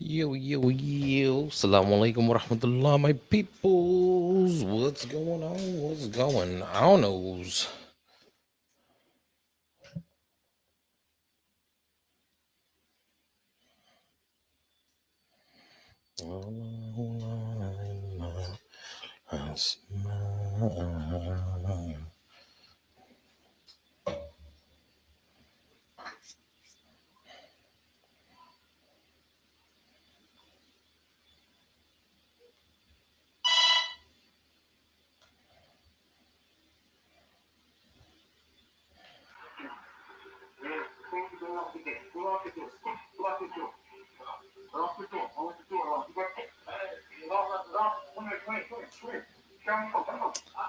Assalamu alaikum wa rahmatullah, my peoples. What's going on? What's going on?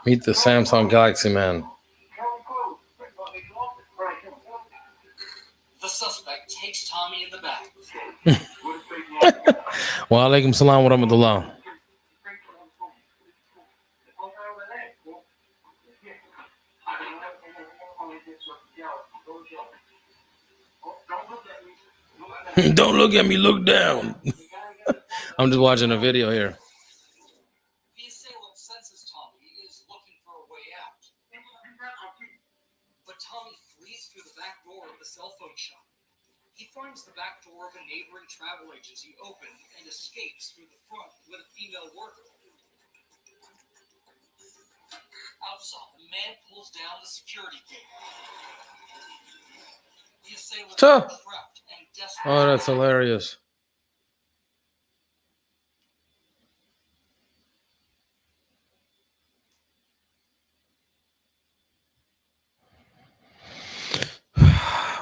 Meet the Samsung Galaxy man. The suspect takes Tommy in the back. Wa alaikum salam wa rahmatullah. Don't look at me, look down. I'm just watching a video here. The assailant senses Tommy is looking for a way out. But Tommy flees through the back door of the cell phone shop. He finds the back door of a neighboring travel agency open and escapes through the front with a female worker. Outside, the man pulls down the security gate. The assailant is trapped and desperate. Oh, that's hilarious.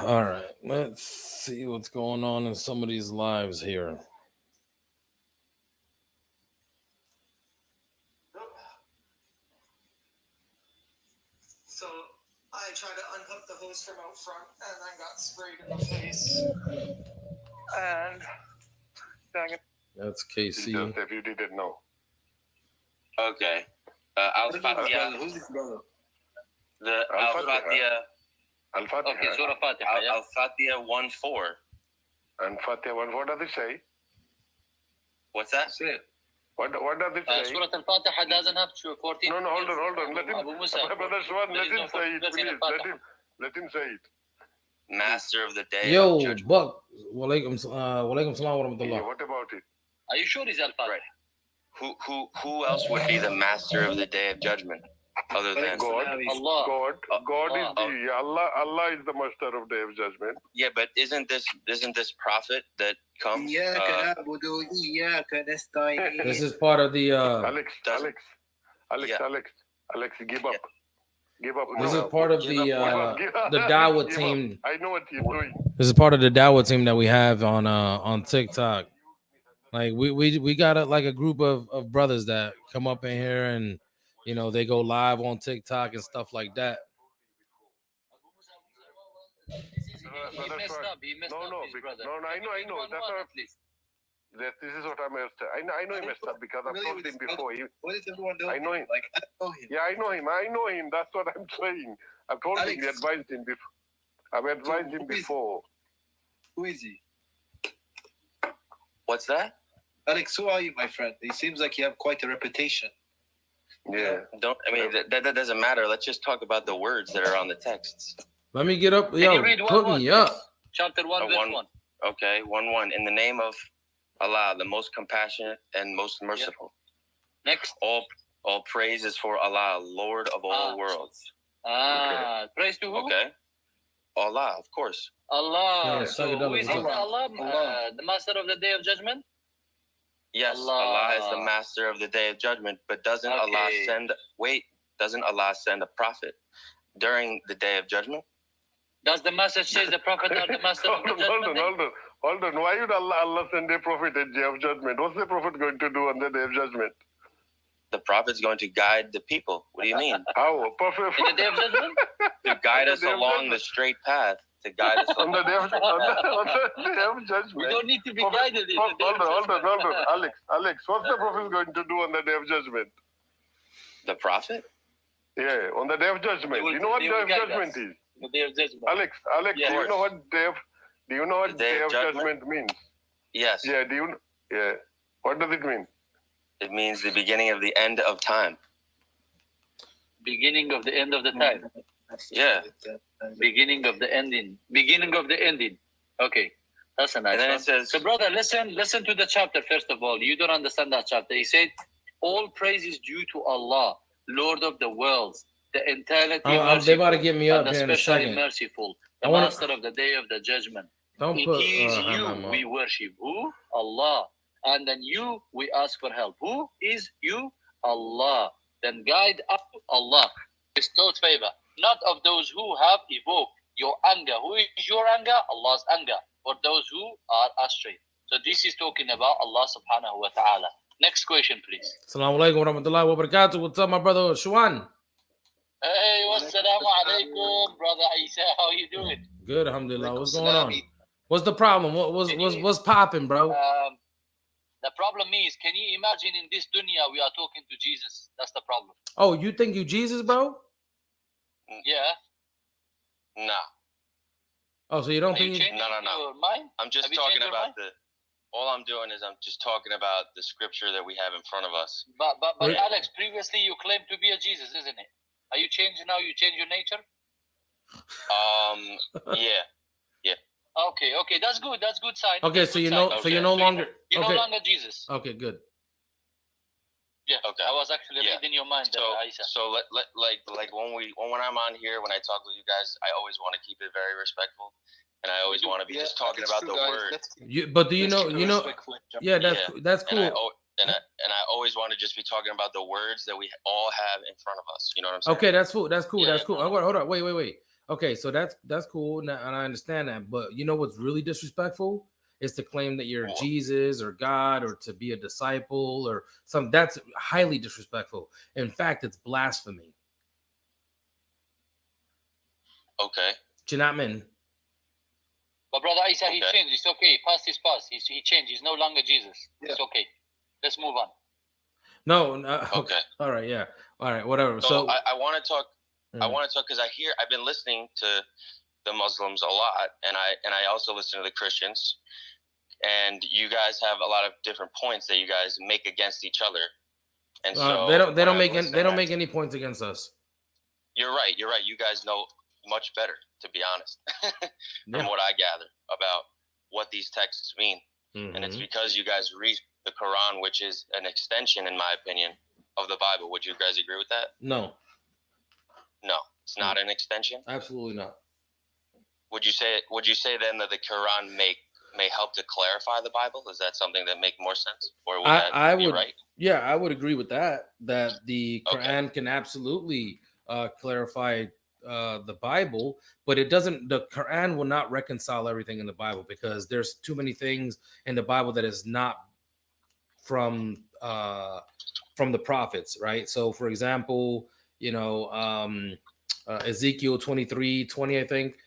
All right, let's see what's going on in some of these lives here. So I tried to unhook the hose from out front and I got sprayed in the face. And That's KC. If you didn't know. Okay. Al-Fatiha. Who's this brother? The Al-Fatiha. Al-Fatiha. Okay, Surah Fatiha. Al-Fatiha 1:4. And Fatiha 1, what does it say? What's that? What does it say? Surah Al-Fatiha doesn't have 14. No, hold on. Let him, Brother Shwan, let him say it, please. Let him say it. Master of the day. Yo, Buck. Walaikum salam wa rahmatullah. What about it? Are you sure he's Al-Fatiha? Right. Who else would be the master of the day of judgment other than God? Allah? God is the Allah is the master of day of judgment. Yeah, but isn't this prophet that comes? This is part of the Alex, give up. Give up. This is part of the Dawah team. I know what you're doing. This is part of the Dawah team that we have on TikTok. Like we got a group of brothers that come up in here and they go live on TikTok and stuff like that. He messed up. I know. This is what I'm saying. I know he messed up because I've told him before. What is everyone doing? I know him. Like, I know him. Yeah, I know him. That's what I'm saying. I've told him, advised him before. I've advised him before. Who is he? What's that? Alex, who are you, my friend? It seems like you have quite a reputation. Yeah. That doesn't matter. Let's just talk about the words that are on the texts. Let me get up. Yo, put me up. Chapter 1, verse 1. Okay, 1:1. In the name of Allah, the most compassionate and most merciful. Yeah. Next. All praise is for Allah, Lord of all worlds. Okay. Praise to who? Okay. Allah, of course. Allah. Yeah, so who is Allah? The master of the day of judgment? Yes, Allah is the master of the day of judgment, but doesn't Allah send a prophet during the day of judgment? Does the message say the prophet are the master of the judgment? Hold on. Why would Allah send a prophet at day of judgment? What's the prophet going to do on the day of judgment? The prophet's going to guide the people. What do you mean? How? Prophet? In the day of judgment? To guide us along the straight path. To guide us on the day of judgment. We don't need to be guided. Hold on. Alex, what's the prophet going to do on the day of judgment? The prophet? Yeah, on the day of judgment. You know what day of judgment is? The day of judgment. Alex, yeah, do you know what day of judgment means? Yes. Yeah, Yeah. What does it mean? It means the beginning of the end of time. Beginning of the end of the time. Yeah. Beginning of the ending. Beginning of the ending. Okay. That's a nice And then one. it says, So, brother, listen to the chapter first of all. You don't understand that chapter. He said, all praise is due to Allah, Lord of the worlds, the eternity merciful, they about to get me up and the here in a specially second. merciful, the master of the day of the judgment. Don't It put is you Hammam we up. worship. Who? Allah. And then you we ask for help. Who is you? Allah. Then guide up Allah. Bestowed favor, not of those who have evoked your anger. Who is your anger? Allah's anger. For those who are astray. So this is talking about Allah subhanahu wa ta'ala. Next question, please. Assalamu alaikum wa rahmatullahi wa barakatuh. What's up, my brother Shwan? Hey, wassalamu alaikum, brother Isa. How you doing? Good, alhamdulillah. What's going on? What's the problem? What's popping, bro? The problem is, can you imagine in this dunya we are talking to Jesus? That's the problem. Oh, you think you Jesus, bro? Yeah. nah. Oh, so you don't think? No. Your mind? I'm just Have you talking changed your about mind? all I'm doing is I'm just talking about the scripture that we have in front of us. But Wait. Alex, previously you claimed to be a Jesus, isn't it? Are you changing now? You change your nature? Yeah. Okay, that's good. That's good sign. Okay, That's so good you sign. know, so you're no longer. You're Okay. no longer Jesus. Okay, good. Yeah. Okay. I was actually Yeah. reading your mind, Isa. So like when I'm on here, when I talk with you guys, I always want to keep it very respectful, and I always want to be just talking about the word. But do you know? Yeah, that's cool. And I always want to just be talking about the words that we all have in front of us. You know what I'm saying? Okay, that's cool. That's cool. Yeah, That's cool. Hold on. Wait. Okay, so that's cool, and I understand that. But you know what's really disrespectful is to claim that you're Jesus or God or to be a disciple or some. That's highly disrespectful. In fact, it's blasphemy. Okay. Do you not mean? But brother Isa, he Okay. changed. It's okay. Past is past. He changed. He's no longer Jesus. Yeah. It's okay. Let's move on. No. Okay. All right. Yeah. All right. Whatever. So I want to talk. Mm. I want to talk because I've been listening to the Muslims a lot, and I also listen to the Christians, and you guys have a lot of different points that you guys make against each other, and so they don't make any points against us. You're right. You guys know much better, to be honest, from what I gather about what these texts mean, and it's because you guys read the Quran, which is an extension, in my opinion, of the Bible. Would you guys agree with that? No. No, it's not an extension. Absolutely not. Would you say then that the Quran may help to clarify the Bible? Is that something that make more sense, or would that be right? Yeah, I would agree with that. That the Quran can absolutely clarify the Bible, but it doesn't. The Quran will not reconcile everything in the Bible because there's too many things in the Bible that is not from the prophets, right? So, for example, Ezekiel 23:20, I think,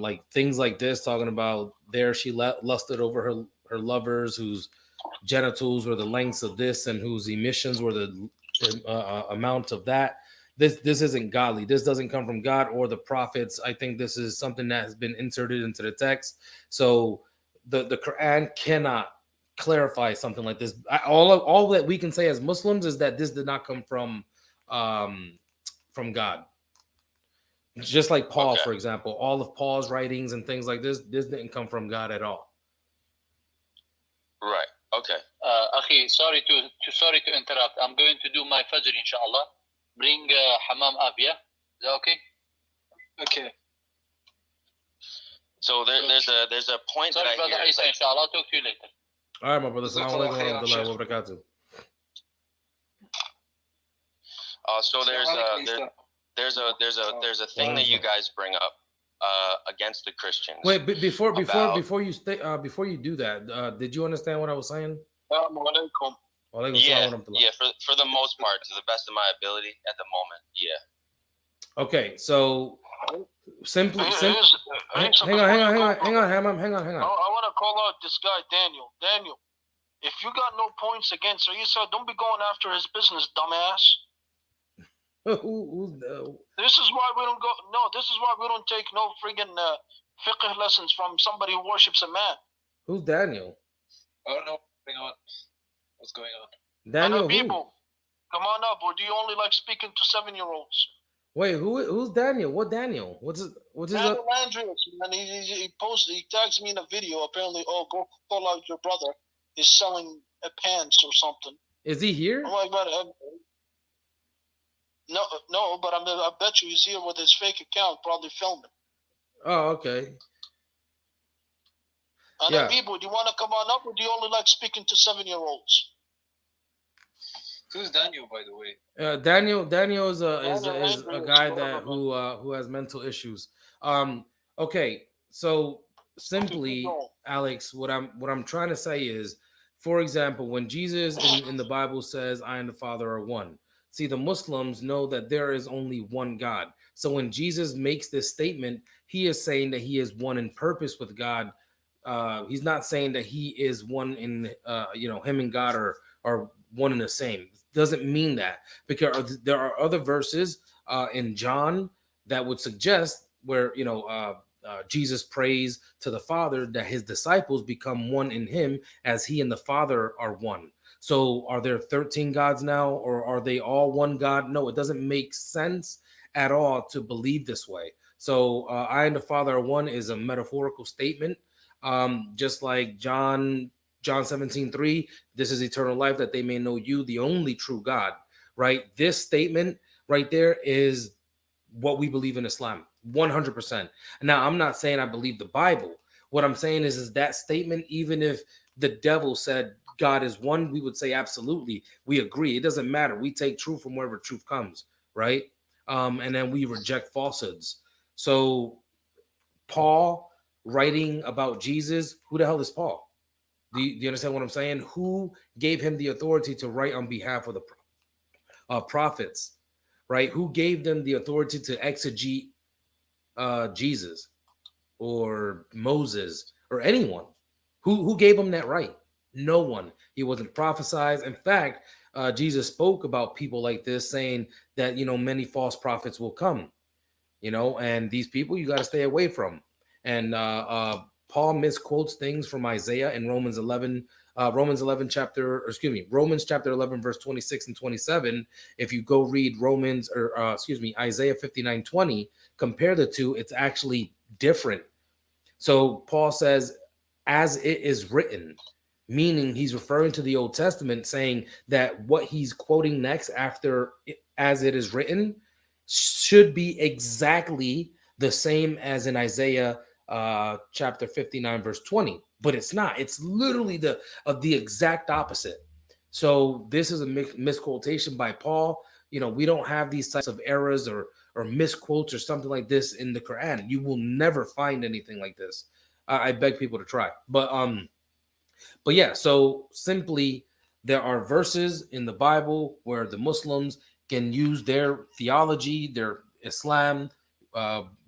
like things like this, talking about there she lusted over her lovers whose genitals were the lengths of this and whose emissions were the amount of that. This isn't godly. This doesn't come from God or the prophets. I think this is something that has been inserted into the text. So the Quran cannot clarify something like this. All that we can say as Muslims is that this did not come from God. Just like Paul, for example, all of Paul's writings and things like this didn't come from God at all. Right. Okay. Akhi, sorry to interrupt. I'm going to do my fajr, inshallah. Bring Hammam up, yeah? Is that okay? Okay. So there's a point Sorry, that I brother hear. Isa, inshallah. I'll talk to you later. All right, my brother. Assalamu alaikum wa rahmatullahi wa barakatuh. So there's a thing that you guys bring up against the Christians. Wait, before you do that, did you understand what I was saying? Yeah, for the most part, to the best of my ability at the moment, yeah. Okay, so simply, hang on, Hammam. I want to call out this guy, Daniel. Daniel, if you got no points against Isa, don't be going after his business, dumbass. This is why we don't go. No, this is why we don't take no friggin' fiqh lessons from somebody who worships a man. Who's Daniel? I don't know. Bring on. What's going on? Daniel, who? People, come on up. Or do you only like speaking to 7-year-olds? Wait, who's Daniel? What Daniel? What's his Daniel Andrews, and he tags me in a video. Apparently, oh, go call out your brother. He's selling pants or something. Is he here? I'm like, no, but I bet you he's here with his fake account, probably filming. Oh, okay. And then people, do you want to come on up, or do you only like speaking to 7-year-olds? Who's Daniel, by the way? Daniel is a guy that who has mental issues. Okay, so simply, Alex, what I'm trying to say is, for example, when Jesus in the Bible says, "I and the Father are one," see, the Muslims know that there is only one God. So when Jesus makes this statement, he is saying that he is one in purpose with God. He's not saying that he is one in him and God are one and the same. Doesn't mean that, because there are other verses in John that would suggest where Jesus prays to the Father that his disciples become one in him as he and the Father are one. So are there 13 gods now, or are they all one God? No, it doesn't make sense at all to believe this way. So I and the Father are one is a metaphorical statement, just like John 17:3, this is eternal life, that they may know you, the only true God, right? This statement right there is what we believe in Islam, 100%. Now, I'm not saying I believe the Bible. What I'm saying is that statement, even if the devil said God is one, we would say absolutely, we agree. It doesn't matter. We take truth from wherever truth comes, right? And then we reject falsehoods. So Paul writing about Jesus, who the hell is Paul? Do you understand what I'm saying? Who gave him the authority to write on behalf of the prophets, right? Who gave them the authority to exegete Jesus or Moses or anyone? Who gave him that right? No one. He wasn't prophesied. In fact, Jesus spoke about people like this, saying that, many false prophets will come, and these people you got to stay away from. And Paul misquotes things from Isaiah in Romans chapter 11, verse 26 and 27. If you go read Isaiah 59:20, compare the two, it's actually different. So Paul says, as it is written, meaning he's referring to the Old Testament, saying that what he's quoting next after as it is written should be exactly the same as in Isaiah chapter 59 verse 20, but it's not. It's literally the exact opposite. So this is a misquotation by Paul. We don't have these types of errors or misquotes or something like this in the Quran. You will never find anything like this. I beg people to try. But yeah, so simply there are verses in the Bible where the Muslims can use their theology, their Islam,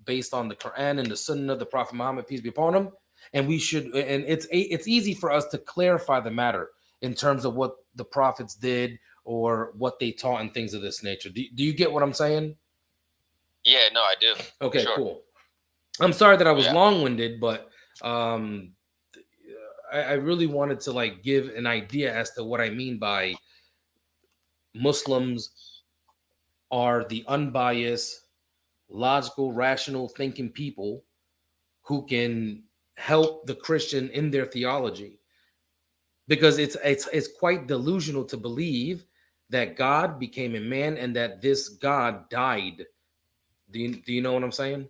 based on the Quran and the Sunnah of the Prophet Muhammad, peace be upon him, and it's easy for us to clarify the matter in terms of what the prophets did or what they taught and things of this nature. Do you get what I'm saying? Yeah, no, I do. Okay, sure. Cool. I'm sorry that I was long-winded, but I really wanted to give an idea as to what I mean by Muslims are the unbiased, logical, rational thinking people who can help the Christian in their theology, because it's quite delusional to believe that God became a man and that this God died. Do you know what I'm saying?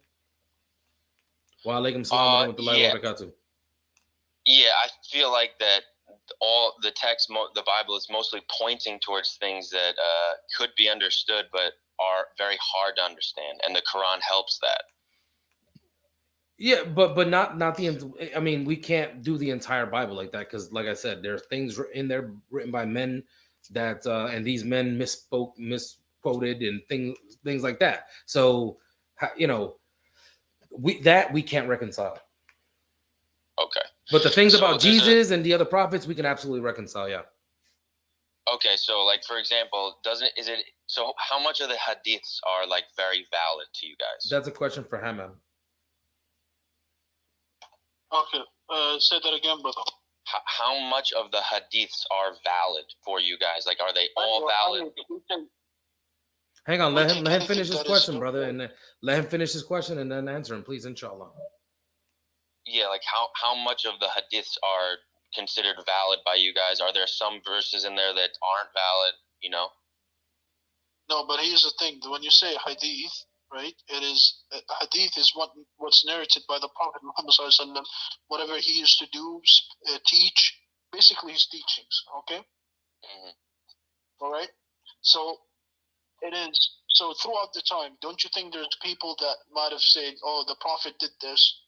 Wa alaikum salam wa rahmatullahi wa barakatuh. Yeah, I feel like that all the text, the Bible is mostly pointing towards things that could be understood, but are very hard to understand, and the Quran helps that. Yeah, but not the. I mean, we can't do the entire Bible like that, because, like I said, there's things in there written by men that, and these men misquoted, and things like that. So, we can't reconcile. Okay. But the things about Jesus and the other prophets, we can absolutely reconcile. Yeah. Okay, so for example, so how much of the hadiths are very valid to you guys? That's a question for Hammam. Okay, say that again, brother. how much of the hadiths are valid for you guys? Like, are they all valid? Hang on, let him finish his question, brother, and let him finish his question and then answer him, please, inshallah. Yeah, like how much of the hadiths are considered valid by you guys? Are there some verses in there that aren't valid? You know? No, but here's the thing: when you say hadith, right? It is hadith is what's narrated by the Prophet Muhammad sallallahu alaihi wasallam, whatever he used to do, teach, basically his teachings. Okay. All right. So it is. So throughout the time, don't you think there's people that might have said, "Oh, the Prophet did this,"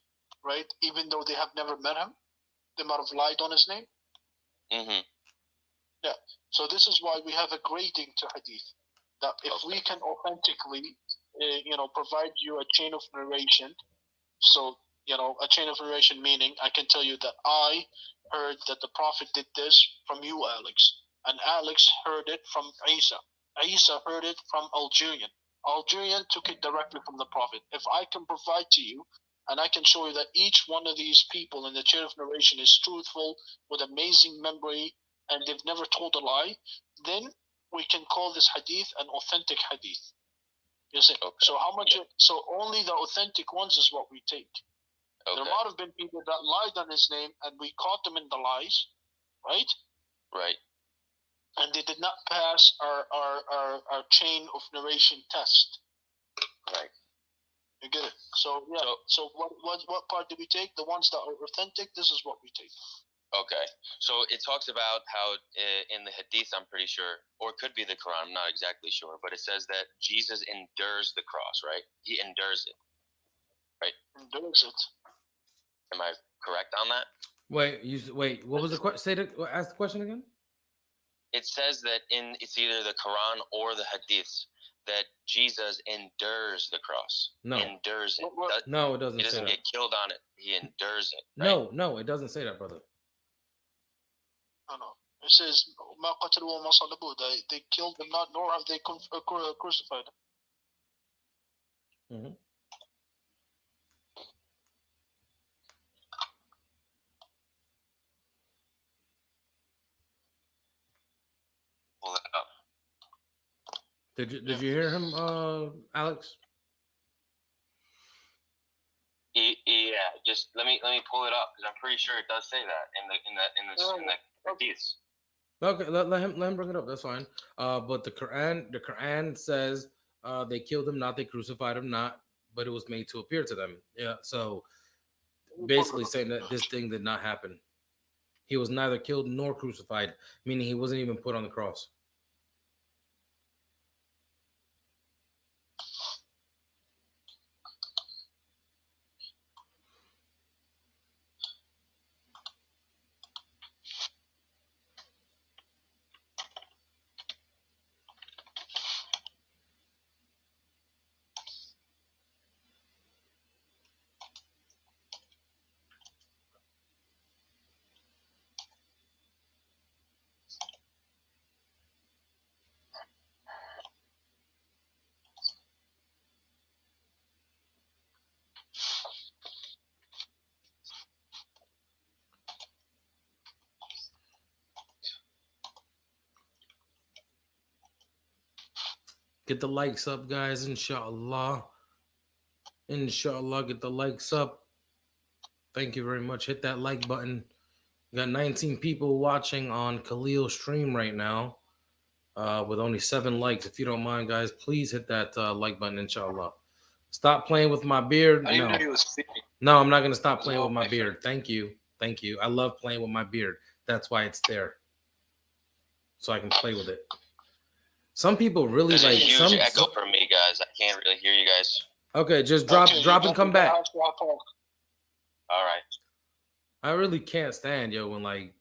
right? Even though they have never met him, they might have lied on his name. Yeah. So this is why we have a grading to hadith. That if we can authentically, provide you a chain of narration. So, a chain of narration meaning I can tell you that I heard that the Prophet did this from you, Alex. And Alex heard it from Isa. Isa heard it from Algerian. Algerian took it directly from the Prophet. If I can provide to you, and I can show you that each one of these people in the chain of narration is truthful, with amazing memory, and they've never told a lie, then we can call this hadith an authentic hadith. You see? Okay. So how much? So only the authentic ones is what we take. Okay. There might have been people that lied on his name, and we caught them in the lies, right? Right. And they did not pass our chain of narration test. Right. You get it? So yeah. So what part do we take? The ones that are authentic. This is what we take. Okay, so it talks about how in the hadith, I'm pretty sure, or it could be the Quran, I'm not exactly sure, but it says that Jesus endures the cross, right? He endures it, right? Endures it. Am I correct on that? Wait. What was the question? Ask the question again. It says that it's either the Quran or the hadiths that Jesus endures the cross. No. Endures it. No, it doesn't. He doesn't get killed on it. He endures it. Right? No, it doesn't say that, brother. No. It says, they killed him not, nor have they crucified him. Pull it up. Did you hear him, Alex? Yeah, just let me pull it up because I'm pretty sure it does say that in the hadiths. Okay, let him bring it up. That's fine. But the Quran says they killed him, not they crucified him, not, but it was made to appear to them. Yeah. So basically saying that this thing did not happen. He was neither killed nor crucified, meaning he wasn't even put on the cross. Get the likes up, guys, inshallah. Inshallah, get the likes up. Thank you very much. Hit that like button. We got 19 people watching on Khalil's stream right now with only 7 likes. If you don't mind, guys, please hit that like button, inshallah. Stop playing with my beard. No, I'm not going to stop playing with my beard. Thank you. I love playing with my beard. That's why it's there. So I can play with it. Some people really There's like a huge echo for me, guys. I can't really hear you guys. Okay, just drop and come back. All right. I really can't stand, when like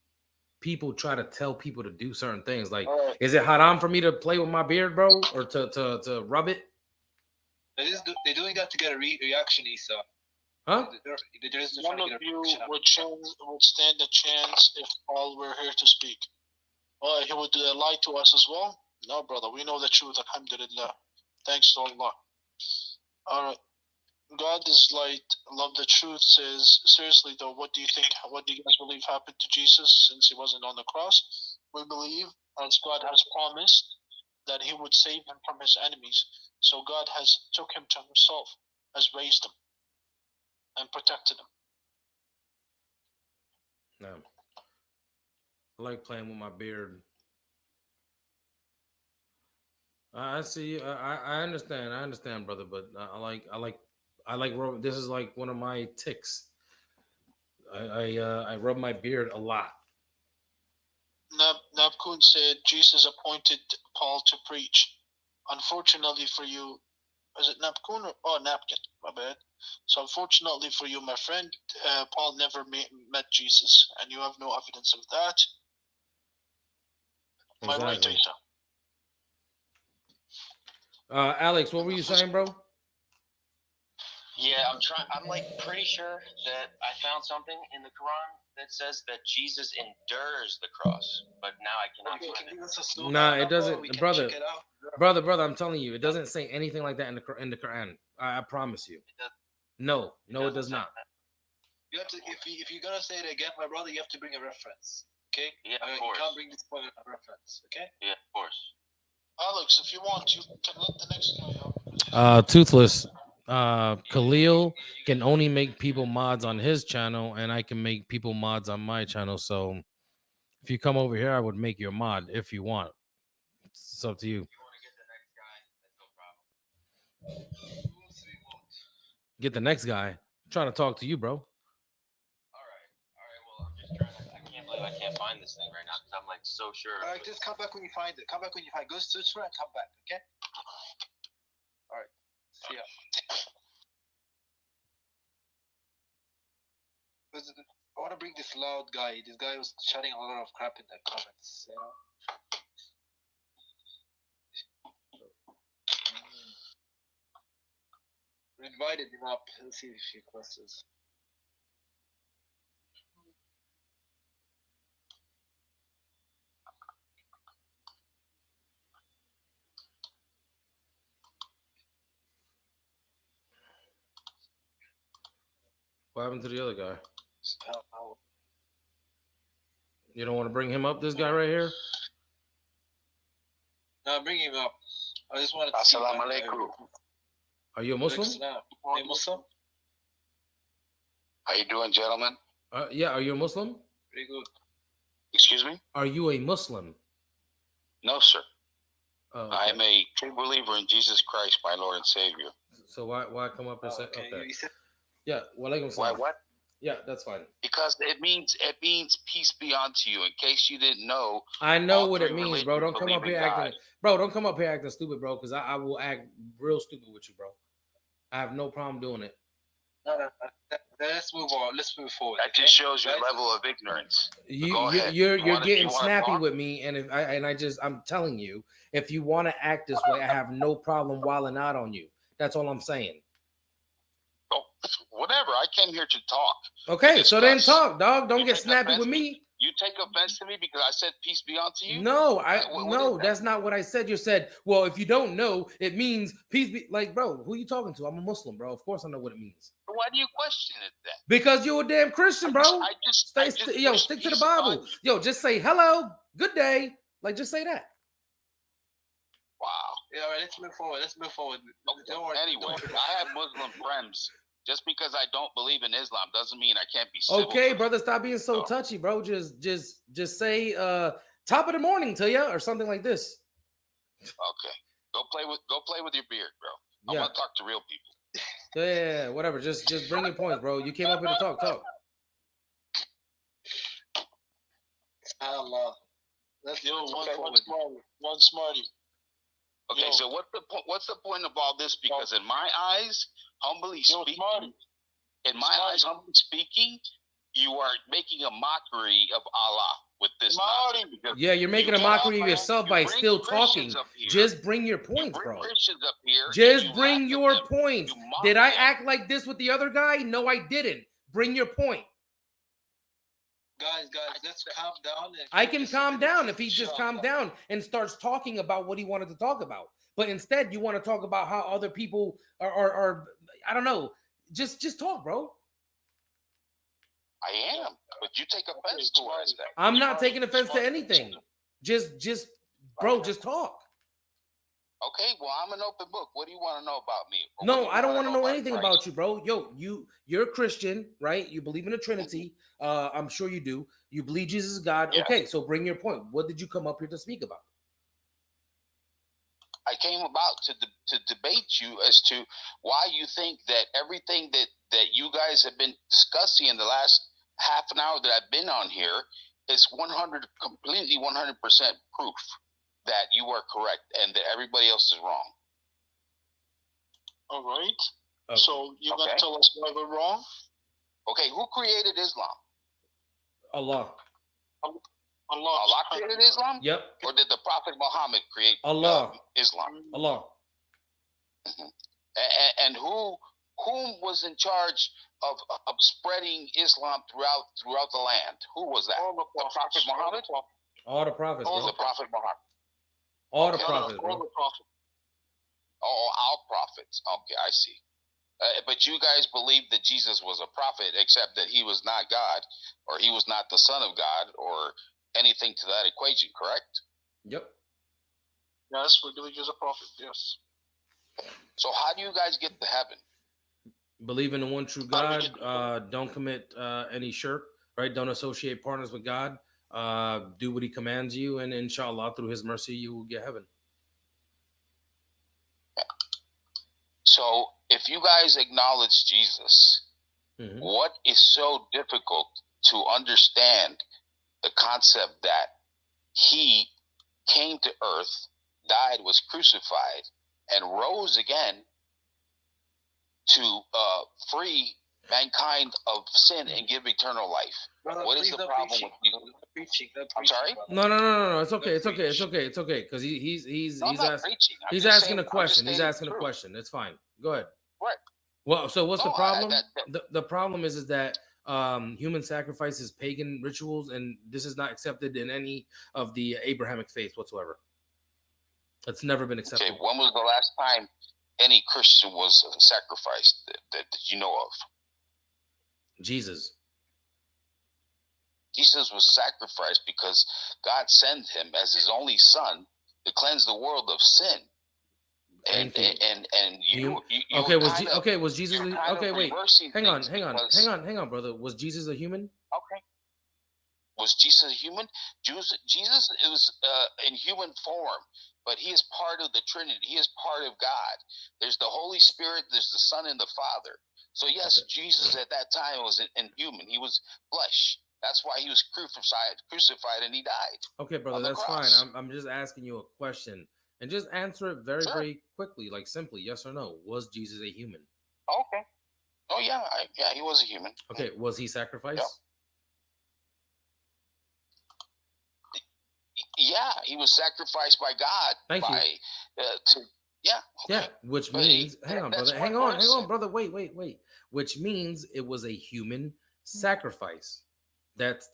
people try to tell people to do certain things. Like, is it haram for me to play with my beard, bro, or to rub it? They're doing that to get a reaction, Isa. Huh? None of you would stand a chance if all were here to speak. Oh, he would lie to us as well? No, brother. We know the truth, alhamdulillah. Thanks to Allah. All right. God is light, love the truth says, seriously though, what do you think? What do you guys believe happened to Jesus since he wasn't on the cross? We believe, as God has promised, that he would save him from his enemies. So God has took him to himself, has raised him, and protected him. No. I like playing with my beard. I see. I understand. I understand, brother. But I like. This is like one of my ticks. I rub my beard a lot. Nabkun said Jesus appointed Paul to preach. Unfortunately for you, is it Nabkun or Napkin? My bad. So unfortunately for you, my friend, Paul never met Jesus, and you have no evidence of that. Am I right, Aisha? Alex, what were you saying, bro? Yeah, I'm like pretty sure that I found something in the Quran that says that Jesus endures the cross, but now I cannot find it. Nah, it doesn't, brother. Brother, I'm telling you, it doesn't say anything like that in the Quran. I promise you. No, it does not. You have to, if you're gonna say it again, my brother, you have to bring a reference. Okay? Yeah, of You course. can't bring this point of reference. Okay? Yeah, of course. Alex, if you want, you can let the next guy up. Toothless. Khalil can only make people mods on his channel, and I can make people mods on my channel. So if you come over here, I would make you a mod if you want. It's up to you. Get the next guy. I'm trying to talk to you, bro. All right. Well, I'm just trying to. I can't believe I can't find this thing right now because I'm like so sure. All right, just come back when you find it. Come back when you find it. Go search for it and come back. Okay? All right. See ya. I want to bring this loud guy. This guy was shouting a lot of crap in the comments. You know. We invited him up. Let's see if he crosses. What happened to the other guy? You don't want to bring him up, this guy right here? No, bring him up. I just wanted to Assalamu alaikum. Are you a Muslim? Are you Muslim? How you doing, gentlemen? Yeah, are you a Muslim? Very good. Excuse me? Are you a Muslim? No, sir. Oh, okay. I am a true believer in Jesus Christ, my Lord and Savior. So why come up and say Okay. okay? Yeah, walaikum Why salam. what? Yeah, that's fine. Because it means peace be unto you. In case you didn't know, I know all what it three means, bro. Don't come religions up here believe in acting, bro. Don't come up here acting stupid, bro. Because I will act real stupid with you, bro. I have no problem doing it. No. Let's move on. Let's move forward. That just shows your level of ignorance. You're getting snappy with me, and if I'm telling you, if you want to act this way, I have no problem wilding out on you. That's all I'm saying. Oh, whatever. I came here to talk. Okay, so then talk, dog. Don't get snappy with me. You take offense to me because I said peace be unto you? No, no, that's not what I said. You said, well, if you don't know, it means peace be. Like, bro, who you talking to? I'm a Muslim, bro. Of course I know what it means. Why do you question it then? Because you're a damn Christian, bro. Stick to the Bible. Yo, just say hello, good day. Like, just say that. Wow. Yeah, all right, let's move forward. Okay. Anyway, I have Muslim friends. Just because I don't believe in Islam doesn't mean I can't be civil. Okay, brother, stop being so touchy, bro. Just say top of the morning to you or something like this. Okay. Go play with your beard, bro. I want to talk to real people. Yeah, whatever. Just bring your points, bro. You came up here to talk. Allah. Let's do one smarty. Okay, so what's the point of all this? Because in my eyes, humbly speaking, you are making a mockery of Allah with this nonsense. Yeah, you're making a mockery of yourself by still talking. Just bring your points, bro. Just bring your points. Did I act like this with the other guy? No, I didn't. Bring your point. Guys, let's calm down. I can calm down if he just calms down and starts talking about what he wanted to talk about. But instead, you want to talk about how other people are I don't know. Just talk, bro. I am, but you take offense to what I say. I'm not taking offense to anything. Just, bro, just talk. Okay, well, I'm an open book. What do you want to know about me? No, I don't want to know anything about you, bro. Yo, you're a Christian, right? You believe in the Trinity. I'm sure you do. You believe Jesus is God. Yeah. Okay, so bring your point. What did you come up here to speak about? I came about to debate you as to why you think that everything that you guys have been discussing in the last half an hour that I've been on here is 100% proof that you are correct and that everybody else is wrong. All right. Okay. So you're going to tell us why we're wrong? Okay, who created Islam? Allah. Allah created Islam? Yep. Or did the Prophet Muhammad create Islam? Allah. Mm-hmm. And whom was in charge of spreading Islam throughout the land? Who was that? All the Prophet Muhammad? All the prophets. All the Prophet Muhammad. All the prophets, bro. Oh, all prophets. Okay, I see. But you guys believe that Jesus was a prophet, except that he was not God, or he was not the Son of God, or anything to that equation, correct? Yep. Yes, we believe he's a prophet, yes. So how do you guys get to heaven? Believe in the one true God. Don't commit any shirk, right? Don't associate partners with God. Do what he commands you, and inshallah, through his mercy, you will get heaven. So if you guys acknowledge Jesus, what is so difficult to understand the concept that he came to earth, died, was crucified, and rose again to free mankind of sin and give eternal life? What is the problem with you? I'm sorry? No. It's okay. Because he's asking a question. He's asking a question. It's fine. Go ahead. Right. Well, so what's the problem? The problem is that human sacrifice is pagan rituals, and this is not accepted in any of the Abrahamic faith whatsoever. It's never been accepted. Okay, when was the last time any Christian was sacrificed that you know of? Jesus. Jesus was sacrificed because God sent him as his only son to cleanse the world of sin. And you was Jesus wait. Hang on, brother. Was Jesus a human? Okay. Was Jesus a human? Jesus is in human form, but he is part of the Trinity. He is part of God. There's the Holy Spirit, there's the Son and the Father. So yes, Jesus at that time was inhuman. He was flesh. That's why he was crucified, and he died. Okay, brother, that's fine. I'm just asking you a question, and just answer it very quickly, like simply, yes or no. Was Jesus a human? Okay. Oh yeah, he was a human. Okay, was he sacrificed? Yep. Yeah, he was sacrificed by God. Thank you. Okay. Which means, hang on, brother. Wait. Which means it was a human sacrifice.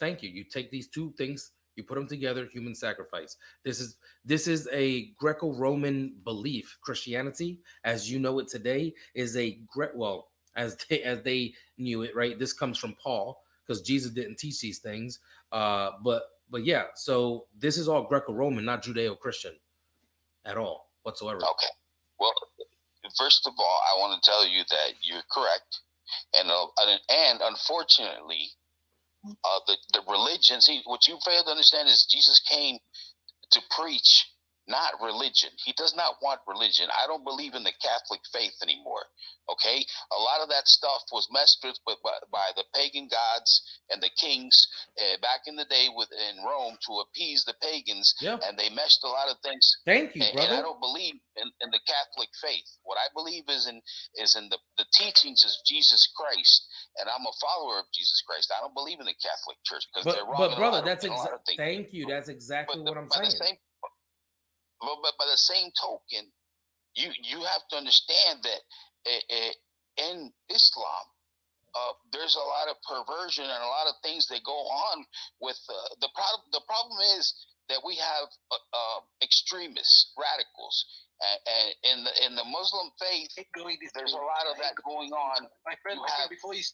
Thank you. You take these two things, you put them together, human sacrifice. This is a Greco-Roman belief. Christianity, as you know it today, is as they knew it, right? This comes from Paul, because Jesus didn't teach these things. But yeah, so this is all Greco-Roman, not Judeo-Christian at all whatsoever. Okay. Well, first of all, I want to tell you that you're correct, and unfortunately, the religion. See, what you fail to understand is Jesus came to preach, not religion. He does not want religion. I don't believe in the Catholic faith anymore. Okay, a lot of that stuff was messed with by the pagan gods and the kings back in the day in Rome to appease the pagans. Yeah. And they meshed a lot of things. Thank you, brother. And I don't believe in the Catholic faith. What I believe is in the teachings of Jesus Christ, and I'm a follower of Jesus Christ. I don't believe in the Catholic Church because they're wrong. But brother, thank you. That's exactly what I'm saying. But by the same token, you have to understand that in Islam, there's a lot of perversion and a lot of things that go on with the problem is that we have extremists, radicals, And in the Muslim faith, there's a lot of that going on. My friend, before you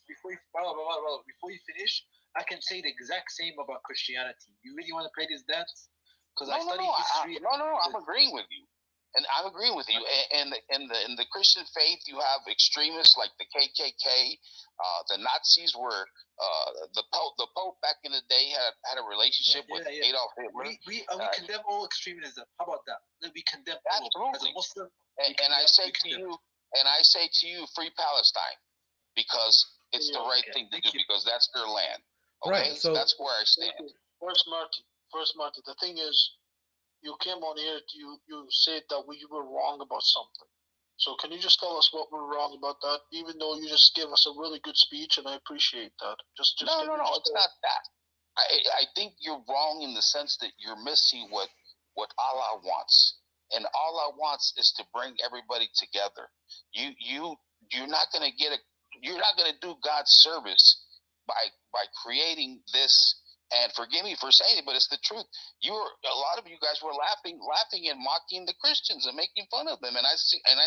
finish, I can say the exact same about Christianity. You really want to play these dance? Because I study history. I'm agreeing with you. And I'm agreeing with you. And in the Christian faith, you have extremists like the KKK. The Nazis were the Pope back in the day had a relationship with Adolf Hitler. We condemn all extremism. How about that? We condemn all. As a Muslim. And I say to you, free Palestine, because it's the right thing to do, because that's their land. Okay, right. So that's where I stand. First, Marty. The thing is, you came on here. You said that we were wrong about something. So can you just tell us what we're wrong about that? Even though you just gave us a really good speech, and I appreciate that. Just no, it's not that. I think you're wrong in the sense that you're missing what Allah wants, and Allah wants is to bring everybody together. You're not going to do God's service by creating this. And forgive me for saying it, but it's the truth. A lot of you guys were laughing and mocking the Christians and making fun of them. And I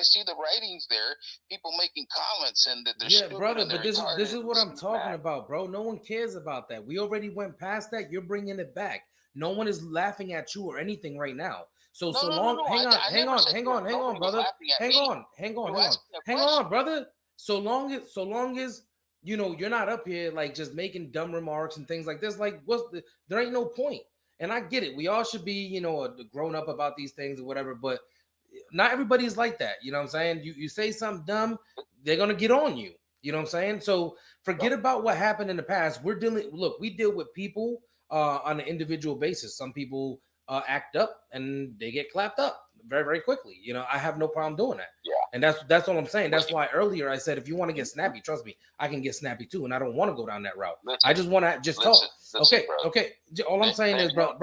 see the writings there, people making comments and that they're stupid. Brother, but this is what I'm talking about, bro. No one cares about that. We already went past that. You're bringing it back. No one is laughing at you or anything right now. So long. Hang on, brother. Hang on, brother. So long as you're not up here like just making dumb remarks and things like this. Like, there ain't no point. And I get it. We all should be, grown up about these things or whatever, but not everybody's like that. You know what I'm saying? You say something dumb, they're going to get on you. You know what I'm saying? So forget about what happened in the past. We deal with people on an individual basis. Some people act up and they get clapped up very, very quickly. I have no problem doing that. Yeah. And that's all I'm saying. That's why earlier I said, if you want to get snappy, trust me, I can get snappy too. And I don't want to go down that route. I just want to talk. Okay. All I'm saying is, bro,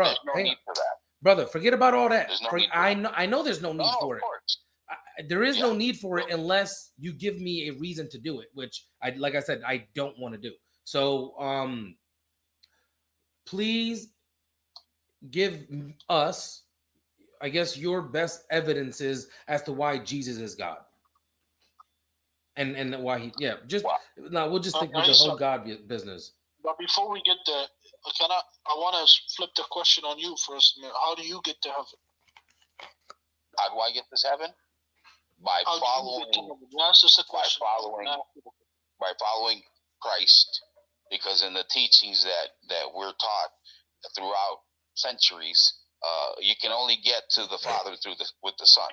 brother, forget about all that. I know there's no need for it. There is no need for it unless you give me a reason to do it, which like I said, I don't want to do. So, please give us, I guess, your best evidences as to why Jesus is God, and why we'll just stick with the whole God business. But before we get there, I want to flip the question on you first. How do you get to heaven? How do I get to heaven? By following Christ, because in the teachings that we're taught throughout centuries, you can only get to the Father with the Son,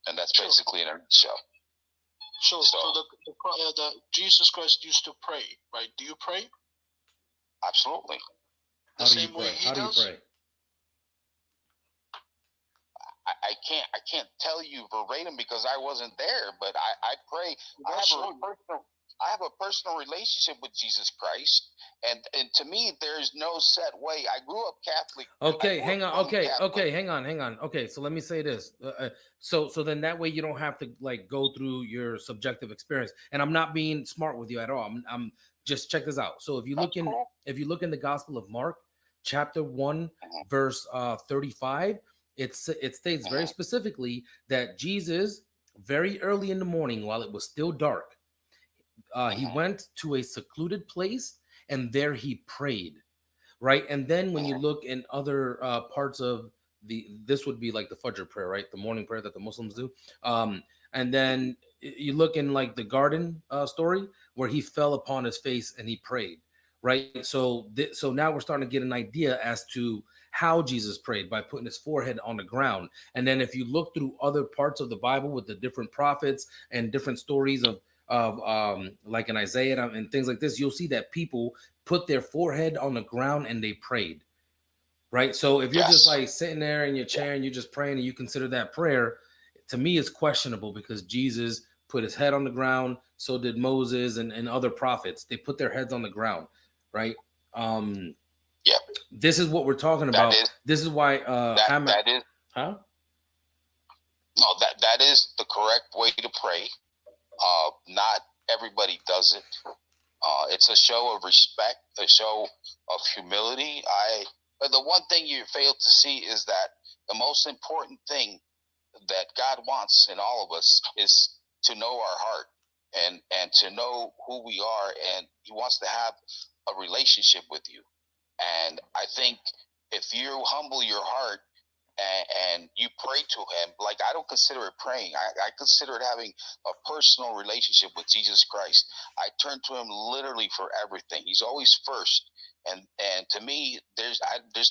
and that's basically in a nutshell. So the Jesus Christ used to pray, right? Do you pray? Absolutely. How do you pray? I can't tell you verbatim because I wasn't there, but I pray. I have a personal relationship with Jesus Christ, and to me, there's no set way. I grew up Catholic. Okay, hang on. Okay, so let me say this. So then that way you don't have to like go through your subjective experience. And I'm not being smart with you at all. I'm just check this out. So if you look in the Gospel of Mark, chapter 1, verse 35, it states very specifically that Jesus, very early in the morning, while it was still dark, he went to a secluded place and there he prayed, right? And then when you look in other parts of this would be like the Fajr prayer, right? The morning prayer that the Muslims do. And then you look in like the garden story where he fell upon his face and he prayed, right? So now we're starting to get an idea as to how Jesus prayed, by putting his forehead on the ground. And then if you look through other parts of the Bible with the different prophets and different stories of like in Isaiah and things like this, you'll see that people put their forehead on the ground and they prayed, right? So if you're just like sitting there in your chair and you're just praying and you consider that prayer, to me it's questionable, because Jesus put his head on the ground, so did Moses and other prophets. They put their heads on the ground, right? This is what we're talking about. This is why that is the correct way to pray. Not everybody does it. It's a show of respect, a show of humility. But the one thing you fail to see is that the most important thing that God wants in all of us is to know our heart and to know who we are, and He wants to have a relationship with you. And I think if you humble your heart and you pray to Him, like, I don't consider it praying. I consider it having a personal relationship with Jesus Christ. I turn to Him literally for everything. He's always first. And to me, there's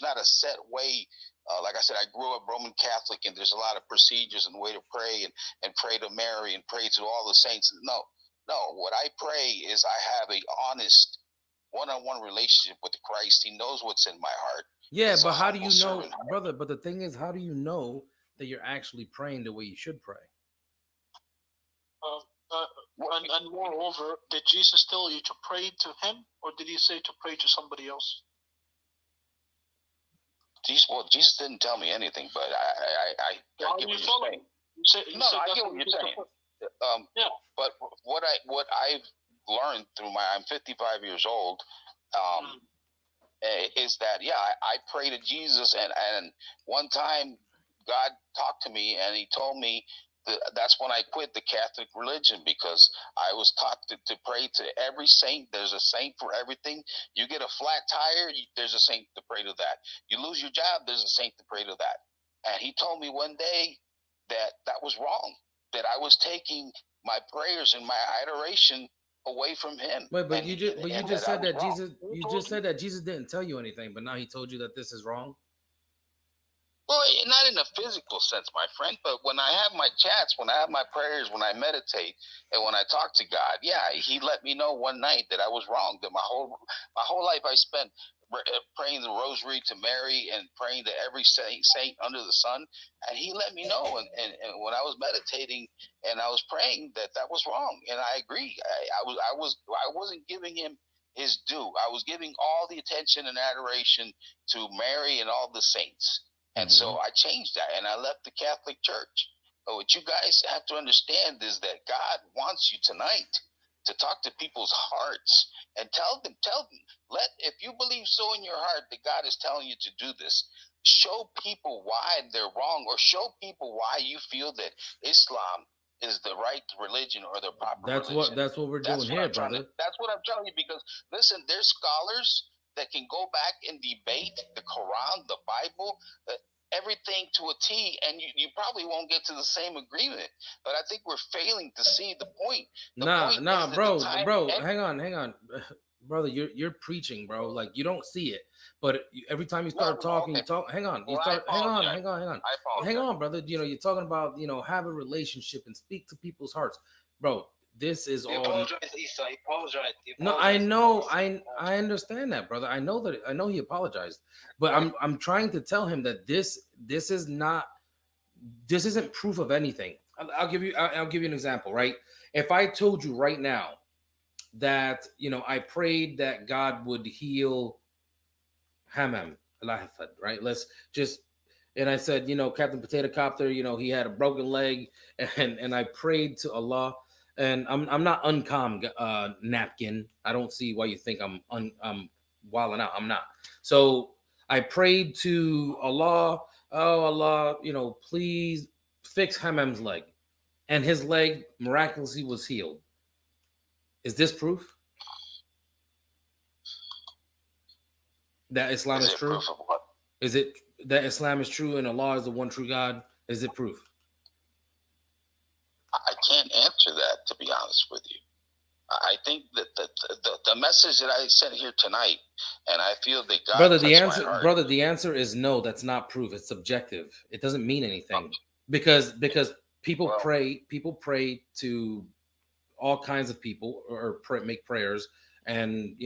not a set way. Like I said, I grew up Roman Catholic, and there's a lot of procedures and way to pray and pray to Mary and pray to all the saints. No. What I pray is I have a honest one-on-one relationship with Christ. He knows what's in my heart. Yeah, but how do you know, brother? But the thing is, how do you know that you're actually praying the way you should pray? And moreover, did Jesus tell you to pray to Him, or did He say to pray to somebody else? Jesus didn't tell me anything, but I get what you're saying. I get what you're saying. Yeah. But what I've learned through I'm 55 years old, is that I pray to Jesus, and one time God talked to me and He told me that's when I quit the Catholic religion, because I was taught to pray to every saint. There's a saint for everything. You get a flat tire, there's a saint to pray to that. You lose your job, there's a saint to pray to that. And He told me one day that was wrong, that I was taking my prayers and my adoration away from Him. But you just said that Jesus. You just said that Jesus didn't tell you anything, but now He told you that this is wrong. Well, not in a physical sense, my friend, but when I have my chats, when I have my prayers, when I meditate, and when I talk to God, He let me know one night that I was wrong. That my whole life I spent praying the rosary to Mary and praying to every saint under the sun, and He let me know. And when I was meditating and I was praying, that was wrong, and I agree. I wasn't giving Him His due. I was giving all the attention and adoration to Mary and all the saints. And so I changed that, and I left the Catholic Church. But what you guys have to understand is that God wants you tonight to talk to people's hearts and tell them, if you believe so in your heart that God is telling you to do this, show people why they're wrong, or show people why you feel that Islam is the right religion or the proper religion. That's what we're doing here, brother. That's what I'm telling you, because listen, there's scholars that can go back and debate the Quran, the Bible, everything to a T, and you probably won't get to the same agreement. But I think we're failing to see the point. Bro, hang on. Brother, you're preaching, bro. Like, you don't see it. But every time you start talking, hang on, brother. You're talking about, have a relationship and speak to people's hearts. Bro, this is all. He apologized. No, I know. I understand that, brother. I know he apologized, but I'm trying to tell him that this isn't proof of anything. I'll give you an example, right? If I told you right now that I prayed that God would heal Hammam, right? And I said, Captain Potato Copter, he had a broken leg, and I prayed to Allah. And I'm not uncalm, napkin. I don't see why you think I'm wilding out. I'm not. So I prayed to Allah. Oh, Allah, please fix Hammam's leg, and his leg miraculously was healed. Is this proof that Islam is true? Proof of what? Is it that Islam is true and Allah is the one true God? Is it proof? I can't answer that, to be honest with you. I think that the message that I sent here tonight, and I feel that God, the answer is no. That's not proof. It's subjective. It doesn't mean anything because people pray to all kinds of people, or make prayers, and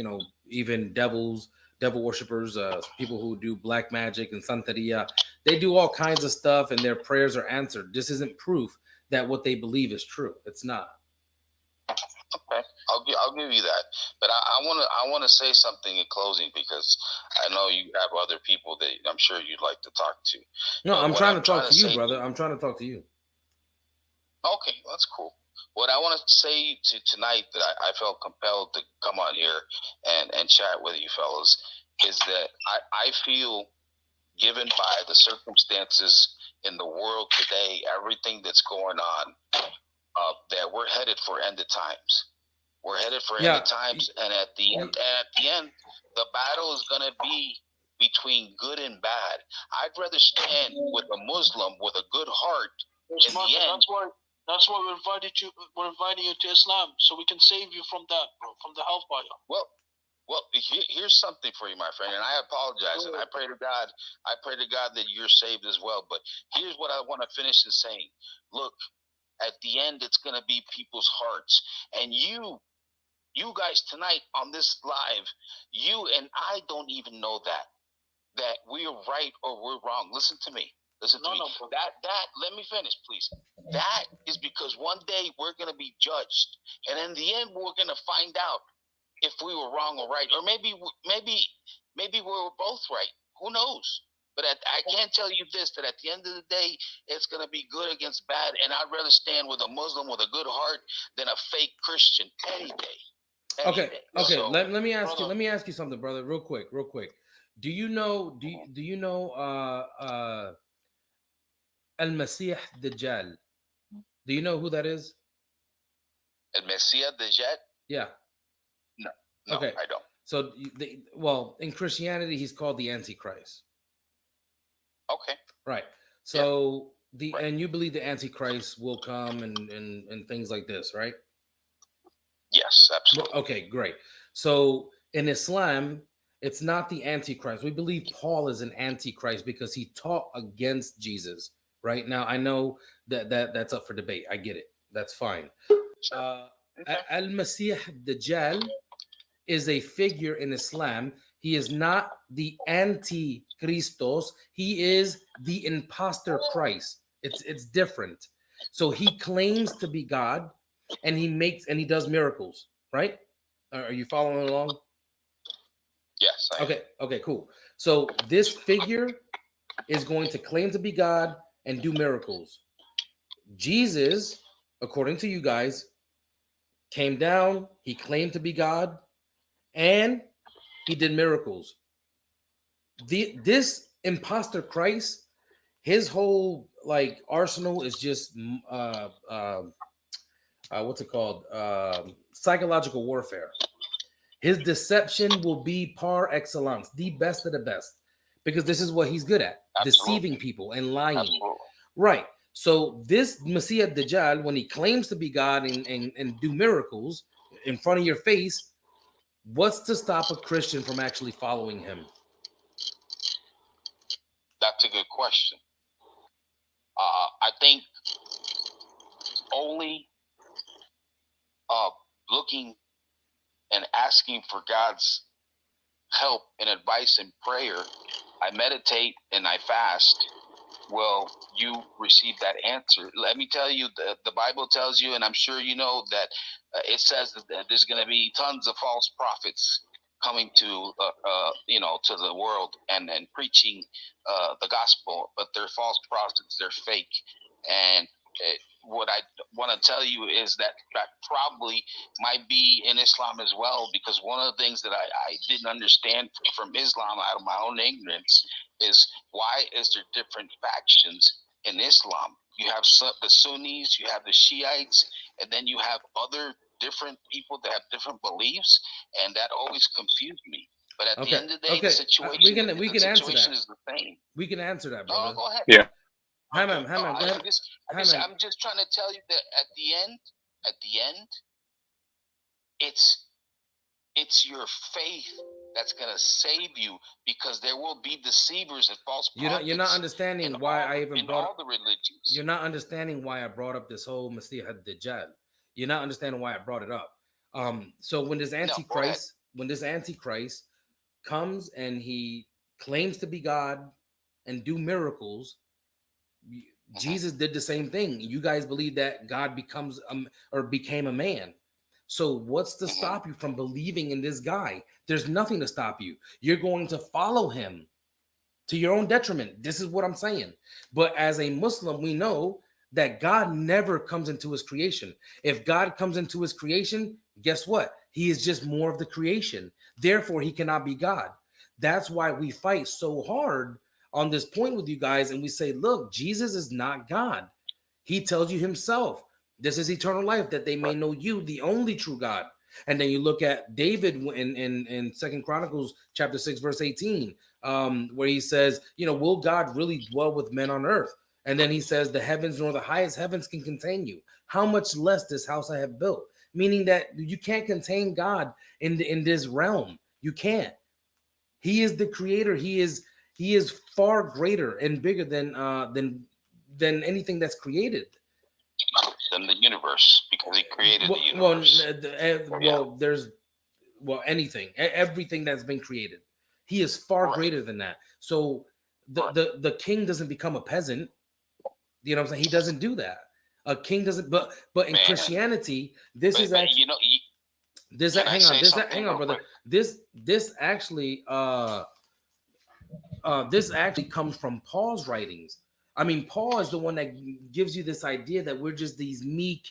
even devil worshippers, people who do black magic and santeria, they do all kinds of stuff, and their prayers are answered. This isn't proof that what they believe is true. It's not. Okay, I'll give you that, but I want to say something in closing, because I know you have other people that I'm sure you'd like to talk to. No, I'm trying to talk to you, brother. I'm trying to talk to you. Okay, that's cool. What I want to say tonight that I felt compelled to come on here and chat with you fellas is that I feel, given by the circumstances in the world today, everything that's going on, that we're headed for end of times. We're headed for end of times, and at the end, the battle is going to be between good and bad. I'd rather stand with a Muslim with a good heart. In the end, that's why we're inviting you to Islam, so we can save you from that, bro, from the hellfire. Well, here's something for you, my friend, and I apologize, and I pray to God that you're saved as well. But here's what I want to finish in saying. Look, at the end, it's going to be people's hearts, and you guys tonight on this live, you and I don't even know that we're right or we're wrong. Listen to me. Listen to me. Let me finish, please. That is because one day we're going to be judged, and in the end, we're going to find out if we were wrong or right, or maybe we were both right. Who knows? But I can tell you this: that at the end of the day, it's going to be good against bad, and I'd rather stand with a Muslim with a good heart than a fake Christian any day. Okay. So, let me ask you something, brother, real quick. Do you know Al-Masih Dajjal? Do you know who that is? Al-Masih Dajjal? Yeah. No, okay. I don't. So, in Christianity, he's called the Antichrist. Okay. Right. So and you believe the Antichrist will come and things like this, right? Yes, absolutely. Okay, great. So in Islam, it's not the Antichrist. We believe Paul is an Antichrist because he taught against Jesus. Right now, I know that's up for debate. I get it. That's fine. Al-Masih Dajjal is a figure in Islam. He is not the Antichristos. He is the imposter Christ. It's different. So he claims to be God, and he does miracles. Right? Are you following along? Yes. Okay. Cool. So this figure is going to claim to be God and do miracles. Jesus, according to you guys, came down. He claimed to be God, and he did miracles. This imposter Christ, his whole arsenal is just what's it called? Psychological warfare. His deception will be par excellence, the best of the best, because this is what he's good at: deceiving people and lying. Absolutely. Right. So this Masih Dajjal, when he claims to be God and do miracles in front of your face, what's to stop a Christian from actually following him? That's a good question. I think only looking and asking for God's help and advice and prayer. I meditate and I fast. Well, you receive that answer. Let me tell you, the Bible tells you, and I'm sure you know that it says that there's going to be tons of false prophets coming to to the world and preaching the gospel, but they're false prophets. They're fake. And what I want to tell you is that probably might be in Islam as well, because one of the things that I didn't understand from Islam out of my own ignorance is why is there different factions in Islam? You have the Sunnis, you have the Shiites, and then you have other different people that have different beliefs, and that always confused me. But at the end of the day, the situation, we can answer that. Is the same. We can answer that, brother. No, go ahead. Yeah. Hammam, go ahead. I'm just trying to tell you that at the end, it's your faith that's gonna save you, because there will be deceivers and false prophets. You're not understanding why I even brought all the religions. You're not understanding why I brought up this whole Masih Dajjal. You're not understanding why I brought it up. So when this Antichrist comes and he claims to be God and do miracles, Jesus did the same thing. You guys believe that God becomes or became a man. So what's to stop you from believing in this guy? There's nothing to stop you. You're going to follow him to your own detriment. This is what I'm saying. But as a Muslim, we know that God never comes into his creation. If God comes into his creation, guess what? He is just more of the creation. Therefore, he cannot be God. That's why we fight so hard on this point with you guys and we say, look, Jesus is not God. He tells you himself, this is eternal life, that they may know you, the only true God. And then you look at David in 2 Chronicles chapter 6, verse 18, where he says, will God really dwell with men on earth? And then he says, the heavens nor the highest heavens can contain you. How much less this house I have built? Meaning that you can't contain God in this realm. You can't. He is the creator. He is far greater and bigger than anything that's created. Than the universe, because he created the universe. There's anything, everything that's been created. He is far greater than that. So the king doesn't become a peasant. You know what I'm saying? He doesn't do that. A king doesn't. But in Christianity, this is actually. Hang on, brother. This actually comes from Paul's writings. I mean, Paul is the one that gives you this idea that we're just these meek,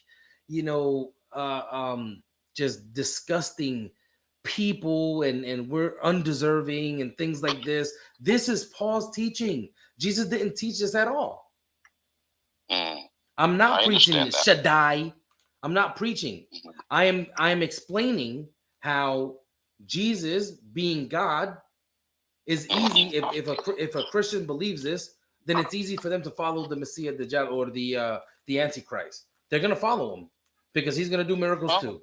just disgusting people and we're undeserving and things like this. This is Paul's teaching. Jesus didn't teach this at all. I'm not preaching Shaddai. I'm not preaching. I am explaining how Jesus being God is easy. If a Christian believes this, then it's easy for them to follow the Messiah, Dajjal, or the Antichrist. They're going to follow him because he's going to do miracles too,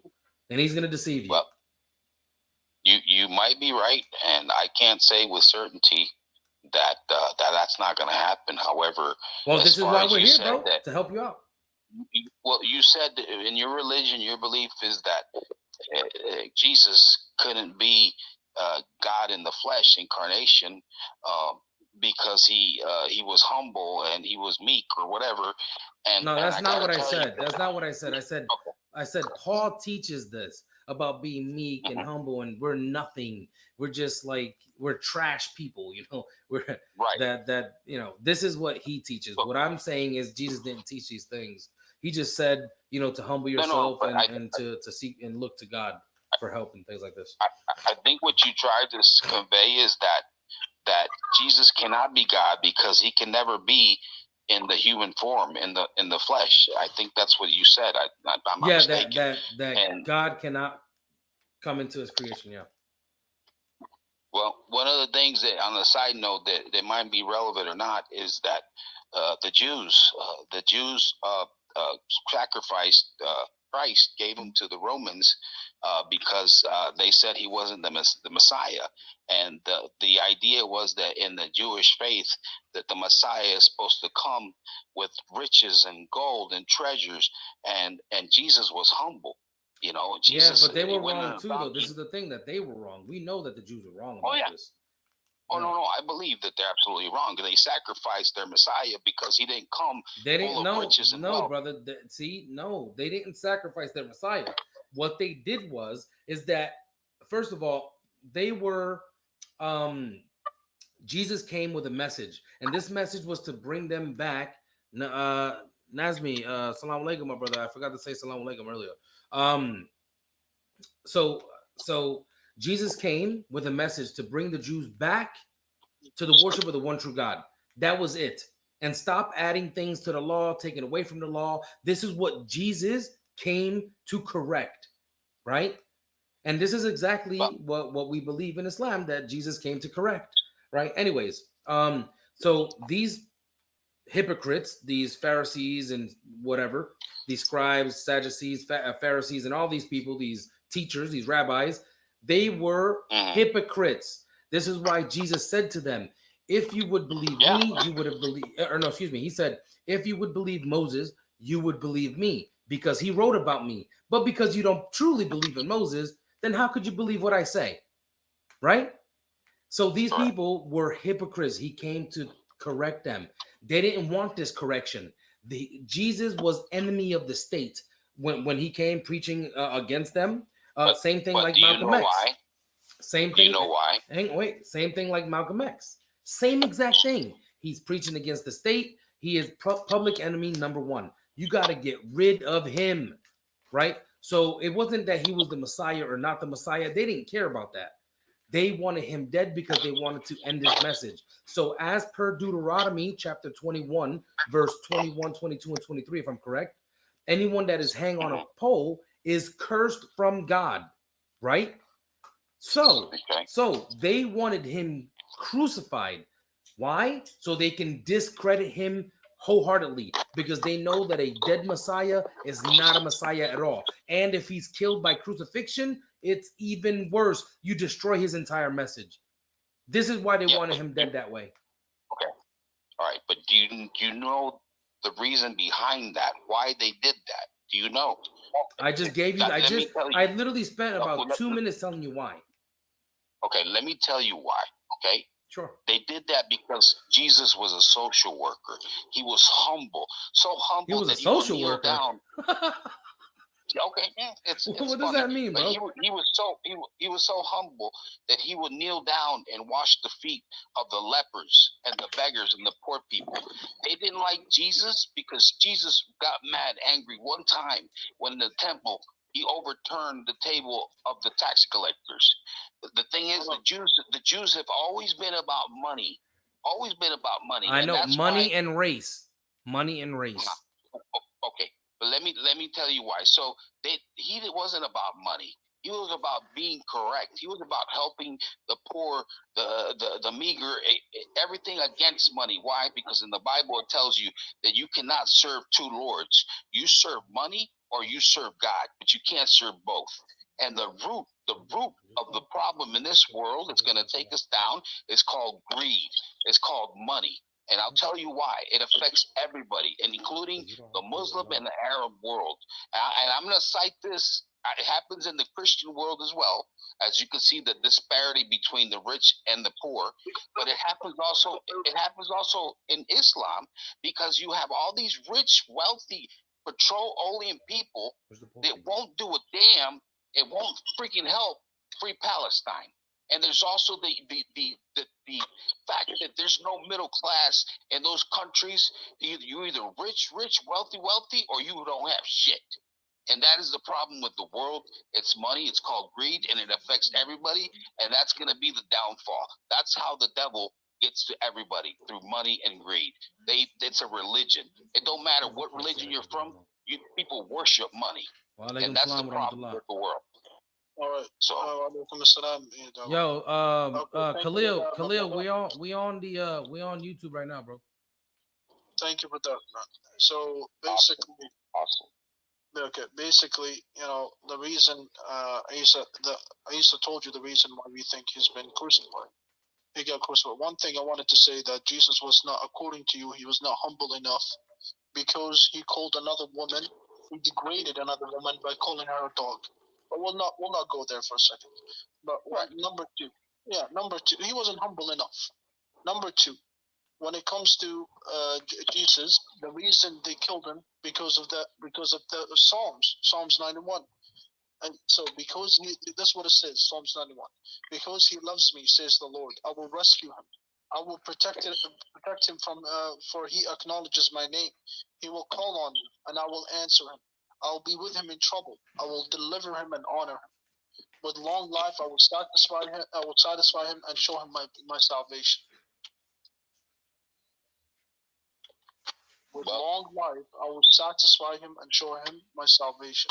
and he's going to deceive you. Well, you might be right, and I can't say with certainty that that's not going to happen. However, this is why we're here, bro, to help you out. Well, you said in your religion, your belief is that Jesus couldn't be God in the flesh, incarnation, because he was humble and he was meek or whatever. And no, that's not what I said. That's not what I said. I said Paul teaches this about being meek and humble, and we're nothing. We're just like we're trash people, We're that this is what he teaches. What I'm saying is Jesus didn't teach these things. He just said, to humble yourself and to seek and look to God for help and things like this. I think what you tried to convey is that Jesus cannot be God because he can never be in the human form, in the flesh. I think that's what you said. I'm not mistaken. that God cannot come into his creation. Yeah. Well, one of the things that, on a side note, that might be relevant or not, is that the Jews sacrificed Christ, gave him to the Romans because they said he wasn't the Messiah. And the idea was that in the Jewish faith, that the Messiah is supposed to come with riches and gold and treasures, and Jesus was humble. Jesus, but they were wrong too, though. This is the thing, that they were wrong. We know that the Jews were wrong about this. Oh, no, I believe that they're absolutely wrong. They sacrificed their Messiah because he didn't come full of riches and wealth. Brother. They didn't sacrifice their Messiah. What they did is that, first of all, they were, Jesus came with a message, and this message was to bring them back. Nazmi, salam alaikum, my brother. I forgot to say salam alaikum earlier. So Jesus came with a message to bring the Jews back to the worship of the one true God. That was it. And stop adding things to the law, taking away from the law. This is what Jesus came to correct, right? And this is exactly what we believe in Islam, that Jesus came to correct, right? Anyways, so these hypocrites, these Pharisees and whatever, these scribes, Sadducees, Pharisees, and all these people, these teachers, these rabbis, they were hypocrites. This is why Jesus said to them, if you would believe me, you would have believed, he said, if you would believe Moses, you would believe me, because he wrote about me. But because you don't truly believe in Moses, then how could you believe what I say? Right? So these people were hypocrites. He came to correct them. They didn't want this correction. Jesus was enemy of the state when he came preaching against them. Same thing like Malcolm X. Same thing. You know why? Same thing like Malcolm X. Same exact thing. He's preaching against the state. He is public enemy number one. You got to get rid of him, right? So it wasn't that he was the Messiah or not the Messiah. They didn't care about that. They wanted him dead because they wanted to end his message. So as per Deuteronomy chapter 21, verse 21, 22, and 23, if I'm correct, anyone that is hanged on a pole is cursed from God, right? So they wanted him crucified. Why? So they can discredit him wholeheartedly, because they know that a dead Messiah is not a Messiah at all. And if he's killed by crucifixion, it's even worse. You destroy his entire message. This is why they wanted him dead that way. Okay. All right. But do you know the reason behind that? Why they did that? Do you know? I just gave you, I literally spent about 2 minutes telling you why. Okay, let me tell you why. Okay. Sure. They did that because Jesus was a social worker. He was humble, so humble he was that a social he would kneel worker. down. Okay, it's what funny, does that mean, bro? He was so humble that he would kneel down and wash the feet of the lepers and the beggars and the poor people. They didn't like Jesus because Jesus got mad, angry one time when the temple, he overturned the table of the tax collectors. The thing is, the Jews have always been about money. Always been about money. I know, money and race. Money and race. Okay. But let me tell you why. So he wasn't about money. He was about being correct. He was about helping the poor, the meager, everything against money. Why? Because in the Bible it tells you that you cannot serve two lords. You serve money or you serve God, but you can't serve both. And the root of the problem in this world that's going to take us down is called greed. It's called money. And I'll tell you why. It affects everybody, and including the Muslim and the Arab world. And I'm going to cite this. It happens in the Christian world as well. As you can see, the disparity between the rich and the poor. But it happens also in Islam, because you have all these rich, wealthy, petroleum people that won't do a damn. It won't freaking help free Palestine. And there's also the fact that there's no middle class in those countries. You're either rich, wealthy, or you don't have shit. And that is the problem with the world. It's money. It's called greed, and it affects everybody. And that's going to be the downfall. That's how the devil gets to everybody, through money and greed. It's a religion. It don't matter what religion you're from. People worship money, and that's the problem with the world. All right. So, yo, Khalil, we on YouTube right now, bro. Thank you for that, man. So basically, awesome. Okay, basically, the reason Isa told you the reason why we think he's been crucified. He got crucified. One thing I wanted to say, that Jesus was not, according to you, he was not humble enough, because he called another woman, he degraded another woman by calling her a dog. But we'll not go there for a second. But number two, he wasn't humble enough. Number two, when it comes to Jesus, the reason they killed him because of the Psalms 91. And so that's what it says, Psalms 91. Because he loves me, says the Lord, I will rescue him. I will protect him from for he acknowledges my name. He will call on me, and I will answer him. I will be with him in trouble. I will deliver him and honor him. With long life I will satisfy him and show him my salvation. With long life I will satisfy him and show him my salvation.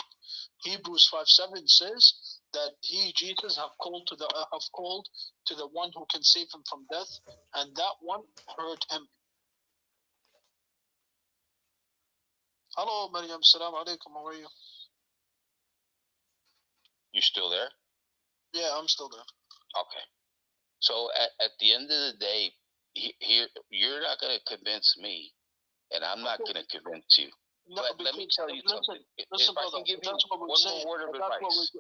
Hebrews 5:7 says that he, Jesus, have called to the one who can save him from death, and that one heard him. Hello, Maryam. Salam alaikum. How are you? You still there? Yeah, I'm still there. Okay. So at the end of the day, here you're not going to convince me, and I'm not going to convince you. No, but let me tell you something. Listen, brother, I can give you one more word of advice.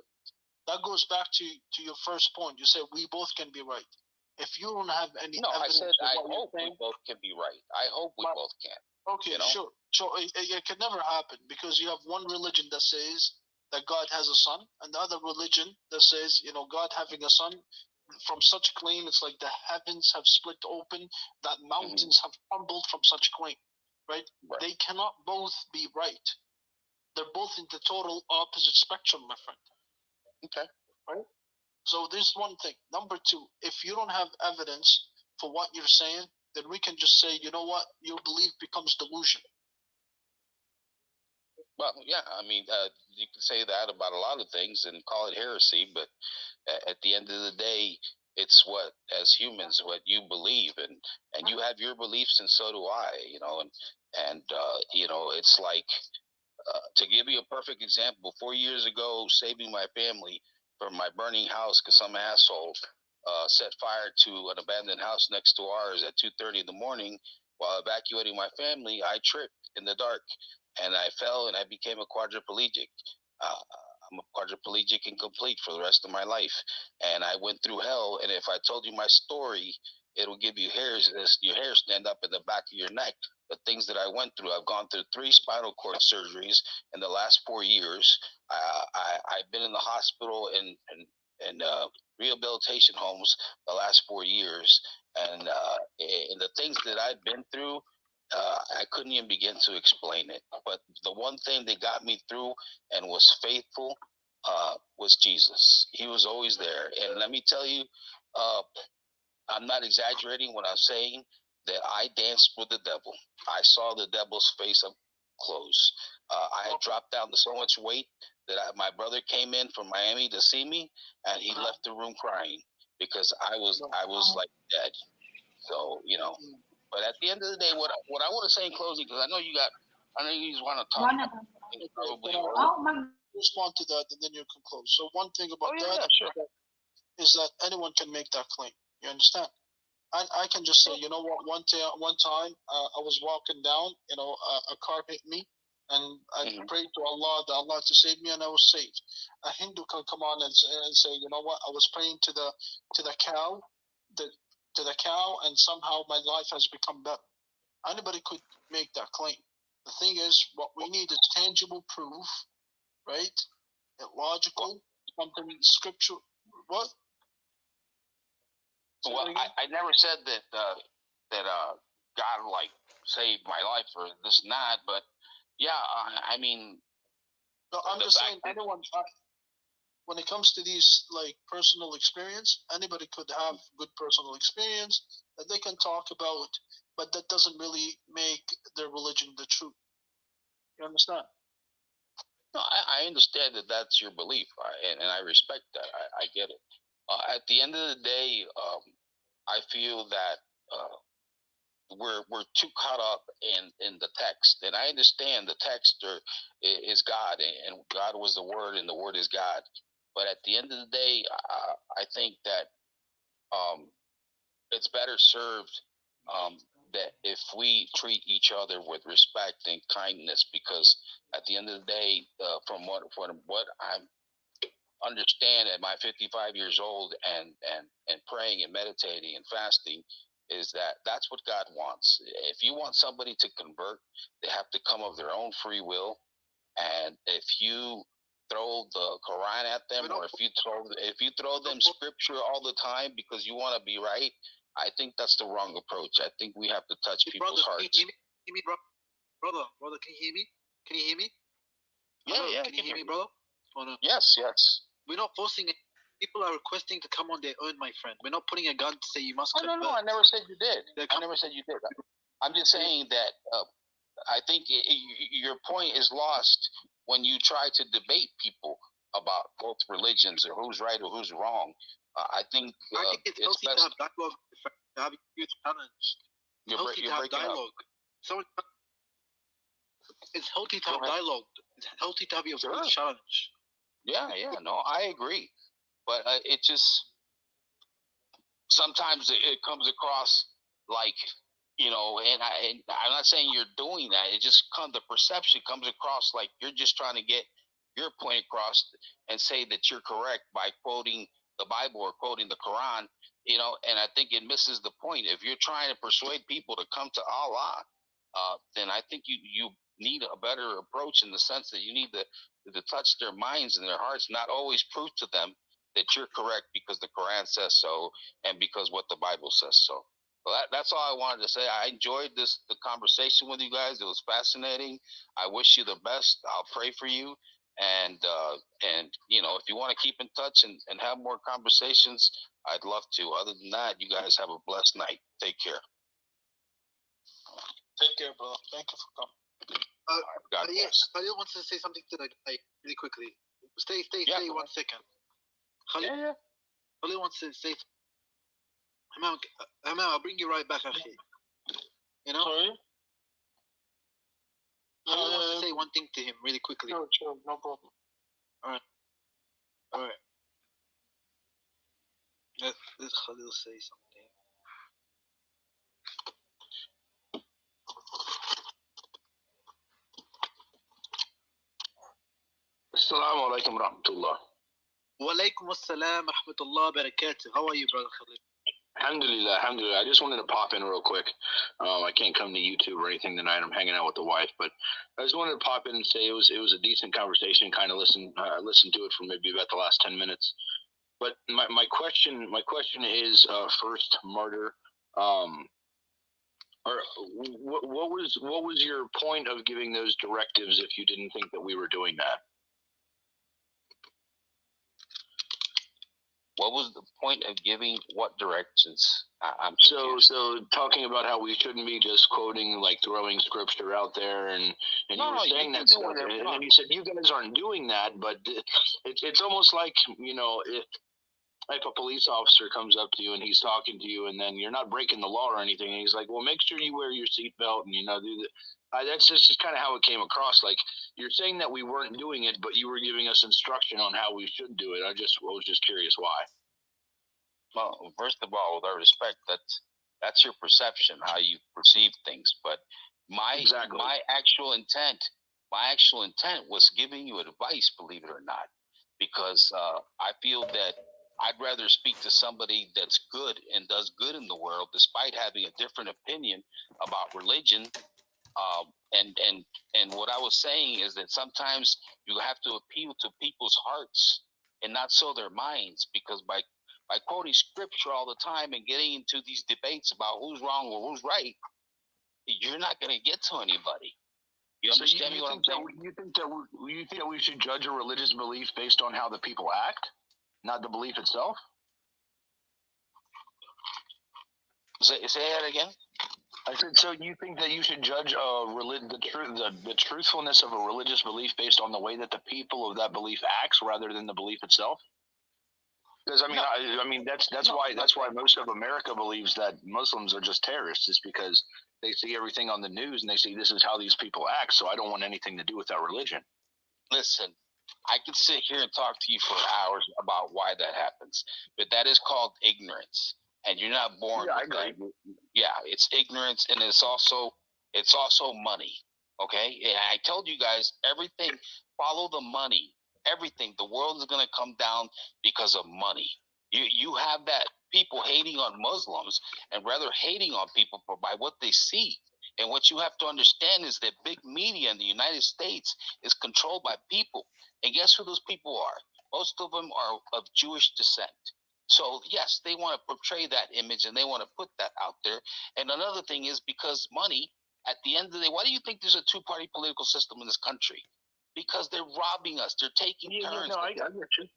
That goes back to your first point. You said we both can be right. If you don't have any evidence, I said I hope we both can be right. I hope we both can. Okay, sure. It can never happen, because you have one religion that says that God has a son, and the other religion that says, God having a son, from such claim, it's like the heavens have split open, that mountains have crumbled from such claim, right? They cannot both be right. They're both in the total opposite spectrum, my friend. Okay. Right? So this one thing. Number two, if you don't have evidence for what you're saying, then we can just say, you know what, your belief becomes delusion. Well, yeah, I mean, you can say that about a lot of things and call it heresy, but at the end of the day, it's what, as humans, what you believe, and you have your beliefs, and so do I. You know, and you know, it's like, to give you a perfect example, 4 years ago, saving my family from my burning house because some asshole set fire to an abandoned house next to ours at 2:30 in the morning. While evacuating my family, I tripped in the dark and I fell and I became a quadriplegic. Uh, I'm a quadriplegic incomplete for the rest of my life. And I went through hell. And if I told you my story, it'll give you hairs, your hair stand up in the back of your neck. The things that I went through, I've gone through 3 spinal cord surgeries in the last 4 years. I've been in the hospital and rehabilitation homes the last 4 years. And the things that I've been through, I couldn't even begin to explain it. But the one thing that got me through and was faithful was Jesus. He was always there. And let me tell you, I'm not exaggerating when I'm saying that I danced with the devil. I saw the devil's face up close. I had dropped down to so much weight that my brother came in from Miami to see me, and he left the room crying because I was like dead. So, you know, but at the end of the day, what I want to say in closing, because I know you just want to talk. Probably respond to that, and then you can close. So one thing about that sure. is that anyone can make that claim. You understand? I can just say, you know what? One time, I was walking down. You know, a car hit me, and I prayed to Allah to save me, and I was saved. A Hindu can come on and say, you know what? I was praying to the cow, to the cow, and somehow my life has become better. Anybody could make that claim. The thing is, what we need is tangible proof, right? Logical, something scripture. What? Well, I never said that God like saved my life or this and that, but yeah, I mean, no, I'm just saying anyone. When it comes to these like personal experience, anybody could have good personal experience that they can talk about, but that doesn't really make their religion the truth. You understand? No, I understand that that's your belief, and I respect that. I get it. At the end of the day, I feel that we're too caught up in the text, and I understand the text is God, and God was the Word, and the Word is God. But at the end of the day, I think that it's better served that if we treat each other with respect and kindness, because at the end of the day, from what I understand at my 55 years old and praying and meditating and fasting, is that that's what God wants. If you want somebody to convert, they have to come of their own free will. And if you throw the Quran at them, or if you throw them scripture all the time because you want to be right, I think that's the wrong approach. I think we have to touch people's hearts. Can you hear me, brother? Brother, can you hear me? Can you hear me? Yeah. Can you hear me, brother? Oh, no. Yes. We're not forcing it. People are requesting to come on their own, my friend. We're not putting a gun to say you must convert. No, I never said you did. I never said you did. I'm just saying that I think your point is lost when you try to debate people about both religions or who's right or who's wrong. I think it's healthy to have dialogue, to have you challenged. It's healthy to have dialogue. It's healthy to have dialogue. It's healthy to have your voice challenged. Yeah, no, I agree. But it just, sometimes it comes across like, you know, and I'm not saying you're doing that. It just the perception comes across like you're just trying to get your point across and say that you're correct by quoting the Bible or quoting the Quran, you know, and I think it misses the point. If you're trying to persuade people to come to Allah, then I think you need a better approach, in the sense that you need to touch their minds and their hearts, not always prove to them that you're correct because the Quran says so and because what the Bible says so. Well, that's all I wanted to say. I enjoyed the conversation with you guys. It was fascinating. I wish you the best. I'll pray for you. And you know, if you want to keep in touch and have more conversations, I'd love to. Other than that, you guys have a blessed night. Take care. Take care, bro. Thank you for coming. God bless. Khalid wants to say something to the guy really quickly. Stay Yeah, 1 second. Khalid, Yeah. Khalid wants to say. Hamam, I'll bring you right back, akhi. You know? Sorry? Khalid wants to say one thing to him really quickly. Sure, no problem. All right. Let Khalid say something. Assalamu alaikum rahmatullah. Wa alaikum assalam rahmatullah barakatuh. How are you, brother Khalid? Alhamdulillah, alhamdulillah. I just wanted to pop in real quick. I can't come to YouTube or anything tonight. I'm hanging out with the wife, but I just wanted to pop in and say it was a decent conversation. Kind of listened to it for maybe about the last 10 minutes. But my question is first, Martyr. Or what was your point of giving those directives if you didn't think that we were doing that? What was the point of giving what directions? I'm so talking about how we shouldn't be just quoting, like throwing scripture out there, and you were saying that stuff, and then you said you guys aren't doing that, but it's almost like, you know, if a police officer comes up to you and he's talking to you, and then you're not breaking the law or anything, and he's like, well, make sure you wear your seatbelt, and, you know, do the. That's just kind of how it came across. Like, you're saying that we weren't doing it, but you were giving us instruction on how we should do it. I was just curious why. Well, first of all, with our respect, that's your perception, how you perceive things. But my actual intent was giving you advice, believe it or not, because I feel that I'd rather speak to somebody that's good and does good in the world, despite having a different opinion about religion. And what I was saying is that sometimes you have to appeal to people's hearts and not so their minds, because by quoting scripture all the time and getting into these debates about who's wrong or who's right, you're not going to get to anybody. You understand what I'm saying? You think that we should judge a religious belief based on how the people act, not the belief itself? Say that again. I said, so you think that you should judge the truthfulness of a religious belief based on the way that the people of that belief acts, rather than the belief itself? Because I mean that's why most of America believes that Muslims are just terrorists, is because they see everything on the news and they see this is how these people act. So I don't want anything to do with that religion. Listen, I could sit here and talk to you for hours about why that happens, but that is called ignorance. And you're not born with that. Yeah, it's ignorance, and it's also money. Okay? And I told you guys, everything, follow the money. Everything. The world is going to come down because of money. You have that people hating on Muslims and rather hating on people by what they see. And what you have to understand is that big media in the United States is controlled by people. And guess who those people are? Most of them are of Jewish descent. So, yes, they want to portray that image and they want to put that out there. And another thing is because money, at the end of the day, why do you think there's a two-party political system in this country? Because they're robbing us. They're taking turns. No, I get you.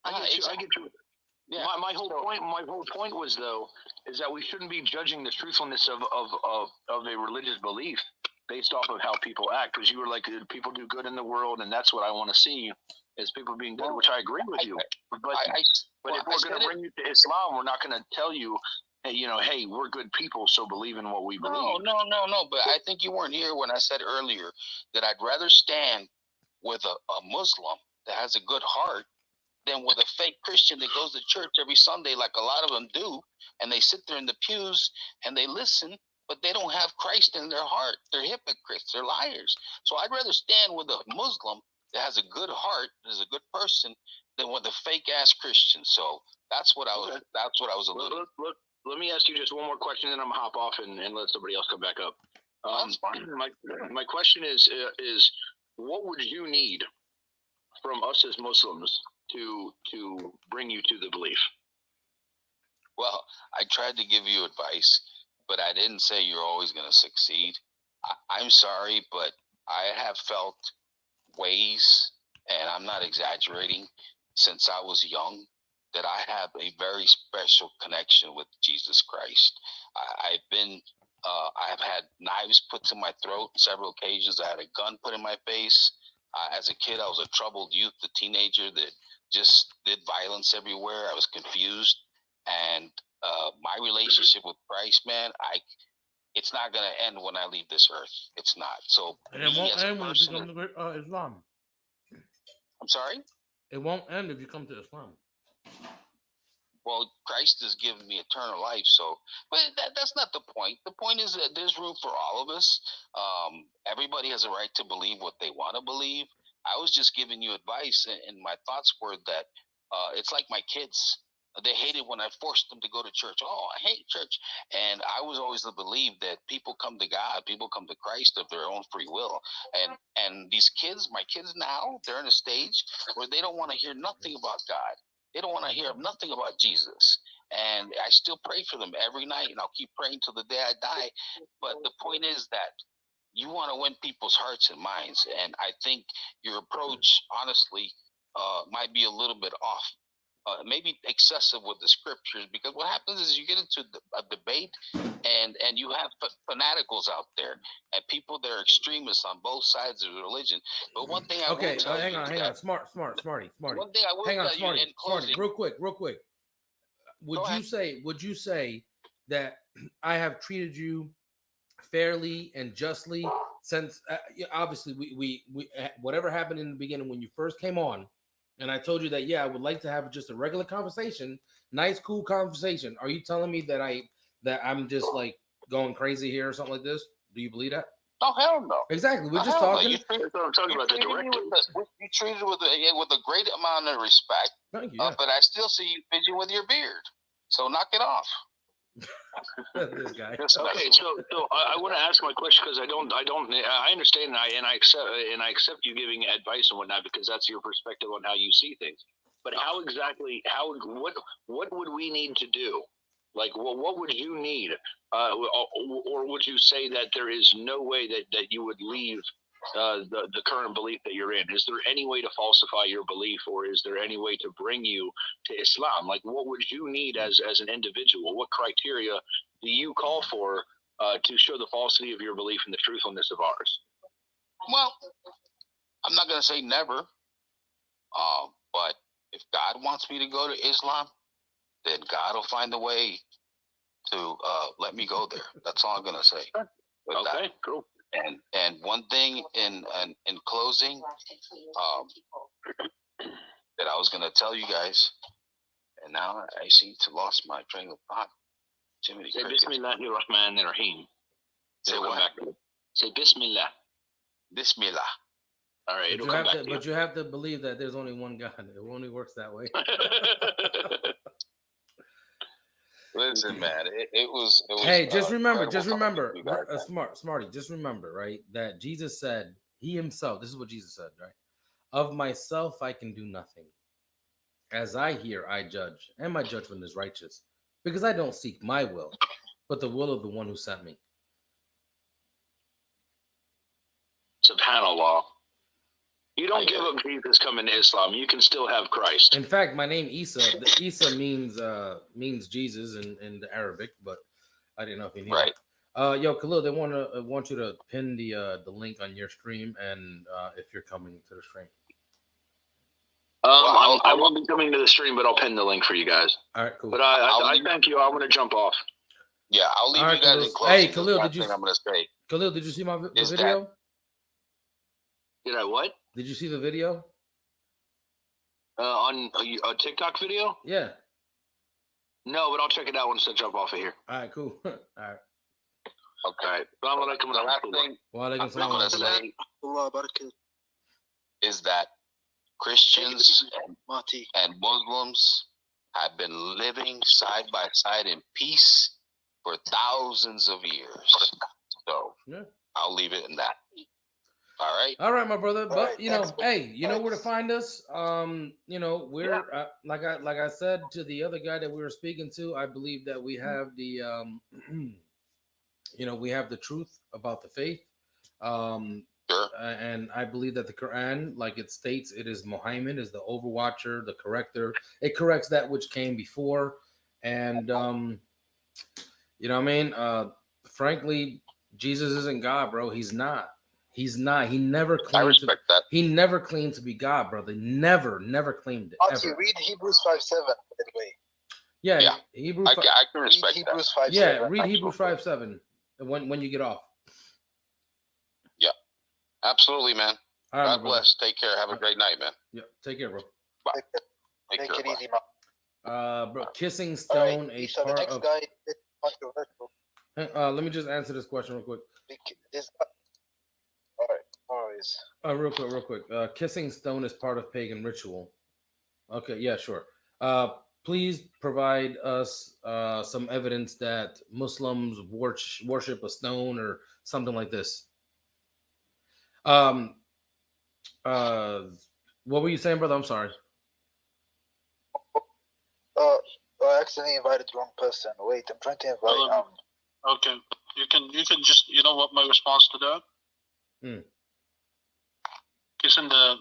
I get you. Yeah. My whole point was, though, is that we shouldn't be judging the truthfulness of a religious belief based off of how people act. Because you were like, people do good in the world, and that's what I want to see, is people being good, which I agree with you. But if we're going to bring you to Islam, we're not going to tell you, hey, hey, we're good people, so believe in what we believe. No. But I think you weren't here when I said earlier that I'd rather stand with a Muslim that has a good heart than with a fake Christian that goes to church every Sunday, like a lot of them do, and they sit there in the pews and they listen, but they don't have Christ in their heart. They're hypocrites. They're liars. So I'd rather stand with a Muslim that has a good heart, that is a good person, than with a fake ass Christian. So that's what I was alluding. Let me ask you just one more question, then I'm gonna hop off and let somebody else come back up. That's fine. My question is what would you need from us as Muslims to bring you to the belief? Well, I tried to give you advice, but I didn't say you're always going to succeed. I'm sorry, but I have felt ways and I'm not exaggerating, since I was young, that I have a very special connection with Jesus Christ. I've had knives put to my throat several occasions. I had a gun put in my face. As a kid, I was a troubled youth, a teenager that just did violence everywhere. I was confused, and my relationship with Christ, man, it's not gonna end when I leave this earth. It's not. So And it won't end when you become to Islam. I'm sorry? It won't end if you come to Islam. Well, Christ has given me eternal life, so but that's not the point. The point is that there's room for all of us. Everybody has a right to believe what they want to believe. I was just giving you advice, and my thoughts were that it's like my kids. They hated when I forced them to go to church. Oh, I hate church. And I was always to believe that people come to God, people come to Christ of their own free will. And these kids, my kids now, they're in a stage where they don't want to hear nothing about God. They don't want to hear nothing about Jesus. And I still pray for them every night, and I'll keep praying till the day I die. But the point is that you want to win people's hearts and minds. And I think your approach, honestly, might be a little bit off. Maybe excessive with the scriptures, because what happens is you get into a debate, and you have fanaticals out there and people that are extremists on both sides of the religion. But one thing I will tell hang you, on, smarty. One thing I will hang on, tell you in closing, real quick. Would you say that I have treated you fairly and justly since obviously we whatever happened in the beginning when you first came on? And I told you that, yeah, I would like to have just a regular conversation, nice, cool conversation. Are you telling me that I'm just like going crazy here or something like this? Do you believe that? Oh, hell no. Exactly. We're just talking. You treated with a great amount of respect. Thank you. Yeah. But I still see you fidgeting with your beard. So knock it off. This guy. Okay, so I want to ask my question because I understand and I accept you giving advice and whatnot because that's your perspective on how you see things. But what would we need to do? Like, what would you need, or would you say that there is no way that you would leave the current belief that you're in? Is there any way to falsify your belief, or is there any way to bring you to Islam? Like, what would you need as an individual? What criteria do you call for to show the falsity of your belief and the truthfulness of ours? Well, I'm not going to say never, but if God wants me to go to Islam, then God will find a way to let me go there. That's all I'm going to say. Okay, cool. And one thing in closing that I was going to tell you guys, and now I seem to lost my train of thought. Jimmy, say Bismillahirrahmanirrahim. Say what? Say Bismillah. Bismillah. All right, but you have to believe that there's only one God. It only works that way. Listen, man, it was. Hey, just remember, smarty. Just remember, right? That Jesus said, He Himself. This is what Jesus said, right? Of myself, I can do nothing. As I hear, I judge, and my judgment is righteous, because I don't seek my will, but the will of the one who sent me. SubhanAllah. You don't give up Jesus coming to Islam. You can still have Christ. In fact, my name Isa. Isa means Jesus in the Arabic, but I didn't know if you knew. Right. Yo, Khalid, they want you to pin the link on your stream, and if you're coming to the stream. I won't be coming to the stream, but I'll pin the link for you guys. All right, cool. But I thank you. I'm going to jump off. Yeah, I'll leave you guys in closing. Hey, Khalid, I'm going to say. Khalid, did you see my video? Did I what? Did you see the video? On a TikTok video? Yeah. No, but I'll check it out once I jump off of here. All right, cool. All right. Okay. The last thing I'm going to say is that Christians and Muslims have been living side by side in peace for thousands of years. So yeah. I'll leave it in that. All right, my brother. But you know, hey, you know where to find us. You know, we're like I said to the other guy that we were speaking to. I believe that we have the, you know, we have the truth about the faith. and I believe that the Quran, like it states, it is Muhammad, is the overwatcher, the corrector. It corrects that which came before, and you know what I mean. Frankly, Jesus isn't God, bro. He's not. He's not. He never claimed. I respect that. He never claimed to be God, brother. Never claimed it. Ever. Read Hebrews 5:7, by the way. Yeah. Hebrews. I can respect read Hebrews that. 5:7. Yeah, read Hebrews 5:7 when you get off. Yeah, absolutely, man. All right, God bless. Take care. Have a great night, man. Yeah, take care, bro. Bye. Take it easy, man. Bro, kissing stone, right, a part next of. guy is controversial. Let me just answer this question real quick. All right, always. Real quick. Kissing stone is part of pagan ritual. Okay, yeah, sure. Please provide us some evidence that Muslims worship a stone or something like this. What were you saying, brother? I'm sorry. I accidentally invited the wrong person. Wait, I'm trying to invite. Okay, you can just, you know what my response to that? Kissing the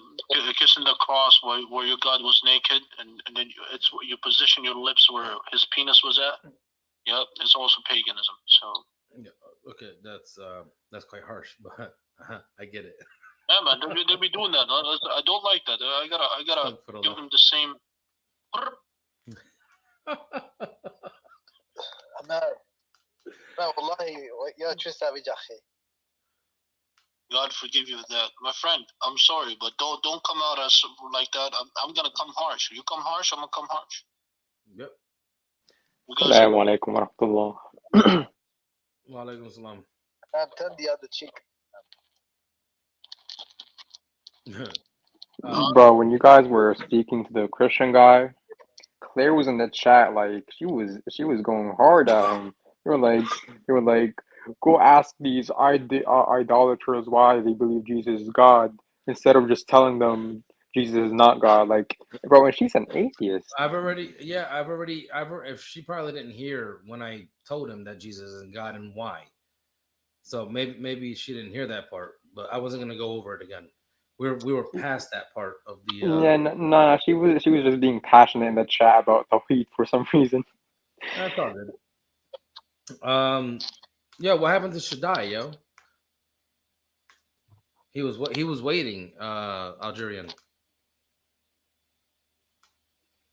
cross where your God was naked, and then you position your lips where his penis was at. Yep, it's also paganism. So yeah, okay, that's quite harsh, but I get it. Yeah, man, they be doing that. I don't like that. I gotta give them the same. God forgive you for that, my friend. I'm sorry, but don't come out as like that. I'm gonna come harsh. You come harsh, I'm gonna come harsh. Yep. Assalamu alaikum wa rahmatullah. Wa alaikum salam. Tell the other chick. Bro, when you guys were speaking to the Christian guy, Claire was in the chat, like she was going hard at him. They were like, go ask these idolaters why they believe Jesus is God instead of just telling them Jesus is not God. Like, bro, and she's an atheist. If she probably didn't hear when I told him that Jesus is God and why. So maybe she didn't hear that part, but I wasn't gonna go over it again. We were past that part of the. Yeah, no, she was just being passionate in the chat about Tawheed for some reason. That's all good. Yeah, what happened to Shaddai, yo? He was waiting, Algerian.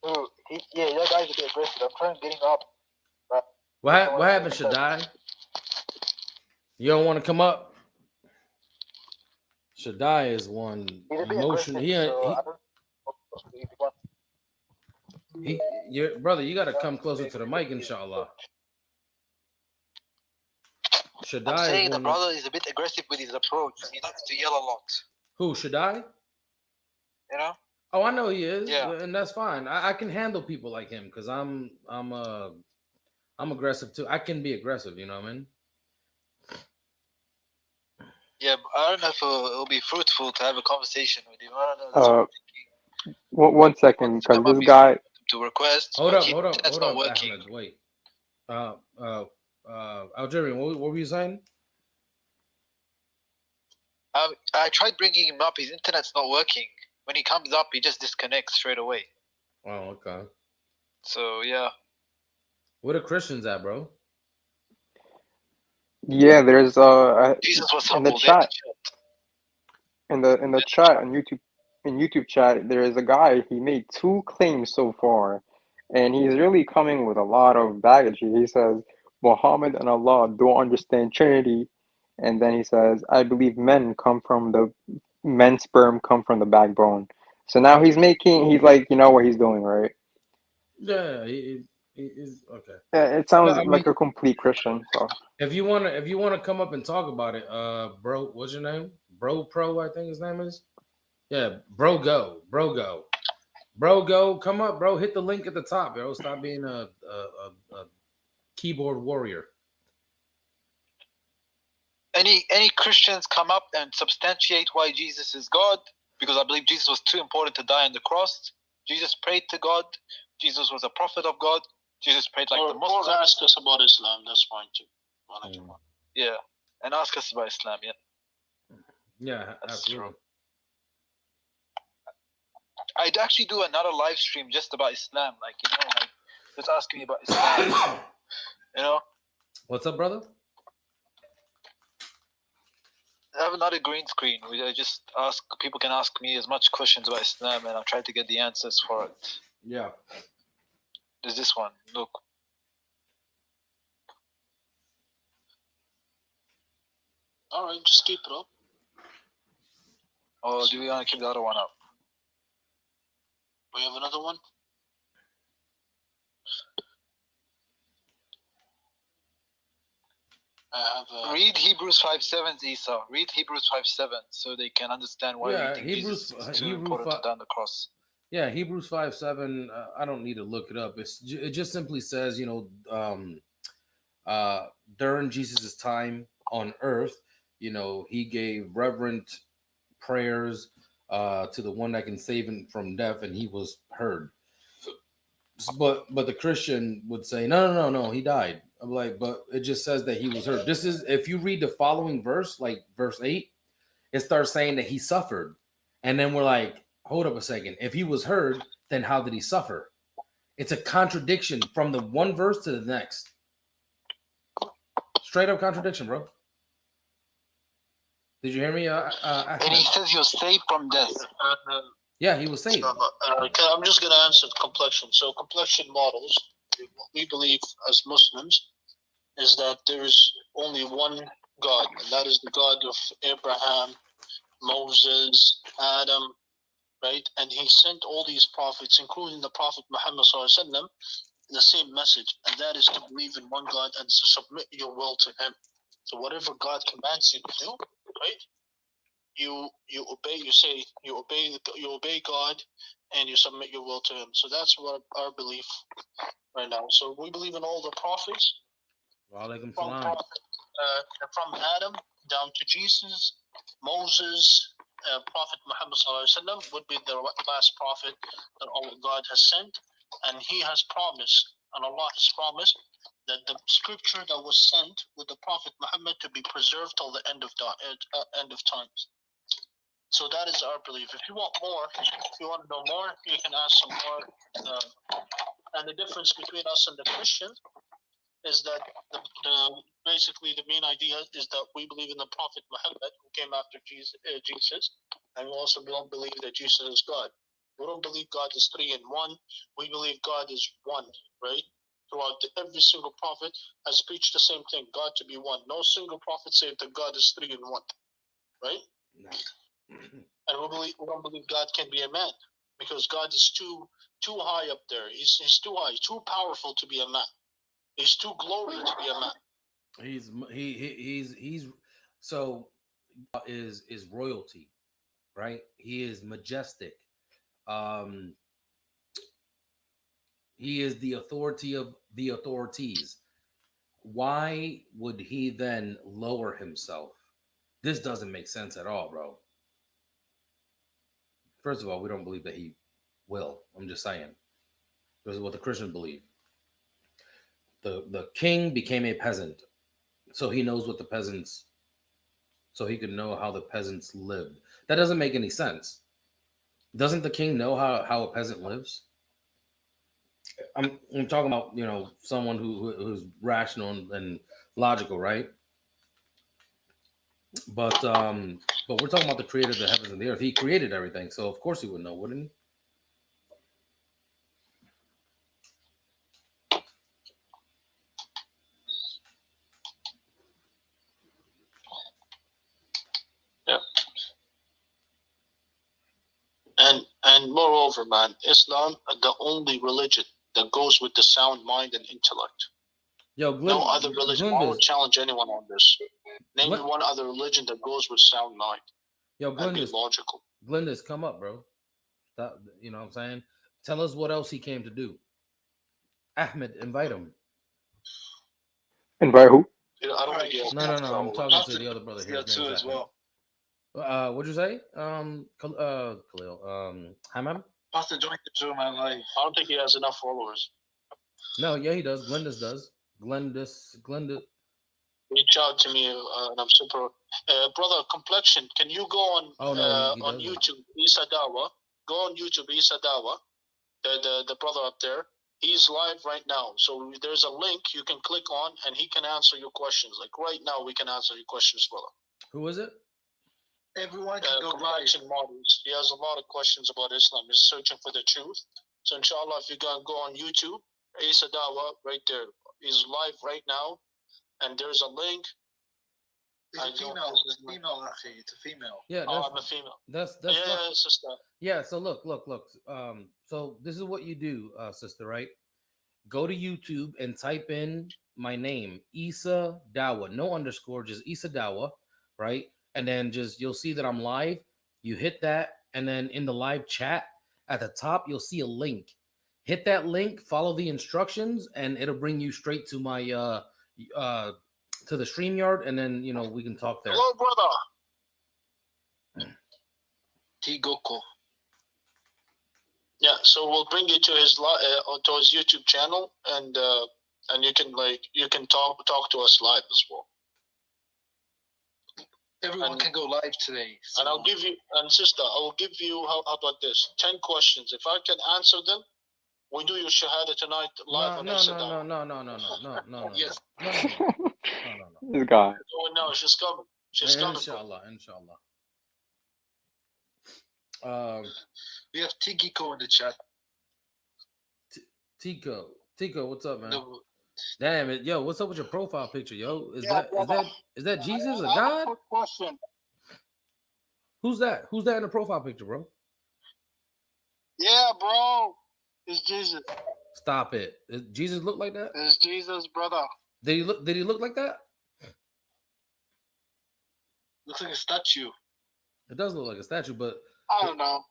Oh, yeah, that guy's a bit aggressive. I'm trying getting up. What happened, Shaddai? You don't want to come up? Shaddai is one emotional. Your brother, you got to come closer to the mic, inshallah. Shaddai, I'm saying the brother is a bit aggressive with his approach. He likes to yell a lot. Who, Shaddai? You know? Oh, I know he is, yeah. And that's fine. I can handle people like him because I'm aggressive too. I can be aggressive, you know what I mean? Yeah, but I don't know if it'll be fruitful to have a conversation with him. I don't know. One second, because this guy to request. Hold up, Ahmed, wait. Algerian, what were you saying? I tried bringing him up. His internet's not working. When he comes up, he just disconnects straight away. Oh, okay. So yeah. Where the Christians at, bro? Yeah, there's Jesus was in the chat. In the chat on YouTube, in YouTube chat, there is a guy. He made 2 claims so far, and he's really coming with a lot of baggage. He says Muhammad and Allah don't understand Trinity, and then he says I believe men's sperm come from the backbone. So now he's like, you know what he's doing, right? Yeah, he is okay. It sounds like a complete Christian. So if you wanna come up and talk about it, bro, what's your name? Bro Pro, I think his name is. Yeah, bro go, come up, bro. Hit the link at the top, bro. Stop being a keyboard warrior. Any Christians come up and substantiate why Jesus is God? Because I believe Jesus was too important to die on the cross. Jesus prayed to God. Jesus was a prophet of God. Jesus prayed like the Muslims. Or ask us about Islam. That's fine too. Yeah, and ask us about Islam. Yeah. Yeah, That's absolutely. true. I'd actually do another live stream just about Islam, like just asking me about Islam. What's up, brother? I have another green screen. I just ask people can ask me as much questions about Islam, and I'll try to get the answers for it. Yeah. There's this one. Look. All right, just keep it up. Or do we want to keep the other one up? We have another one. Read Hebrews 5:7, Isa. Read Hebrews 5:7 so they can understand why you think Jesus is too important to die on the cross. Yeah, Hebrews 5:7. I don't need to look it up. It just simply says, during Jesus' time on earth, he gave reverent prayers to the one that can save him from death, and he was heard. But the Christian would say, no, he died. I'm like, but it just says that he was heard. This is, if you read the following verse, like verse 8, it starts saying that he suffered. And then we're like, hold up a second. If he was heard, then how did he suffer? It's a contradiction from the one verse to the next. Straight up contradiction, bro. Did you hear me? And he says he was saved from death. Yeah, he was saved. I'm just going to answer the complexion. So complexion models, what we believe as Muslims is that there is only one God, and that is the God of Abraham, Moses, Adam, right? And he sent all these prophets, including the Prophet Muhammad ﷺ, the same message, and that is to believe in one God and to submit your will to him. So whatever God commands you to do, right? You obey. You obey God, and you submit your will to him. So that's what our belief right now. So we believe in all the prophets. From Adam down to Jesus, Moses, Prophet Muhammad ﷺ would be the last prophet that God has sent, and he has promised, and Allah has promised, that the scripture that was sent with the Prophet Muhammad to be preserved till the end of times. So that is our belief. If you want more, if you want to know more, you can ask some more. And the difference between us and the Christians is that basically the main idea is that we believe in the Prophet Muhammad who came after Jesus, and we also don't believe that Jesus is God. We don't believe God is three in one. We believe God is one, right? Throughout every single prophet has preached the same thing, God to be one. No single prophet said that God is three in one, right? No. And we don't believe God can be a man, because God is too high up there. He's too high, too powerful to be a man. He's too glorious to be a man. He's so is royalty, right? He is majestic. He is the authority of the authorities. Why would he then lower himself? This doesn't make sense at all, bro. First of all, we don't believe that he will. I'm just saying. This is what the Christians believe. The king became a peasant, so he knows what the peasants, so he could know how the peasants lived. That doesn't make any sense. Doesn't the king know how a peasant lives? I'm talking about, someone who's rational and logical, right? But we're talking about the creator of the heavens and the earth. He created everything, so of course he would know, wouldn't he? Yeah. And moreover, man, Islam the only religion that goes with the sound mind and intellect. Yo, Glenn, no other religion. I would challenge anyone on this. Name me one other religion that goes with sound mind. Yo, Glenn, logical. Glenn, come up, bro. Stop, you know what I'm saying? Tell us what else he came to do. Ahmed, invite him. Invite who? I don't think No. I'm talking to the other brother here. Too as well. What'd you say? Khalil. Hammam? Pastor joined the room, man. Like, I don't think he has enough followers. No, yeah, he does. Glendis does. Glendis. reach out to me, and I'm super. Brother, complexion. Can you go on on YouTube, Isa Dawa? Go on YouTube, Isa Dawa. The brother up there. He's live right now. So there's a link you can click on, and he can answer your questions. Like right now, we can answer your questions, brother. Who is it? Everyone can go live. Models. He has a lot of questions about Islam. He's searching for the truth. So inshallah, if you can go on YouTube, Isa Dawa, right there. He's live right now, and there's a link. It's a female. It's a female, actually. It's a female. Yeah, I'm a female. That's yeah, sister. Yeah. So look. So this is what you do, sister. Right? Go to YouTube and type in my name, Isa Dawa, no underscore, just Isa Dawa, right? And then you'll see that I'm live. You hit that, and then in the live chat at the top, you'll see a link. Hit that link, follow the instructions, and it'll bring you straight to my to the StreamYard, and then we can talk there. Hello, brother. Tigoko. Yeah, so we'll bring you to his YouTube channel, and you can talk to us live as well. Everyone can go live today. So. And I'll give you, sister, I will give you, how about this? 10 questions. If I can answer them, we do your shahada tonight live on Instagram. No. Yes. No. This guy. Oh, no, she's coming. She's coming. Inshallah. We have Tigiko in the chat. Tico, what's up, man? No. Damn it, yo, what's up with your profile picture, yo? Is that Jesus, a I God? have a quick question. Who's that? Who's that in the profile picture, bro? Yeah, bro, it's Jesus. Stop it. Does Jesus look like that? It's Jesus, brother. Did he look like that? Looks like a statue. It does look like a statue, but I don't know.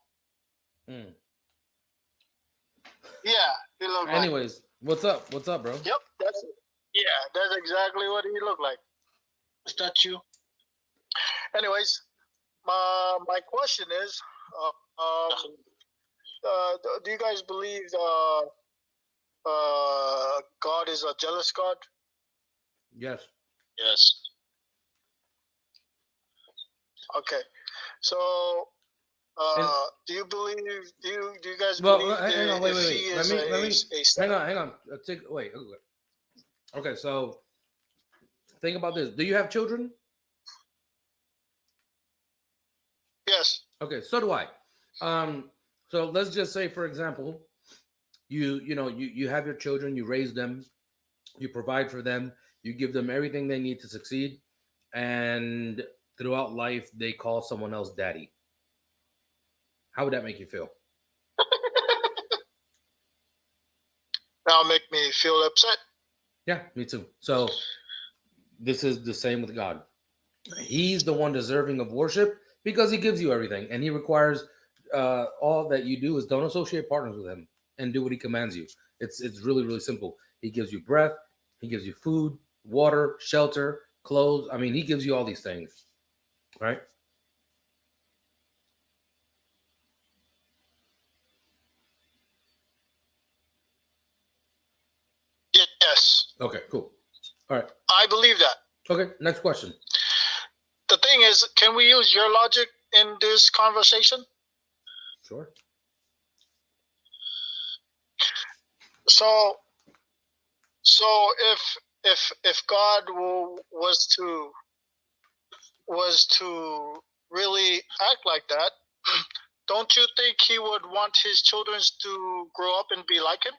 Yeah, he looked like. Anyways, what's up? What's up, bro? Yep, that's exactly what he looked like. A statue. Anyways, my question is, do you guys believe God is a jealous God? Yes. Yes. Okay, so. Do you believe? Do you guys believe? Hang on, wait. Hang on. Wait. Okay, so think about this. Do you have children? Yes. Okay, so do I. So let's just say, for example, you have your children, you raise them, you provide for them, you give them everything they need to succeed, and throughout life they call someone else daddy. How would that make you feel? That'll make me feel upset. Yeah, me too. So this is the same with God. He's the one deserving of worship because he gives you everything, and he requires all that you do is don't associate partners with him and do what he commands you. It's really, really simple. He gives you breath, he gives you food, water, shelter, clothes. I mean, he gives you all these things, right? Yes. Okay, cool. All right. I believe that. Okay, next question. The thing is, can we use your logic in this conversation? Sure. So if God was to really act like that, don't you think he would want his children to grow up and be like him?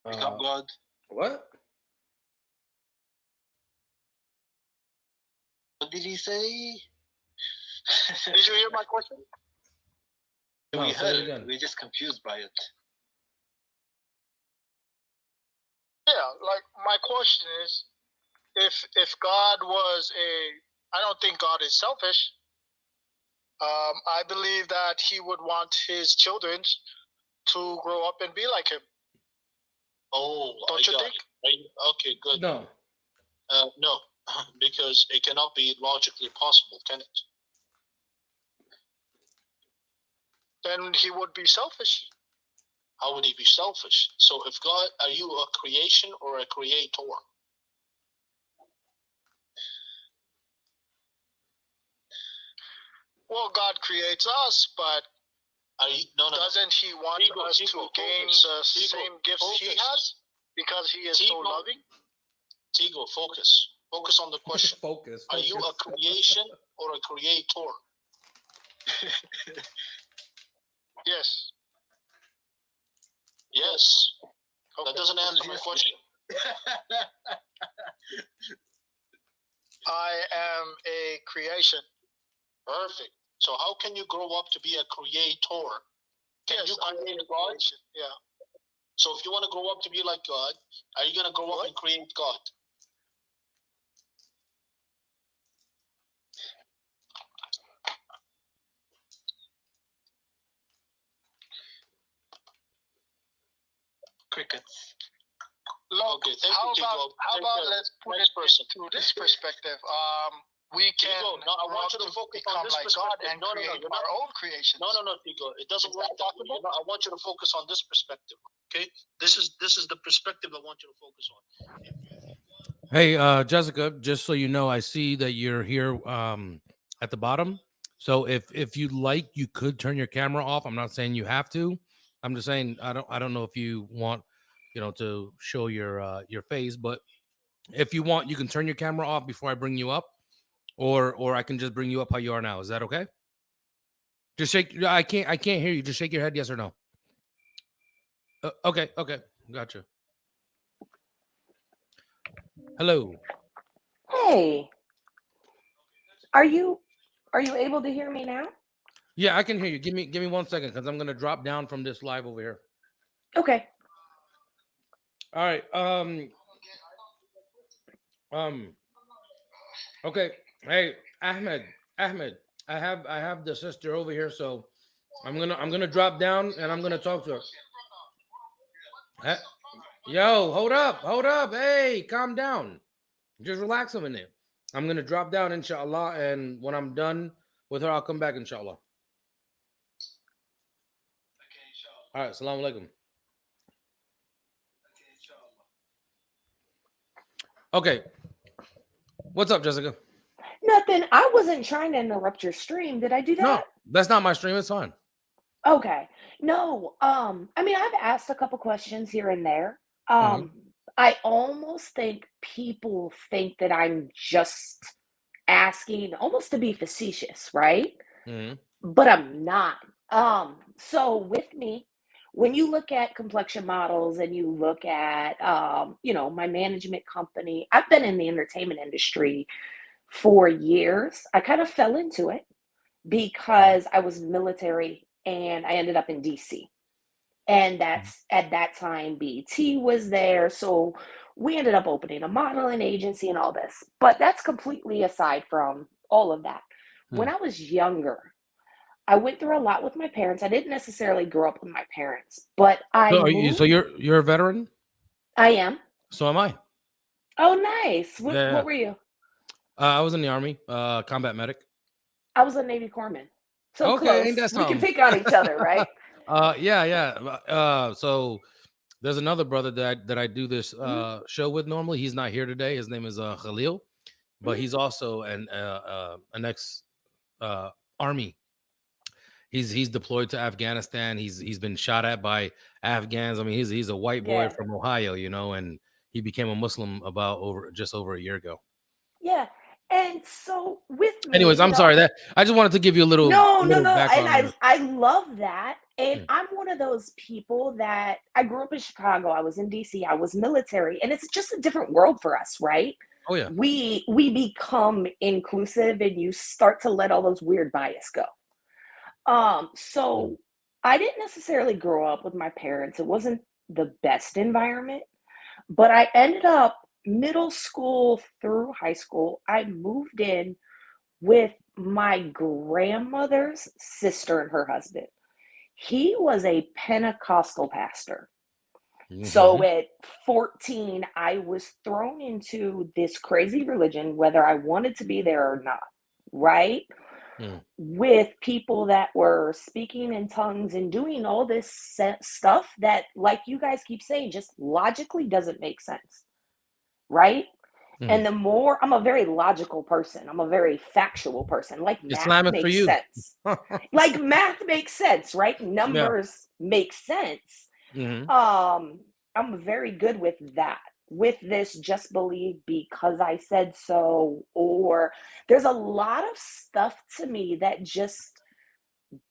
Become God. What? What did he say? Did you hear my question? No, we heard it again. We're just confused by it. Yeah, like my question is, if God was I don't think God is selfish. I believe that he would want his children to grow up and be like him. Oh, don't you think? Okay, good. No. No, because it cannot be logically possible, can it? Then he would be selfish. How would he be selfish? So if God, are you a creation or a creator? Well, God creates us, but doesn't he want us to gain the same gifts he has? Because he is so loving? Tigo, focus. Focus on the question. Focus. Are you a creation or a creator? Yes. Yes. Okay. That doesn't answer my question. I am a creation. Perfect. So how can you grow up to be a creator? Can you create God? Yeah. So if you want to grow up to be like God, are you going to grow up and create God? Crickets. Look, okay, how about let's put it into this perspective. We can I want you to focus on this like God and create our own creations. No, Tigo. It doesn't work that way. I want you to focus on this perspective. Okay? This is the perspective I want you to focus on. Hey, Jessica, just so you know, I see that you're here at the bottom. So if you like, you could turn your camera off. I'm not saying you have to. I'm just saying I don't know if you want, to show your face, but if you want, you can turn your camera off before I bring you up, or I can just bring you up how you are now. Is that okay? Just shake. I can't hear you. Just shake your head, yes or no. Okay, gotcha. Hello. Hey, are you able to hear me now? Yeah, I can hear you. Give me 1 second because I'm gonna drop down from this live over here. Okay. All right. Okay. Hey, Ahmed. I have the sister over here, so I'm gonna drop down and I'm gonna talk to her. Yo, hold up. Hey, calm down. Just relax a minute. I'm gonna drop down, inshallah, and when I'm done with her, I'll come back, inshallah. All right, assalamu alaikum. Okay. What's up, Jessica? Nothing. I wasn't trying to interrupt your stream. Did I do that? No, that's not my stream. It's fine. Okay. No. I mean, I've asked a couple questions here and there. I almost think people think that I'm just asking almost to be facetious, right? But I'm not. So with me, when you look at complexion models and you look at, my management company, I've been in the entertainment industry for years. I kind of fell into it because I was military and I ended up in DC. And that's at that time, BT was there. So we ended up opening a modeling agency and all this. But that's completely aside from all of that. When I was younger, I went through a lot with my parents. I didn't necessarily grow up with my parents, but So you're a veteran? I am. So am I. Oh, nice. What were you? I was in the Army, combat medic. I was a Navy corpsman. So okay, close. Ain't that we can pick on each other, right? Yeah. So there's another brother that I do this show with normally. He's not here today. His name is Khalid, but he's also an ex Army. He's deployed to Afghanistan. He's been shot at by Afghans. I mean, he's a white boy from Ohio, and he became a Muslim just over a year ago. Yeah. And so with me, anyways, I'm sorry that I just wanted to give you a little background. And I love that. And I'm one of those people that I grew up in Chicago. I was in DC. I was military, and it's just a different world for us, right? Oh yeah. We become inclusive, and you start to let all those weird bias go. So I didn't necessarily grow up with my parents. It wasn't the best environment, but I ended up middle school through high school. I moved in with my grandmother's sister and her husband. He was a Pentecostal pastor. So at 14, I was thrown into this crazy religion, whether I wanted to be there or not, right? with people that were speaking in tongues and doing all this stuff that, like you guys keep saying, just logically doesn't make sense, right? And the more, I'm a very logical person. I'm a very factual person. Like math makes sense. Like math makes sense, right? Numbers make sense. I'm very good with that. With this, just believe because I said so, or there's a lot of stuff to me that just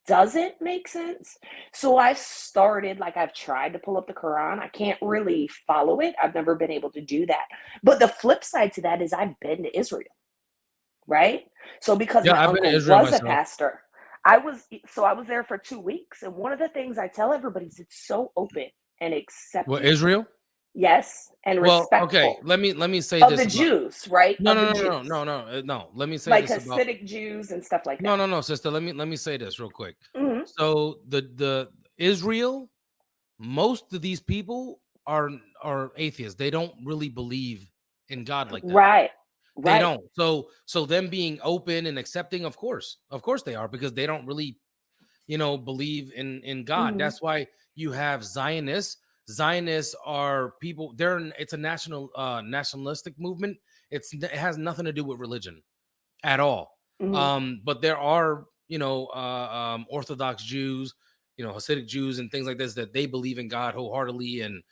doesn't make sense. So I've started, like, I've tried to pull up the Quran. I can't really follow it. I've never been able to do that. But the flip side to that is I've been to Israel, right? So because my uncle was a pastor, I was there for 2 weeks. And one of the things I tell everybody is it's so open and accepting. Well, Israel? Yes, and respectful. Okay, let me say of this the Jews, right? No. Let me say like this Hasidic Jews and stuff like that. No, sister. Let me say this real quick. So the Israel, most of these people are atheists. They don't really believe in God like that. Right. They don't. So them being open and accepting, of course they are, because they don't really, believe in God. That's why you have Zionists. Zionists are people. It's a nationalistic movement. It has nothing to do with religion at all. But there are Orthodox Jews, Hasidic Jews and things like this, that they believe in God wholeheartedly, and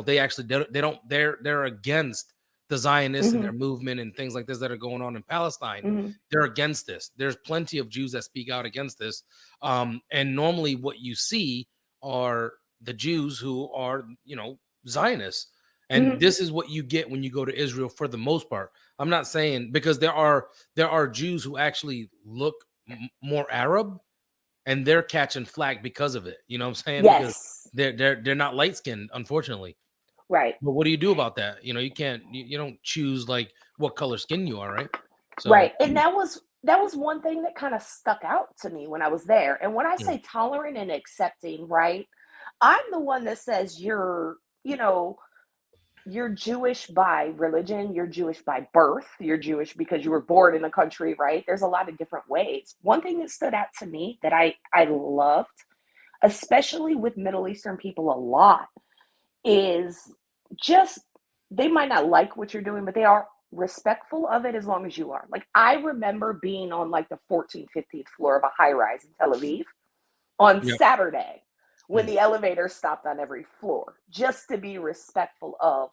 they actually they're against the Zionists and their movement and things like this that are going on in Palestine. They're against this. There's plenty of Jews that speak out against this, and normally what you see are the Jews who are Zionists, and this is what you get when you go to Israel for the most part. I'm not saying, because there are Jews who actually look more Arab, and they're catching flack because of it. You know what I'm saying? Yes. Because they're not light skinned, unfortunately. Right. But what do you do about that? You can't. You don't choose like what color skin you are, right? So, right. And that was one thing that kind of stuck out to me when I was there. And when I say tolerant and accepting, right, I'm the one that says you're Jewish by religion, you're Jewish by birth, you're Jewish because you were born in the country, right? There's a lot of different ways. One thing that stood out to me that I loved, especially with Middle Eastern people a lot, is just, they might not like what you're doing, but they are respectful of it as long as you are. Like, I remember being on like the 14th, 15th floor of a high rise in Tel Aviv on Saturday, when the elevator stopped on every floor, just to be respectful of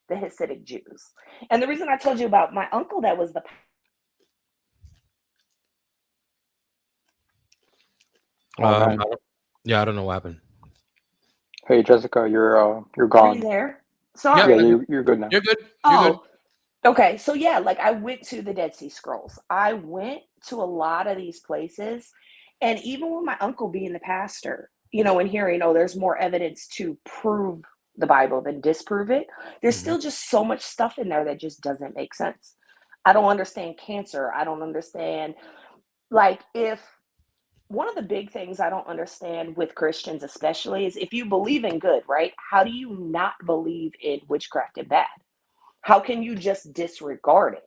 the Hasidic Jews. And the reason I told you about my uncle that was the I don't know what happened. Hey, Jessica, you're gone. Are you there? Sorry. Yeah, you're good now. You're good. Good. Okay, so yeah, like I went to the Dead Sea Scrolls. I went to a lot of these places, and even with my uncle being the pastor, and hearing, there's more evidence to prove the Bible than disprove it, there's still just so much stuff in there that just doesn't make sense. I don't understand cancer. I don't understand, like, if one of the big things I don't understand with Christians especially is, if you believe in good, right, how do you not believe in witchcraft and bad? How can you just disregard it?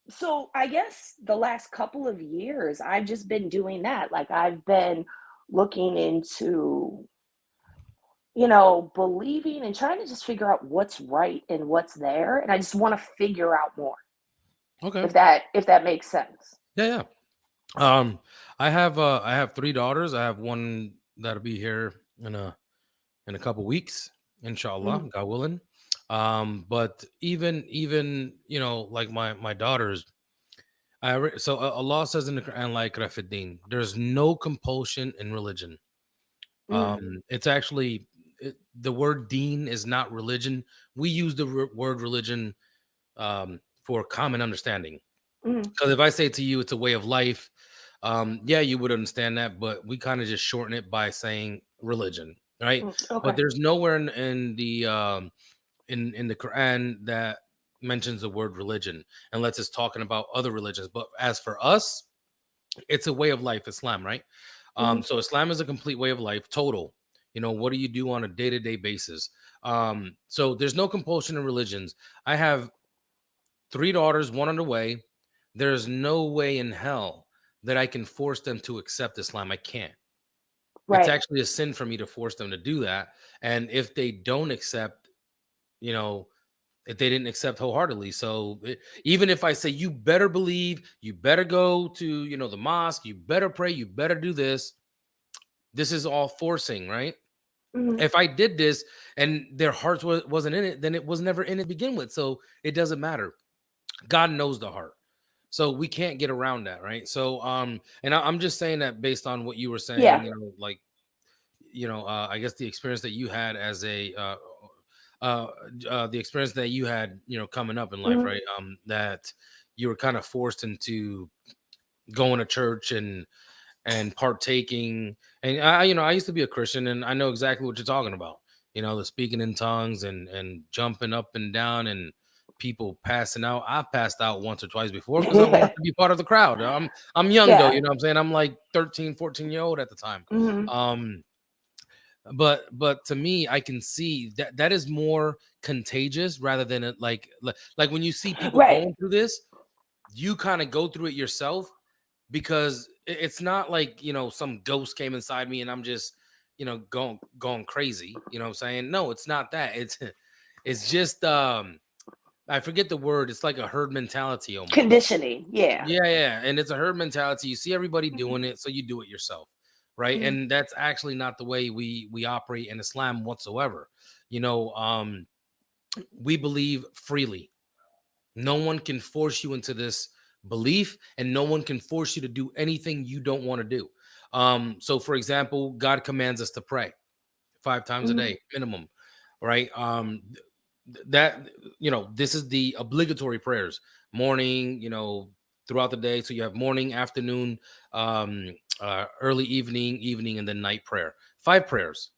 So I guess the last couple of years, I've just been doing that. Like, I've been looking into, believing and trying to just figure out what's right and what's there. And I just want to figure out more. Okay. If that makes sense. Yeah. I have 3 daughters. I have one that'll be here in a couple weeks, inshallah, God willing. But even like my daughters, so Allah says in the Quran, like Rafiddin, there's no compulsion in religion. It's actually, the word deen is not religion. We use the word religion for common understanding. Because if I say to you it's a way of life, you would understand that, but we kind of just shorten it by saying religion, right? Okay. But there's nowhere in the Quran that mentions the word religion, unless it's talking about other religions. But as for us, it's a way of life, Islam, right? So Islam is a complete way of life, total. What do you do on a day-to-day basis? So there's no compulsion in religions. I have 3 daughters, one on the way. there's no way in hell that I can force them to accept Islam. I can't. It's Right. actually a sin for me to force them to do that. And if they don't accept, you know, if they didn't accept wholeheartedly. So even if I say, you better believe, you better go to, you know, the mosque, you better pray, you better do this. This is all forcing, right? Mhm. If I did this and their hearts wasn't in it, then it was never in it to begin with. So it doesn't matter. God knows the heart. So we can't get around that, right? So and I'm just saying that based on what you were saying, Yeah. you know, like, you know, I guess the experience that you had as a the experience that you had, you know, coming up in life, Mhm. right? That you were kind of forced into going to church and partaking. And I, you know, I used to be a Christian, and I know exactly what you're talking about. You know, the speaking in tongues and jumping up and down and people passing out. I've passed out once or twice before because I wanted to be part of the crowd. I'm young though, Yeah. you know what I'm saying? I'm like 13, 14-year-old at the time. Mhm. But to me, I can see that that is more contagious rather than it like when you see people Right. going through this, you kind of go through it yourself because it's not like, you know, some ghost came inside me and I'm just, you know, going crazy. You know what I'm saying? No, it's not that. It's just I forget the word. It's like a herd mentality almost. Conditioning. Yeah. Yeah, and it's a herd mentality. You see everybody doing it, so you do it yourself, right? Mhm. And that's actually not the way we operate in Islam whatsoever. You know, we believe freely. No one can force you into this belief, and no one can force you to do anything you don't want to do. So for example, God commands us to pray 5 times a Mhm. day minimum, right? That, you know, this is the obligatory prayers, morning, you know, throughout the day. So you have morning, afternoon, early evening, and then night prayer. 5 prayers.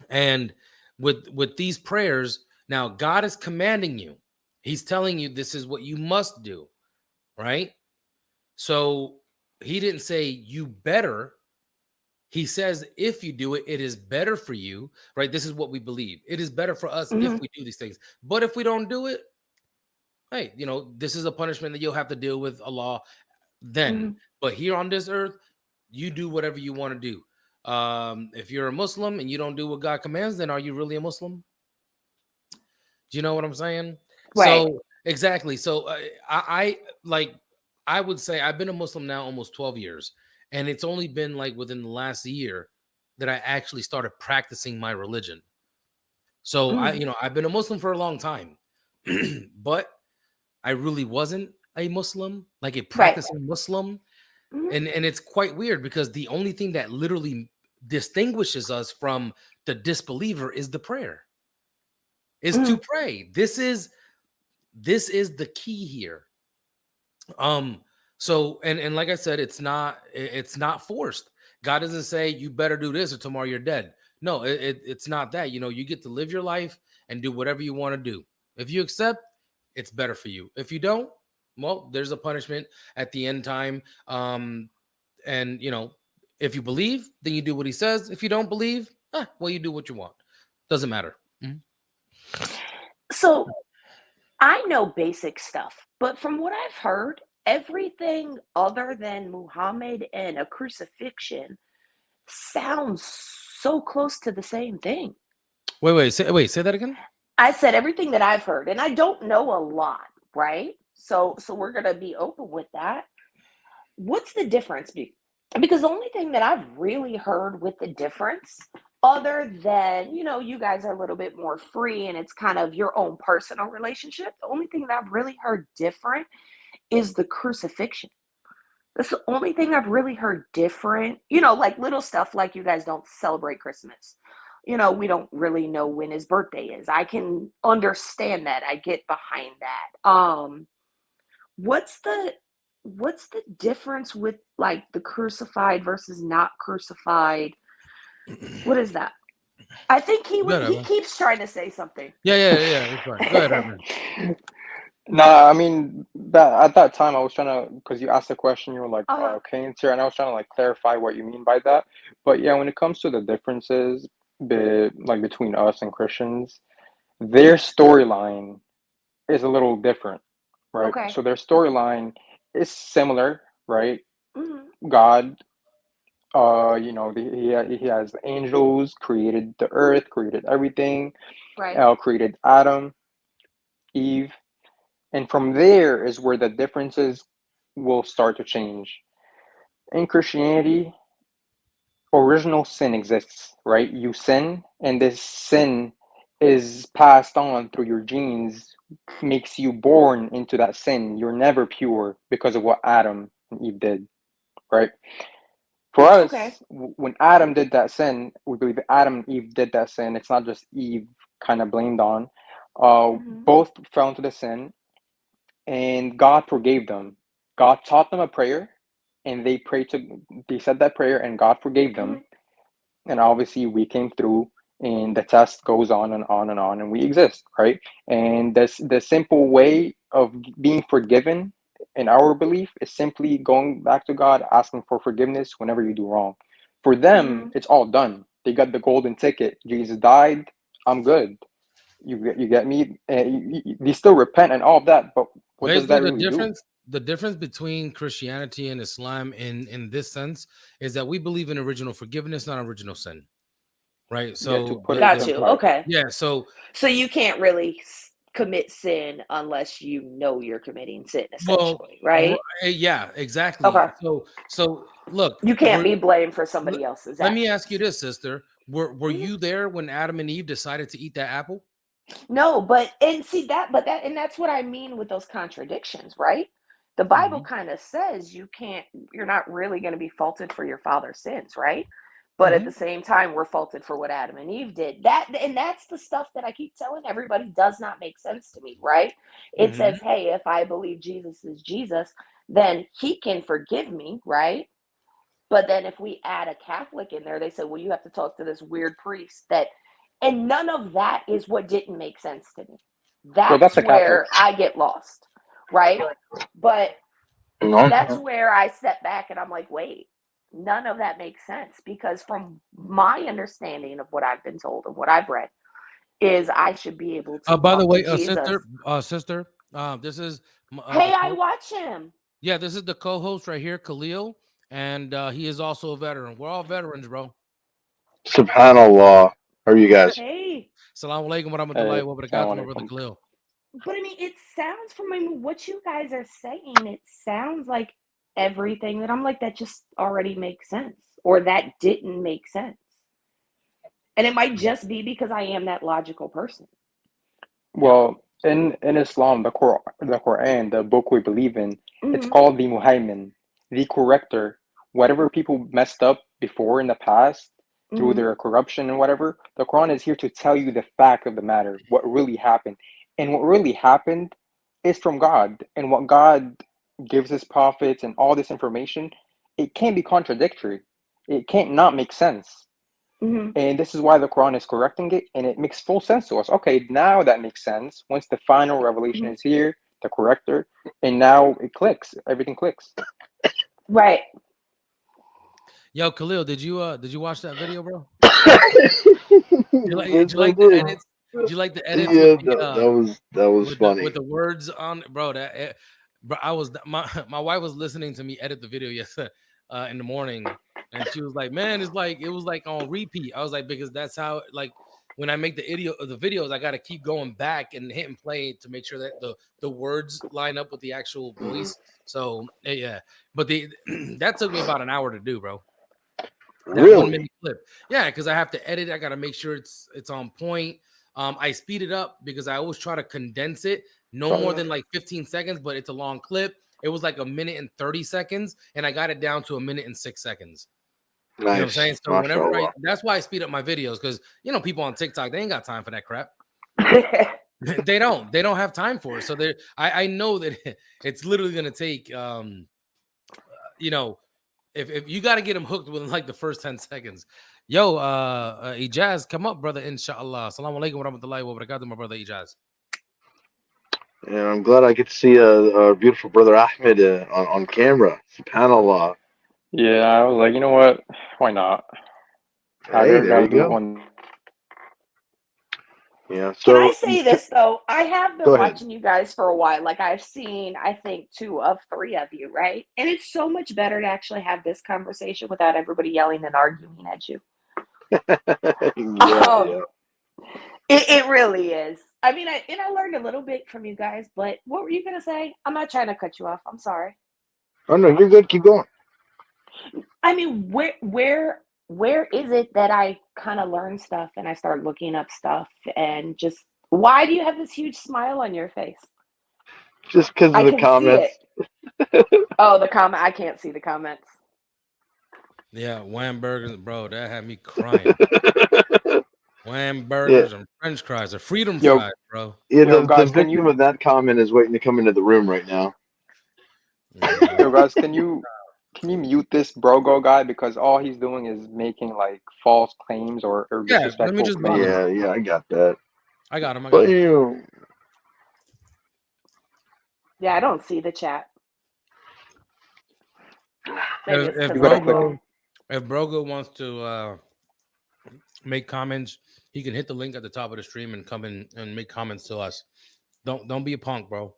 And with these prayers, now God is commanding you. He's telling you this is what you must do, right? So he didn't say you better. He says if you do it, it is better for you, right? This is what we believe. It is better for us if Mhm. we do these things. But if we don't do it, hey, you know, this is a punishment that you'll have to deal with Allah then. Mhm. But here on this earth, you do whatever you want to do. If you're a Muslim and you don't do what God commands, then are you really a Muslim? Do you know what I'm saying? Right. So exactly. So I like I would say I've been a Muslim now almost 12 years, and it's only been like within the last year that I actually started practicing my religion. So I, Mhm. you know, I've been a Muslim for a long time, but I really wasn't a Muslim, like a Right. practicing Muslim. Mhm. And it's quite weird because the only thing that literally distinguishes us from the disbeliever is the prayer, is to Mhm. pray. This is the key here. Um, so and like I said, it's not forced. God doesn't say you better do this or tomorrow you're dead. No, it's not that. You know, you get to live your life and do whatever you want to do. If you accept, it's better for you. If you don't, well, there's a punishment at the end time. And you know, if you believe, then you do what he says. If you don't believe, well, you do what you want. Doesn't matter. Mhm. So I know basic stuff, but from what I've heard, everything other than Muhammad and a crucifixion sounds so close to the same thing. Wait, say that again. I said everything that I've heard, and I don't know a lot, right? So we're gonna be open with that. What's the difference? Because the only thing that I've really heard with the difference, other than, you know, you guys are a little bit more free and it's kind of your own personal relationship, the only thing that I've really heard different is the crucifixion. That's the only thing I've really heard different. You know, like little stuff like you guys don't celebrate Christmas. You know, we don't really know when his birthday is. I can understand that. I get behind that. What's the what's the difference with like the crucified versus not crucified? What is that? I think Good, he Evan. keeps trying to say something. Yeah. That's right. Go ahead, Evan. Nah, I mean that at that time I was trying to, because you asked a question, you were like, Uh-huh. okay, answer, and I was trying to like clarify what you mean by that. But yeah, when it comes to the differences like between us and Christians, their storyline is a little different, right? Okay. So their storyline is similar, right? Mm-hmm. God, you know, he has angels, created the earth, created everything, Right. created Adam, Eve, and from there is where the differences will start to change. In Christianity, original sin exists, right? You sin, and this sin is passed on through your genes, makes you born into that sin. You're never pure because of what Adam and Eve did, right? For Okay. us, when Adam did that sin, we believe Adam and Eve did that sin. It's not just Eve kind of blamed on. Mm-hmm. Both fell into the sin, and God forgave them. God taught them a prayer, and they said that prayer, and God forgave Mm-hmm. them. And obviously we came through, and the test goes on and on and on, and we exist, right? And this the simple way of being forgiven in our belief is simply going back to God, asking for forgiveness whenever you do wrong. For Mm-hmm. them, it's all done. They got the golden ticket. Jesus died, I'm good. You get me. They still repent and all of that, but what does Basically, that really do? the difference between Christianity and Islam in this sense is that we believe in original forgiveness, not original sin. Right. Yeah, to So put it Got you. simpler. Okay. yeah, so you can't really commit sin unless you know you're committing sin, essentially, right? yeah, exactly. Okay. So look, You can't be blamed for somebody else's let me actions. ask you this, sister. Were Mhm. you there when Adam and Eve decided to eat that apple? No, but and see that, but that, and that's what I mean with those contradictions, right? The Bible Mhm. kind of says you're not really going to be faulted for your father's sins, right? But at the Mhm. same time, we're faulted for what Adam and Eve did. And that's the stuff that I keep telling everybody does not make sense to me, right? It Mhm. says, hey, if I believe Jesus is Jesus, then he can forgive me, right? But then if we add a Catholic in there, they say, well, you have to talk to this weird priest that, and none of that is what didn't make sense to me. Well, that's That's a Catholic. where I get lost, right? But that's where I step back and I'm like, wait, none of that makes sense because from my understanding of what I've been told and what I've read is I should be able to By the talk to way, Jesus. sister, this is Hey, I watch him. yeah, this is the co-host right here, Khalil, and he is also a veteran. We're all veterans, bro. Subhanallah. How are you guys? Hey. Assalamu alaikum wa Hey, rahmatullahi wa barakatuh, my Assalamu brother alaikum. Khalil. But I mean, it sounds from what you guys are saying, it sounds like everything that I'm like, that just already makes sense, or that didn't make sense. And it might just be because I am that logical person. Well, in Islam, the Quran, the book we believe in, it's Mm-hmm. called the Muhaymin, the corrector. Whatever people messed up before in the past through Mm-hmm. their corruption and whatever, the Quran is here to tell you the fact of the matter, what really happened. And what really happened is from God. And what God gives his prophets and all this information, it can't be contradictory. It can't not make sense. Mm-hmm. And this is why the Quran is correcting it, and it makes full sense to us. Okay, now that makes sense. Once the final revelation Mm-hmm. is here, the corrector, and now it clicks. Everything clicks. Right. Yo, Khalil, did you watch that video, bro? Yes, Did you I like the did. edits? Did you like the edits with Yeah, the that was with funny. the words on, bro? Bro, I was my wife was listening to me edit the video yesterday in the morning, and she was like, "Man, it's like it was like on repeat." I was like, because that's how like when I make the videos, I got to keep going back and hitting play to make sure that the words line up with the actual voice. So yeah, but that took me about an hour to do, bro. That 1 Really? minute clip. Yeah, because I have to edit. I got to make sure it's on point. I speed it up because I always try to condense it, no more than like 15 seconds, but it's a long clip. It was like 1 minute and 30 seconds, and I got it down to 1 minute and 6 seconds. You know what I'm Nice. saying? So whenever MashaAllah. that's why I speed up my videos, because people on TikTok, they ain't got time for that crap. They don't have time for it. So I know that it's literally gonna take if you got to get them hooked within like the first 10 seconds. Yo, Ijaz, come up, brother, inshallah. Assalamu alaikum wa rahmatullahi wa barakatuh, my brother Ijaz. And I'm glad I get to see our beautiful brother Ahmed on camera. Subhanallah. Yeah, I was like, you know what? Why not? Hey, there Gotta you do it go. one. Yeah. Can I So say this though? I have been go ahead. watching you guys for a while. Like I've seen, I think 2 of 3 of you, right? And it's so much better to actually have this conversation without everybody yelling and arguing at you. Yeah. It really is. I mean, I learned a little bit from you guys, but what were you gonna say? I'm not trying to cut you off. I'm sorry. Oh no, you're good. Keep going. I mean, where is it that I kind of learn stuff and I start looking up stuff and just why do you have this huge smile on your face? Just because of I the can see comments. it. Oh, the comment. I can't see the comments. Yeah, wham burgers, bro. That had me crying. Wham burgers and French fries, or freedom fries, bro. Yeah, Yo, the guys, victim of that comment is waiting to come into the room right now. Yo, guys, can you mute this Brogo guy because all he's doing is making like false claims or Yeah, let me disrespectful just claims. bother him. Yeah, I got that. I got him. But you. Yeah, I don't see the chat. Maybe it's If 'cause Brogo wants to make comments, he can hit the link at the top of the stream and come in and make comments to us. Don't be a punk, bro.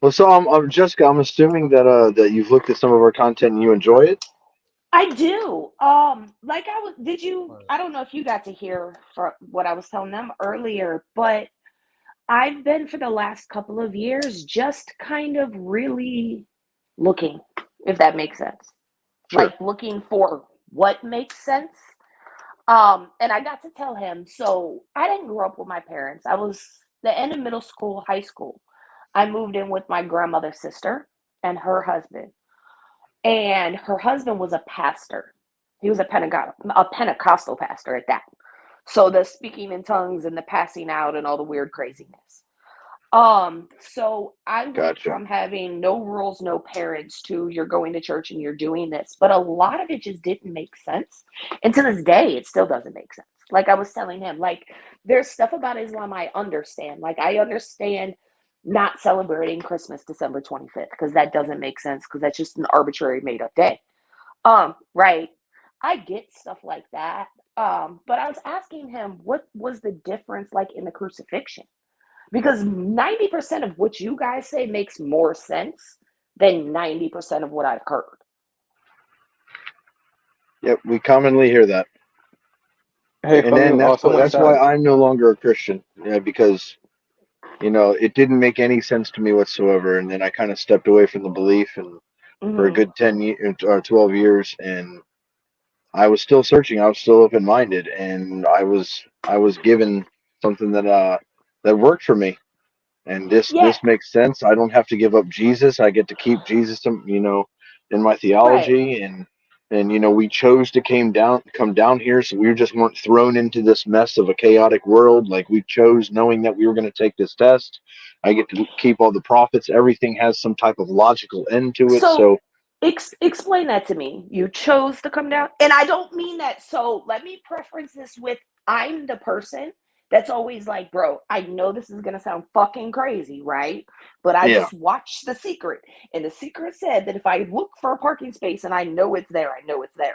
Well, so I'm Jessica. I'm assuming that that you've looked at some of our content and you enjoy it. I do. Like did you? I don't know if you got to hear for what I was telling them earlier, but I've been for the last couple of years just kind of really looking, if that makes sense. Sure. Like looking for what makes sense. And I got to tell him, so I didn't grow up with my parents. I was the end of middle school, high school. I moved in with my grandmother's sister and her husband. And her husband was a pastor. He was a Pentecostal pastor at that. So the speaking in tongues and the passing out and all the weird craziness. So I went from having no rules, no parents to you're going to church and you're doing this. But a lot of it just didn't make sense. And to this day, it still doesn't make sense. Like I was telling him, like there's stuff about Islam I understand. Like I understand not celebrating Christmas December 25th because that doesn't make sense because that's just an arbitrary made up day. Right. I get stuff like that. But I was asking him what was the difference like in the crucifixion? Because 90% of what you guys say makes more sense than 90% of what I've heard. Yep, we commonly hear that. Hey, and then Khalid, that's why I'm no longer a Christian. Yeah, because it didn't make any sense to me whatsoever, and then I kind of stepped away from the belief and for a good 10 years or 12 years, and I was still searching. I was still open-minded, and I was given something that worked for me, and this makes sense. I don't have to give up Jesus. I get to keep Jesus, in my theology, and we chose to come down here, so we just weren't thrown into this mess of a chaotic world. Like we chose, knowing that we were going to take this test. I get to keep all the prophets. Everything has some type of logical end to it. So explain that to me. You chose to come down, and I don't mean that. So let me preference this with I'm the person that's always like, bro, I know this is gonna sound fucking crazy, right? But I just watched The Secret, and The Secret said that if I look for a parking space and I know it's there,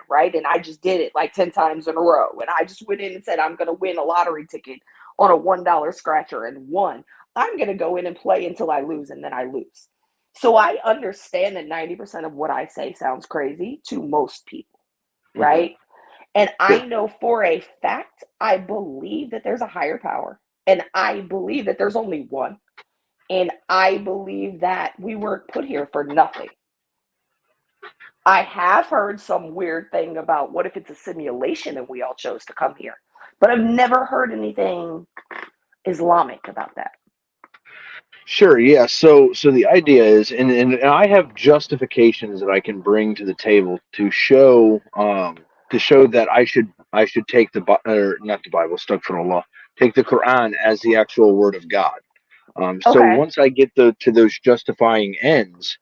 right? And I just did it like 10 times in a row, and I just went in and said I'm gonna win a lottery ticket on a $1 scratcher and won. I'm gonna go in and play until I lose, and then I lose. So I understand that 90% of what I say sounds crazy to most people, right? And I know for a fact, I believe that there's a higher power. And I believe that there's only one. And I believe that we weren't put here for nothing. I have heard some weird thing about what if it's a simulation and we all chose to come here. But I've never heard anything Islamic about that. Sure, yeah. So the idea is, and I have justifications that I can bring to the table to show that I should take not the Bible, astaghfirullah, take the Quran as the actual word of God. So once I get to those justifying ends,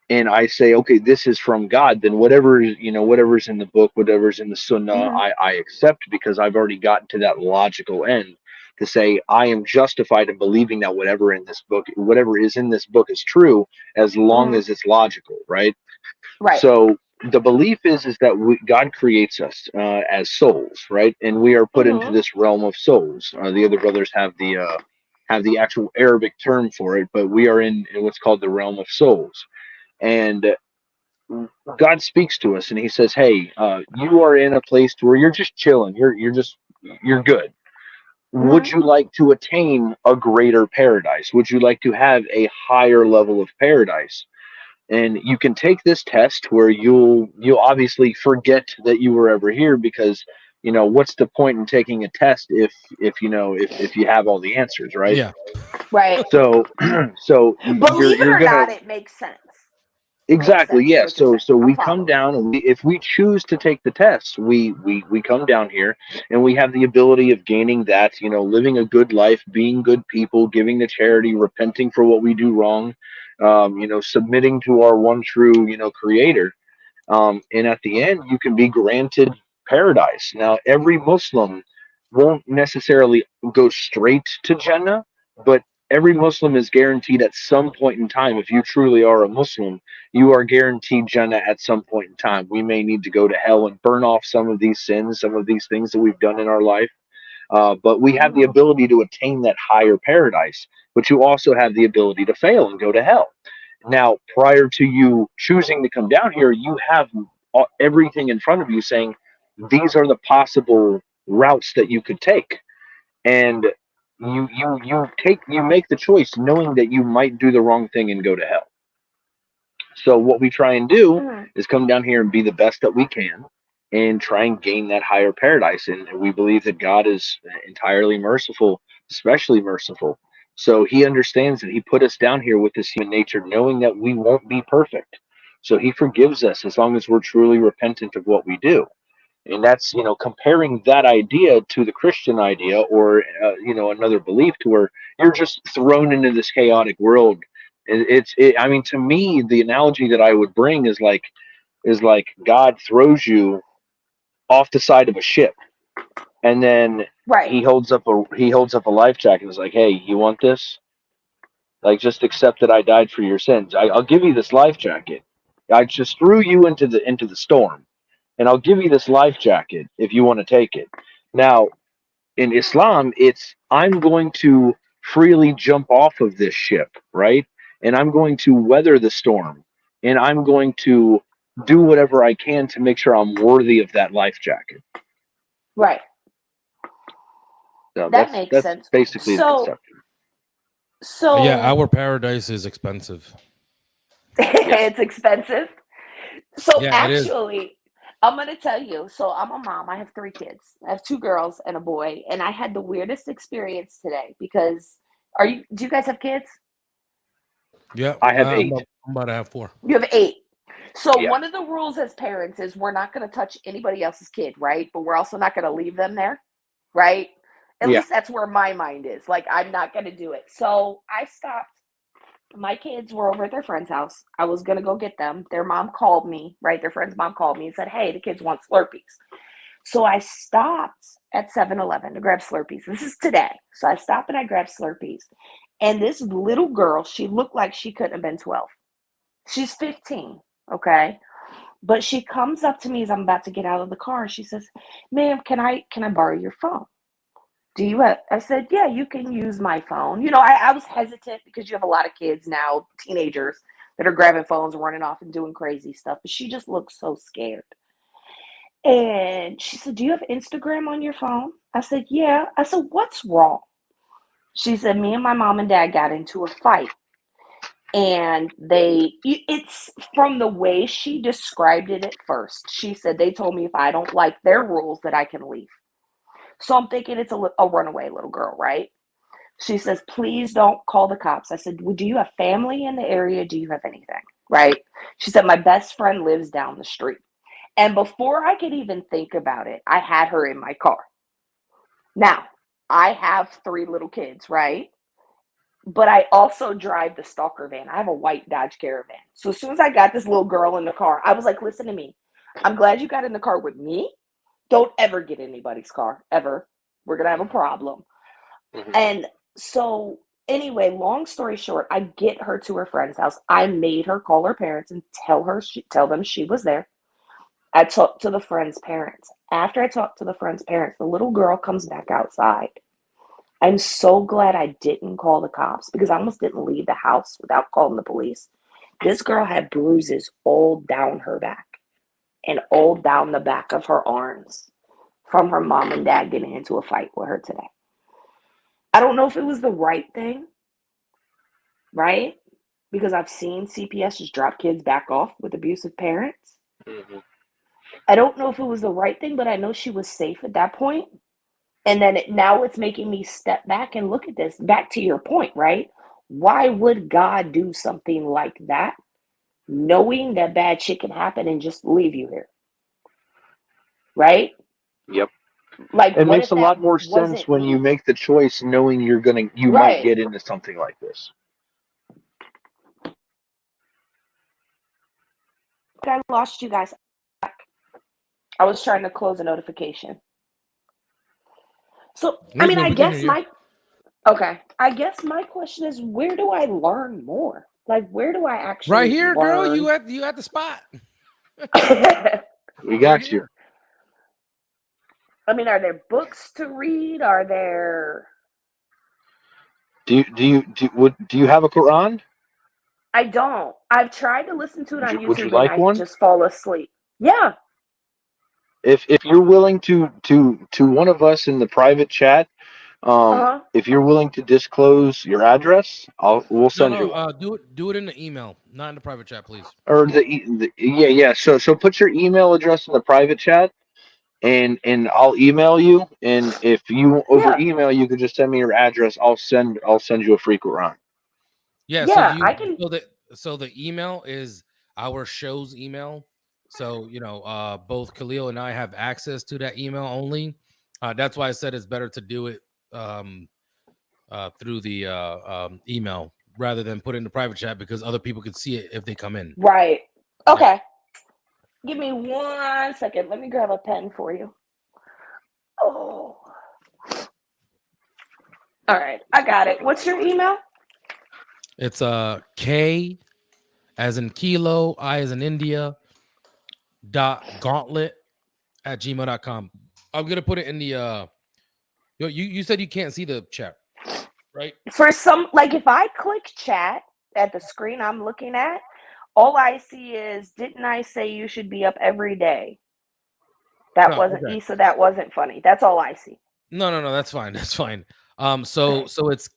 and I say, okay, this is from God, then whatever's in the book, whatever's in the Sunnah, I accept, because I've already gotten to that logical end to say I am justified in believing that whatever is in this book is true, as long as it's logical, right? Right. So the belief is that God creates us as souls, right? And we are put into this realm of souls. The other brothers have the actual Arabic term for it, but we are in what's called the realm of souls. And God speaks to us, and He says, "Hey, you are in a place where you're just chilling. You're good. Would you like to attain a greater paradise? Would you like to have a higher level of paradise?" And you can take this test where you'll obviously forget that you were ever here, because what's the point in taking a test if you have all the answers, right? Yeah. Right. So Believe it you're or gonna. not, it makes sense. Exactly. Makes sense, Yeah. what you're saying. So I'm we come following. down, and if we choose to take the test, we come down here, and we have the ability of gaining that, living a good life, being good people, giving to charity, repenting for what we do wrong, submitting to our one true, Creator. And at the end, you can be granted paradise. Now, every Muslim won't necessarily go straight to Jannah, but every Muslim is guaranteed at some point in time. If you truly are a Muslim, you are guaranteed Jannah at some point in time. We may need to go to hell and burn off some of these sins, some of these things that we've done in our life. But we have the ability to attain that higher paradise, but you also have the ability to fail and go to hell. Now, prior to you choosing to come down here, you have everything in front of you saying these are the possible routes that you could take, and you make the choice knowing that you might do the wrong thing and go to hell. So what we try and do is come down here and be the best that we can, and try and gain that higher paradise. And we believe that God is entirely merciful, especially merciful. So He understands that He put us down here with this human nature, knowing that we won't be perfect. So He forgives us as long as we're truly repentant of what we do. And that's, comparing that idea to the Christian idea, or another belief, to where you're just thrown into this chaotic world. I mean, to me, the analogy that I would bring is like God throws you off the side of a ship, and then Right. he holds up a life jacket and is like, "Hey, you want this? Like, just accept that I died for your sins. I'll give you this life jacket. I just threw you into the storm, and I'll give you this life jacket if you want to take it." Now, in Islam, it's I'm going to freely jump off of this ship, right? And I'm going to weather the storm, and I'm going to do whatever I can to make sure I'm worthy of that life jacket. Right. So that makes that's sense. basically the conception. So Yeah, our paradise is expensive. it's expensive. So Yeah, it is. actually, I'm gonna tell you. So I'm a mom. I have 3 kids. I have 2 girls and a boy, and I had the weirdest experience today because do you guys have kids? Yeah, I have 8. I'm about to have 4. You have 8. So Yeah. one of the rules as parents is we're not going to touch anybody else's kid, right? But we're also not going to leave them there, right? At Yeah. least that's where my mind is. Like, I'm not going to do it. So I stopped. My kids were over at their friend's house. I was going to go get them. Their mom called me, right? Their friend's mom called me and said, hey, the kids want Slurpees. So I stopped at 7-Eleven to grab Slurpees. This is today. So I stopped and I grabbed Slurpees. And this little girl, she looked like she couldn't have been 12. She's 15, okay? But she comes up to me as I'm about to get out of the car. She says, ma'am, can I borrow your phone? Do you have, I said, yeah, you can use my phone. You know, I was hesitant because you have a lot of kids now, teenagers, that are grabbing phones and running off and doing crazy stuff. But she just looked so scared. And she said, do you have Instagram on your phone? I said, yeah. I said, what's wrong? She said, me and my mom and dad got into a fight. And it's from the way she described it at first. She said, they told me if I don't like their rules that I can leave. So I'm thinking it's a runaway little girl, right? She says, please don't call the cops. I said, well, do you have family in the area? Do you have anything? Right? She said, my best friend lives down the street. And before I could even think about it, I had her in my car. Now, I have 3 little kids, right? But I also drive the stalker van. I have a white Dodge Caravan. So as soon as I got this little girl in the car, I was like, listen to me. I'm glad you got in the car with me. Don't ever get in anybody's car, ever. We're going to have a problem. Mm-hmm. And so anyway, long story short, I get her to her friend's house. I made her call her parents and tell them she was there. I talked to the friend's parents. After I talked to the friend's parents, the little girl comes back outside. I'm so glad I didn't call the cops because I almost didn't leave the house without calling the police. This girl had bruises all down her back and all down the back of her arms from her mom and dad getting into a fight with her today. I don't know if it was the right thing, right? Because I've seen CPS just drop kids back off with abusive parents. Mm-hmm. I don't know if it was the right thing, but I know she was safe at that point. And then now it's making me step back and look at this. Back to your point, right? Why would God do something like that, knowing that bad shit can happen and just leave you here? Right? Yep. Like, it what makes if a lot more sense wasn't when me? you make the choice knowing you might Right. get into something like this. I lost you guys. I was trying to close a notification. So, I mean, I guess I guess my question is, where do I learn more? Like, where do I actually Right here, girl. learn? You at the spot. We got you. I mean, are there books to read? Are there? Do you have a Quran? I don't. I've tried to listen to it on Would you YouTube like and I one? just fall asleep. Yeah. If you're willing to one of us in the private chat, if you're willing to disclose your address, we'll send you one. Do it in the email, not in the private chat, please. Or yeah. So put your email address in the private chat, and I'll email you. And if you over email, you could just send me your address. I'll send you a free Quran. Yeah. Yeah, I can. So the email is our show's email. So both Khalil and I have access to that email only. That's why I said it's better to do it through the email rather than put it in the private chat because other people can see it if they come in. Right. Okay. Give me 1 second. Let me grab a pen for you. Oh. All right. I got it. What's your email? It's K as in kilo, I as in India, .gauntlet@gmail.com. I'm gonna put it in the you said you can't see the chat, right? For some, like if I click chat at the screen I'm looking at, all I see is, didn't I say you should be up every day? That wasn't okay. Issa, that wasn't funny. That's all I see. No, that's fine. That's fine. So it's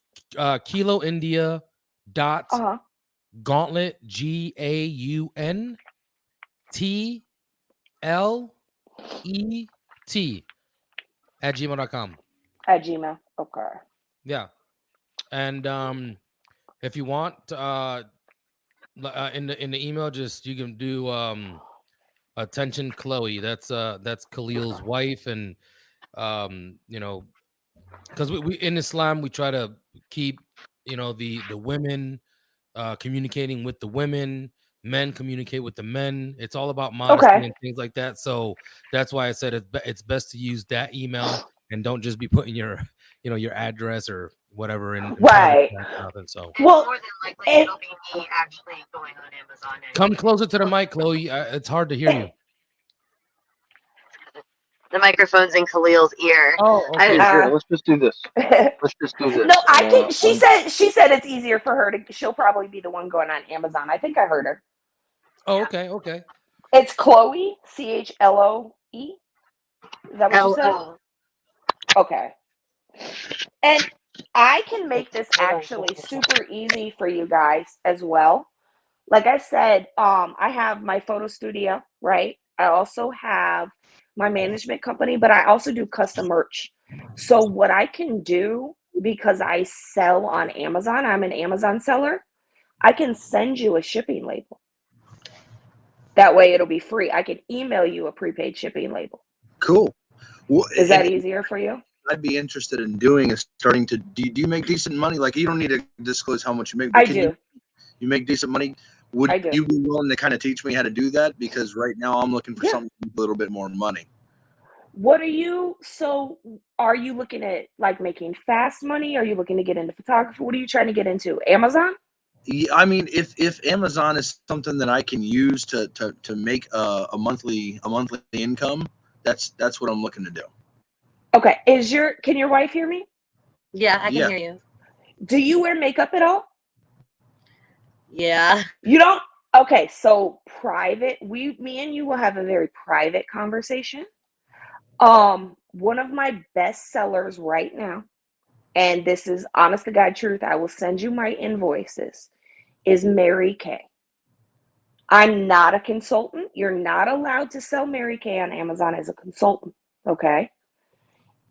Kilo India .gauntlet GAUNTLET @gmail.com. At Gmail. Okay. Yeah. And if you want in the email, just you can do attention Chloe. That's Khalil's wife, and because we in Islam we try to keep the women communicating with the women, men communicate with the men. It's all about modesty and things like that. So that's why I said it's best to use that email and don't just be putting your your address or whatever in right. Nothing. So well, more than likely it'll be me actually going on Amazon. Come closer to the mic, Chloe. It's hard to hear you. The microphone's in Khalil's ear. Oh, okay. Let's just do this. Let's just do this. No, I can. She said it's easier for her to. She'll probably be the one going on Amazon. I think I heard her. Oh, okay. It's Chloe, CHLOE. Is that what you said? Okay. And I can make this actually super easy for you guys as well. Like I said, I have my photo studio, right? I also have my management company, but I also do custom merch. So what I can do, because I sell on Amazon, I'm an Amazon seller, I can send you a shipping label. That way it'll be free. I can email you a prepaid shipping label. Cool. Well, is that easier for you? I'd be interested in doing is starting to, do you make decent money? Like, you don't need to disclose how much you make. But I do. You make decent money? Would you be willing to kind of teach me how to do that? Because right now I'm looking for something with a little bit more money. What are you looking at, like making fast money? Are you looking to get into photography? What are you trying to get into? Amazon? Yeah, I mean, if Amazon is something that I can use to make a monthly income, that's what I'm looking to do. Okay. Can your wife hear me? Yeah, I can hear you. Do you wear makeup at all? Yeah. You don't? Okay, so private, me and you will have a very private conversation. One of my best sellers right now, and this is honest to God truth, I will send you my invoices, is Mary Kay. I'm not a consultant. You're not allowed to sell Mary Kay on Amazon as a consultant, okay?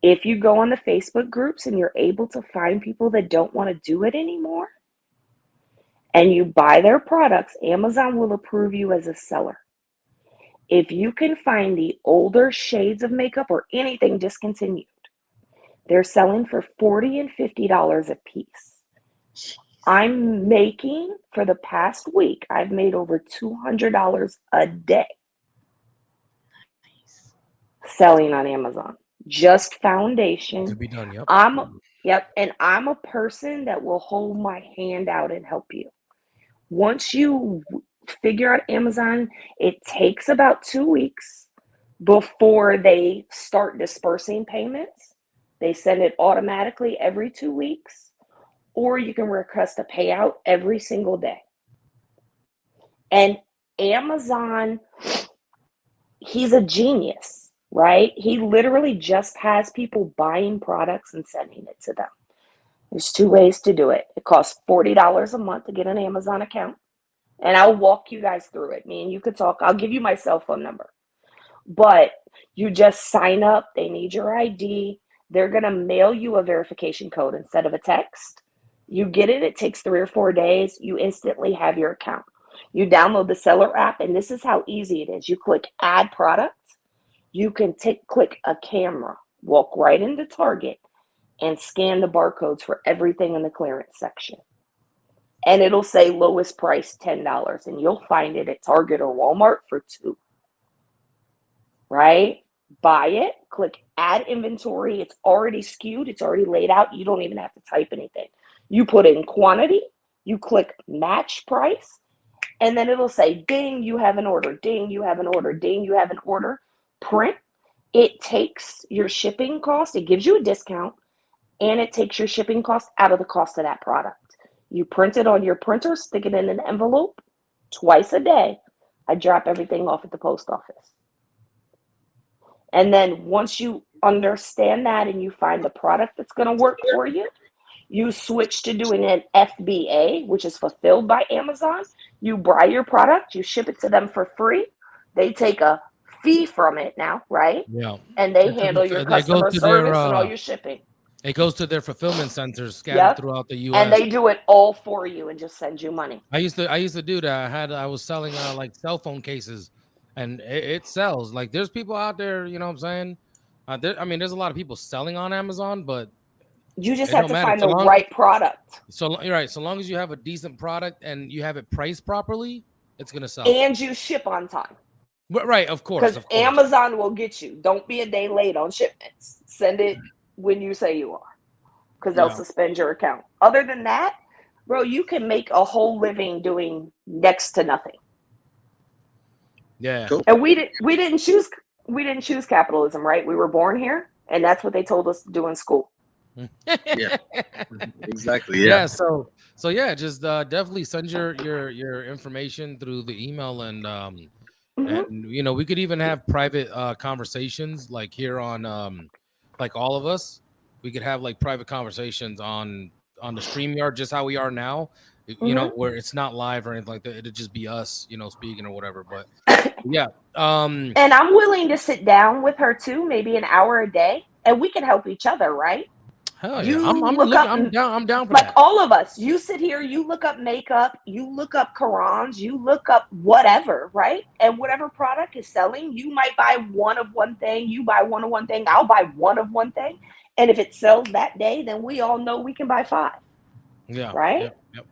If you go on the Facebook groups and you're able to find people that don't want to do it anymore, and you buy their products, Amazon will approve you as a seller. If you can find the older shades of makeup or anything discontinued, they're selling for $40 and $50 a piece. I'm making, for the past week, I've made over $200 a day selling on Amazon. Just foundation. To be done, yep. And I'm a person that will hold my hand out and help you. Once you figure out Amazon, it takes about 2 weeks before they start dispersing payments. They send it automatically every 2 weeks, or you can request a payout every single day. And Amazon, he's a genius, right? He literally just has people buying products and sending it to them. There's 2 ways to do it. It costs $40 a month to get an Amazon account. And I'll walk you guys through it. Me and you could talk. I'll give you my cell phone number. But you just sign up. They need your ID. They're going to mail you a verification code instead of a text. You get it. It takes 3 or 4 days. You instantly have your account. You download the seller app, and this is how easy it is. You click add product. You can click a camera, walk right into Target, and scan the barcodes for everything in the clearance section. And it'll say lowest price $10, and you'll find it at Target or Walmart for $2. Right? Buy it, click add inventory. It's already skewed, it's already laid out. You don't even have to type anything. You put in quantity, you click match price, and then it'll say ding, you have an order, ding, you have an order, ding, you have an order. Print. It takes your shipping cost, it gives you a discount, and it takes your shipping cost out of the cost of that product. You print it on your printer, stick it in an envelope. Twice a day, I drop everything off at the post office. And then once you understand that and you find the product that's going to work for you, you switch to doing an FBA, which is fulfilled by Amazon. You buy your product, you ship it to them for free. They take a fee from it now, right? Yeah. And they handle your customer service and all your shipping. It goes to their fulfillment centers scattered throughout the U.S. And they do it all for you and just send you money. I used to do that. I was selling like cell phone cases, and it sells. Like there's people out there, you know what I'm saying? There's a lot of people selling on Amazon, but you just have to find the right product. So you're right. So long as you have a decent product and you have it priced properly, it's gonna sell. And you ship on time. Right, of course. Because Amazon will get you. Don't be a day late on shipments. Send it when you say you are, because they'll suspend your account. Other than that, bro, you can make a whole living doing next to nothing. Yeah. Cool. And we didn't choose capitalism, right? We were born here, and that's what they told us to do in school. Yeah. Exactly. Yeah. So yeah, just definitely send your information through the email, and and you know, we could even have private conversations like here on like all of us. We could have like private conversations on the StreamYard, just how we are now, you know, where it's not live or anything like that. It'd just be us, you know, speaking or whatever. But yeah. And I'm willing to sit down with her too, maybe an hour a day, and we can help each other, right? Hell yeah. I'm down for like that. all of us. You sit here, you look up makeup, you look up Qurans, you look up whatever, right? And whatever product is selling, you might buy one of one thing, you buy one of one thing, I'll buy one of one thing. And if it sells that day, then we all know we can buy 5. Yeah. Right? Yep.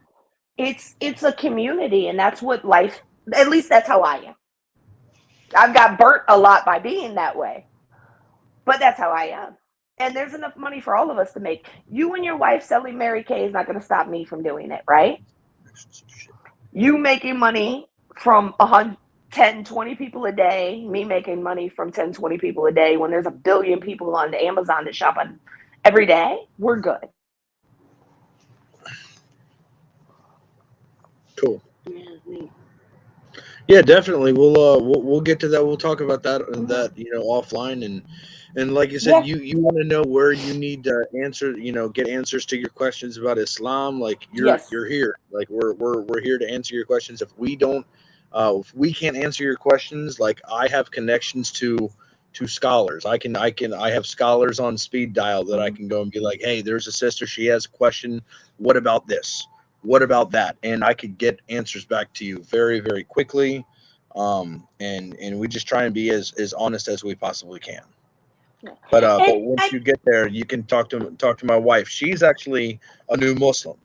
It's a community, and that's what life, at least that's how I am. I've got burnt a lot by being that way, but that's how I am. And there's enough money for all of us to make. You and your wife selling Mary Kay is not going to stop me from doing it, right? You making money from 10, 20 people a day, me making money from 10, 20 people a day when there's a billion people on Amazon that shop on every day, we're good. Cool. Yeah, definitely. We'll get to that. We'll talk about that offline, and like you said, you want to know where you need to answer, get answers to your questions about Islam. Like you're here. Like we're here to answer your questions. If we can't answer your questions, like I have connections to scholars. I have scholars on speed dial that I can go and be like, hey, there's a sister. She has a question. What about this? What about that? And I could get answers back to you very, very quickly. And we just try and be as honest as we possibly can. But once you get there, you can talk to my wife. She's actually a new Muslim.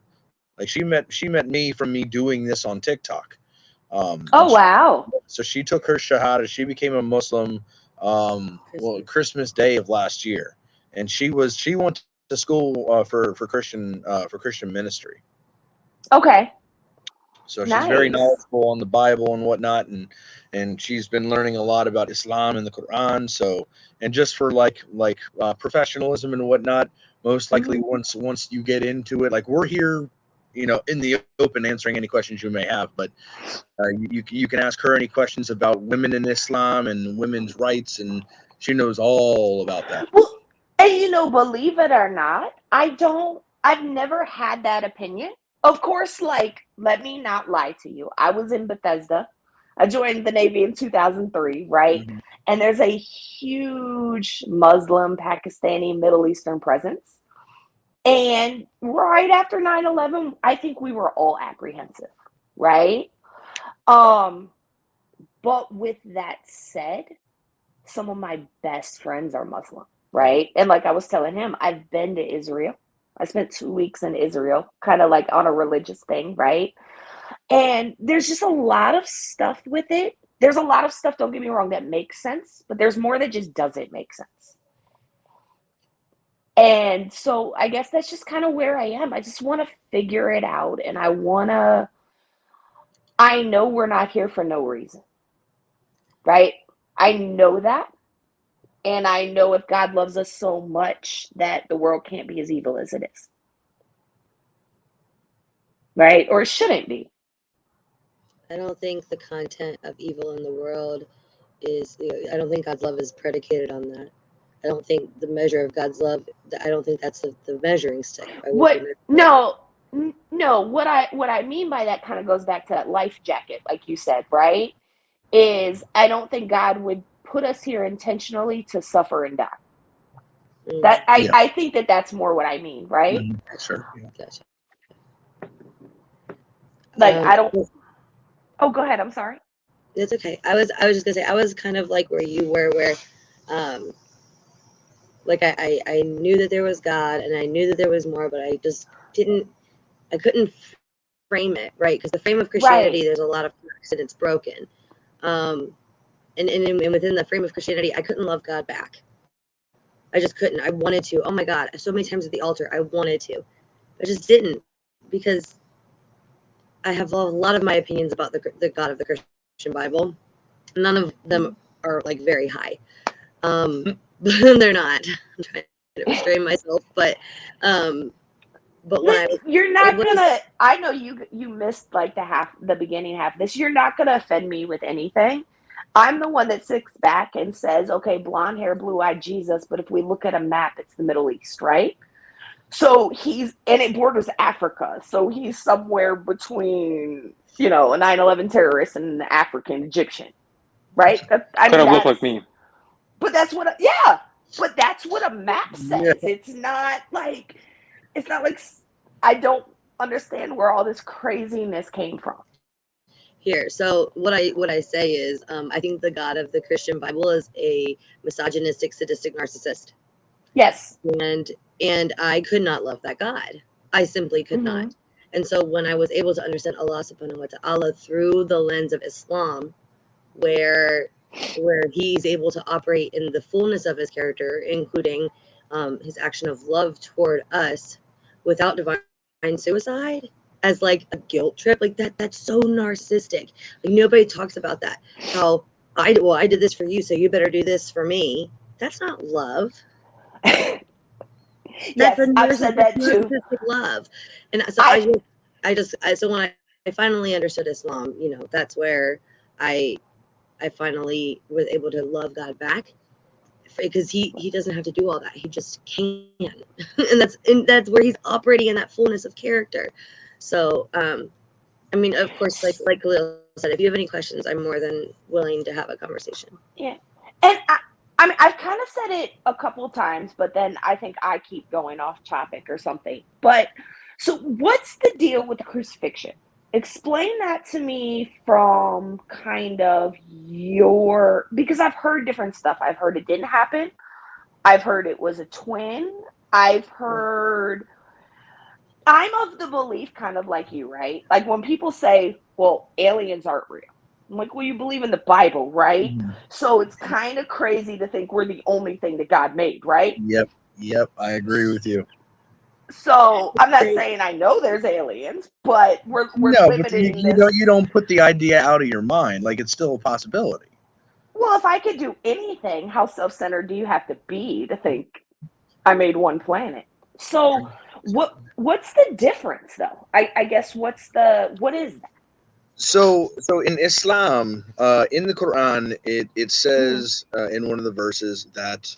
Like she met me from me doing this on TikTok. Wow. So she took her Shahada. She became a Muslim Christmas Day of last year. And she went to school for Christian ministry. Okay. So she's very knowledgeable on the Bible and whatnot, and she's been learning a lot about Islam and the Quran. So, and just for like professionalism and whatnot, most likely once you get into it, like we're here, in the open answering any questions you may have, but you can ask her any questions about women in Islam and women's rights, and she knows all about that. Well, and believe it or not, I've never had that opinion. Of course, let me not lie to you. I was in Bethesda. I joined the Navy in 2003, right? Mm-hmm. And there's a huge Muslim, Pakistani, Middle Eastern presence. And right after 9/11, I think we were all apprehensive, right? But with that said, some of my best friends are Muslim, right? And like I was telling him, I've been to Israel. I spent 2 weeks in Israel, kind of like on a religious thing, right? And there's just a lot of stuff with it. There's a lot of stuff, don't get me wrong, that makes sense, but there's more that just doesn't make sense. And so I guess that's just kind of where I am. I just want to figure it out, and I know we're not here for no reason, right? I know that. And I know if God loves us so much that the world can't be as evil as it is. Right? Or it shouldn't be. I don't think the content of evil in the world I don't think God's love is predicated on that. I don't think the measure of God's love, I don't think that's the measuring stick. No, what I mean by that kind of goes back to that life jacket, like you said, right? Is I don't think God would put us here intentionally to suffer and die. That I think that's more what I mean, right? Sure. Yeah. Gotcha. I don't. Oh, go ahead. I'm sorry. It's okay. I was just gonna say I was kind of like where you were, where, I knew that there was God and I knew that there was more, but I just I couldn't frame it right, because the frame of Christianity, there's a lot of cracks and it's broken. And within the frame of Christianity, I couldn't love God back. I just couldn't. I wanted to. Oh my God. So many times at the altar, I wanted to. I just didn't, because I have a lot of my opinions about the God of the Christian Bible. None of them are very high. They're not. I'm trying to restrain myself, but when you're not gonna. I know you missed the beginning half of this. You're not gonna offend me with anything. I'm the one that sits back and says, okay, blonde hair, blue-eyed Jesus, but if we look at a map, it's the Middle East, right? So and it borders Africa. So he's somewhere between, a 9/11 terrorist and an African Egyptian, right? Kind of look like me. But that's what, but that's what a map says. Yeah. It's not like I don't understand where all this craziness came from. Here, so what I say is, I think the God of the Christian Bible is a misogynistic, sadistic narcissist. Yes. And I could not love that God. I simply could not. And so when I was able to understand Allah subhanahu wa ta'ala through the lens of Islam, where he's able to operate in the fullness of his character, including his action of love toward us without divine suicide, as like a guilt trip. Like that's so narcissistic. Like nobody talks about that. How I did this for you, so you better do this for me. That's not love. Yes, I've said that too. Love. And so so when I finally understood Islam, you know, that's where I finally was able to love God back, because he doesn't have to do all that. He just can. and that's where he's operating in that fullness of character. So I mean, of course, like Khalil said, if you have any questions, I'm more than willing to have a conversation. Yeah. And I mean, I've kind of said it a couple of times, but then I think I keep going off topic or something. But so what's the deal with the crucifixion? Explain that to me from kind of because I've heard different stuff. I've heard it didn't happen. I've heard it was a twin. I've heard, I'm of the belief kind of like you, right? Like when people say, well, aliens aren't real. I'm like, well, you believe in the Bible, right? So it's kind of crazy to think we're the only thing that God made, right? Yep, I agree with you. So I'm not saying I know there's aliens, but we're limiting this. You don't put the idea out of your mind. Like it's still a possibility. Well, if I could do anything, how self-centered do you have to be to think I made one planet? So what's the difference though? I guess what is that? So in Islam, in the Quran, it says in one of the verses that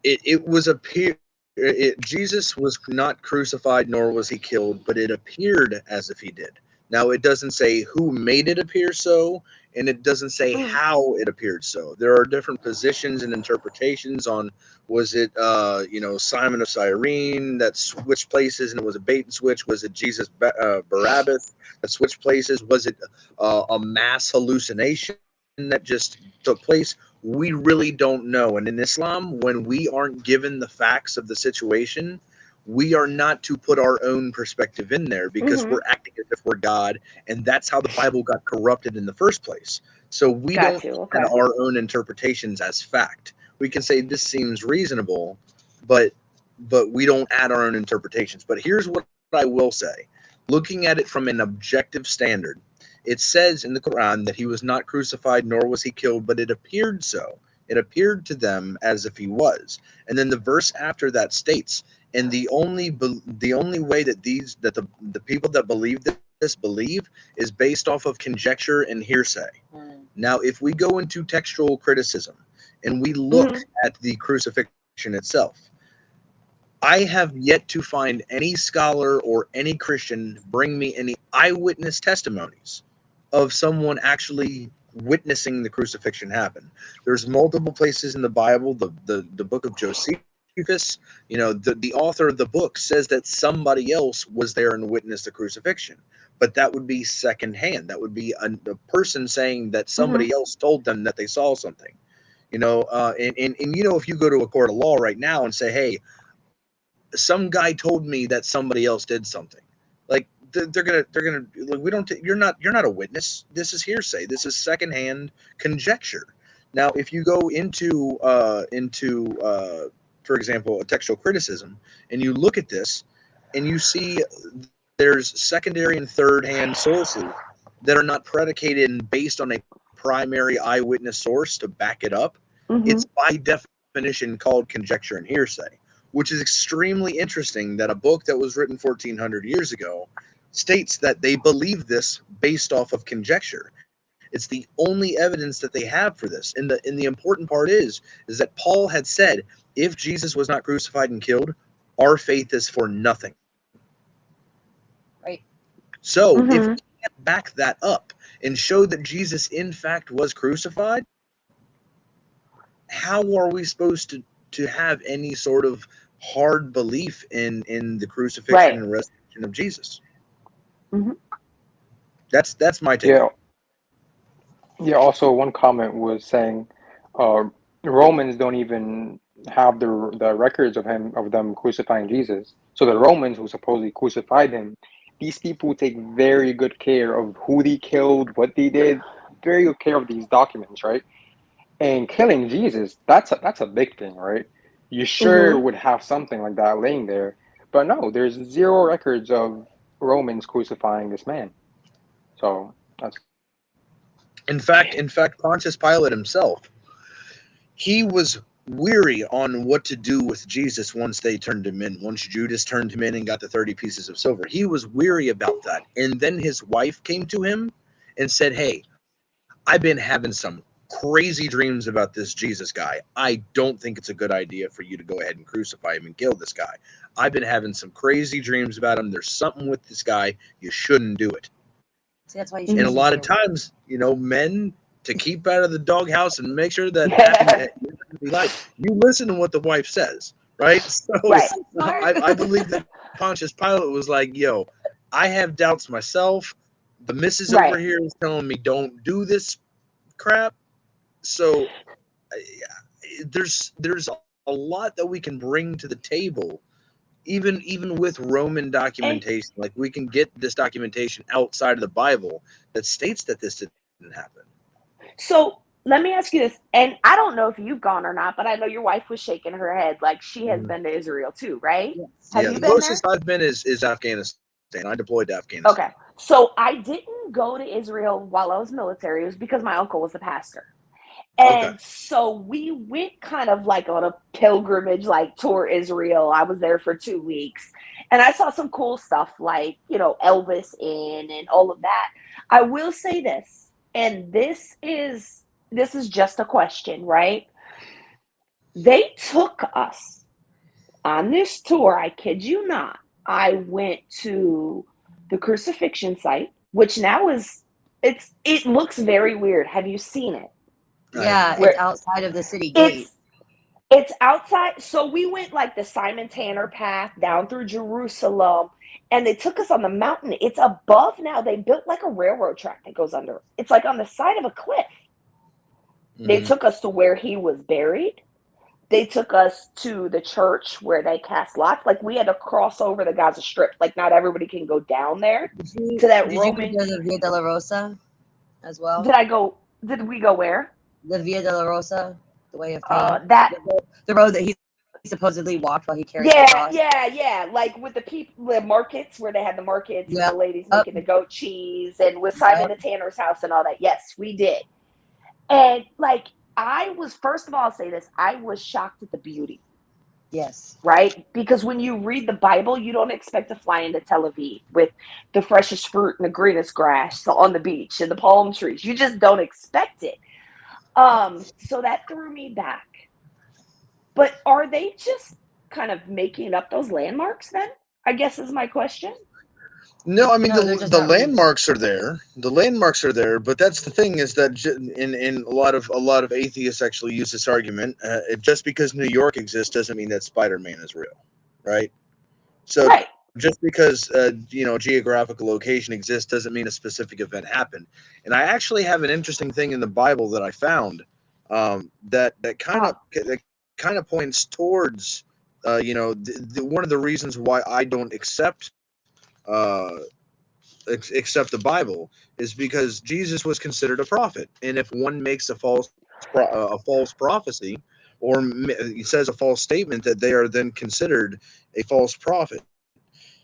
it was Jesus was not crucified nor was he killed, but it appeared as if he did. Now it doesn't say who made it appear so, and it doesn't say how it appeared so. There are different positions and interpretations on, was it Simon of Cyrene that switched places and it was a bait and switch? Was it Jesus Barabbas that switched places? Was it a mass hallucination that just took place? We really don't know. And in Islam, when we aren't given the facts of the situation, we are not to put our own perspective in there, because we're acting as if we're God, and that's how the Bible got corrupted in the first place. So we don't add our own interpretations as fact. We can say this seems reasonable, but we don't add our own interpretations. But here's what I will say. Looking at it from an objective standard, it says in the Quran that he was not crucified nor was he killed, but it appeared so. It appeared to them as if he was. And then the verse after that states, and the only way that the people that believe this believe is based off of conjecture and hearsay. Now, if we go into textual criticism and we look at the crucifixion itself, I have yet to find any scholar or any Christian bring me any eyewitness testimonies of someone actually witnessing the crucifixion happen. There's multiple places in the Bible, the book of Josephus, the author of the book says that somebody else was there and witnessed the crucifixion, but that would be secondhand. That would be a person saying that somebody else told them that they saw something, and if you go to a court of law right now and say, hey, some guy told me that somebody else did something, like they're gonna like, you're not a witness. This is hearsay. This is secondhand conjecture. Now, if you go into for example, a textual criticism, and you look at this and you see there's secondary and third-hand sources that are not predicated and based on a primary eyewitness source to back it up, it's by definition called conjecture and hearsay, which is extremely interesting that a book that was written 1,400 years ago states that they believe this based off of conjecture. It's the only evidence that they have for this. And the important part is that Paul had said, if Jesus was not crucified and killed, our faith is for nothing. Right. So if we can't back that up and show that Jesus in fact was crucified, how are we supposed to have any sort of hard belief in the crucifixion and resurrection of Jesus? That's my take. Yeah. Also, one comment was saying Romans don't even have the records of them crucifying Jesus. So the Romans who supposedly crucified him, these people take very good care of who they killed, what they did, very good care of these documents, right? And killing Jesus, that's a big thing, right? You sure would have something like that laying there, but no, there's zero records of Romans crucifying this man. So that's. In fact, Pontius Pilate himself, he was weary on what to do with Jesus once they turned him in. Once Judas turned him in and got the 30 pieces of silver, he was weary about that. And then his wife came to him and said, "Hey, I've been having some crazy dreams about this Jesus guy. I don't think it's a good idea for you to go ahead and crucify him and kill this guy. I've been having some crazy dreams about him. There's something with this guy. You shouldn't do it." See, that's why you and a lot of times, men, to keep out of the doghouse and make sure that happy life, you listen to what the wife says, right? So Right. I believe that Pontius Pilate was like, "Yo, I have doubts myself. The missus Right. over here is telling me don't do this crap." So there's a lot that we can bring to the table, even with Roman documentation. Like, we can get this documentation outside of the Bible that states that this didn't happen. So let me ask you this, and I don't know if you've gone or not, but I know your wife was shaking her head like she has been to Israel too, right? Have you the been closest there? I've been is Afghanistan. I deployed to Afghanistan. Okay. So I didn't go to Israel while I was military. It was because my uncle was a pastor. And so we went kind of like on a pilgrimage, like tour Israel. I was there for 2 weeks and I saw some cool stuff like, Elvis Inn and all of that. I will say this, and this is just a question, right? They took us on this tour. I kid you not. I went to the crucifixion site, which now it looks very weird. Have you seen it? Yeah, it's outside of the city gate. It's outside. So we went like the Simon Tanner path down through Jerusalem, and they took us on the mountain. It's above now. They built like a railroad track that goes under. It's like on the side of a cliff. They took us to where he was buried. They took us to the church where they cast lots. Like, we had to cross over the Gaza Strip. Like, not everybody can go down there to that Roman. Did you go to the Via Dolorosa as well? Did we go where? The Via Dolorosa, the way of pain. The road that he supposedly walked while he carried the cross. Yeah. Like with the markets where they had the markets and the ladies making the goat cheese, and with Simon the Tanner's house and all that. Yes, we did. And like, first of all, I'll say this, I was shocked at the beauty. Yes. Right? Because when you read the Bible, you don't expect to fly into Tel Aviv with the freshest fruit and the greenest grass on the beach and the palm trees. You just don't expect it. So that threw me back. But are they just kind of making up those landmarks then? I guess is my question. No, I mean, the landmarks are there. The landmarks are there, but that's the thing, is that in a lot of atheists actually use this argument. Just because New York exists doesn't mean that Spider-Man is real, right? So just because geographical location exists doesn't mean a specific event happened. And I actually have an interesting thing in the Bible that I found that kind of points towards one of the reasons why I don't accept the Bible is because Jesus was considered a prophet, and if one makes a false prophecy or says a false statement, that they are then considered a false prophet.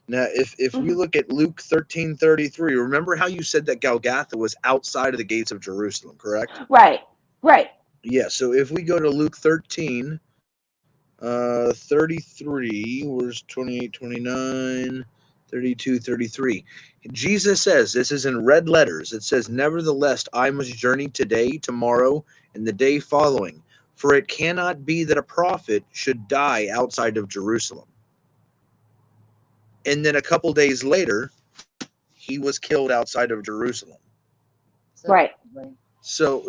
Now, if we look at Luke 13:33, remember how you said that Golgotha was outside of the gates of Jerusalem, correct? Right. Yeah. So if we go to Luke 13, 33, where's 28, 29. 32, 33. Jesus says, this is in red letters, it says, "Nevertheless, I must journey today, tomorrow, and the day following, for it cannot be that a prophet should die outside of Jerusalem." And then a couple days later, he was killed outside of Jerusalem. Right. So,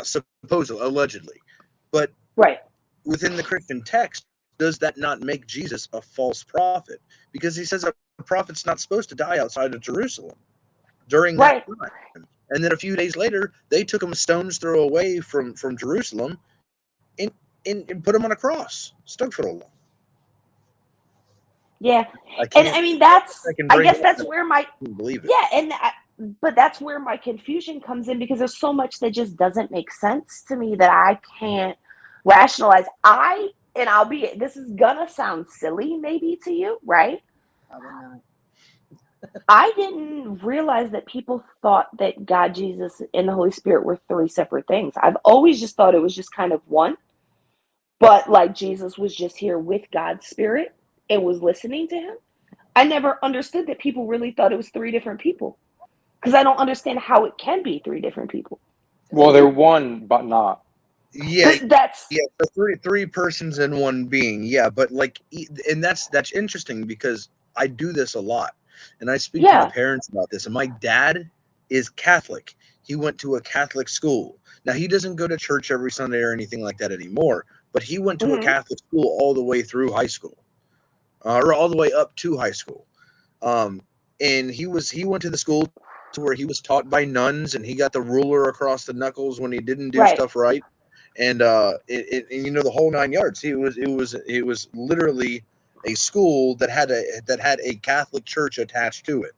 supposedly, allegedly. But within the Christian text, does that not make Jesus a false prophet? Because he says a prophet's not supposed to die outside of Jerusalem during that time. And then a few days later, they took him a stone's throw away from Jerusalem and put him on a cross, stuck for a long. Yeah. And I mean, I guess that's where my but that's where my confusion comes in, because there's so much that just doesn't make sense to me that I can't rationalize. This is gonna sound silly maybe to you, right? Probably not. I didn't realize that people thought that God, Jesus, and the Holy Spirit were three separate things. I've always just thought it was just kind of one, but like Jesus was just here with God's Spirit and was listening to him. I never understood that people really thought it was three different people because I don't understand how it can be three different people. Well, they're one, but not. Yeah, that's so three persons in one being. Yeah, but like, and that's interesting because I do this a lot, and I speak to my parents about this. And my dad is Catholic. He went to a Catholic school. Now he doesn't go to church every Sunday or anything like that anymore. But he went to a Catholic school all the way through high school, or all the way up to high school. And he went to the school to where he was taught by nuns, and he got the ruler across the knuckles when he didn't do stuff right. And you know, the whole 9 yards. It was literally a school that had a Catholic church attached to it.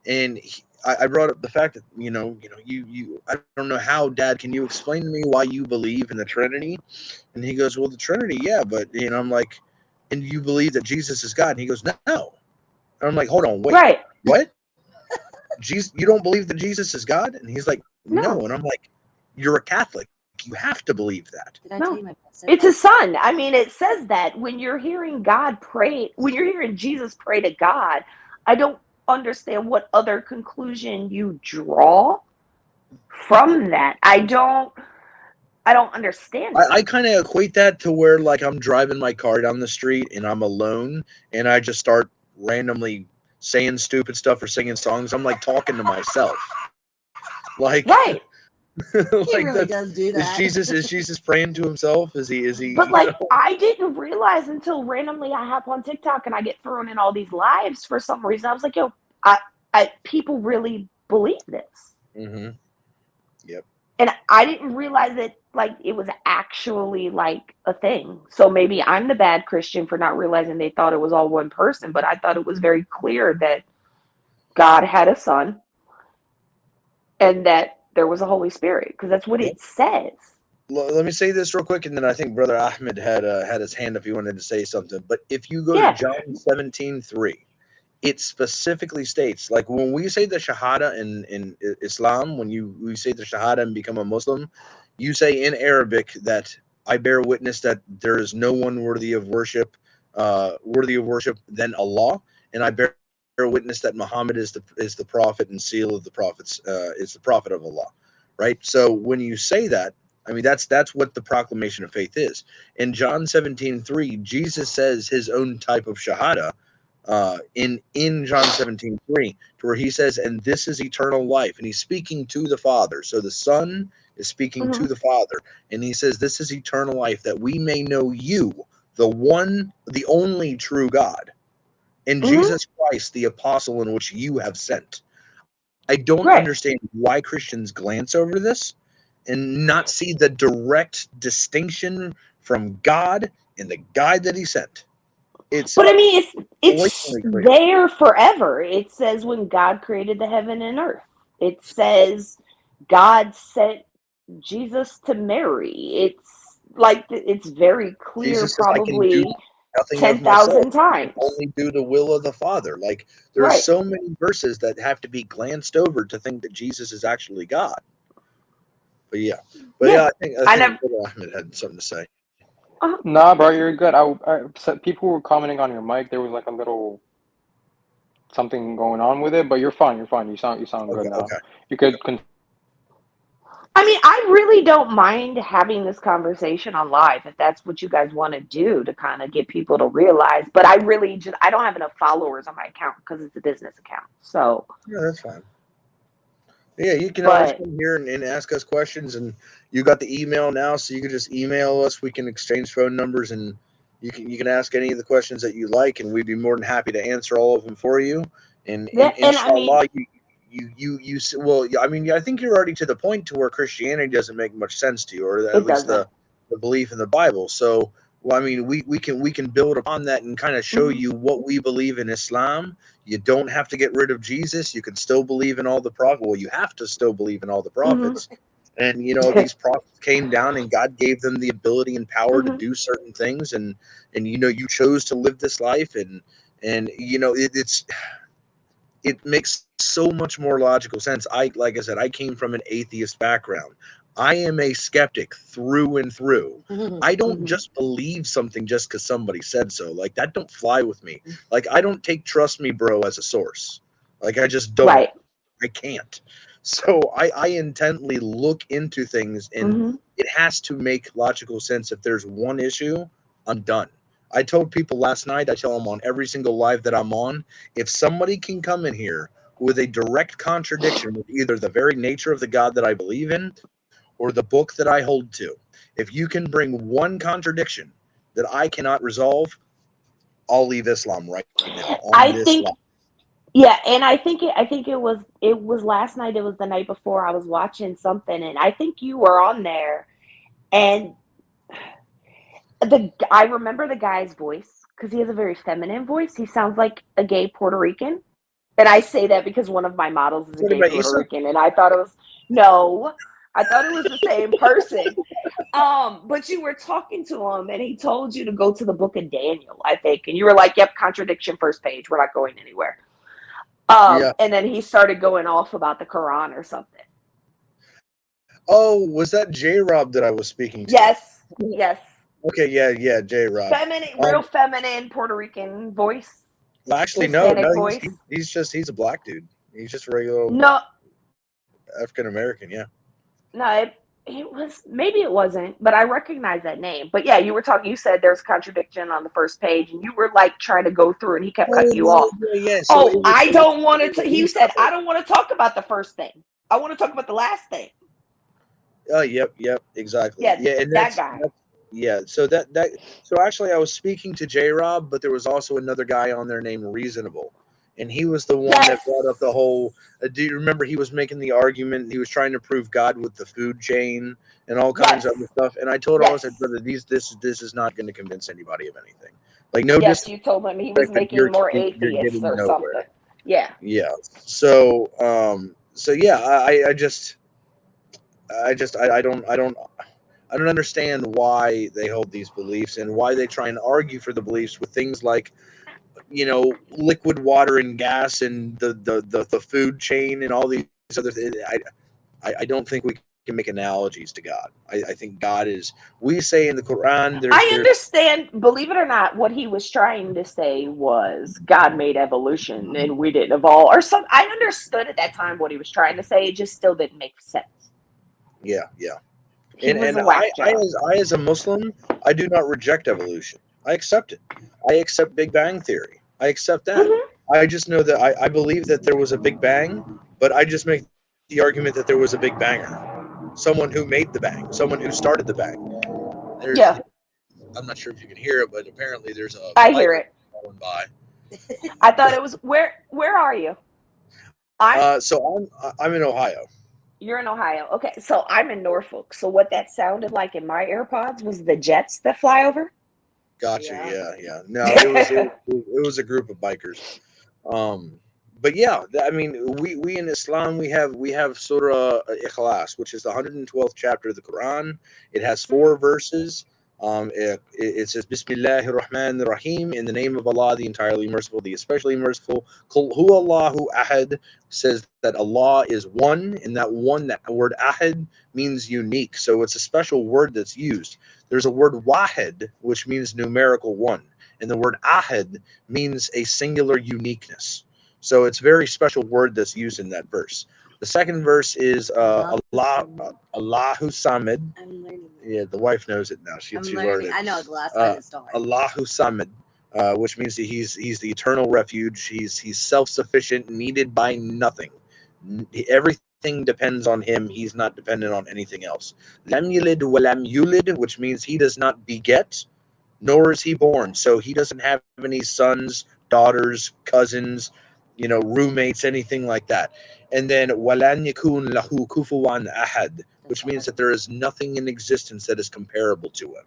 And I brought up the fact that you I don't know how, Dad, can you explain to me why you believe in the Trinity? And he goes, well, the Trinity, yeah, but I'm like, and you believe that Jesus is God? And he goes, no. And I'm like, hold on, wait, what? Jesus, you don't believe that Jesus is God? And he's like, no. And I'm like, you're a Catholic. You have to believe that. No, it's his son. I mean, it says that when you're hearing God pray, when you're hearing Jesus pray to God, I don't understand what other conclusion you draw from that. I don't understand it. I kind of equate that to where, like, I'm driving my car down the street and I'm alone and I just start randomly saying stupid stuff or singing songs. I'm like talking to myself. Like, right. Like, he really does do that. Is Jesus praying to himself? Is he? But like, I didn't realize until randomly I hop on TikTok and I get thrown in all these lives for some reason. I was like, yo, people really believe this. Mm-hmm. Yep. And I didn't realize that, like, it was actually like a thing. So maybe I'm the bad Christian for not realizing they thought it was all one person, but I thought it was very clear that God had a son and that there was a Holy Spirit, because that's what it says. Let me say this real quick, and then I think Brother Ahmed had his hand if he wanted to say something. But if you go to John 17:3, it specifically states, like, when we say the Shahada in Islam, when we say the Shahada and become a Muslim, you say in Arabic that I bear witness that there is no one worthy of worship than Allah, and I bear witness that Muhammad is the prophet and seal of the prophets, is the prophet of Allah, right? So when you say that, I mean, that's what the proclamation of faith is. In John 17:3, Jesus says his own type of shahada in John 17:3, to where he says, and this is eternal life, and he's speaking to the Father. So the Son is speaking to the Father, and he says, this is eternal life, that we may know you, the only true God, and Jesus Christ, the apostle in which you have sent. I don't understand why Christians glance over this and not see the direct distinction from God and the guy that he sent. But I mean, it's there forever. It says when God created the heaven and earth. It says God sent Jesus to Mary. It's like, it's very clear, Jesus probably nothing 10,000 times. Only do the will of the Father. Like, there's so many verses that have to be glanced over to think that Jesus is actually God. But yeah, I think Ahmed had something to say. Nah, bro, you're good. People were commenting on your mic. There was like a little something going on with it, but you're fine. You're fine. You sound good now. Okay. You could. I mean, I really don't mind having this conversation on live if that's what you guys want to do to kind of get people to realize. But I don't have enough followers on my account because it's a business account. So yeah, that's fine. Yeah, you can always come here and ask us questions, and you got the email now, so you can just email us. We can exchange phone numbers, and you can ask any of the questions that you like, and we'd be more than happy to answer all of them for you. And inshallah, I think you're already to the point to where Christianity doesn't make much sense to you, or at least the belief in the Bible. So, well, I mean, we can build upon that and kind of show you what we believe in Islam. You don't have to get rid of Jesus. You can still believe in all the prophets. Well, you have to still believe in all the prophets. And these prophets came down, and God gave them the ability and power to do certain things, and you chose to live this life, and it's it makes so much more logical sense. Like I said, I came from an atheist background. I am a skeptic through and through. I don't just believe something just because somebody said so. Like, that don't fly with me. Like, I don't take trust me, bro, as a source. Like, I just don't. Right. I can't. So I intently look into things, and it has to make logical sense. If there's one issue, I'm done. I told people last night, I tell them on every single live that I'm on, if somebody can come in here with a direct contradiction with either the very nature of the God that I believe in or the book that I hold to, if you can bring one contradiction that I cannot resolve, I'll leave Islam right now. I think, yeah, and I think it was last night. It was the night before. I was watching something, and I think you were on there, and I remember the guy's voice because he has a very feminine voice. He sounds like a gay Puerto Rican, and I say that because one of my models is a gay Puerto Rican, and I thought it was the same person. But you were talking to him, and he told you to go to the book of Daniel, I think, and you were like, "Yep, contradiction, first page. We're not going anywhere." And then he started going off about the Quran or something. Oh, was that J-Rob that I was speaking to? Yes. Okay, yeah, J-Rob. Feminine, real feminine Puerto Rican voice. Well, actually, Hispanic no, voice. he's a black dude. He's just a regular African American, yeah. No, it was, maybe it wasn't, but I recognize that name. But yeah, you said there's contradiction on the first page, and you were like trying to go through, and he kept cutting you off. Yeah. So I don't want to. He said, I don't want to talk about the first thing. I want to talk about the last thing. Oh, yep, exactly. Yeah, and that guy. So so actually, I was speaking to J-Rob, but there was also another guy on there named Reasonable, and he was the one that brought up the whole. Do you remember he was making the argument? He was trying to prove God with the food chain and all kinds of other stuff. And I told him, I said, brother, this is not going to convince anybody of anything. Like, no. Yes, you told him he was making more atheists or something. Yeah. Yeah. So yeah, I don't understand why they hold these beliefs and why they try and argue for the beliefs with things like, liquid water and gas and the food chain and all these other things. I don't think we can make analogies to God. I think God is, we say in the Quran, I understand, believe it or not, what he was trying to say was God made evolution and we didn't evolve or something. I understood at that time what he was trying to say. It just still didn't make sense. Yeah. And I as a Muslim, I do not reject evolution. I accept it. I accept Big Bang Theory. I accept that. I just know that I believe that there was a Big Bang, but I just make the argument that there was a Big Banger. Someone who made the bang. Someone who started the bang. I'm not sure if you can hear it, but apparently there's a I hear it going by. I thought it was where are you? So I'm in Ohio. You're in Ohio. Okay, so I'm in Norfolk. So what that sounded like in my AirPods was the jets that fly over. Gotcha. Yeah. No, it was a group of bikers. But yeah, I mean, we in Islam we have Surah Ikhlas, which is the 112th chapter of the Quran. It has 4 verses. It says Bismillahir Rahmanir Rahim, in the name of Allah, the entirely merciful, the especially merciful. Qul Hu Allahu Ahad, says that Allah is one, and that word Ahad means unique. So it's a special word that's used. There's a word Wahid, which means numerical 1, and the word Ahad means a singular uniqueness. So it's a very special word that's used in that verse. The second verse is Allahu Samad. I'm learning. Yeah, the wife knows it now. She's learning. I know the last time it started. Allahu Samad, which means that he's the eternal refuge. He's self-sufficient, needed by nothing. Everything depends on him. He's not dependent on anything else. Lam yalid wa lam yulid, which means he does not beget, nor is he born. So he doesn't have any sons, daughters, cousins, roommates, anything like that. And then walan yakun lahu kufuwan ahad, which means that there is nothing in existence that is comparable to him.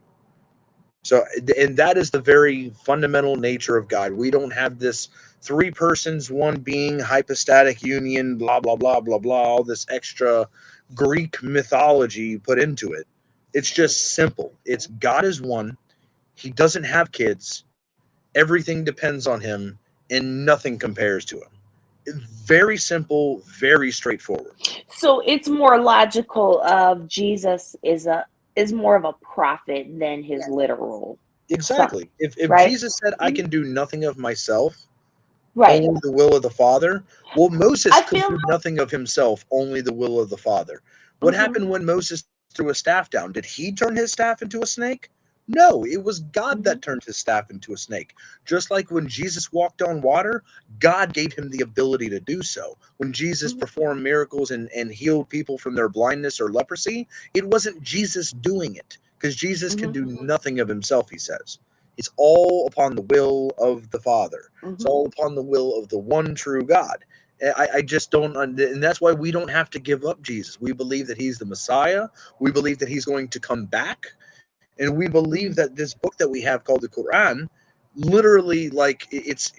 So, and that is the very fundamental nature of God. We don't have this 3 persons, 1 being, hypostatic union, blah, blah, blah, blah, blah, all this extra Greek mythology put into it. It's just simple. It's God is one. He doesn't have kids. Everything depends on him, and nothing compares to him. Very simple, very straightforward. So it's more logical of Jesus is more of a prophet than his literal Exactly. son, If right? Jesus said, I can do nothing of myself, Right. only the will of the Father, well, Moses I could feel do nothing of himself, only the will of the Father. What happened when Moses threw a staff down? Did he turn his staff into a snake? No, it was God that turned his staff into a snake. Just like when Jesus walked on water, God gave him the ability to do so. When Jesus performed miracles and healed people from their blindness or leprosy, it wasn't Jesus doing it, because Jesus can do nothing of himself, he says. It's all upon the will of the Father. It's all upon the will of the one true God. I just don't, and that's why we don't have to give up Jesus. We believe that he's the Messiah. We believe that he's going to come back. And we believe that this book that we have called the Quran, literally, like, it's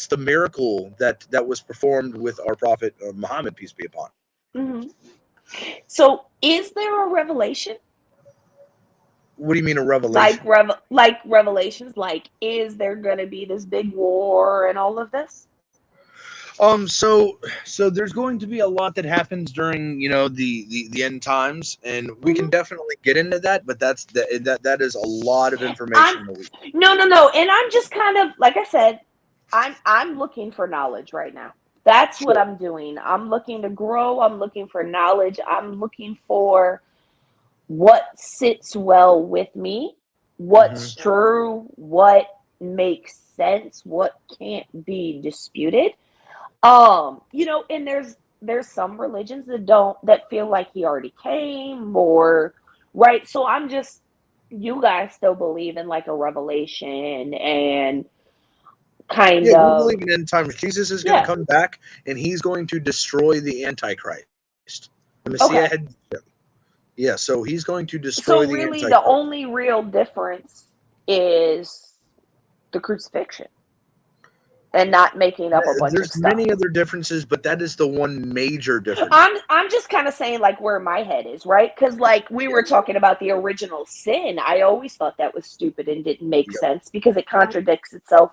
the miracle that was performed with our prophet Muhammad, peace be upon him. So is there a revelation? What do you mean a revelation? Like revelations, like is there going to be this big war and all of this? So there's going to be a lot that happens during, the end times, and we can definitely get into that, but that is a lot of information that we No, and I'm just kind of, like I said, I'm looking for knowledge right now. That's what I'm doing. I'm looking to grow. I'm looking for knowledge. I'm looking for what sits well with me, what's true, what makes sense, what can't be disputed. And there's some religions that feel like he already came, or right. So you guys still believe in like a revelation and kind we of. believe in end times. Jesus is going to come back, and he's going to destroy the Antichrist. The Messiah had. Yeah, so he's going to destroy So the really, Antichrist. the only real difference is the crucifixion and not making up a bunch of There's stuff. many other differences, but that is the one major difference. I'm just kind of saying like where my head is, right? Because like we were talking about the original sin. I always thought that was stupid and didn't make sense because it contradicts itself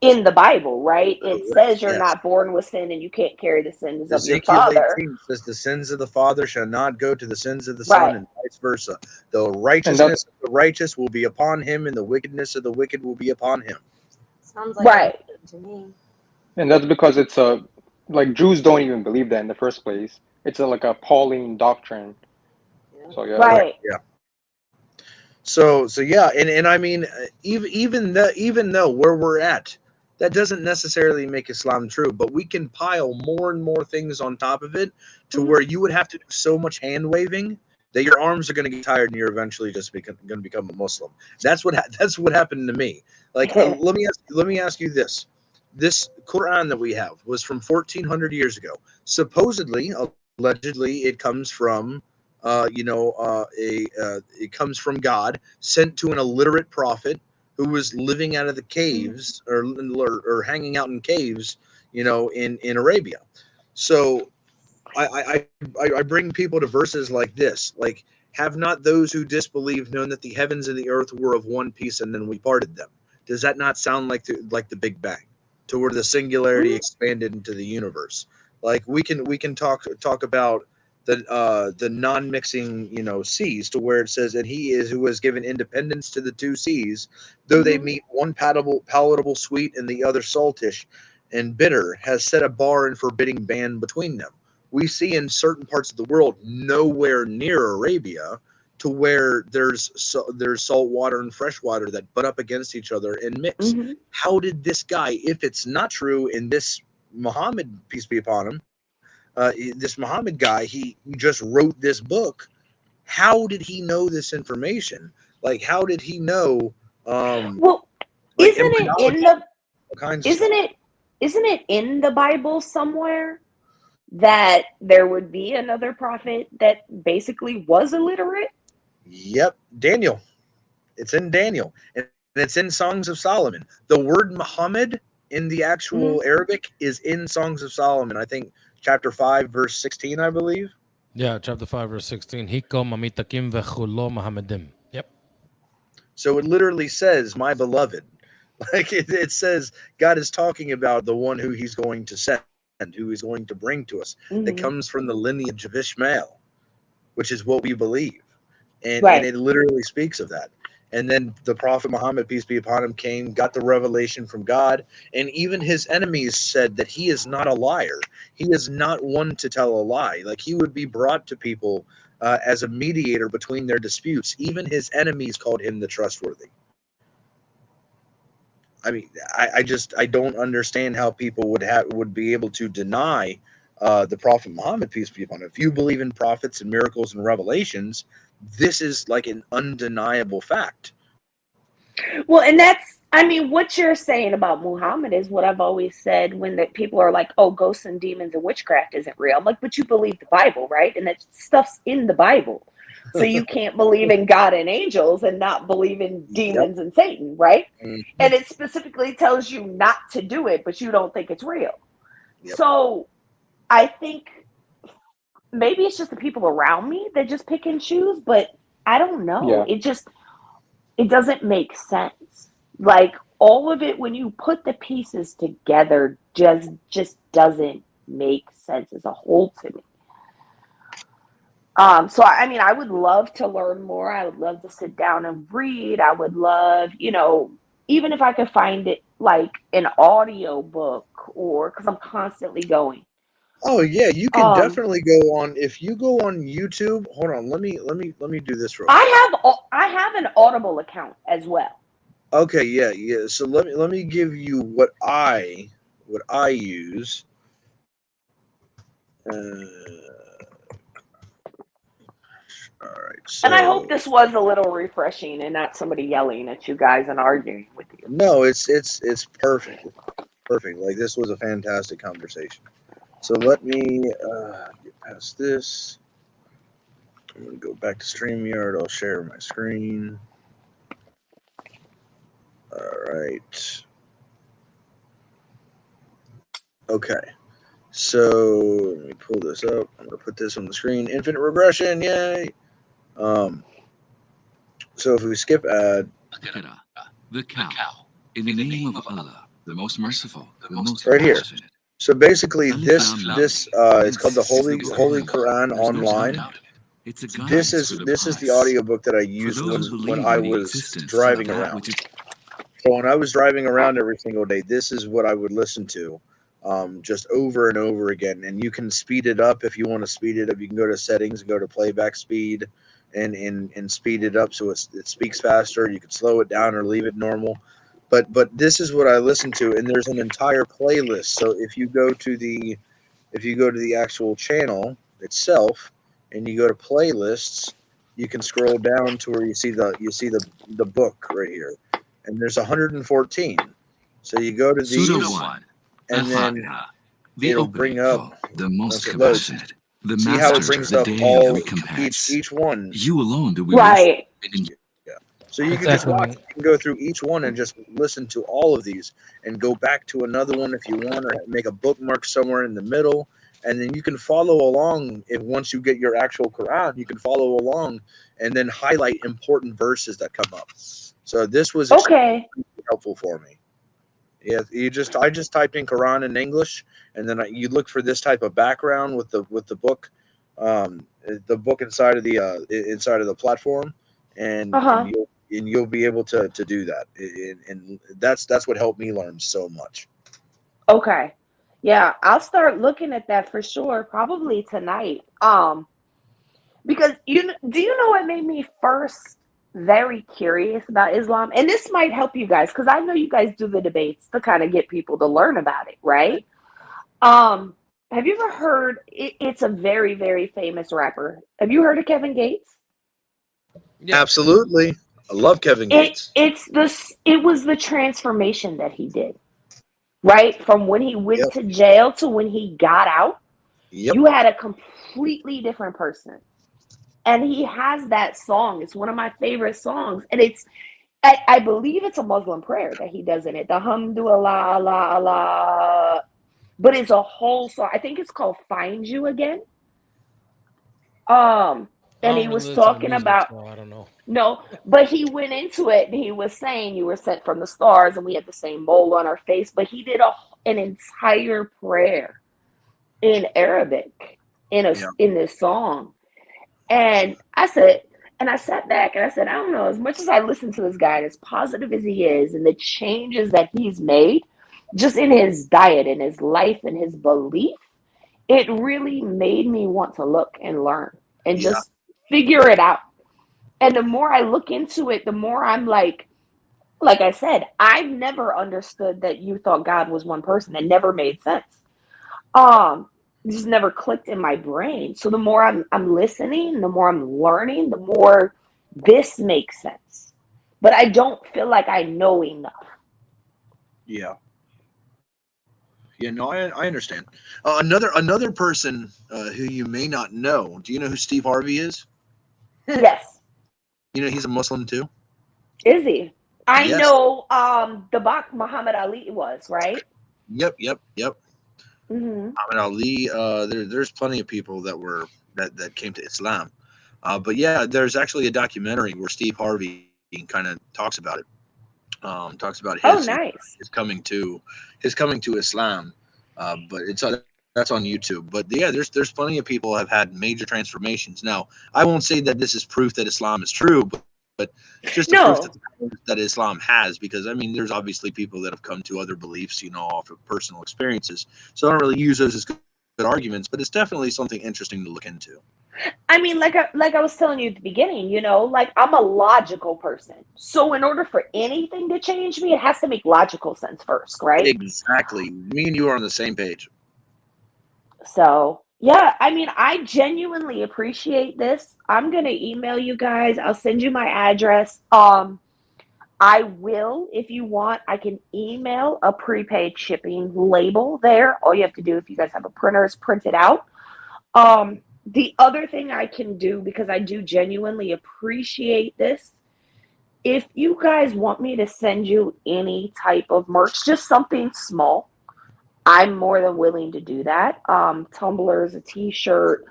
in the Bible, right? It says you're not born with sin and you can't carry the sins of your Ezekiel father. 18 says the sins of the father shall not go to the sins of the son, and vice versa. The righteousness of the righteous will be upon him, and the wickedness of the wicked will be upon him. Sounds like to me. And that's because it's like Jews don't even believe that in the first place. It's like a Pauline doctrine. So yeah. Right. Yeah. So yeah, and I mean, even though where we're at, that doesn't necessarily make Islam true, but we can pile more and more things on top of it to where you would have to do so much hand waving that your arms are going to get tired and you're eventually just going to become a Muslim. That's what happened to me. Like, let me ask you this: this Quran that we have was from 1400 years ago. Supposedly, allegedly, it comes from it comes from God, sent to an illiterate prophet who was living out of the caves or hanging out in caves, in Arabia. So I bring people to verses like this, like, have not those who disbelieve known that the heavens and the earth were of one piece and then we parted them? Does that not sound like the Big Bang, to where the singularity expanded into the universe? Like, we can talk about the non-mixing, seas, to where it says, and he is who has given independence to the two seas, though they meet, one palatable sweet and the other saltish and bitter, has set a bar and forbidding ban between them. We see in certain parts of the world, nowhere near Arabia, to where there's salt water and fresh water that butt up against each other and mix. How did this guy, if it's not true, in this Muhammad, peace be upon him, this Muhammad guy, he just wrote this book. How did he know this information? Like, how did he know? Well, like, isn't it in the Bible somewhere that there would be another prophet that basically was illiterate? Yep, Daniel. It's in Daniel, and it's in Songs of Solomon. The word Muhammad in the actual Arabic is in Songs of Solomon. I think chapter 5, verse 16, I believe. Yeah, chapter 5, verse 16. Yep. So it literally says, my beloved. Like, it says God is talking about the one who he's going to send. who he's going to bring to us that comes from the lineage of Ishmael, which is what we believe. And it literally speaks of that. And then the Prophet Muhammad, peace be upon him, came, got the revelation from God, and even his enemies said that he is not a liar. He is not one to tell a lie. Like, he would be brought to people as a mediator between their disputes. Even his enemies called him the trustworthy. I mean, I don't understand how people would be able to deny the Prophet Muhammad, peace be upon him. If you believe in prophets and miracles and revelations, this is like an undeniable fact. Well, and that's, I mean, what you're saying about Muhammad is what I've always said when the people are like, oh, ghosts and demons and witchcraft isn't real. I'm like, but you believe the Bible, right? And that stuff's in the Bible. So you can't believe in God and angels and not believe in demons and Satan, right? And it specifically tells you not to do it, but you don't think it's real. So I think maybe it's just the people around me that just pick and choose, but I don't know. It doesn't make sense. Like, all of it, when you put the pieces together, just doesn't make sense as a whole to me. So I mean, I would love to learn more. I would love to sit down and read. I would love, even if I could find it like an audio book, or because I'm constantly going. Oh yeah, you can definitely go on. If you go on YouTube, hold on, let me do this real quick. I have an Audible account as well. Okay, yeah. So let me give you what I use. All right. So, and I hope this was a little refreshing and not somebody yelling at you guys and arguing with you. No, it's perfect. Perfect. Like, this was a fantastic conversation. So let me get past this. I'm going to go back to StreamYard. I'll share my screen. All right. Okay. So let me pull this up. I'm going to put this on the screen. Infinite regression. Yay. So if we skip ad. The cow. In the name of Allah, the most merciful, the most right here. So basically, this it's called the Holy Quran Online. This is the audiobook that I used when I was driving around. So when I was driving around every single day, this is what I would listen to, just over and over again. And you can speed it up if you want to speed it up. You can go to settings and go to playback speed, and speed it up so it speaks faster. You can slow it down or leave it normal. But this is what I listen to, and there's an entire playlist. So if you go to the actual channel itself and you go to playlists, you can scroll down to where you see the book right here, and there's 114. So you go to these, and then it'll bring up the most compassionate, the see how it brings up all each one. You alone do we right. So you can just watch, you can go through each one and just listen to all of these and go back to another one if you want, or make a bookmark somewhere in the middle. And then you can follow along. If once you get your actual Quran, you can follow along and then highlight important verses that come up. So this was extremely helpful for me. Yeah, I just typed in Quran in English, and then you look for this type of background with the book, inside of the platform, and you'll be able to do that, and that's what helped me learn so much. Okay, yeah, I'll start looking at that for sure, probably tonight. Because do you know what made me first very curious about Islam? And this might help you guys, because I know you guys do the debates to kind of get people to learn about it, right? Have you ever heard? It's a very, very famous rapper. Have you heard of Kevin Gates? Yeah. Absolutely. I love Kevin Gates. It was the transformation that he did, right? From when he went to jail to when he got out. You had a completely different person. And he has that song. It's one of my favorite songs. And I believe it's a Muslim prayer that he does in it. The Hamdulillah, Allah, Allah. But it's a whole song. I think it's called Find You Again. And he was talking about, so I don't know. No, but he went into it and he was saying you were sent from the stars and we had the same mole on our face. But he did an entire prayer in Arabic in Yeah. in this song. And I said, and I sat back and I said, I don't know, as much as I listen to this guy, as positive as he is, and the changes that he's made just in his diet and his life and his belief, it really made me want to look and learn and Yeah. just figure it out. And the more I look into it, the more I'm like I said, I've never understood that you thought God was one person. It never made sense. It just never clicked in my brain. So the more I'm listening, the more I'm learning, the more this makes sense. But I don't feel like I know enough. Yeah. Yeah, no, I understand. Another person who you may not know. Do you know who Steve Harvey is? Yes. You know he's a Muslim too. Is he? I Yes. know the Bak Muhammad Ali was, right? Yep. Mm-hmm. Muhammad Ali. There's plenty of people that came to Islam. But yeah, there's actually a documentary where Steve Harvey kind of talks about it. Talks about Oh, his nice. his coming to Islam. But that's on YouTube. But yeah, there's plenty of people have had major transformations. Now, I won't say that this is proof that Islam is true, but it's just a proof that Islam has, because I mean, there's obviously people that have come to other beliefs, off of personal experiences. So I don't really use those as good arguments, but it's definitely something interesting to look into. I mean, like I was telling you at the beginning, like I'm a logical person. So in order for anything to change me, it has to make logical sense first, right? Exactly. Me and you are on the same page. So yeah, I mean, I genuinely appreciate this. I'm gonna email you guys. I'll send you my address. I will, if you want, I can email a prepaid shipping label there. All you have to do, if you guys have a printer, is print it out. The other thing I can do, because I do genuinely appreciate this, if you guys want me to send you any type of merch, just something small, I'm more than willing to do that. Tumblers, a t-shirt,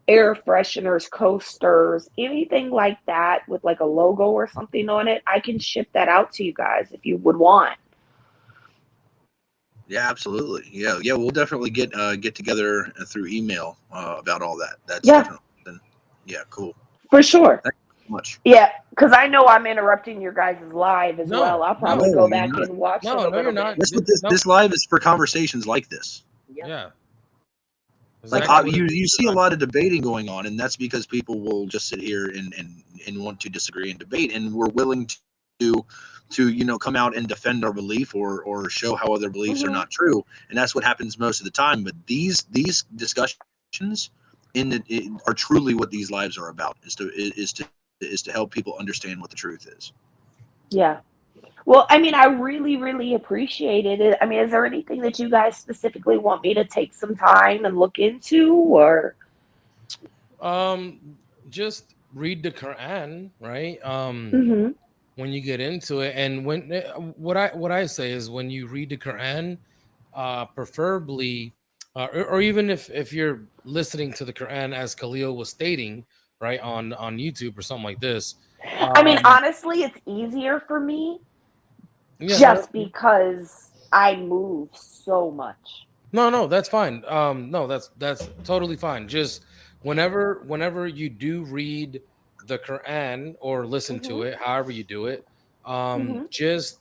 air fresheners, coasters, anything like that with like a logo or something on it, I can ship that out to you guys if you would want. Yeah, absolutely. Yeah, we'll definitely get together through email about all that. That's definitely cool. For sure. Thank you so much. Yeah, because I know I'm interrupting your guys' live as well. I'll probably go back and watch it a little bit. This live is for conversations like this. Yeah. Like you see a lot of debating going on, and that's because people will just sit here and want to disagree and debate, and we're willing to come out and defend our belief or show how other beliefs are not true, and that's what happens most of the time. But these discussions are truly what these lives are about, is to help people understand what the truth is. Yeah. Well, I mean, I really, really appreciated it. I mean, is there anything that you guys specifically want me to take some time and look into, or? Just read the Quran, right? When you get into it, and what I say is, when you read the Quran, preferably, or even if you're listening to the Quran as Khalil was stating, right, on YouTube or something like this. I mean, honestly, it's easier for me just because I move so much. No, that's fine. No, that's totally fine. Just whenever you do read the Quran or listen to it, however you do it, just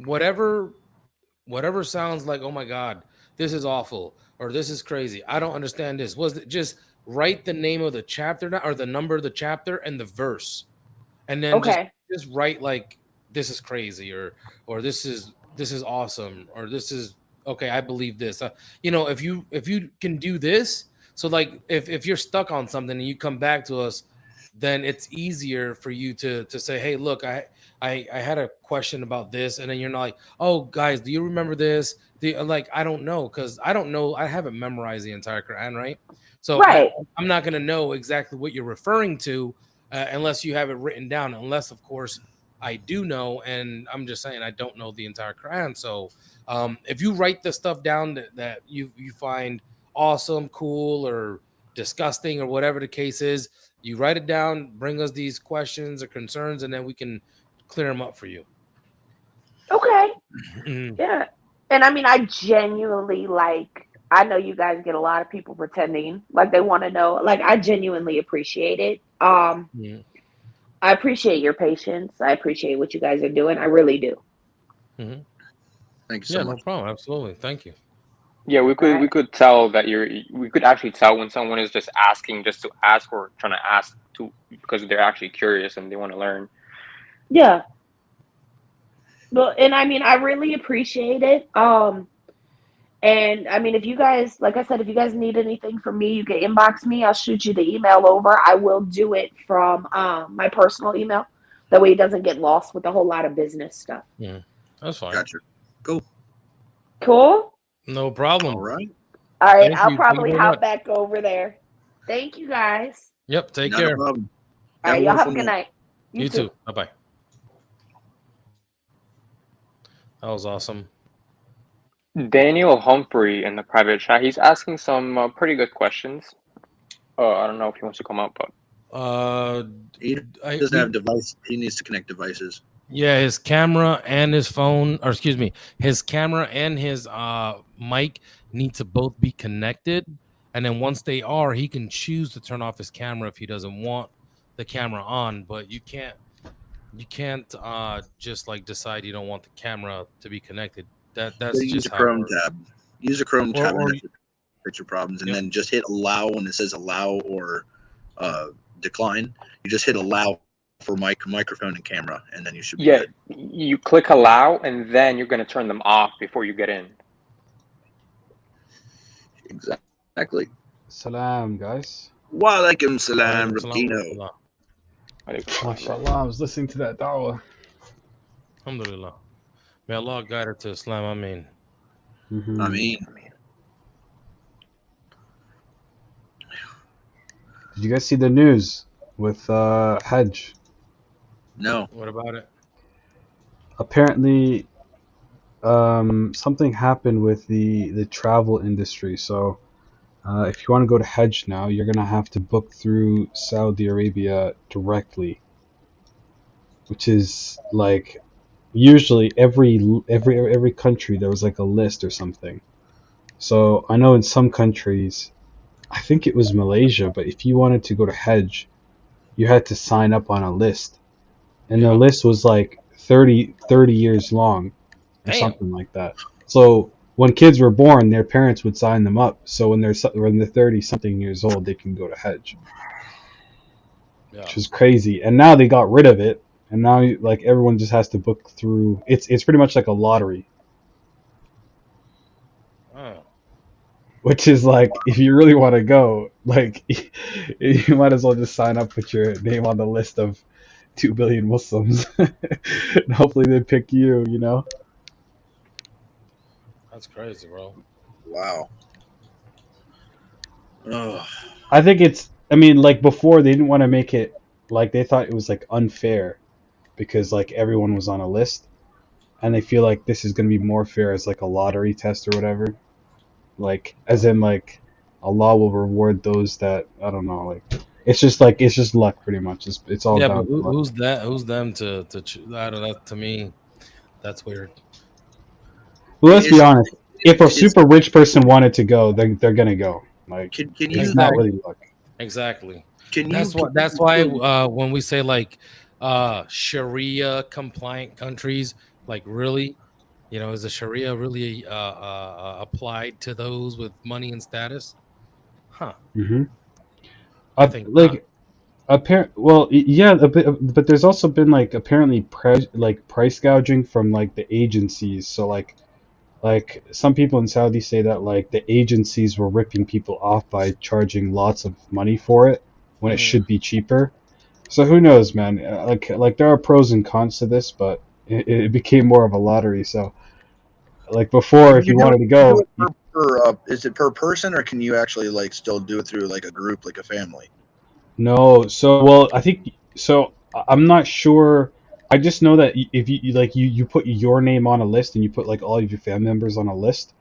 whatever sounds like, oh my God, this is awful, or this is crazy, I don't understand this. Just write the name of the chapter or the number of the chapter and the verse, and then just write like, this is crazy, or this is awesome, or this is okay, I believe this. If you can do this, so like if you're stuck on something and you come back to us, then it's easier for you to say, hey, look, I had a question about this, and then you're not like, oh guys, do you remember this? Like, I don't know, because I don't know, I haven't memorized the entire Quran, right? So I'm not going to know exactly what you're referring to unless you have it written down, unless of course I do know, and I'm just saying I don't know the entire Quran. So if you write the stuff down that you find awesome, cool, or disgusting, or whatever the case is, you write it down, bring us these questions or concerns, and then we can clear them up for you. Okay. Yeah. And I mean, I genuinely I know you guys get a lot of people pretending like they want to know. Like, I genuinely appreciate it. Yeah. I appreciate your patience. I appreciate what you guys are doing. I really do. Mm-hmm. Thank you so much. No problem. Absolutely. Thank you. Yeah, we could tell that we could actually tell when someone is just asking just to ask or trying to ask to because they're actually curious and they want to learn. Yeah. Well, and I mean, I really appreciate it. And I mean, if you guys, like I said, if you guys need anything from me, you can inbox me. I'll shoot you the email over. I will do it from my personal email. That way it doesn't get lost with a whole lot of business stuff. Yeah, that's fine. Gotcha. Cool. Cool? No problem. All right. All right, Thank I'll you. probably Thank you very hop much. back over there. Thank you guys. Yep. Take Not a care. problem. All Have right, a y'all have a wonderful good night. night. You You too. too. Bye bye. That was awesome. Daniel Humphrey in the private chat, he's asking some pretty good questions. I don't know if he wants to come up, but He doesn't have device. He needs to connect devices. Yeah, his camera and his phone, or excuse me, his camera and his mic need to both be connected. And then once they are, he can choose to turn off his camera if he doesn't want the camera on. But you can't just like decide you don't want the camera to be connected. That's Use just a how it Chrome works. tab. Use a Chrome tab Or and fix your problems, and then just hit allow when it says allow or decline. You just hit allow for microphone and camera, and then you should be yeah, good. you click allow and then you're going to turn them off before you get in. Exactly. Salam, guys. Wa alaikum salam, Walaikum salam Rabino. MashaAllah, I was listening to that da'wah. Alhamdulillah. May Allah guide her to Islam. I mean. I mean. Did you guys see the news with Hajj? No. What about it? Apparently, something happened with the travel industry. So, if you want to go to Hajj now, you're gonna have to book through Saudi Arabia directly, which is like usually every country there was like a list or something. So I know in some countries, I think it was Malaysia, but if you wanted to go to Hajj, you had to sign up on a list. And the list was like 30 years long or something like that. So when kids were born, their parents would sign them up. So when they're 30 something years old, they can go to Hajj. Which is crazy. And now they got rid of it. And now like everyone just has to book through. It's pretty much like a lottery. Oh. Which is like, if you really want to go, like, you might as well just sign up, put your name on the list of 2 billion Muslims. And hopefully they pick you, you know? That's crazy, bro. Wow. Oh. I think I mean, like, before they didn't want to make it, like, they thought it was, like, unfair because, like, everyone was on a list. And they feel like this is going to be more fair as, like, a lottery test or whatever. Like, as in, like, Allah will reward those that, I don't know, like, it's just luck pretty much. It's all down but to luck. who's them to choose? I don't know. To me, that's weird. Well, let's be honest. If a super rich person wanted to go, they're gonna go. Like, can it's you not really luck. Exactly. That's why when we say like Sharia compliant countries, like really, you know, is the Sharia really applied to those with money and status? Huh. Mm-hmm. I think like yeah, but there's also been like apparently price gouging from like the agencies. So like some people in Saudi say that like the agencies were ripping people off by charging lots of money for it when it should be cheaper. So who knows, man? Like there are pros and cons to this, but it became more of a lottery. So like before, if you wanted to go, is it per person, or can you actually like still do it through like a group, like a family? No. So well, I think so. I'm not sure. I just know that if you put your name on a list and you put like all of your family members on a list,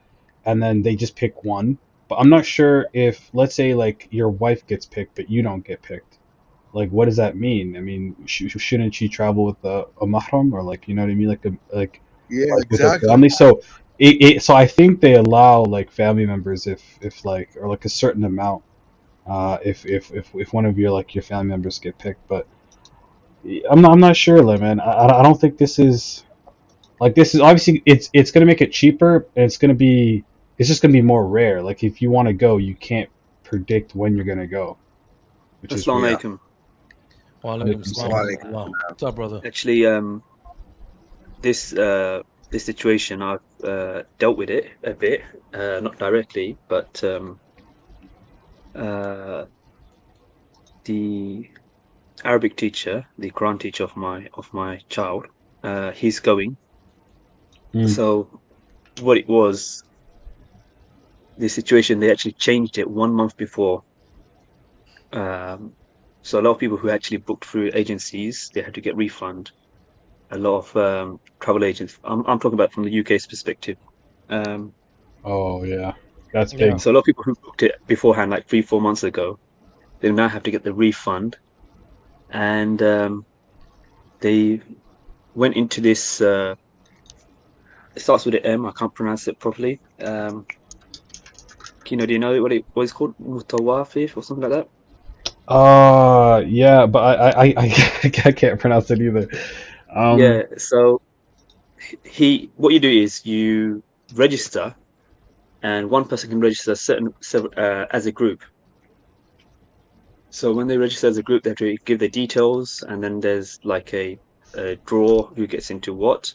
and then they just pick one. But I'm not sure if, let's say, like your wife gets picked, but you don't get picked. Like, what does that mean? I mean, shouldn't she travel with a mahram, or like, you know what I mean, like yeah, like exactly. with her family? So So I think they allow like family members if like or like a certain amount if one of your family members get picked, but I'm not sure, like, man. I don't think this is obviously it's gonna make it cheaper, and it's just gonna be more rare. Like if you want to go, you can't predict when you're gonna go, which is Assalamu weird. alaikum. Walaikum salam. What's up, brother? Actually, this situation I've dealt with it a bit, not directly, but the Arabic teacher, the Quran teacher of my child, he's going. So what it was, the situation, they actually changed it 1 month before. So a lot of people who actually booked through agencies, they had to get refund. A lot of travel agents. I'm talking about from the UK's perspective. Oh yeah, that's big. So a lot of people who booked it beforehand, like 3-4 months ago, they now have to get the refund, and they went into this. It starts with an M. I can't pronounce it properly. Do you know what it's called? Mutawafif or something like that? Yeah, but I can't pronounce it either. Yeah, so what you do is you register, and one person can register as a group. So when they register as a group, they have to give their details, and then there's like a draw who gets into what.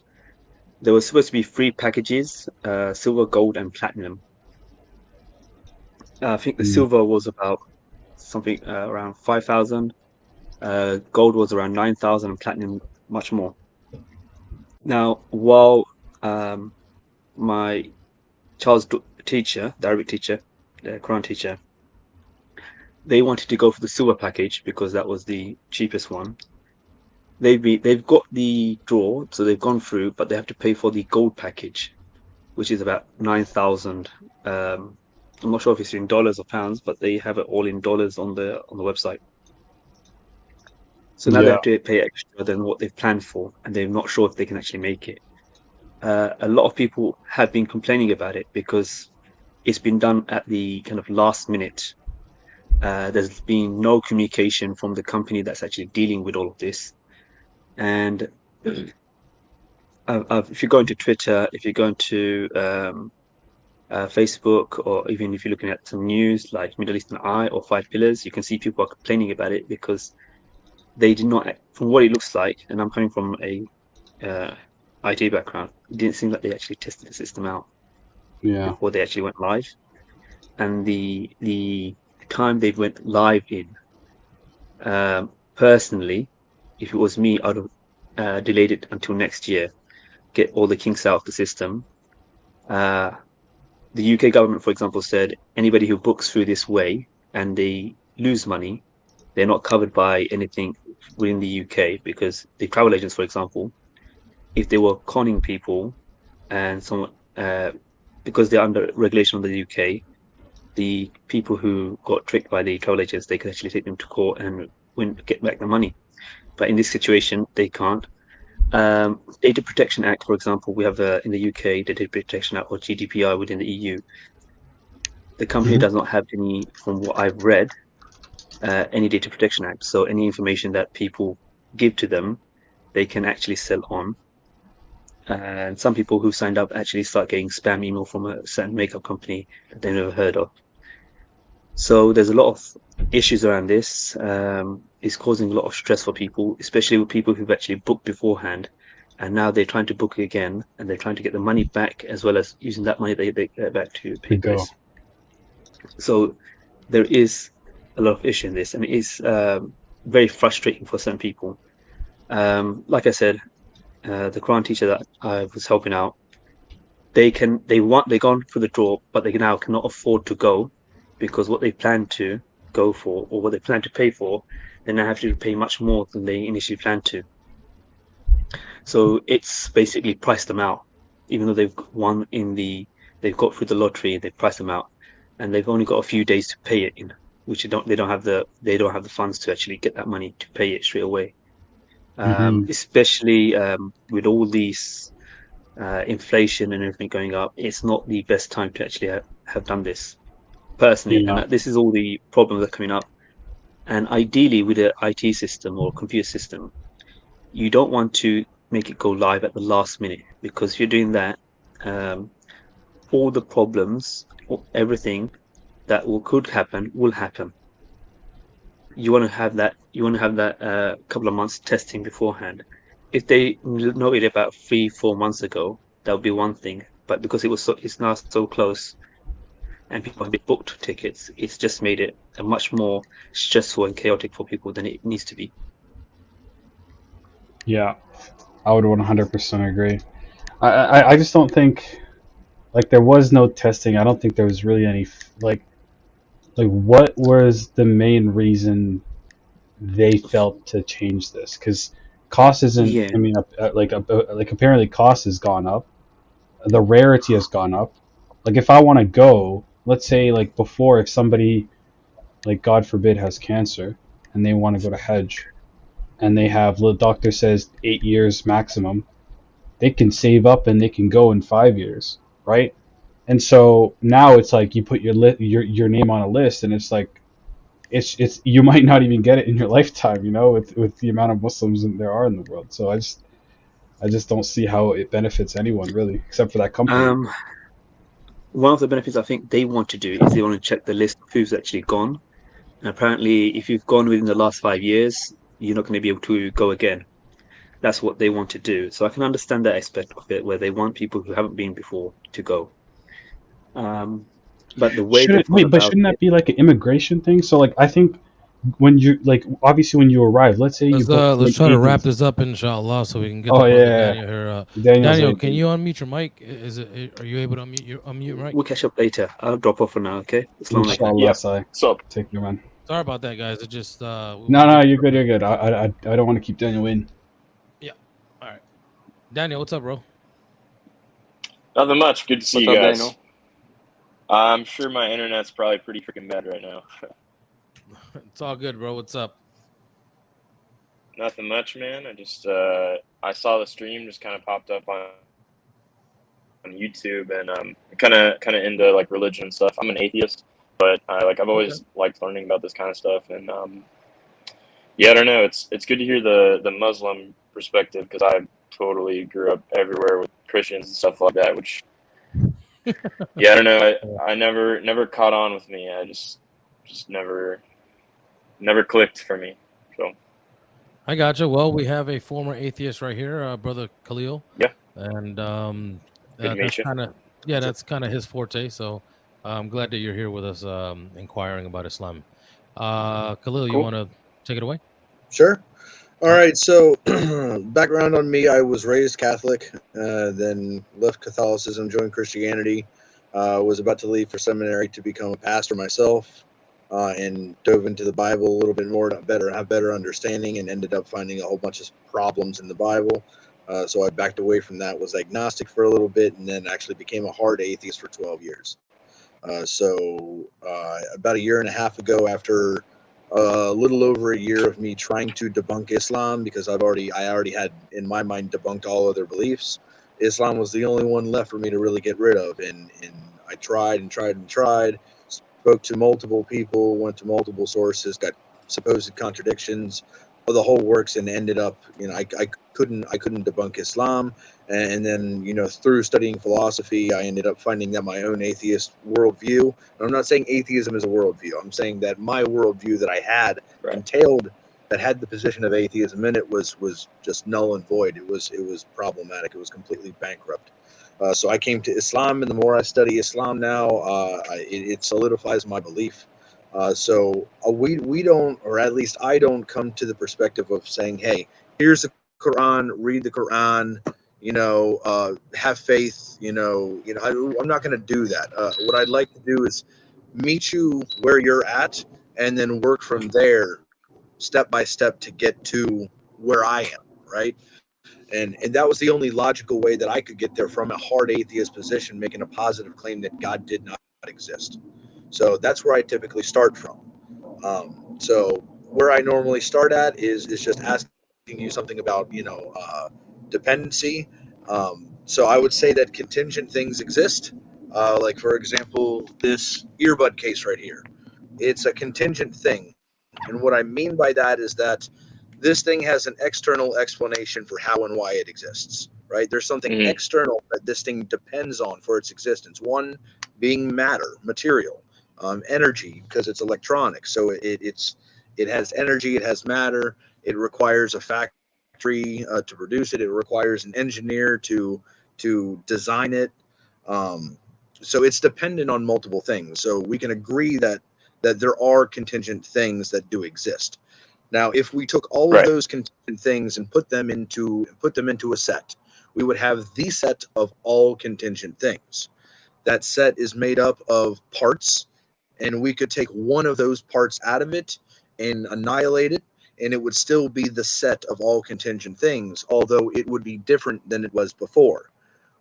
There was supposed to be 3 packages: silver, gold, and platinum. I think the silver was about something around 5,000. Gold was around 9,000, and platinum much more. Now, while my child's teacher, the Arabic teacher, the Quran teacher, they wanted to go for the silver package because that was the cheapest one. They've got the draw, so they've gone through, but they have to pay for the gold package, which is about 9,000. I'm not sure if it's in dollars or pounds, but they have it all in dollars on the website. So now they have to pay extra than what they've planned for, and they're not sure if they can actually make it. A lot of people have been complaining about it because it's been done at the kind of last minute. There's been no communication from the company that's actually dealing with all of this. And if you go into Twitter, if you go into Facebook, or even if you're looking at some news like Middle Eastern Eye or 5 Pillars, you can see people are complaining about it because they did not, from what it looks like, and I'm coming from a IT background, it didn't seem like they actually tested the system out before they actually went live. And the time they went live in, personally, if it was me, I'd have delayed it until next year, get all the kinks out of the system. The UK government, for example, said anybody who books through this way and they lose money, they're not covered by anything within the UK, because the travel agents, for example, if they were conning people and someone, because they're under regulation of the UK, the people who got tricked by the travel agents, they could actually take them to court and get back the money. But in this situation, they can't. Data Protection Act, for example, we have in the UK, the Data Protection Act, or GDPR within the EU. The company does not have any, from what I've read, any Data Protection Act. So any information that people give to them, they can actually sell on. And some people who signed up actually start getting spam email from a certain makeup company that they've never heard of. So there's a lot of issues around this. It's causing a lot of stress for people, especially with people who've actually booked beforehand, and now they're trying to book again, and they're trying to get the money back, as well as using that money they get back to pay Bryce. So there is a lot of issue in this, and it is very frustrating for some people. Like I said, the Quran teacher that I was helping out, they've gone for the draw, but they now cannot afford to go, because what they plan to go for, or what they plan to pay for, they now have to pay much more than they initially planned to. So it's basically priced them out, even though they've got through the lottery, they've priced them out, and they've only got a few days to pay it in, which they don't have the funds to actually get that money to pay it straight away. Especially with all these inflation and everything going up, it's not the best time to actually have done this personally. Yeah. And this is all the problems that are coming up. And ideally, with an IT system or computer system, you don't want to make it go live at the last minute, because if you're doing that, all the problems, everything that could happen will happen. You want to have that. You want to have that couple of months testing beforehand. If they noted about 3-4 months ago, that would be one thing. But because it's now so close, and people have booked tickets, it's just made it a much more stressful and chaotic for people than it needs to be. Yeah, I would 100% agree. I just don't think, like, there was no testing. I don't think there was really any, like what was the main reason they felt to change this? Because cost isn't. Yeah. I mean, like apparently cost has gone up. The rarity has gone up. Like, if I want to go, let's say, like, before, if somebody, like, God forbid, has cancer and they want to go to Hajj, and they have, the doctor says 8 years maximum, they can save up and they can go in 5 years, right? And so now it's like you put your name on a list, and it's like it's you might not even get it in your lifetime, with the amount of Muslims there are in the world. So I just don't see how it benefits anyone really, except for that company. One of the benefits I think they want to do is they want to check the list of who's actually gone. And apparently, if you've gone within the last 5 years, you're not going to be able to go again. That's what they want to do. So I can understand that aspect of it, where they want people who haven't been before to go. But the way they've gone about Shouldn't that it, be like an immigration thing? So, like, I think when you, like, obviously when you arrive, let's say you book, Let's like, try to wrap agency. this up, inshallah, so we can get Oh the brother yeah, Daniel here. Daniel's Daniel, right. can you unmute your mic? Are you able to unmute your mic? we'll catch up later. I'll drop off for now, okay? Assalamu alaikum. Inshallah, Sai. So Take care, man. Sorry about that, guys. It just No, you're good. You're good. I don't want to keep Daniel in. Yeah. All right. Daniel, what's up, bro? Nothing much. Good to see What's you up, guys. Daniel? I'm sure my internet's probably pretty freaking bad right now. It's all good, bro. What's up? Nothing much, man. I just I saw the stream just kind of popped up on YouTube, and kind of into like religion and stuff. I'm an atheist, but I've always liked learning about this kind of stuff, and yeah, I don't know. It's good to hear the Muslim perspective, because I totally grew up everywhere with Christians and stuff like that, which yeah, I don't know. I never caught on with me. I just never clicked for me. So I gotcha. Well, we have a former atheist right here, brother Khalil. Yeah. And Good to meet you. that's kind of his forte. So I'm glad that you're here with us, inquiring about Islam. Khalil, you want to take it away? Sure. All right. So, background on me: I was raised Catholic, then left Catholicism, joined Christianity. Was about to leave for seminary to become a pastor myself, and dove into the Bible a little bit more to have better understanding, and ended up finding a whole bunch of problems in the Bible. So I backed away from that, was agnostic for a little bit, and then actually became a hard atheist for 12 years. So about a year and a half ago, after a little over a year of me trying to debunk Islam, because I already had in my mind debunked all other beliefs, Islam was the only one left for me to really get rid of, and I tried and tried and tried, spoke to multiple people, went to multiple sources, got supposed contradictions of the whole works, and ended up, I couldn't debunk Islam. And then, through studying philosophy, I ended up finding that my own atheist worldview, and I'm not saying atheism is a worldview, I'm saying that my worldview that I had that had the position of atheism in it was just null and void. It was problematic. It was completely bankrupt. So I came to Islam, and the more I study Islam now, it solidifies my belief. So we don't, or at least I don't, come to the perspective of saying, hey, here's the Quran, read the Quran, have faith, I'm not going to do that. What I'd like to do is meet you where you're at, and then work from there step by step to get to where I am, right? And that was the only logical way that I could get there, from a hard atheist position, making a positive claim that God did not exist. So that's where I typically start from. So where I normally start at is just asking you something about, dependency. So I would say that contingent things exist. Like, for example, this earbud case right here. It's a contingent thing. And what I mean by that is that this thing has an external explanation for how and why it exists, right? There's something external that this thing depends on for its existence. One being matter, material, energy, because it's electronic. So it has energy, it has matter, it requires a factory to produce it. It requires an engineer to design it. So it's dependent on multiple things. So we can agree that there are contingent things that do exist. Now, if we took all of those contingent things and put them into a set, we would have the set of all contingent things. That set is made up of parts, and we could take one of those parts out of it and annihilate it, and it would still be the set of all contingent things, although it would be different than it was before.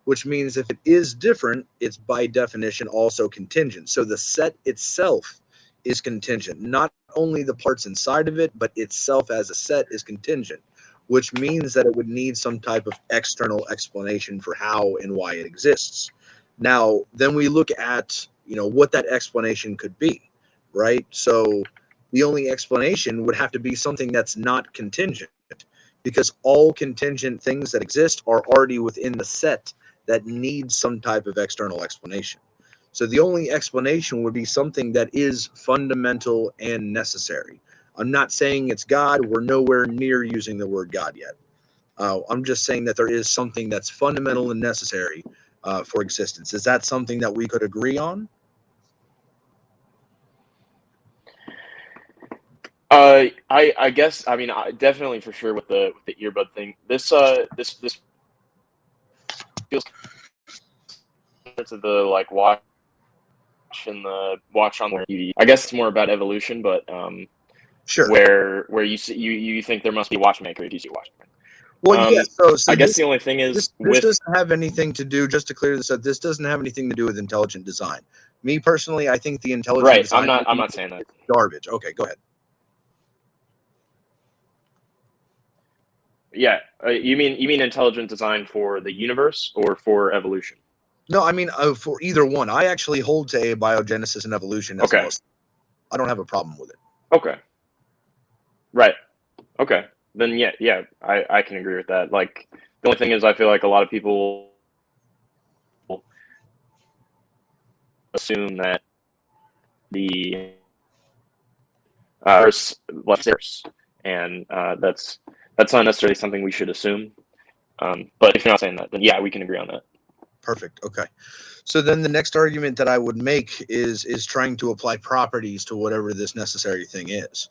Which means if it is different, it's by definition also contingent. So the set itself is contingent. Not only the parts inside of it, but itself as a set is contingent, which means that it would need some type of external explanation for how and why it exists. Now, then we look at, what that explanation could be, right? So the only explanation would have to be something that's not contingent, because all contingent things that exist are already within the set that needs some type of external explanation. So the only explanation would be something that is fundamental and necessary. I'm not saying it's God. We're nowhere near using the word God yet. I'm just saying that there is something that's fundamental and necessary for existence. Is that something that we could agree on? I guess, I mean, definitely for sure with the earbud thing. This feels to the like watch and the watch on the. I guess it's more about evolution, but sure. Where you see, you think there must be a watchmaker if you see a watchmaker. Well, yeah. So I guess the only thing is this doesn't have anything to do. Just to clear this up, this doesn't have anything to do with intelligent design. Me personally, I think the intelligent design. I'm not saying that. Garbage. Okay, go ahead. Yeah, you mean intelligent design for the universe or for evolution? No, I mean for either one. I actually hold to abiogenesis and evolution as most. I don't have a problem with it. Okay. Right. Okay. Then yeah, I can agree with that. Like, the only thing is, I feel like a lot of people assume that the Earth left Earth, and that's not necessarily something we should assume. But if you're not saying that, then yeah, we can agree on that. Perfect. Okay. So then the next argument that I would make is trying to apply properties to whatever this necessary thing is.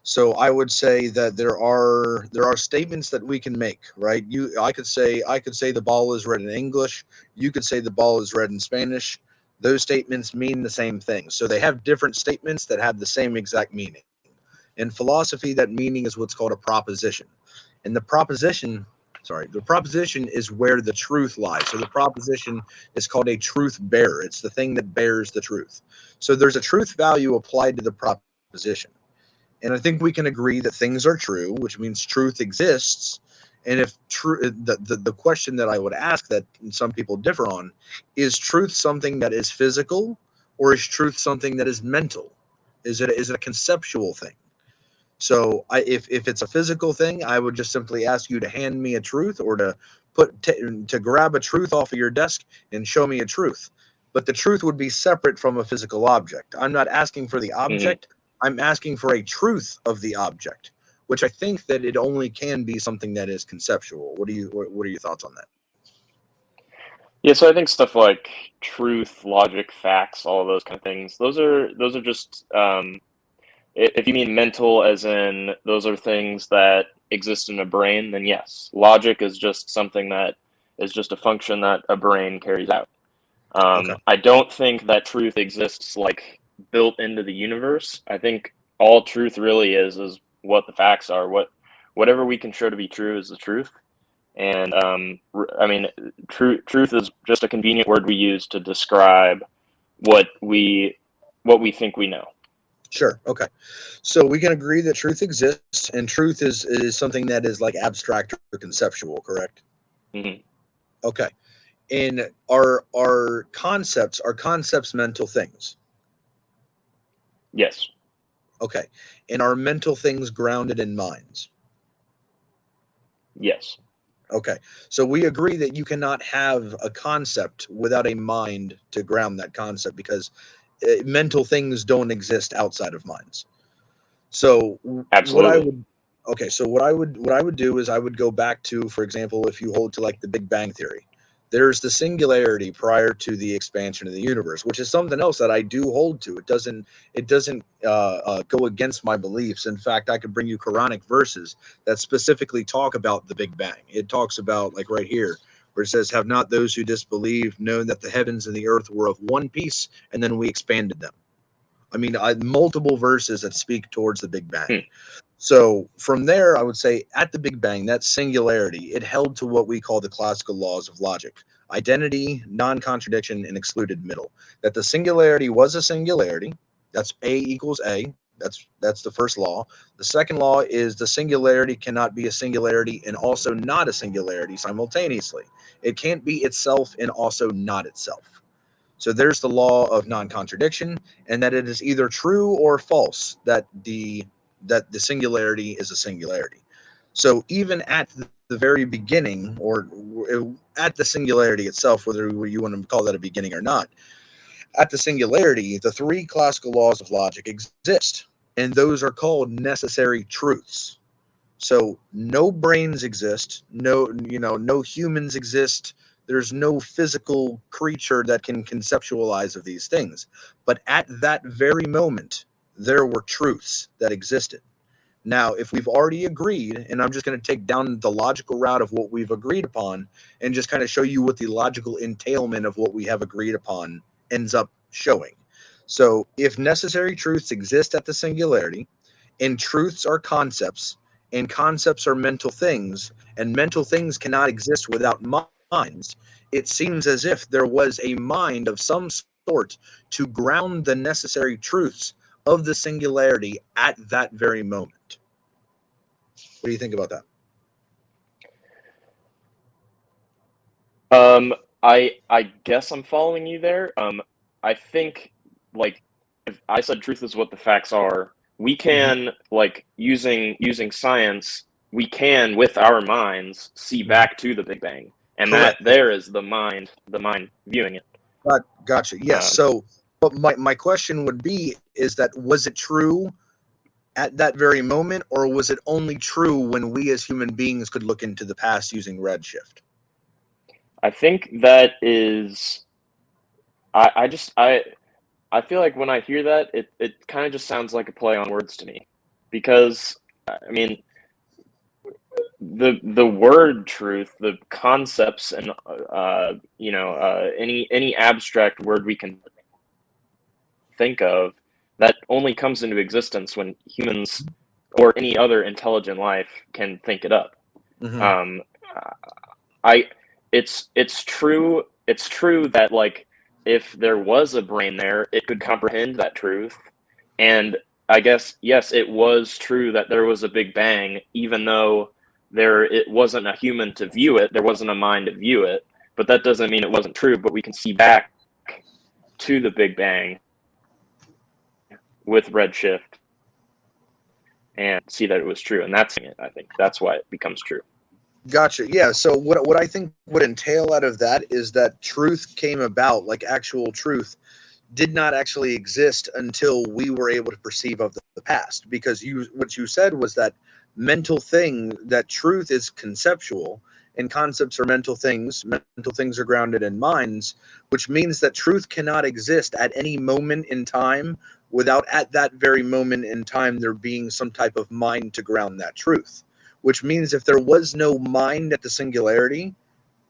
So I would say that there are statements that we can make, right? I could say the ball is red in English. You could say the ball is red in Spanish. Those statements mean the same thing. So they have different statements that have the same exact meaning. In philosophy, that meaning is what's called a proposition. And the proposition is where the truth lies. So the proposition is called a truth bearer. It's the thing that bears the truth. So there's a truth value applied to the proposition. And I think we can agree that things are true, which means truth exists. And if the question that I would ask that some people differ on, is truth something that is physical, or is truth something that is mental? Is it a conceptual thing? So if it's a physical thing, I would just simply ask you to hand me a truth, or to grab a truth off of your desk and show me a truth. But the truth would be separate from a physical object. I'm not asking for the object. I'm asking for a truth of the object, which I think that it only can be something that is conceptual. What are your thoughts on that? Yeah, so I think stuff like truth, logic, facts, all of those kind of things, those are just if you mean mental, as in those are things that exist in a brain, then yes. Logic is just something that is just a function that a brain carries out. I don't think that truth exists like built into the universe. I think all truth really is what the facts are. Whatever we can show to be true is the truth. And I mean, truth is just a convenient word we use to describe what we think we know. Sure. Okay. So we can agree that truth exists, and truth is something that is like abstract or conceptual, correct? Mm-hmm. Okay. And are concepts mental things? Yes. Okay. And are mental things grounded in minds? Yes. Okay. So we agree that you cannot have a concept without a mind to ground that concept, because mental things don't exist outside of minds. So Absolutely. what I would do is I would go back to, for example, if you hold to like the Big Bang Theory, there's the singularity prior to the expansion of the universe, which is something else that I do hold to. It doesn't go against my beliefs. In fact, I could bring you Quranic verses that specifically talk about the Big Bang. It talks about, like right here, where it says, "Have not those who disbelieve known that the heavens and the earth were of one piece, and then we expanded them?" I mean, multiple verses that speak towards the Big Bang. So from there, I would say at the Big Bang, that singularity, it held to what we call the classical laws of logic: identity, non-contradiction, and excluded middle. That the singularity was a singularity. That's A equals A. That's the first law. The second law is the singularity cannot be a singularity and also not a singularity simultaneously. It can't be itself and also not itself. So there's the law of non-contradiction, and that it is either true or false that the singularity is a singularity. So even at the very beginning, or at the singularity itself, whether you want to call that a beginning or not, at the singularity, the three classical laws of logic exist, and those are called necessary truths. So no brains exist, no humans exist. There's no physical creature that can conceptualize of these things. But at that very moment, there were truths that existed. Now, if we've already agreed, and I'm just going to take down the logical route of what we've agreed upon and just kind of show you what the logical entailment of what we have agreed upon ends up showing. So if necessary truths exist at the singularity, and truths are concepts, and concepts are mental things, and mental things cannot exist without minds, it seems as if there was a mind of some sort to ground the necessary truths of the singularity at that very moment. What do you think about that? I guess I'm following you there. I think, like, if I said truth is what the facts are, we can, like, using science, we can, with our minds, see back to the Big Bang, and Correct. that there is the mind viewing it. Gotcha. Yes. So, but my question would be, is that, was it true at that very moment, or was it only true when we as human beings could look into the past using redshift? I think that is, I feel like when I hear that, it kind of just sounds like a play on words to me, because, I mean, the word truth, the concepts, and any abstract word we can think of, that only comes into existence when humans or any other intelligent life can think it up. It's true that, like, if there was a brain there, it could comprehend that truth. And I guess, yes, it was true that there was a Big Bang, even though it wasn't a human to view it, there wasn't a mind to view it. But that doesn't mean it wasn't true, but we can see back to the Big Bang with redshift and see that it was true. And that's it. I think that's why it becomes true. Gotcha. Yeah. So what I think would entail out of that is that truth came about, like actual truth did not actually exist until we were able to perceive of the past. Because what you said was that that truth is conceptual, and concepts are mental things. Mental things are grounded in minds, which means that truth cannot exist at any moment in time without at that very moment in time there being some type of mind to ground that truth. Which means if there was no mind at the singularity,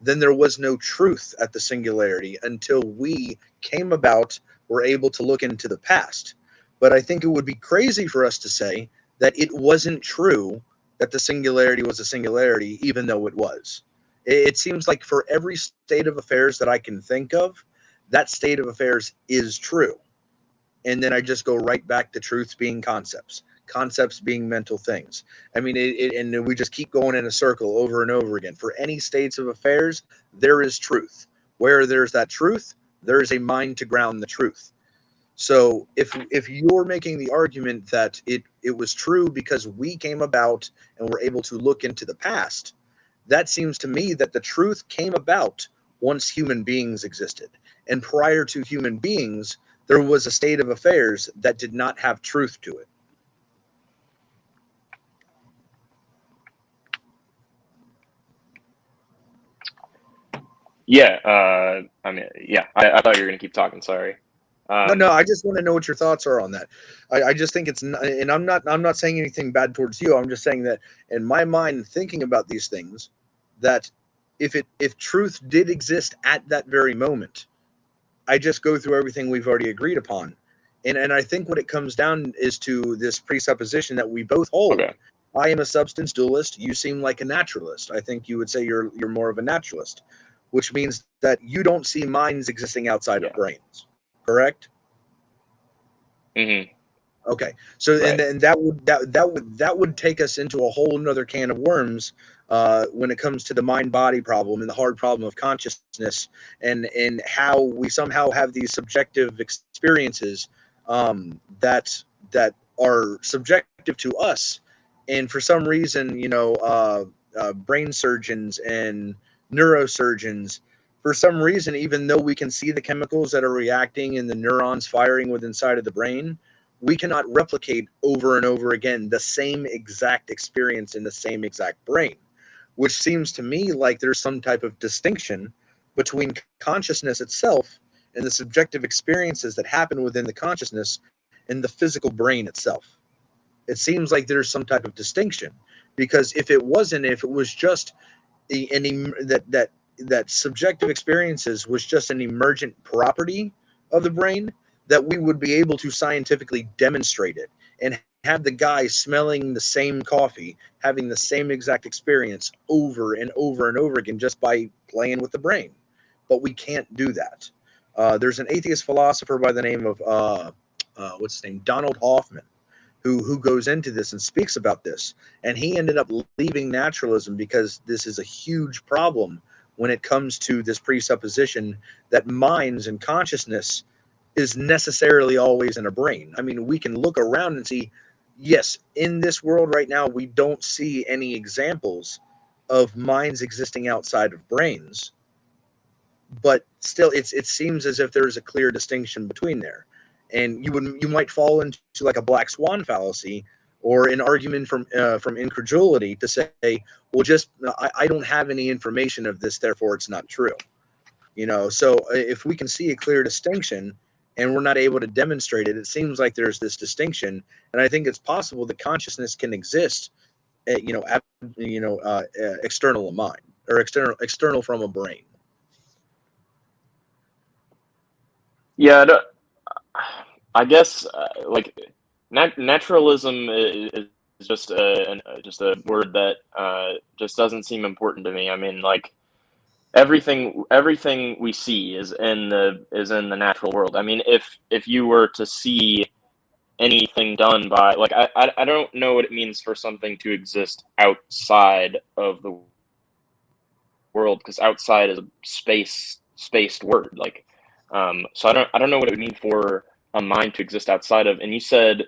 then there was no truth at the singularity until we came about, were able to look into the past. But I think it would be crazy for us to say that it wasn't true that the singularity was a singularity, even though it was. It seems like for every state of affairs that I can think of, that state of affairs is true. And then I just go right back to truths being concepts being mental things. I mean, and we just keep going in a circle over and over again. For any states of affairs, there is truth. Where there's that truth, there's a mind to ground the truth. So if you're making the argument that it was true because we came about and were able to look into the past, that seems to me that the truth came about once human beings existed. And prior to human beings, there was a state of affairs that did not have truth to it. Yeah, I mean, yeah, I thought you were gonna keep talking. Sorry. No, I just want to know what your thoughts are on that. I just think it's, and I'm not saying anything bad towards you. I'm just saying that in my mind, thinking about these things, that if truth did exist at that very moment, I just go through everything we've already agreed upon, and I think what it comes down is to this presupposition that we both hold. Okay. I am a substance dualist. You seem like a naturalist. I think you would say you're more of a naturalist, which means that you don't see minds existing outside of brains. Correct? Mm-hmm. Okay. So Right. and that would take us into a whole nother can of worms when it comes to the mind-body problem and the hard problem of consciousness, and how we somehow have these subjective experiences that are subjective to us, and for some reason, brain surgeons and neurosurgeons, for some reason, even though we can see the chemicals that are reacting and the neurons firing within inside of the brain, we cannot replicate over and over again the same exact experience in the same exact brain, which seems to me like there's some type of distinction between consciousness itself and the subjective experiences that happen within the consciousness and the physical brain itself. It seems like there's some type of distinction, because if it was just that subjective experiences was just an emergent property of the brain, that we would be able to scientifically demonstrate it and have the guy smelling the same coffee having the same exact experience over and over and over again just by playing with the brain. But we can't do that. There's an atheist philosopher by the name of what's his name, Donald Hoffman, who goes into this and speaks about this, and he ended up leaving naturalism because this is a huge problem when it comes to this presupposition that minds and consciousness is necessarily always in a brain. I mean, we can look around and see, yes, in this world right now, we don't see any examples of minds existing outside of brains, but still, it seems as if there's a clear distinction between there. And you might fall into like a black swan fallacy or an argument from incredulity to say, well, just I don't have any information of this, therefore it's not true. So if we can see a clear distinction and we're not able to demonstrate it, it seems like there's this distinction, and I think it's possible that consciousness can exist, external of mind, or external from a brain. Yeah, I guess naturalism is just a word that just doesn't seem important to me. I mean, like everything we see is in the natural world. I mean, if you were to see anything done by, like, I don't know what it means for something to exist outside of the world, because outside is a spaced word. Like, so I don't know what it would mean for a mind to exist outside of. And you said,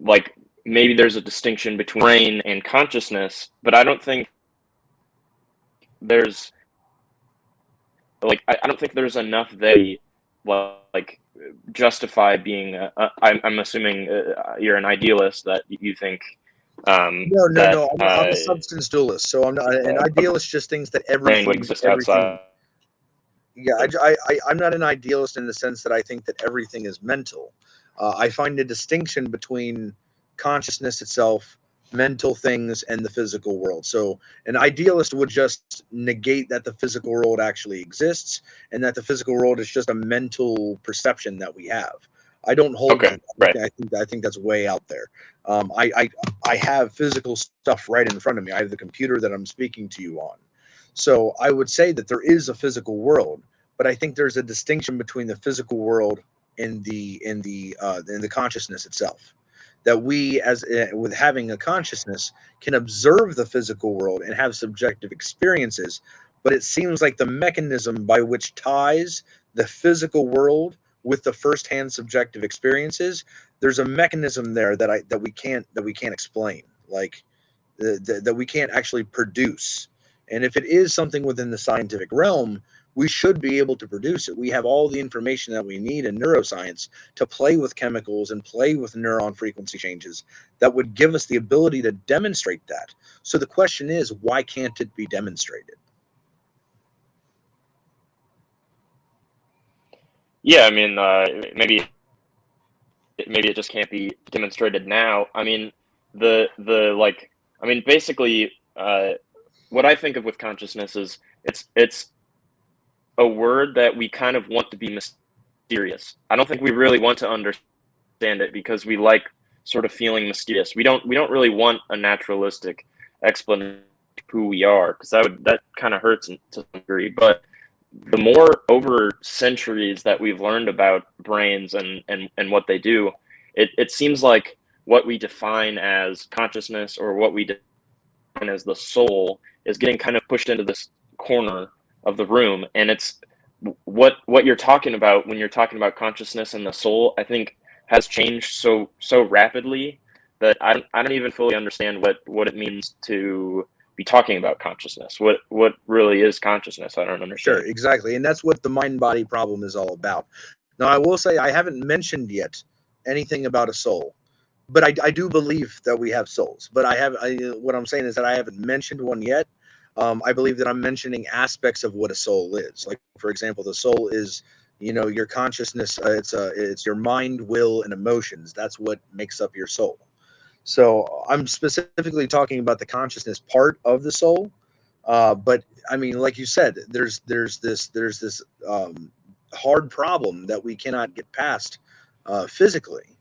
like, maybe there's a distinction between brain and consciousness, but I don't think there's I don't think there's enough that like justify being I'm assuming you're an idealist, that you think No. I'm a substance dualist, so I'm not an idealist. Just thinks that everything would exist outside. Yeah, I'm not an idealist in the sense that I think that everything is mental. I find a distinction between consciousness itself, mental things, and the physical world. So an idealist would just negate that the physical world actually exists and that the physical world is just a mental perception that we have. I don't hold to that. Right. I think that's way out there. I have physical stuff right in front of me. I have the computer that I'm speaking to you on. So I would say that there is a physical world, but I think there's a distinction between the physical world and the consciousness itself. That we, with having a consciousness, can observe the physical world and have subjective experiences, but it seems like the mechanism by which ties the physical world with the firsthand subjective experiences, there's a mechanism there that we can't explain, like that we can't actually produce. And if it is something within the scientific realm, we should be able to produce it. We have all the information that we need in neuroscience to play with chemicals and play with neuron frequency changes that would give us the ability to demonstrate that. So the question is, why can't it be demonstrated? Yeah, I mean, maybe it just can't be demonstrated now. I mean, basically, what I think of with consciousness is it's a word that we kind of want to be mysterious. I don't think we really want to understand it because we like sort of feeling mysterious. We don't really want a naturalistic explanation of who we are, because that kind of hurts to some degree. But the more over centuries that we've learned about brains and what they do, it seems like what we define as consciousness or what we define as the soul is getting kind of pushed into this corner of the room. And it's what you're talking about when you're talking about consciousness and the soul, I think has changed so rapidly that I don't even fully understand what it means to be talking about consciousness. What really is consciousness? I don't understand. Sure, exactly. And that's what the mind-body problem is all about. Now, I will say I haven't mentioned yet anything about a soul, but I do believe that we have souls. But what I'm saying is that I haven't mentioned one yet. I believe that I'm mentioning aspects of what a soul is. Like, for example, the soul is, your consciousness. It's your mind, will, and emotions. That's what makes up your soul. So I'm specifically talking about the consciousness part of the soul. But I mean, like you said, there's this hard problem that we cannot get past physically,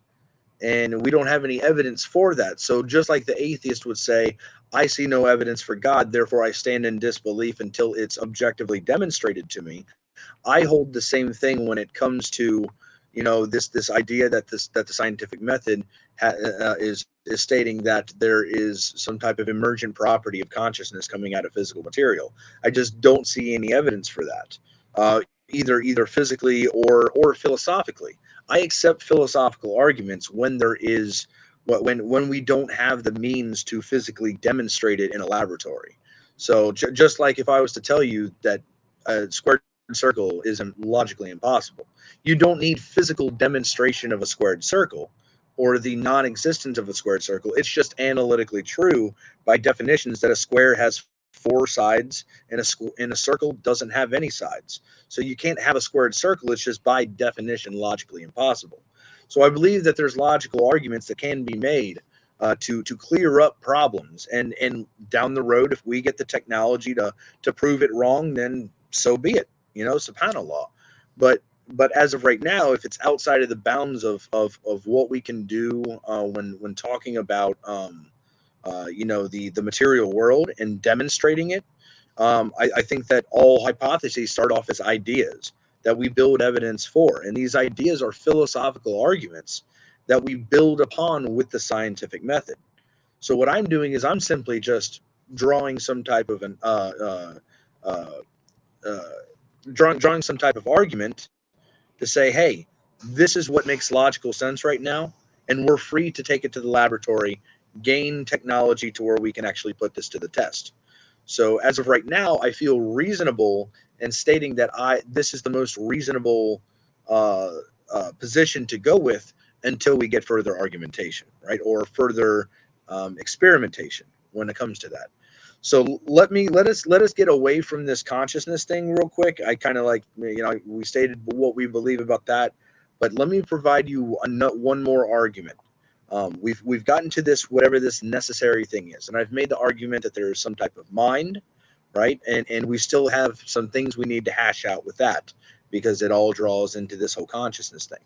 and we don't have any evidence for that. So just like the atheist would say, I see no evidence for God, therefore I stand in disbelief until it's objectively demonstrated to me. I hold the same thing when it comes to, this idea that the scientific method is stating that there is some type of emergent property of consciousness coming out of physical material. I just don't see any evidence for that, either physically or philosophically. I accept philosophical arguments when there is when we don't have the means to physically demonstrate it in a laboratory. So just like if I was to tell you that a squared circle isn't logically impossible, you don't need physical demonstration of a squared circle or the non-existence of a squared circle. It's just analytically true by definitions that a square has 4 sides and a circle doesn't have any sides. So you can't have a squared circle. It's just by definition logically impossible. So I believe that there's logical arguments that can be made to clear up problems, and down the road, if we get the technology to prove it wrong, then so be it. Subhanallah. But as of right now, if it's outside of the bounds of what we can do when talking about the material world and demonstrating it, I think that all hypotheses start off as ideas that we build evidence for, and these ideas are philosophical arguments that we build upon with the scientific method. So what I'm doing is I'm simply just drawing some type of drawing some type of argument to say, hey, this is what makes logical sense right now, and we're free to take it to the laboratory, gain technology to where we can actually put this to the test. So as of right now, I feel reasonable in stating that this is the most reasonable position to go with until we get further argumentation, right, or further experimentation when it comes to that. So let us get away from this consciousness thing real quick. I kind of we stated what we believe about that, but let me provide you one more argument. We've gotten to this, whatever this necessary thing is, and I've made the argument that there is some type of mind, right? And we still have some things we need to hash out with that, because it all draws into this whole consciousness thing.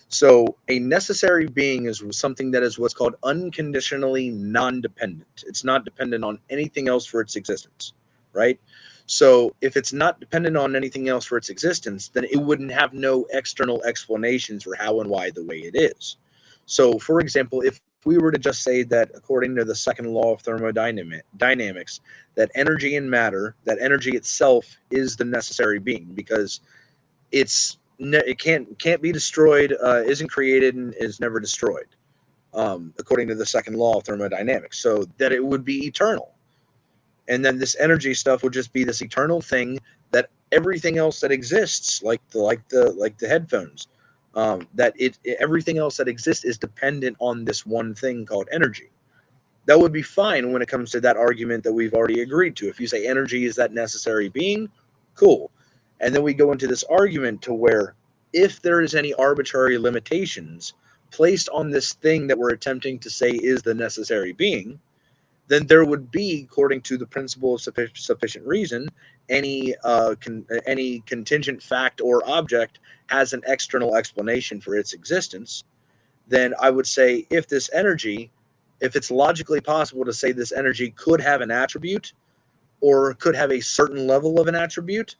So a necessary being is something that is what's called unconditionally non-dependent. It's not dependent on anything else for its existence, right? So if it's not dependent on anything else for its existence, then it wouldn't have no external explanations for how and why the way it is. So for example, if we were to just say that according to the second law of thermodynamics, that energy and matter, that energy itself is the necessary being, because it can't be destroyed, isn't created, and is never destroyed, according to the second law of thermodynamics. So that it would be eternal, and then this energy stuff would just be this eternal thing that everything else that exists, like the headphones, everything else that exists is dependent on this one thing called energy. That would be fine when it comes to that argument that we've already agreed to. If you say energy is that necessary being, cool. And then we go into this argument to where if there is any arbitrary limitations placed on this thing that we're attempting to say is the necessary being, then there would be, according to the principle of sufficient reason, any contingent fact or object has an external explanation for its existence. Then I would say if this energy, if it's logically possible to say this energy could have an attribute or could have a certain level of an attribute,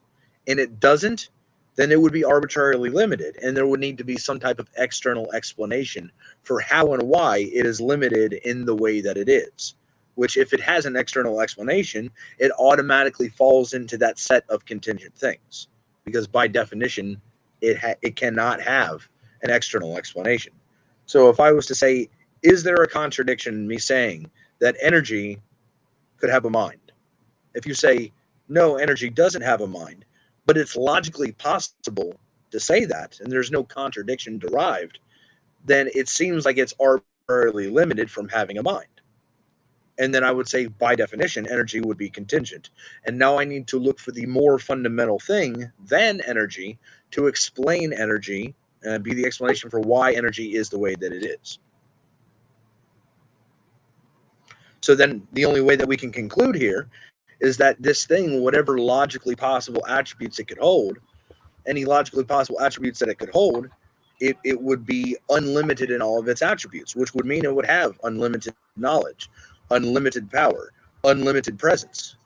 and it doesn't, then it would be arbitrarily limited, and there would need to be some type of external explanation for how and why it is limited in the way that it is. Which, if it has an external explanation, it automatically falls into that set of contingent things, because by definition, it cannot have an external explanation. So if I was to say, is there a contradiction in me saying that energy could have a mind? If you say, no, energy doesn't have a mind, but it's logically possible to say that, and there's no contradiction derived, then it seems like it's arbitrarily limited from having a mind. And then I would say, by definition, energy would be contingent. And now I need to look for the more fundamental thing than energy to explain energy and be the explanation for why energy is the way that it is. So then the only way that we can conclude here is that this thing, whatever logically possible attributes it could hold, any logically possible attributes that it could hold, it would be unlimited in all of its attributes, which would mean it would have unlimited knowledge, unlimited power, unlimited presence,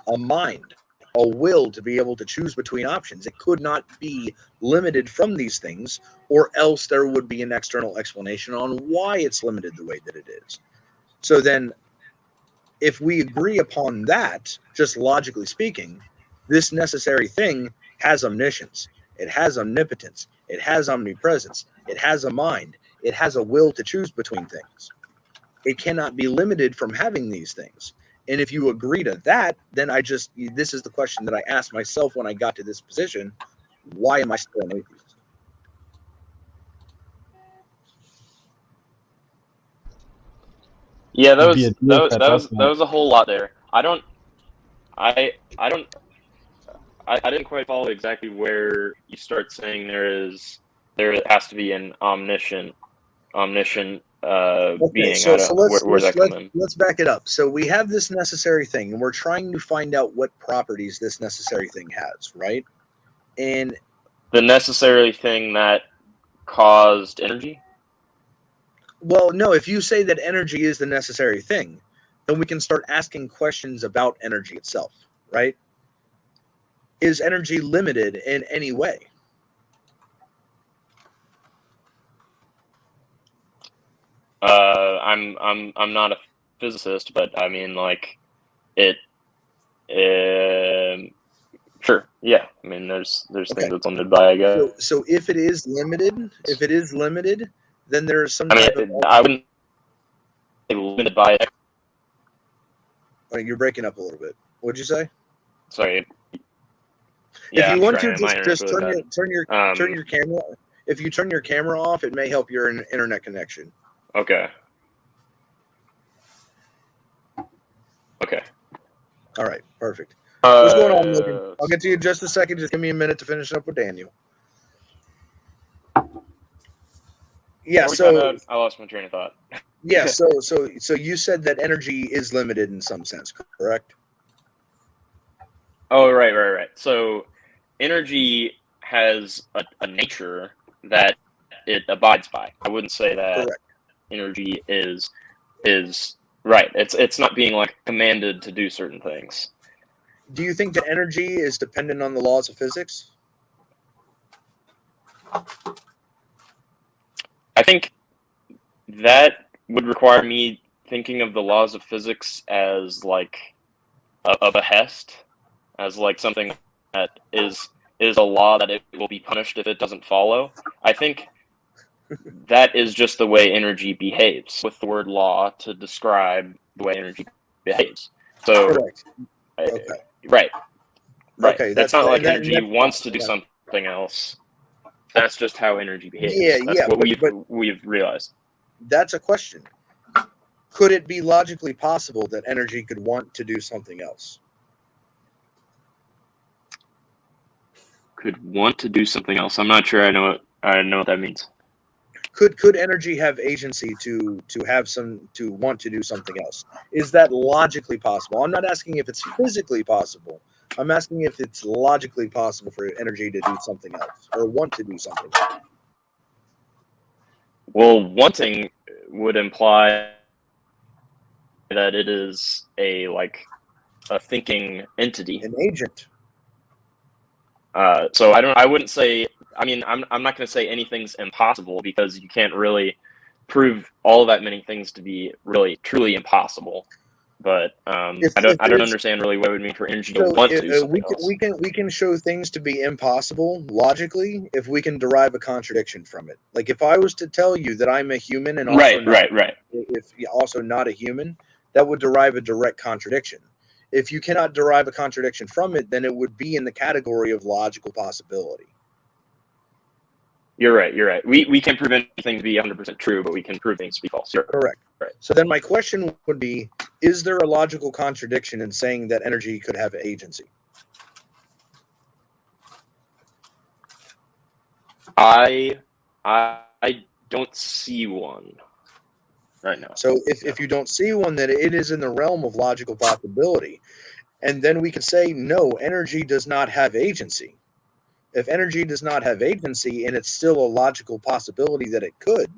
a mind, a will to be able to choose between options. It could not be limited from these things, or else there would be an external explanation on why it's limited the way that it is. So then, if we agree upon that, just logically speaking, this necessary thing has omniscience, it has omnipotence, it has omnipresence, it has a mind, it has a will to choose between things. It cannot be limited from having these things. And if you agree to that, then this is the question that I asked myself when I got to this position. Why am I still an atheist? Yeah, that was a whole lot there. I didn't quite follow exactly where you start saying there has to be an omniscient being. So where's that come in? Let's back it up. So we have this necessary thing, and we're trying to find out what properties this necessary thing has, right? And the necessary thing that caused energy? Well, no, if you say that energy is the necessary thing, then we can start asking questions about energy itself, right? Is energy limited in any way? I'm not a physicist, but I mean, like, sure, yeah. I mean, there's things that's limited by, I guess. So if it is limited, then there's some. I wouldn't say limited by. Oh, you're breaking up a little bit. What'd you say? Sorry. Yeah, if you want to just turn your camera. If you turn your camera off, it may help your internet connection. Okay. All right. Perfect. What's going on, Logan? I'll get to you in just a second. Just give me a minute to finish up with Daniel. Yeah. So I lost my train of thought. Yeah. So you said that energy is limited in some sense, correct? Oh, right. So energy has a nature that it abides by. I wouldn't say that Correct. Energy is right. It's not being like commanded to do certain things. Do you think that energy is dependent on the laws of physics? I think that would require me thinking of the laws of physics as like a behest, as like something that is a law that it will be punished if it doesn't follow. I think that is just the way energy behaves, with the word law to describe the way energy behaves. So, correct. Okay. Right. Okay, That's not like energy that's wants to do fine. something else. That's just how energy behaves. Yeah, That's yeah, what but we've realized. that's a question. Could it be logically possible that energy could want to do something else? Could want to do something else. I'm not sure I know what that means. Could energy have agency to want to do something else? Is that logically possible? I'm not asking if it's physically possible. I'm asking if it's logically possible for energy to do something else or want to do something else. Well, wanting would imply that it is a thinking entity, an agent. So I wouldn't say. I mean, I'm not going to say anything's impossible, because you can't really prove all that many things to be really truly impossible. But I don't understand really what it would mean for energy to want to do something else. We can show things to be impossible logically if we can derive a contradiction from it. Like if I was to tell you that I'm a human and also also not a human, that would derive a direct contradiction. If you cannot derive a contradiction from it, then it would be in the category of logical possibility. You're right. We can't prove anything to be 100% true, but we can prove things to be false. You're correct. Right. So then my question would be, is there a logical contradiction in saying that energy could have agency? I don't see one right now. So if you don't see one, then it is in the realm of logical possibility. And then we could say, no, energy does not have agency. If energy does not have agency and it's still a logical possibility that it could,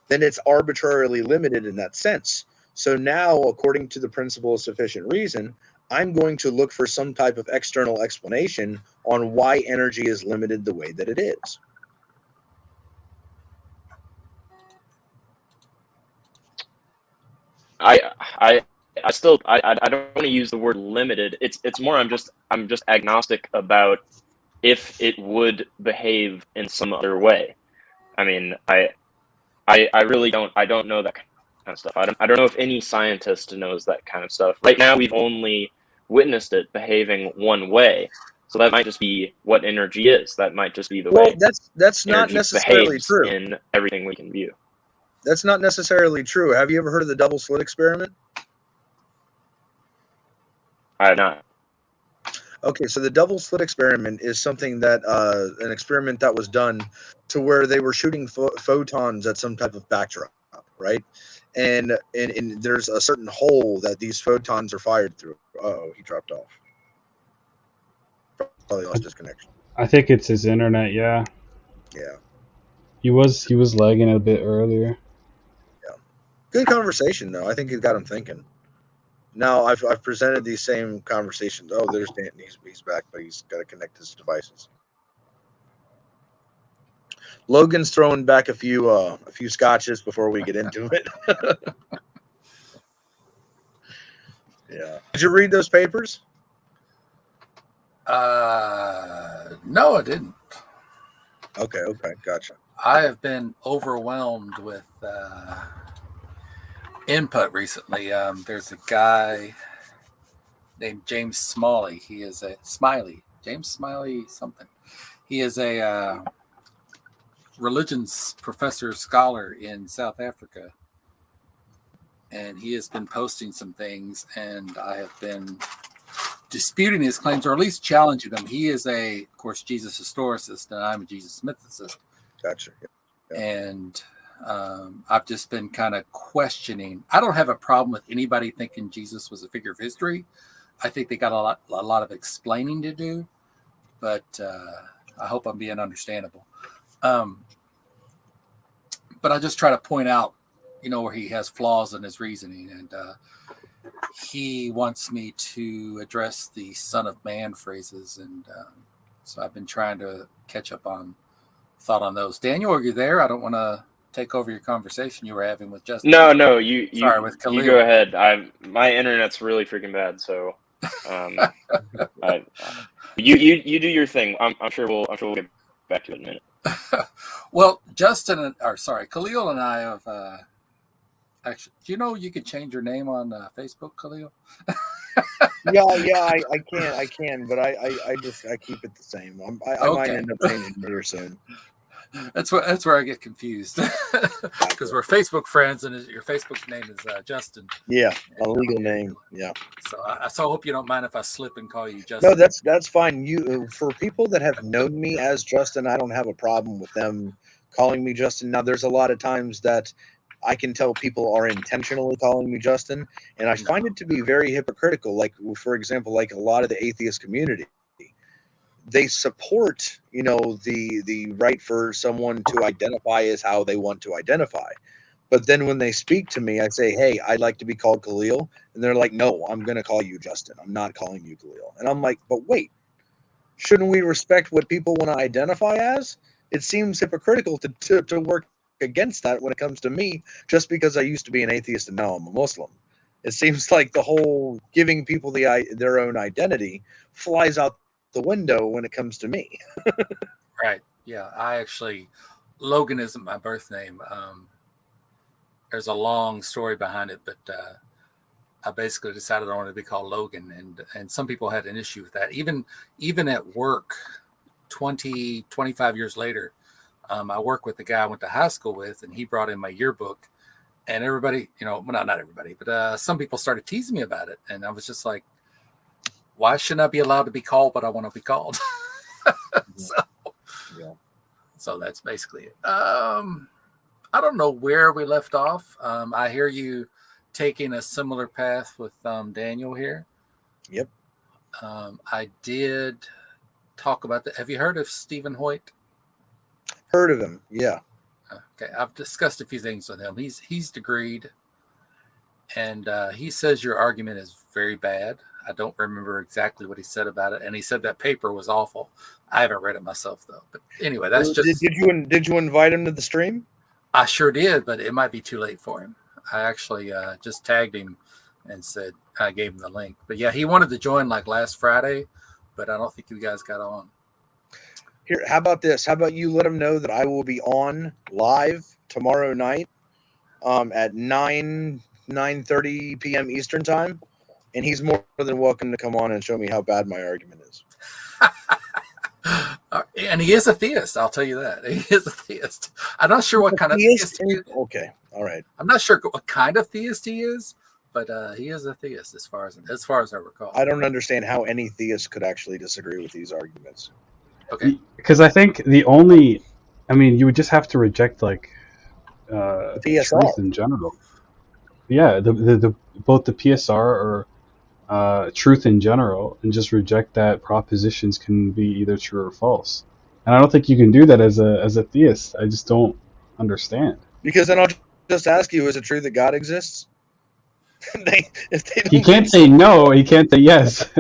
then it's arbitrarily limited in that sense. So now, according to the principle of sufficient reason, I'm going to look for some type of external explanation on why energy is limited the way that it is. I don't want to use the word limited. It's more I'm just agnostic about if it would behave in some other way. I mean, I really don't know that kind of stuff. I don't know if any scientist knows that kind of stuff. Right now, we've only witnessed it behaving one way. So that might just be what energy is. That might just be the way. That's not necessarily true in everything we can view. That's not necessarily true. Have you ever heard of the double slit experiment? I have not. Okay, so the double slit experiment is something that an experiment that was done to where they were shooting photons at some type of backdrop, right? And there's a certain hole that these photons are fired through. Uh-oh, he dropped off. Probably lost his connection. I think it's his internet. Yeah. Yeah. He was lagging a bit earlier. Yeah. Good conversation though. I think it got him thinking. Now I've presented these same conversations. Oh, there's Dan. He's back, but he's got to connect his devices. Logan's throwing back a few scotches before we get into it. Yeah. Did you read those papers? No, I didn't. Okay, gotcha. I have been overwhelmed with input recently. There's a guy named James Smalley. He is a James Smiley something. He is a religions professor scholar in South Africa, and he has been posting some things, and I have been disputing his claims, or at least challenging them. He is of course, Jesus historicist, and I'm a Jesus mythicist. Gotcha. Yeah. And I've just been kind of questioning. I don't have a problem with anybody thinking Jesus was a figure of history. I think they got a lot of explaining to do, but I hope I'm being understandable. But I just try to point out, where he has flaws in his reasoning, and he wants me to address the Son of Man phrases, and so I've been trying to catch up on thought on those. Daniel, are you there? I don't want to take over your conversation you were having with Justin. No, you with Khalid. You go ahead. My internet's really freaking bad, so you do your thing. I'm sure we'll get back to it in a minute. Well, Khalil and I have actually. Do you know you can change your name on Facebook, Khalil? Yeah, I can, but I keep it the same. I might end up changing it here soon. That's where I get confused because we're Facebook friends, and your Facebook name is Justin. Yeah, a legal name. Yeah. So I hope you don't mind if I slip and call you Justin. No, that's fine. You for people that have known me as Justin, I don't have a problem with them calling me Justin. Now, there's a lot of times that I can tell people are intentionally calling me Justin, and I find it to be very hypocritical. Like, for example, like a lot of the atheist community, they support, the right for someone to identify as how they want to identify. But then when they speak to me, I say, hey, I'd like to be called Khalil. And they're like, no, I'm going to call you Justin. I'm not calling you Khalil. And I'm like, but wait, shouldn't we respect what people want to identify as? It seems hypocritical to work against that when it comes to me, just because I used to be an atheist and now I'm a Muslim. It seems like the whole giving people their own identity flies out the window when it comes to me. Right. Yeah. Logan isn't my birth name. There's a long story behind it, but I basically decided I wanted to be called Logan, and some people had an issue with that. Even at work, 25 years later, I work with the guy I went to high school with, and he brought in my yearbook, and everybody, not everybody, but some people started teasing me about it, and I was just like, why shouldn't I be allowed to be called what I want to be called? So that's basically it. I don't know where we left off. I hear you taking a similar path with Daniel here. Yep. I did talk about that. Have you heard of Stephen Hoyt? Heard of him, yeah. Okay, I've discussed a few things with him. He's degreed, and he says your argument is very bad. I don't remember exactly what he said about it, and he said that paper was awful. I haven't read it myself though. But anyway, that's just. Did you invite him to the stream? I sure did, but it might be too late for him. I actually just tagged him and said I gave him the link. But yeah, he wanted to join like last Friday, but I don't think you guys got on. Here, how about this? How about you let him know that I will be on live tomorrow night at 9:30 p.m. Eastern time, and he's more than welcome to come on and show me how bad my argument is. And he is a theist, I'll tell you that. He is a theist. I'm not sure what kind of theist he is. Okay, all right. I'm not sure what kind of theist he is, but he is a theist as far as I recall. I don't understand how any theist could actually disagree with these arguments. Okay. Because I think you would just have to reject like truth in general. Yeah, the both the PSR or truth in general, and just reject that propositions can be either true or false. And I don't think you can do that as a theist. I just don't understand. Because then I'll just ask you: is it true that God exists? He can't say no. He can't say yes.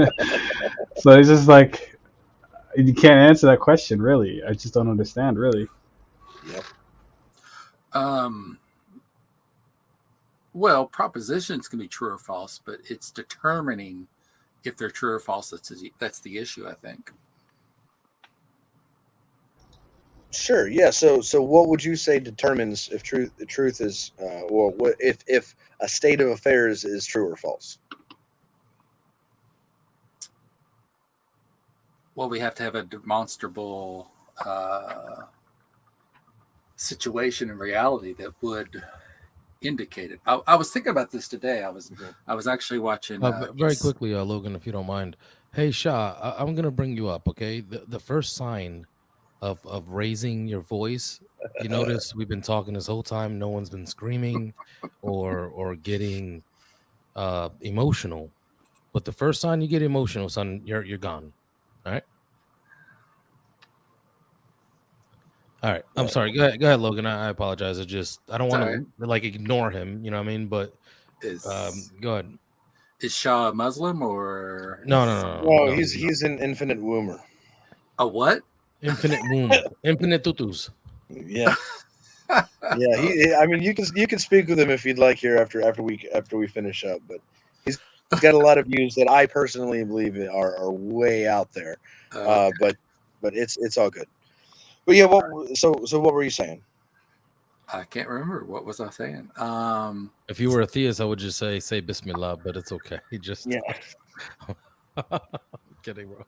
So it's just like you can't answer that question. Really, I just don't understand. Really. Yep. Well, propositions can be true or false, but it's determining if they're true or false. That's the issue, I think. Sure. Yeah. So what would you say determines if the truth is, if a state of affairs is true or false? Well, we have to have a demonstrable situation in reality that would indicate it. I was thinking about this today. I was actually watching very quickly, Logan, if you don't mind. Hey, Shah, I'm gonna bring you up. Okay, the first sign of raising your voice. You notice we've been talking this whole time. No one's been screaming or getting emotional. But the first sign you get emotional, son, you're gone. All right. All right. I'm sorry. Go ahead, Logan. I apologize. I don't want to like ignore him. You know what I mean? But go ahead. Is Shah a Muslim or no? He's an infinite womber. A what? Infinite womb. Infinite tutus. Yeah. Yeah, I mean, you can speak with him if you'd like here after we finish up, but he's got a lot of views that I personally believe are way out there. Okay. But it's all good. But yeah, so what were you saying? I can't remember. What was I saying? If you were a theist, I would just say Bismillah, but it's okay. Just kidding, bro.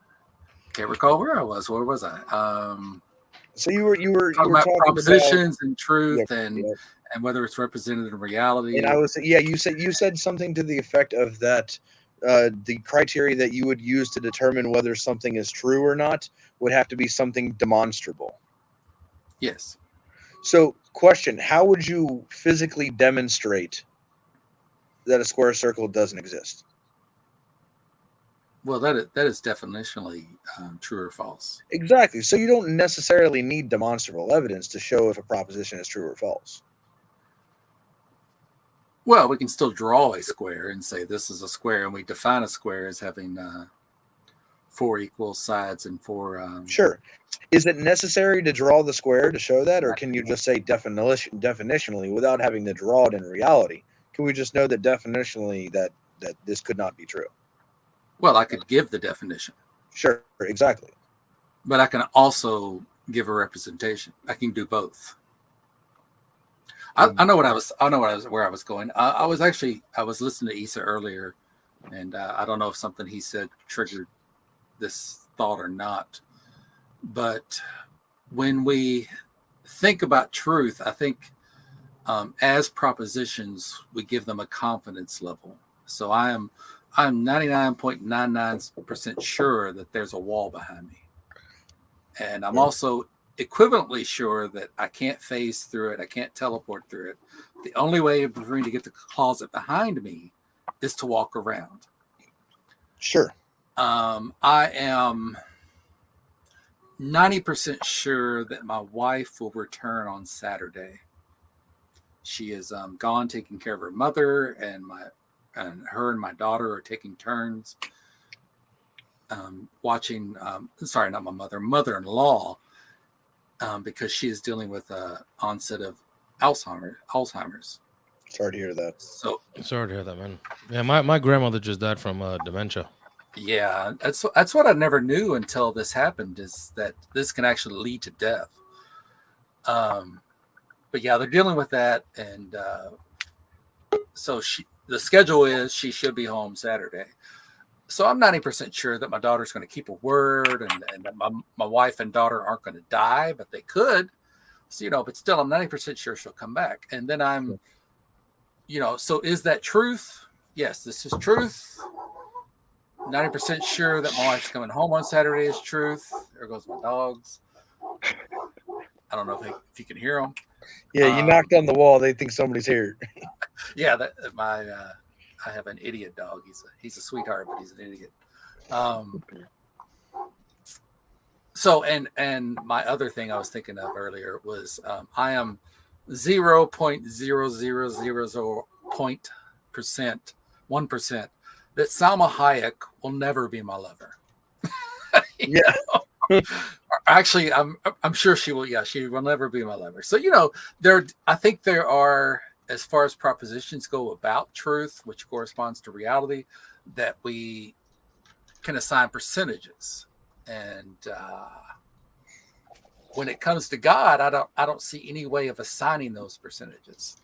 Can't recall where I was. Where was I? So you were talking about propositions about, and truth and whether it's represented in reality. And I was you said something to the effect of that the criteria that you would use to determine whether something is true or not would have to be something demonstrable. Yes. So, question: how would you physically demonstrate that a square circle doesn't exist? Well, that is definitionally true or false. Exactly. So you don't necessarily need demonstrable evidence to show if a proposition is true or false. Well, we can still draw a square and say this is a square, and we define a square as having 4 equal sides and 4. Sure. Is it necessary to draw the square to show that, or can you just say definitionally without having to draw it in reality? Can we just know that definitionally that this could not be true? Well, I could give the definition. Sure, exactly. But I can also give a representation. I can do both. I know where I was going. I was listening to Issa earlier, and I don't know if something he said triggered this thought or not. But when we think about truth, I think as propositions, we give them a confidence level. So I'm 99.99% sure that there's a wall behind me. And I'm also equivalently sure that I can't phase through it. I can't teleport through it. The only way for me to get the closet behind me is to walk around. Sure. I am 90% sure that my wife will return on Saturday. She is gone taking care of her mother, and her and my daughter are taking turns watching. Sorry, not my mother-in-law, because she is dealing with onset of Alzheimer's. Sorry to hear that. So sorry to hear that, man. Yeah, my grandmother just died from dementia. Yeah, that's what I never knew until this happened, is that this can actually lead to death. But yeah, they're dealing with that, and so the schedule is she should be home Saturday. So I'm 90% sure that my daughter's going to keep a word, and that my wife and daughter aren't going to die, but they could. So, but still, I'm 90% sure she'll come back. And then I'm, so is that truth? Yes, this is truth. 90% sure that my wife's coming home on Saturday is truth. There goes my dogs. I don't know if you can hear them. Yeah, you knocked on the wall. They think somebody's here. Yeah, I have an idiot dog. He's a sweetheart, but he's an idiot. So and my other thing I was thinking of earlier was I am 0.0001% that Salma Hayek will never be my lover. Yeah. Actually, I'm sure she will. Yeah, she will never be my lover. So I think there are, as far as propositions go about truth, which corresponds to reality, that we can assign percentages. And when it comes to God, I don't see any way of assigning those percentages.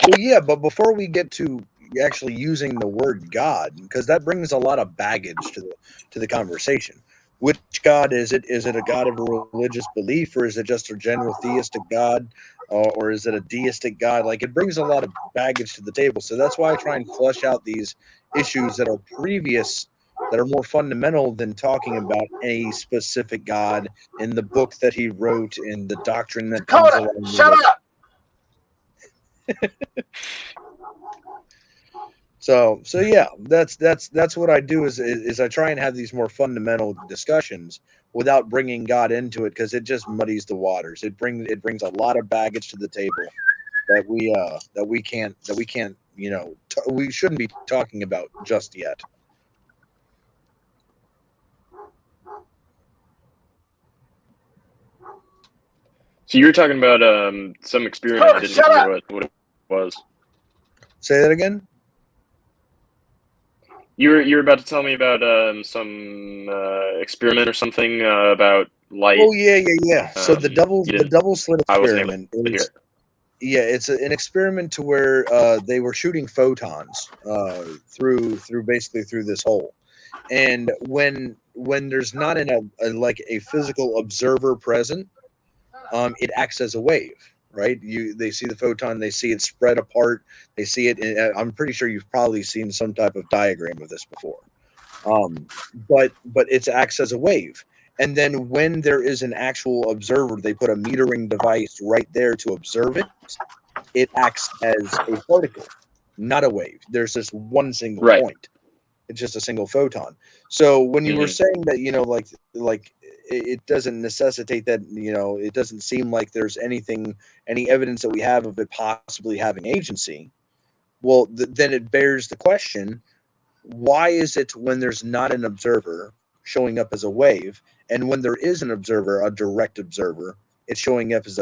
Well, yeah, but before we get to actually using the word God, because that brings a lot of baggage to the conversation. Which God is it? Is it a God of a religious belief, or is it just a general theistic God, or is it a deistic God? Like, it brings a lot of baggage to the table. So that's why I try and flesh out these issues that are previous, that are more fundamental than talking about a specific God in the book that he wrote, in the doctrine that comes along with it. Shut up! So yeah, that's what I do is I try and have these more fundamental discussions without bringing God into it, because it just muddies the waters. It brings a lot of baggage to the table that we can't we shouldn't be talking about just yet. So you were talking about some experiment. I didn't get to hear what it was. Say that again. You were about to tell me about some experiment or something about light. Oh yeah. So the double slit I wasn't able experiment to hear is it. it's an experiment to where they were shooting photons through basically through this hole, and when there's not like a physical observer present, it acts as a wave, right? They see the photon, they see it spread apart, they see it. I'm pretty sure you've probably seen some type of diagram of this before, but it acts as a wave. And then when there is an actual observer, they put a metering device right there to observe it. It acts as a particle, not a wave. There's just one single point. It's just a single photon. So when you were saying that, like it doesn't necessitate that, it doesn't seem like there's any evidence that we have of it possibly having agency. Well, then it bears the question: why is it when there's not an observer showing up as a wave, and when there is an observer, a direct observer, it's showing up as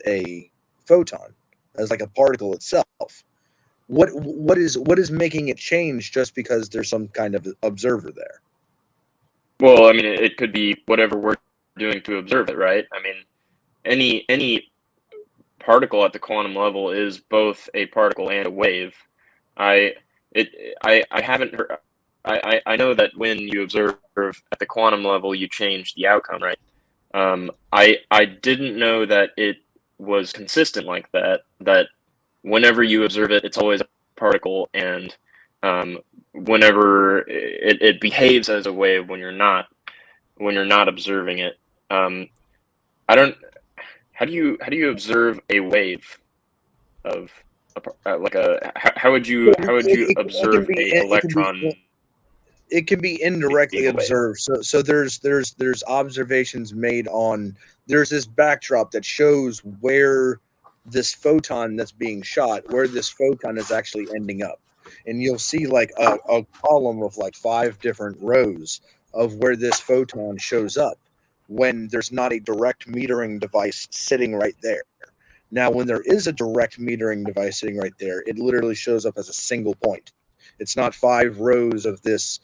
a photon, as like a particle itself? What is making it change just because there's some kind of observer there? Well, I mean, it could be whatever we're doing to observe it, right? I mean, any particle at the quantum level is both a particle and a wave. I haven't heard. I know that when you observe at the quantum level, you change the outcome, right? I didn't know that it was consistent like that. That whenever you observe it, it's always a particle, and whenever it behaves as a wave when you're not observing it. I don't. How do you observe a wave of like a? How would you observe a electron? It can be indirectly observed. So there's observations made on. There's this backdrop that shows where this photon that's being shot, where this photon is actually ending up, and you'll see like a column of like 5 different rows of where this photon shows up when there's not a direct metering device sitting right there. Now, when there is a direct metering device sitting right there, it literally shows up as a single point. It's not 5 rows of this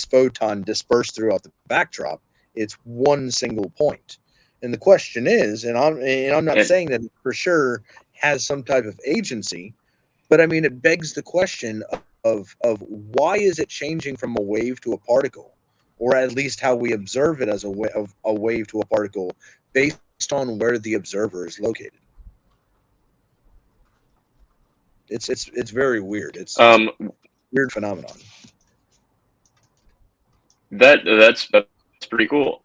photon dispersed throughout the backdrop. It's one single point. And the question is, and I'm not saying that it for sure has some type of agency, but I mean, it begs the question of why is it changing from a wave to a particle, or at least how we observe it as a wave to a particle based on where the observer is located. It's very weird. It's a weird phenomenon. That's pretty cool.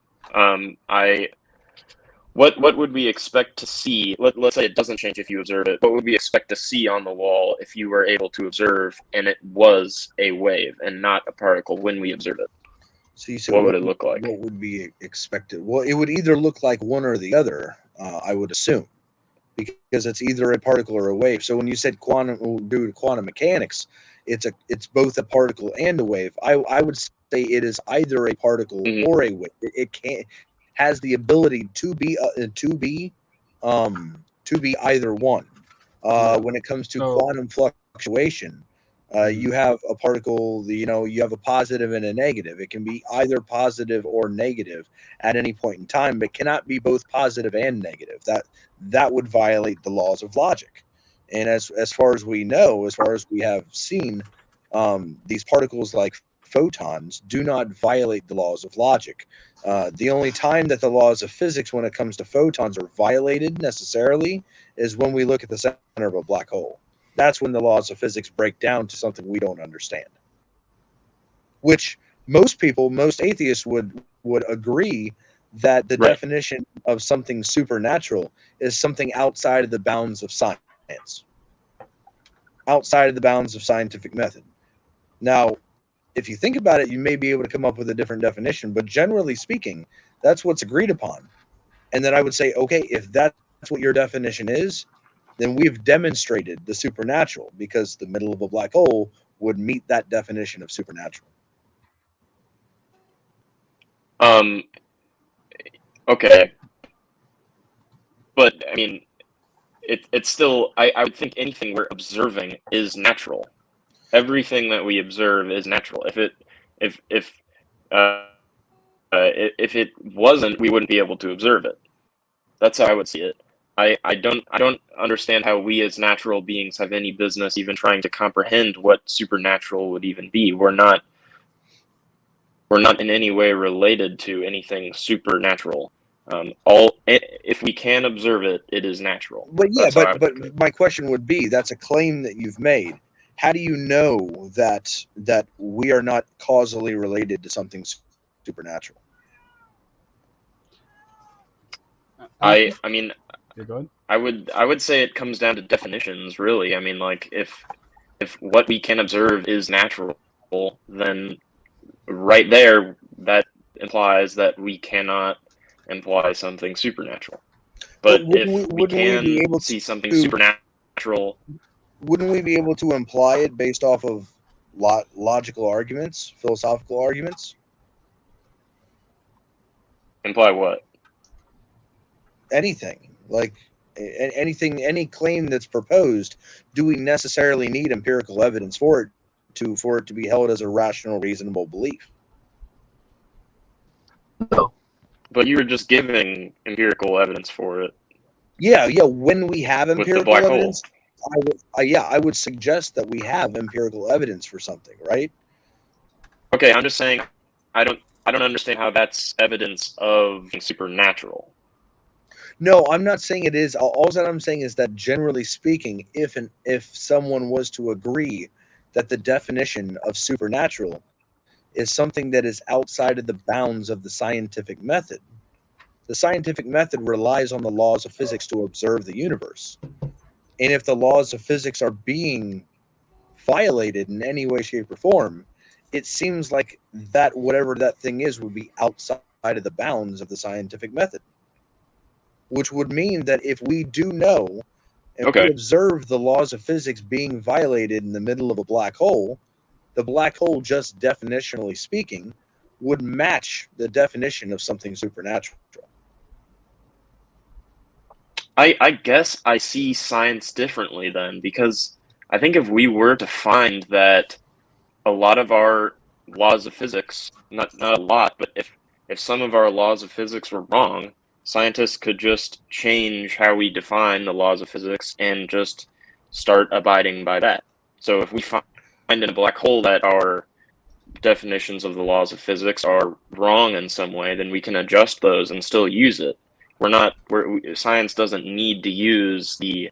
What would we expect to see? Let's say it doesn't change if you observe it. What would we expect to see on the wall if you were able to observe and it was a wave and not a particle when we observe it? So you said, what would it look like? What would be expected? Well, it would either look like one or the other, I would assume, because it's either a particle or a wave. So when you said quantum mechanics, it's both a particle and a wave. I would say it is either a particle or a wave. It has the ability to be either one. When it comes to quantum fluctuation, you have a particle, you have a positive and a negative. It can be either positive or negative at any point in time, but cannot be both positive and negative. That would violate the laws of logic. And as far as we know, as far as we have seen, these particles like photons do not violate the laws of logic. The only time that the laws of physics when it comes to photons are violated necessarily is when we look at the center of a black hole. That's when the laws of physics break down to something we don't understand. Which most atheists would agree that the definition of something supernatural is something outside of the bounds of science, outside of the bounds of scientific method. Now, if you think about it, you may be able to come up with a different definition, but generally speaking, that's what's agreed upon. And then I would say, okay, if that's what your definition is, then we've demonstrated the supernatural, because the middle of a black hole would meet that definition of supernatural. Okay. But I mean, it's still. I would think anything we're observing is natural. Everything that we observe is natural. If it wasn't, we wouldn't be able to observe it. That's how I would see it. I don't understand how we as natural beings have any business even trying to comprehend what supernatural would even be. We're not in any way related to anything supernatural. If we can observe it, it is natural. But yeah, but my question would be, that's a claim that you've made. How do you know that we are not causally related to something supernatural? I mean, yeah, go ahead. I would say it comes down to definitions, really. I mean, like if what we can observe is natural, then right there that implies that we cannot imply something supernatural. But if we can see something supernatural, wouldn't we be able to imply it based off of logical arguments, philosophical arguments? Imply what? Anything, like anything, any claim that's proposed. Do we necessarily need empirical evidence for it to be held as a rational, reasonable belief? No. But you were just giving empirical evidence for it. Yeah. When we have empirical black hole. evidence, I would suggest that we have empirical evidence for something, right? Okay, I'm just saying I don't understand how that's evidence of supernatural. No, I'm not saying it is. All that I'm saying is that generally speaking, if someone was to agree that the definition of supernatural is something that is outside of the bounds of the scientific method, the scientific method relies on the laws of physics to observe the universe. And if the laws of physics are being violated in any way, shape, or form, it seems like that whatever that thing is would be outside of the bounds of the scientific method. Which would mean that if we do know and we observe the laws of physics being violated in the middle of a black hole, the black hole, just definitionally speaking, would match the definition of something supernatural. I guess I see science differently then, because I think if we were to find that a lot of our laws of physics, not a lot, but if some of our laws of physics were wrong, scientists could just change how we define the laws of physics and just start abiding by that. So if we find in a black hole that our definitions of the laws of physics are wrong in some way, then we can adjust those and still use it. Science doesn't need to use the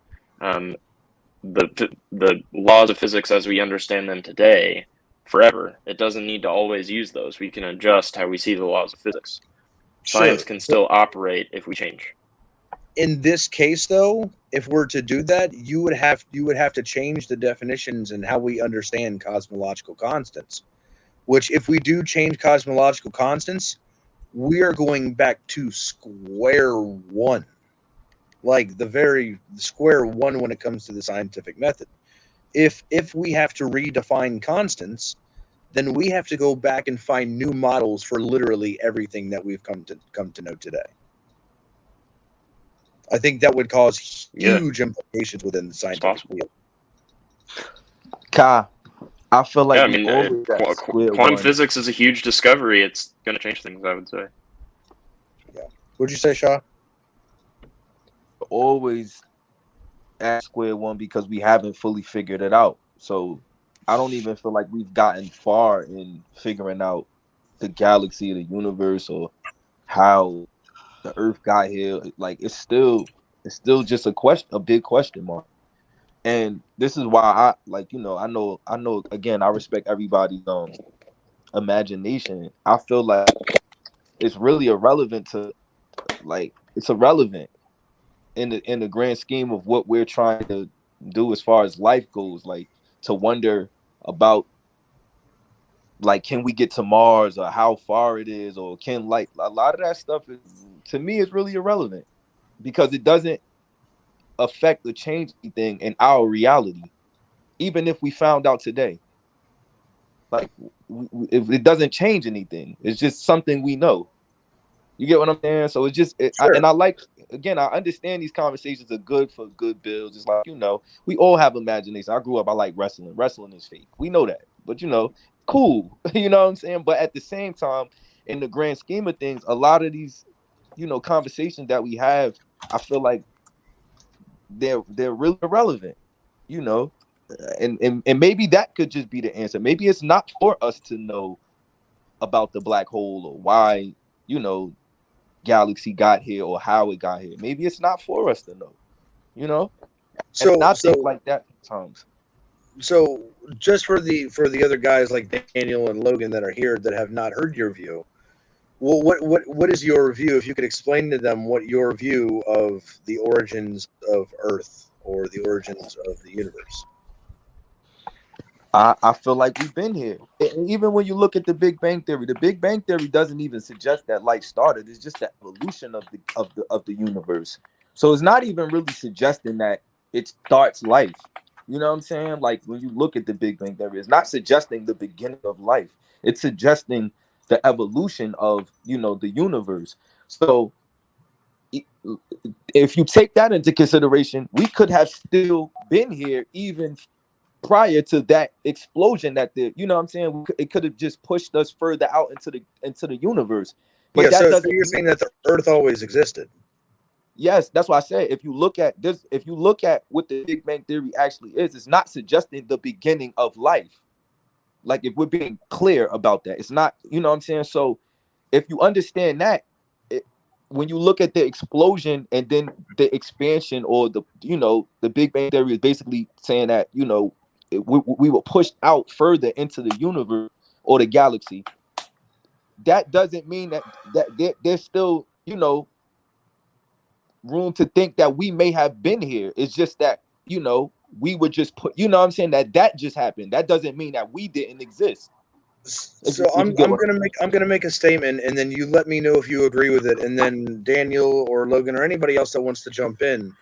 laws of physics as we understand them today forever. It doesn't need to always use those. We can adjust how we see the laws of physics. Science can still operate if we change. In this case, though, if we're to do that, you would have to change the definitions and how we understand cosmological constants. Which, if we do change cosmological constants, we are going back to square one, like the very square one when it comes to the scientific method. If we have to redefine constants, then we have to go back and find new models for literally everything that we've come to know today. I think that would cause huge implications within the scientific field. Ka, I feel like quantum physics is a huge discovery. It's going to change things, I would say. Yeah. What'd you say, Shaw? Always at square one because we haven't fully figured it out. So I don't even feel like we've gotten far in figuring out the galaxy, the universe, or how the Earth got here. Like it's still just a big question mark. And this is why I know again, I respect everybody's imagination. I feel like it's really irrelevant it's irrelevant in the grand scheme of what we're trying to do as far as life goes, like to wonder about can we get to Mars or how far it is, or a lot of that stuff to me is really irrelevant because it doesn't affect or change anything in our reality, even if we found out today. If it doesn't change anything, it's just something we know. You get what I'm saying? So it's just, and I like again, I understand these conversations are good for good bills. It's like, we all have imagination. I grew up, I like wrestling. Wrestling is fake. We know that. But, cool. You know what I'm saying? But at the same time, in the grand scheme of things, a lot of these, conversations that we have, I feel like they're really irrelevant, and maybe that could just be the answer. Maybe it's not for us to know about the black hole or why, galaxy got here or how it got here. Maybe it's not for us to know, So, and I think like that sometimes. So just for the other guys like Daniel and Logan that are here that have not heard your view, well, what is your view? If you could explain to them what your view of the origins of Earth or the origins of the universe. I feel like we've been here. And even when you look at the Big Bang Theory doesn't even suggest that life started. It's just the evolution of the universe. So it's not even really suggesting that it starts life. You know what I'm saying? Like when you look at the Big Bang Theory, it's not suggesting the beginning of life. It's suggesting the evolution of, the universe. So if you take that into consideration, we could have still been here even prior to that explosion you know what I'm saying? It could have just pushed us further out into the universe. But yeah, that so you're saying that the Earth always existed. Yes, that's why I say if you look at this, if you look at what the Big Bang Theory actually is, it's not suggesting the beginning of life. Like if we're being clear about that, it's not, you know what I'm saying? So if you understand that, when you look at the explosion and then the expansion or the Big Bang Theory is basically saying that, we were pushed out further into the universe or the galaxy. That doesn't mean that there's still, room to think that we may have been here. It's just that, we were just put, what I'm saying, that just happened. That doesn't mean that we didn't exist. So I'm gonna make a statement, and then you let me know if you agree with it, and then Daniel or Logan or anybody else that wants to jump in,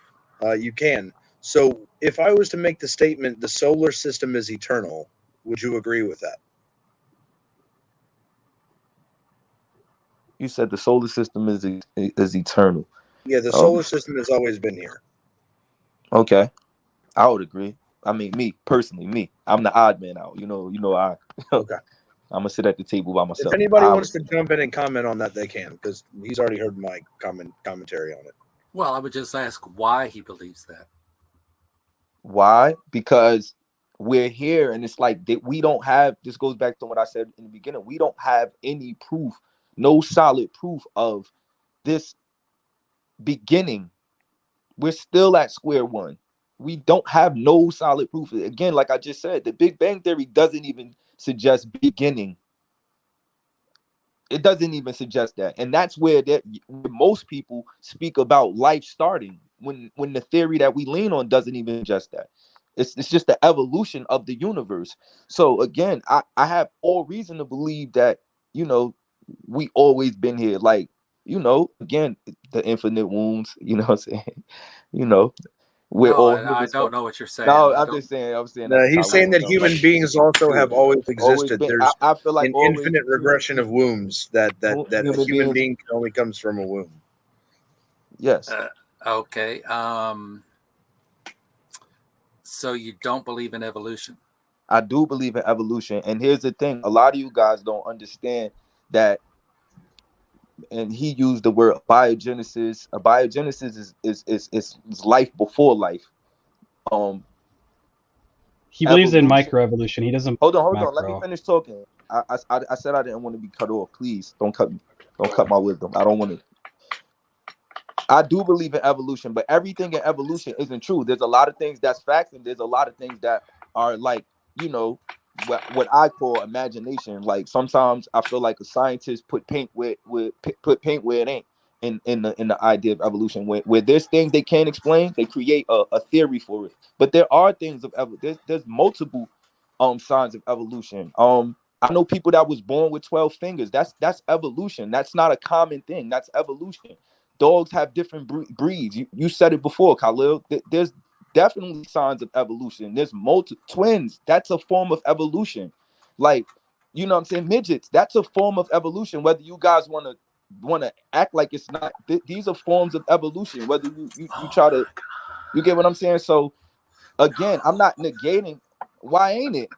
you can. So if I was to make the statement, the solar system is eternal, would you agree with that? You said the solar system is eternal. Yeah, the solar system has always been here. Okay, I would agree. I mean, me personally, I'm the odd man out. I. Okay. I'm gonna sit at the table by myself. If anybody wants to jump in and comment on that, they can, because he's already heard my commentary on it. Well, I would just ask why he believes that. Why? Because we're here, and it's like we don't have. This goes back to what I said in the beginning. We don't have any proof, no solid proof of this beginning. We're still at square one. We don't have no solid proof. Again, like I just said, the Big Bang Theory doesn't even suggest beginning. It doesn't even suggest that. And that's where most people speak about life starting, when the theory that we lean on doesn't even suggest that. It's just the evolution of the universe. So again, I have all reason to believe that, we always been here. Like, again, the infinite wounds, you know what I'm saying? We're all I don't know what you're saying. No, I'm saying no, he's saying that human beings also have always existed. There's I feel like an infinite regression of wombs that a human being only comes from a womb. Yes. Okay. So you don't believe in evolution? I do believe in evolution, and here's the thing: a lot of you guys don't understand that. And he used the word biogenesis. A biogenesis is life before life. He believes in microevolution. He doesn't. Hold on. Let me finish talking. I said I didn't want to be cut off. Please don't cut me. Don't cut my wisdom. I don't want to. I do believe in evolution, but everything in evolution isn't true. There's a lot of things that's facts, and there's a lot of things that are like, what I call imagination. Like sometimes I feel like a scientist put paint where it ain't in the idea of evolution. Where there's things they can't explain, they create a theory for it. But there are things of there's multiple signs of evolution. I know people that was born with 12 fingers. That's evolution. That's not a common thing. That's evolution. Dogs have different breeds. You said it before, Khalid. There's definitely signs of evolution. There's twins. That's a form of evolution. Like, you know what I'm saying? Midgets. That's a form of evolution. Whether you guys want to want to act like it's not. These are forms of evolution. Whether you try to, you get what I'm saying. So again, I'm not negating. Why ain't it?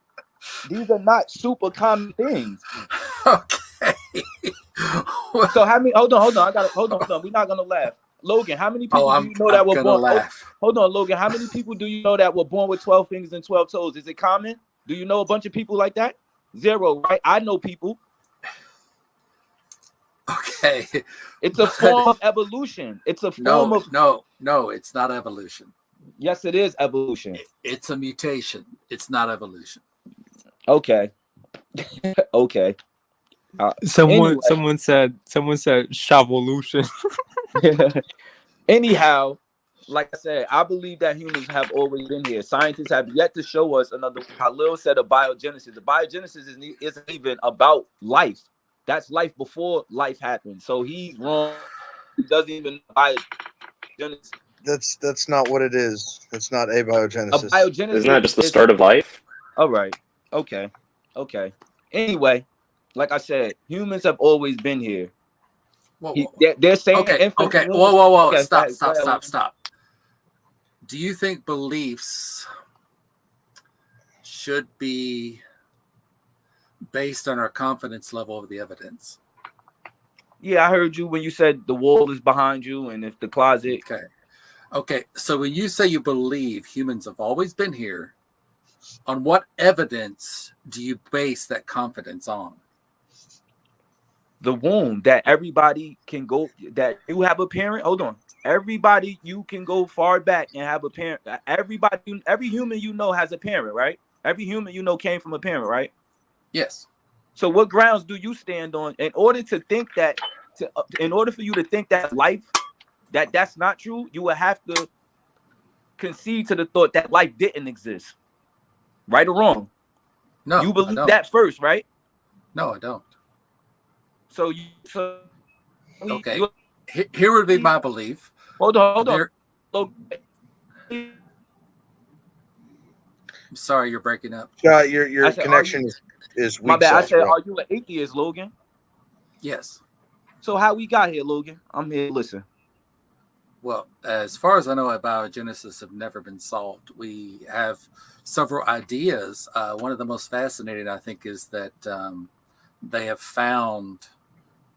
These are not super common things. Okay. So how many? Hold on. I got hold on. We're not gonna laugh. Logan, how many people do you know that were born? Hold on, Logan. How many people do you know that were born with 12 fingers and 12 toes? Is it common? Do you know a bunch of people like that? Zero, right? I know people. Okay. It's a form of evolution. It's a form of no, it's not evolution. Yes, it is evolution. It's a mutation. It's not evolution. Okay. Okay. Someone said shavolution. Anyhow, like I said, I believe that humans have always been here. Scientists have yet to show us another. Khalid said of biogenesis. The biogenesis isn't even about life. That's life before life happened. So he's wrong. He doesn't even know biogenesis. That's not what it is. That's not abiogenesis. Isn't that just the start of life? All right. Okay. Anyway, like I said, humans have always been here. They're saying okay. Whoa. Stop. Do you think beliefs should be based on our confidence level of the evidence? Yeah, I heard you when you said the wall is behind you and if the closet. Okay. So when you say you believe humans have always been here, on what evidence do you base that confidence on? The womb, that everybody can go, that you have a parent. Hold on. Everybody, you can go far back and have a parent. Everybody, every human you know has a parent, right? Every human you know came from a parent, right? Yes. So what grounds do you stand on in order to think that, in order for you to think that life, that's not true, you would have to concede to the thought that life didn't exist. Right or wrong? No. You believe that first, right? No, I don't. Okay. Here would be my belief. Hold on. I'm sorry, you're breaking up. Your connection is weak. My bad. Sauce, I said, bro. are you an atheist, Logan? Yes. So how we got here, Logan? I'm here. Listen. Well, as far as I know, abiogenesis have never been solved. We have several ideas. One of the most fascinating, I think, is that they have found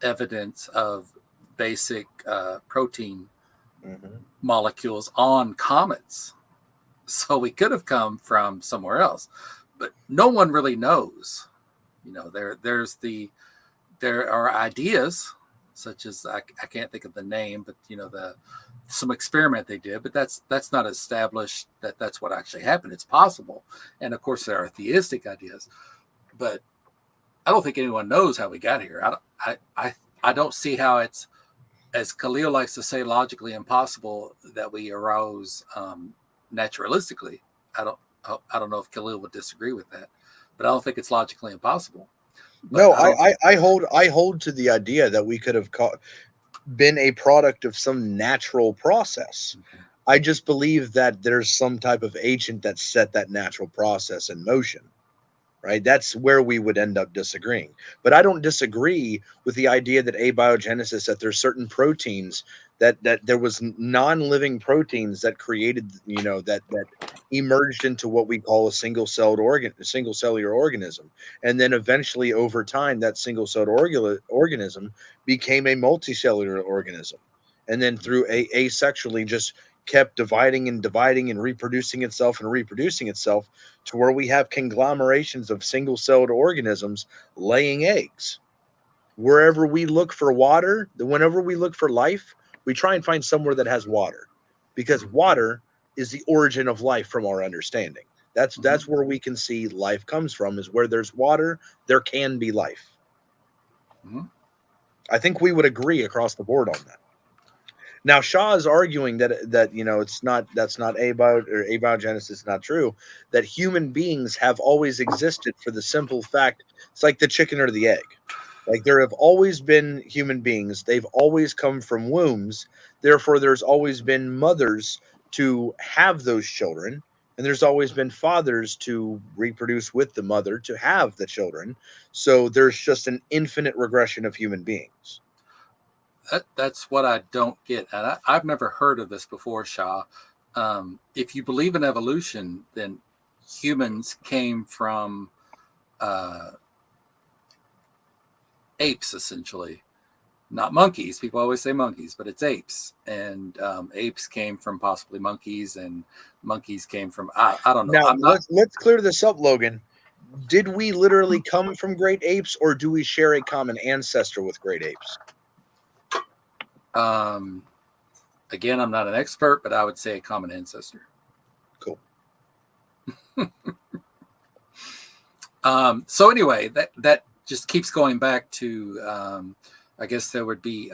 evidence of basic protein molecules on comets. So we could have come from somewhere else, but no one really knows. You know, there are ideas such as I can't think of the name, but you know, some experiment they did, but that's not established that that's what actually happened. It's possible, and of course there are theistic ideas, but I don't think anyone knows how we got here. I don't see how it's, as Khalil likes to say, logically impossible that we arose naturalistically. I don't know if Khalil would disagree with that, but I don't think it's logically impossible. But no, I hold to the idea that we could have been a product of some natural process. Okay. I just believe that there's some type of agent that set that natural process in motion. Right? That's where we would end up disagreeing. But I don't disagree with the idea that abiogenesis, that there's certain proteins that there was non-living proteins that created, you know, that emerged into what we call a single cellular organism. And then eventually over time, that single-celled organism became a multicellular organism. And then through asexually just kept dividing and reproducing itself to where we have conglomerations of single-celled organisms laying eggs. Wherever we look for water, whenever we look for life, we try and find somewhere that has water, because water is the origin of life from our understanding. That's where we can see life comes from, is where there's water, there can be life. I think we would agree across the board on that. Now, Shaw is arguing that you know, that's not abiogenesis is not true, that human beings have always existed for the simple fact, it's like the chicken or the egg. Like, there have always been human beings. They've always come from wombs. Therefore, there's always been mothers to have those children, and there's always been fathers to reproduce with the mother to have the children. So there's just an infinite regression of human beings. That's what I don't get. And I've never heard of this before, Shah. If you believe in evolution, then humans came from apes, essentially. Not monkeys. People always say monkeys, but it's apes. And apes came from possibly monkeys, and monkeys came from, I don't know. Now, let's clear this up, Logan. Did we literally come from great apes, or do we share a common ancestor with great apes? Again, I'm not an expert, but I would say a common ancestor. Cool. So anyway, that just keeps going back to, I guess there would be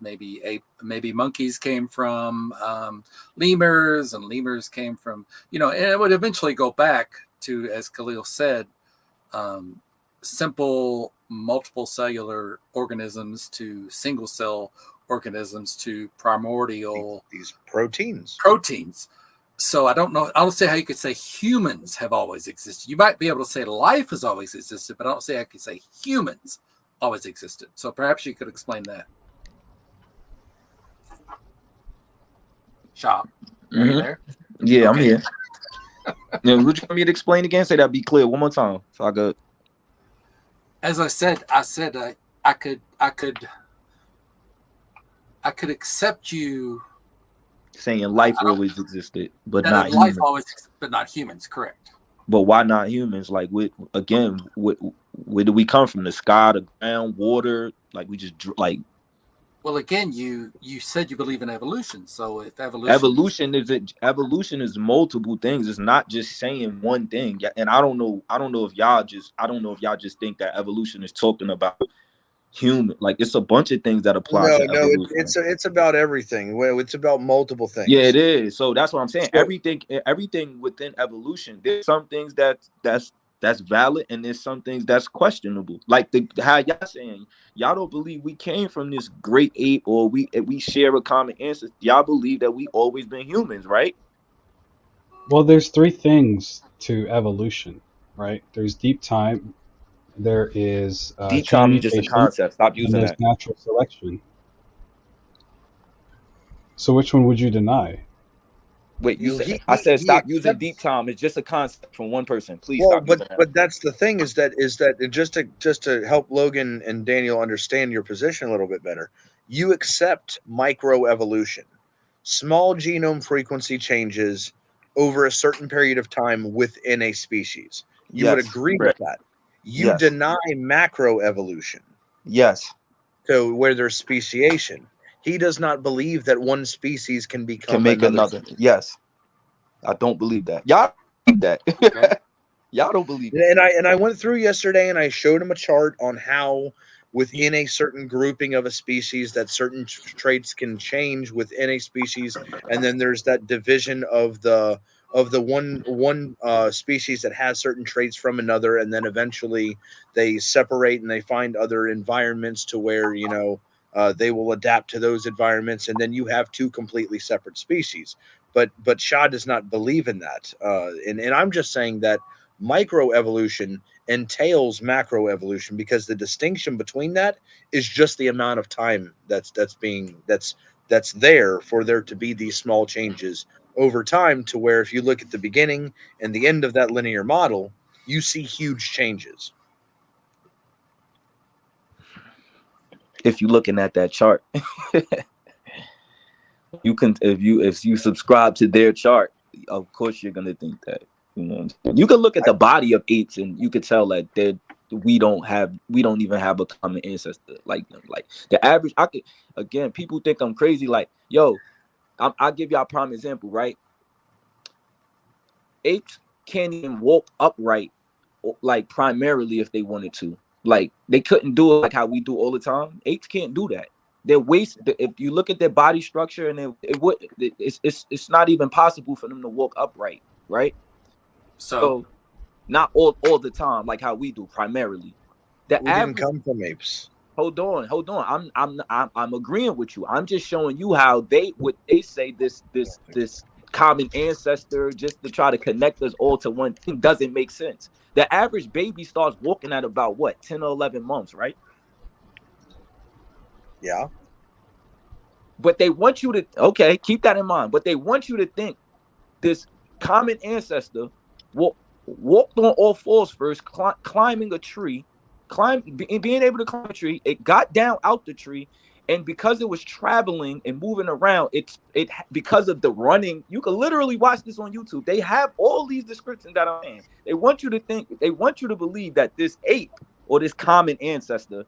maybe monkeys came from lemurs, and lemurs came from, and it would eventually go back to, as Khalil said, simple multiple cellular organisms to single cell organisms to primordial these proteins. So I don't say how you could say humans have always existed. You might be able to say life has always existed, but I don't say I could say humans always existed. So perhaps you could explain that. Shah, are you there? Yeah, okay. I'm here. Would you want me to explain again? Say that, be clear one more time. So I could. As I said I could accept you saying life always existed, but not life humans. always, but not humans. Correct. But why not humans? Like, where do we come from? The sky, the ground, water? Like, we just like. Well, again, you said you believe in evolution. So if evolution is multiple things. It's not just saying one thing. And I don't know if y'all just think that evolution is talking about human. Like, it's a bunch of things that apply to evolution. It's about everything. It's about multiple things. Yeah, it is. So that's what I'm saying. Everything within evolution, there's some things that's valid, and there's some things that's questionable. Like how y'all saying y'all don't believe we came from this great ape, or we share a common ancestor. Y'all believe that we always been humans, right? Well, there's three things to evolution, right? There's deep time. There is deep time is just a concept. Stop using that. Natural selection. So which one would you deny? Wait, I said stop using deep time. It's just a concept from one person. Please stop using that. But that's the thing is that just to help Logan and Daniel understand your position a little bit better, you accept microevolution, small genome frequency changes over a certain period of time within a species. You would agree with that. You deny macroevolution. Yes. So where there's speciation. He does not believe that one species can make another. Yes, I don't believe that. Y'all believe that. Okay. Y'all don't believe it. And I went through yesterday and I showed him a chart on how within a certain grouping of a species that certain traits can change within a species, and then there's that division of the one species that has certain traits from another, and then eventually they separate and they find other environments to where they will adapt to those environments, and then you have two completely separate species. But Shah does not believe in that, and I'm just saying that microevolution entails macroevolution, because the distinction between that is just the amount of time that's there for there to be these small changes over time, to where if you look at the beginning and the end of that linear model, you see huge changes. If you're looking at that chart, you can, if you subscribe to their chart, of course you're gonna think that. You can look at the body of apes and you could tell that we don't even have a common ancestor like them. Like the average, people think I'm crazy. Like, yo, I'll give y'all a prime example, right? Apes can't even walk upright, like primarily if they wanted to. Like they couldn't do it like how we do all the time. Apes can't do that. Their waist, if you look at their body structure, and it's not even possible for them to walk upright, right? So not all the time like how we do primarily. We didn't come from apes. Hold on. I'm agreeing with you. I'm just showing you how they say this common ancestor just to try to connect us all to one thing doesn't make sense. The average baby starts walking at about what, 10 or 11 months, right? Yeah. But they want you to, okay, keep that in mind. But they want you to think this common ancestor walked on all fours first, climbing a tree, being able to climb a tree. It got down out the tree, and because it was traveling and moving around, it because of the running. You can literally watch this on YouTube. They have all these descriptions that I'm saying. They want you to think, they want you to believe that this ape or this common ancestor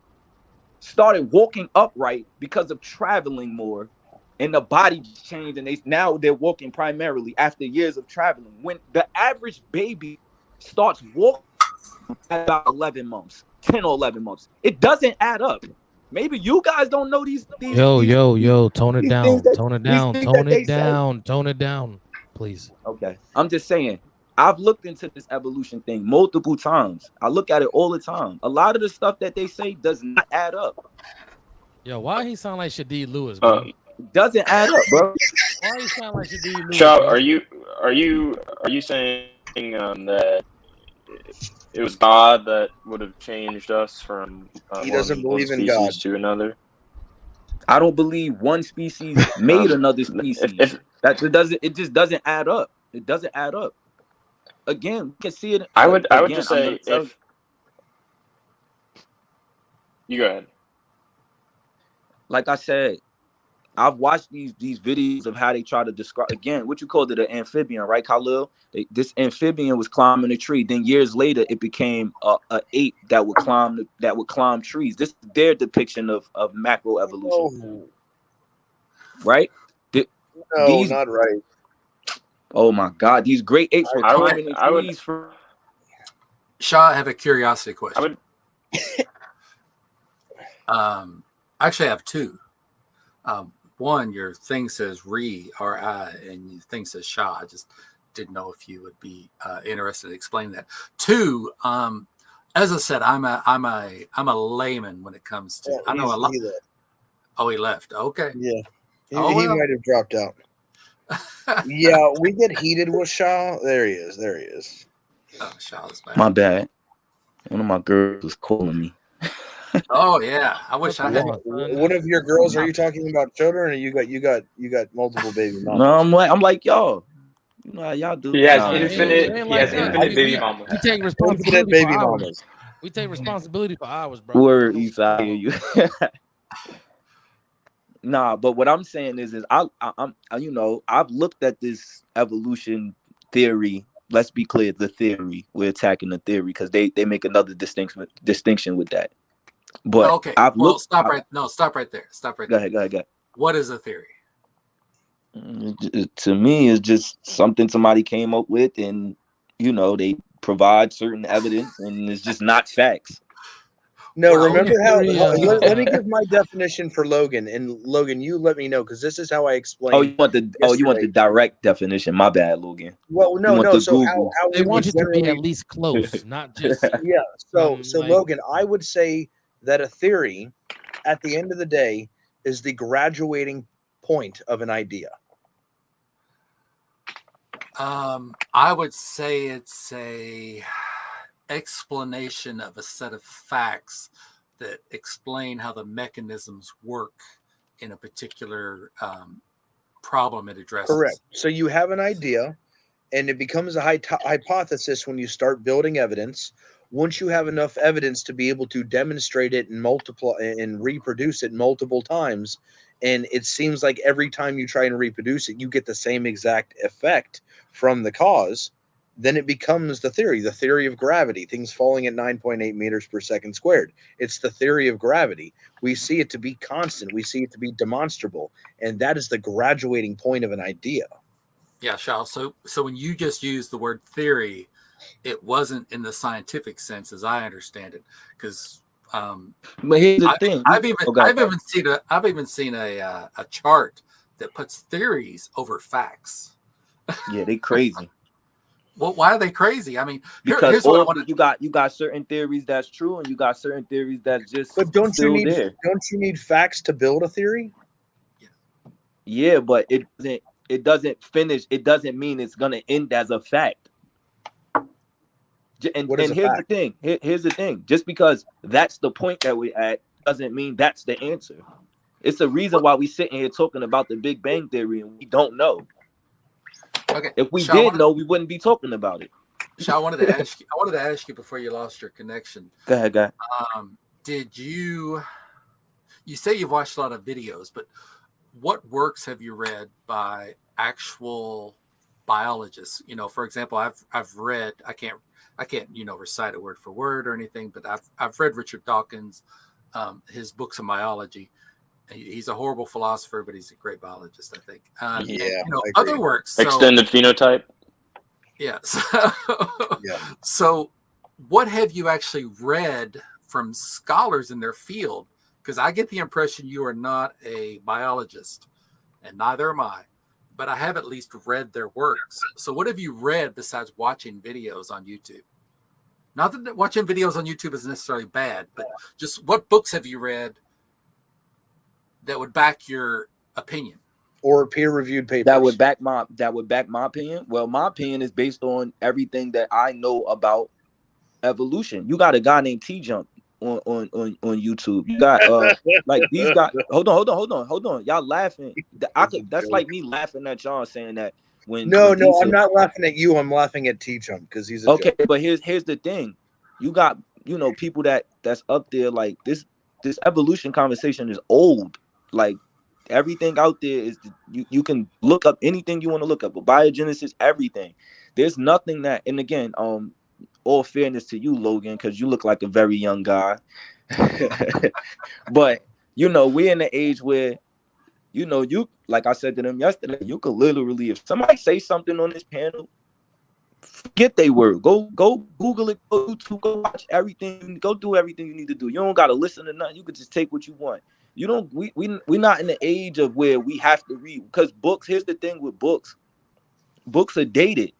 started walking upright because of traveling more, and the body changed, and they're walking primarily after years of traveling. When the average baby starts walking at about 11 months, 10 or 11 months, it doesn't add up. Maybe you guys don't know these Tone it down, tone it down, tone it down, tone it down, please. Okay, I'm just saying. I've looked into this evolution thing multiple times. I look at it all the time. A lot of the stuff that they say does not add up. Yo, why he sound like Shadid Lewis, bro? It doesn't add up, bro. Why he sound like Shadid Lewis? Shaw, bro? are you saying that it was God that would have changed us from he doesn't believe one in species God to another? I don't believe one species made another species. It just doesn't add up. It doesn't add up. Again, we can see it. I would just say if you go ahead. Like I said, I've watched these videos of how they try to describe, again, what you called it, an amphibian, right, Khalil? This amphibian was climbing a tree. Then years later, it became a ape that would climb trees. This is their depiction of macroevolution, right? Not right. Oh my God, these great apes were climbing trees. Shaw, I have a curiosity question. Actually, I have two. One, your thing says R-I, and your thing says Shah. I just didn't know if you would be interested in explaining that. Two, as I said, I'm a layman when it comes to. I know a lot. Oh, he left. Okay. Yeah. He might have dropped out. Yeah, we get heated with Shaw. There he is. Oh, Shaw's back. My bad. One of my girls was calling me. Oh yeah, I wish I had one of your girls. Are you talking about children, or you got multiple baby mamas? No, I'm like y'all. You know how y'all do. He has infinite baby mamas. We take responsibility for ours. We take responsibility for ours, bro. Word, Eastside, I hear you. Nah, but what I'm saying is I'm I've looked at this evolution theory. Let's be clear, the theory. We're attacking the theory because they make another distinction with that. But okay, stop right there. Go ahead. What is a theory? To me, it's just something somebody came up with, and they provide certain evidence, and it's just not facts. No, remember how? Let me give my definition for Logan, and Logan, you let me know because this is how I explain. You want the direct definition? My bad, Logan. Well, no. So how they want you to be at least close, not just yeah. So Logan, I would say that a theory, at the end of the day, is the graduating point of an idea. I would say it's a explanation of a set of facts that explain how the mechanisms work in a particular problem it addresses. Correct. So you have an idea, and it becomes a hypothesis when you start building evidence. Once you have enough evidence to be able to demonstrate it and multiply and reproduce it multiple times, and it seems like every time you try and reproduce it, you get the same exact effect from the cause, then it becomes the theory of gravity, things falling at 9.8 meters per second squared. It's the theory of gravity. We see it to be constant. We see it to be demonstrable. And that is the graduating point of an idea. Yeah, Shal. So when you just used the word theory, it wasn't in the scientific sense as I understand it, because but here's the thing. I've even seen a chart that puts theories over facts. Yeah, they crazy. Well, why are they crazy? I mean, because you got certain theories that's true, and you got certain theories that's just. But don't you need facts to build a theory? Yeah, but it doesn't finish. It doesn't mean it's gonna end as a fact. And here's the thing. Here's the thing. Just because that's the point that we're at doesn't mean that's the answer. It's a reason why we sitting here talking about the Big Bang Theory and we don't know. Okay. If we did know, we wouldn't be talking about it. I wanted to ask you before you lost your connection. Go ahead. Did you say you've watched a lot of videos, but what works have you read by actual biologists? For example, I've read, I can't recite it word for word or anything, but I've read Richard Dawkins, his books on biology. He's a horrible philosopher, but he's a great biologist, I think. Other works. Extended phenotype. Yeah. So what have you actually read from scholars in their field? Because I get the impression you are not a biologist, and neither am I, but I have at least read their works. So what have you read besides watching videos on YouTube? Not that watching videos on YouTube is necessarily bad, but just what books have you read that would back your opinion? Or peer-reviewed papers that would back my opinion. Well, my opinion is based on everything that I know about evolution. You got a guy named T Jump on YouTube. You got like these guys. Hold on. Y'all laughing. That's like me laughing at y'all saying that when I'm not laughing at you. I'm laughing at T Jump because he's a joke. But here's the thing. You got people that's up there like this evolution conversation is old. Like everything out there is you can look up anything you want to look up, but biogenesis, everything. There's nothing that, and again, all fairness to you, Logan, because you look like a very young guy. But we're in the age where you, like I said to them yesterday, you could literally, if somebody say something on this panel, forget they word. Go Google it, go YouTube, go watch everything, go do everything you need to do. You don't gotta listen to nothing. You could just take what you want. We're not in the age of where we have to read, because books, here's the thing with books are dated.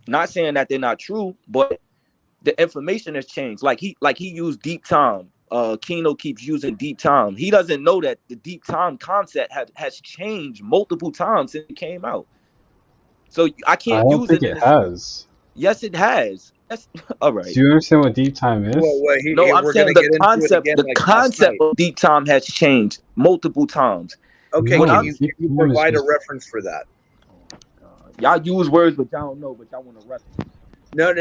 Not saying that they're not true, but the information has changed. Like he used deep time. Kino keeps using deep time. He doesn't know that the deep time concept has changed multiple times since it came out. So I can't use it. I don't think it has. Yes, it has. That's all right. Do you understand what deep time is? I'm saying the concept of deep time has changed multiple times. Okay, can you provide a reference for that? Y'all use words, but y'all don't know, but y'all want to reference. No.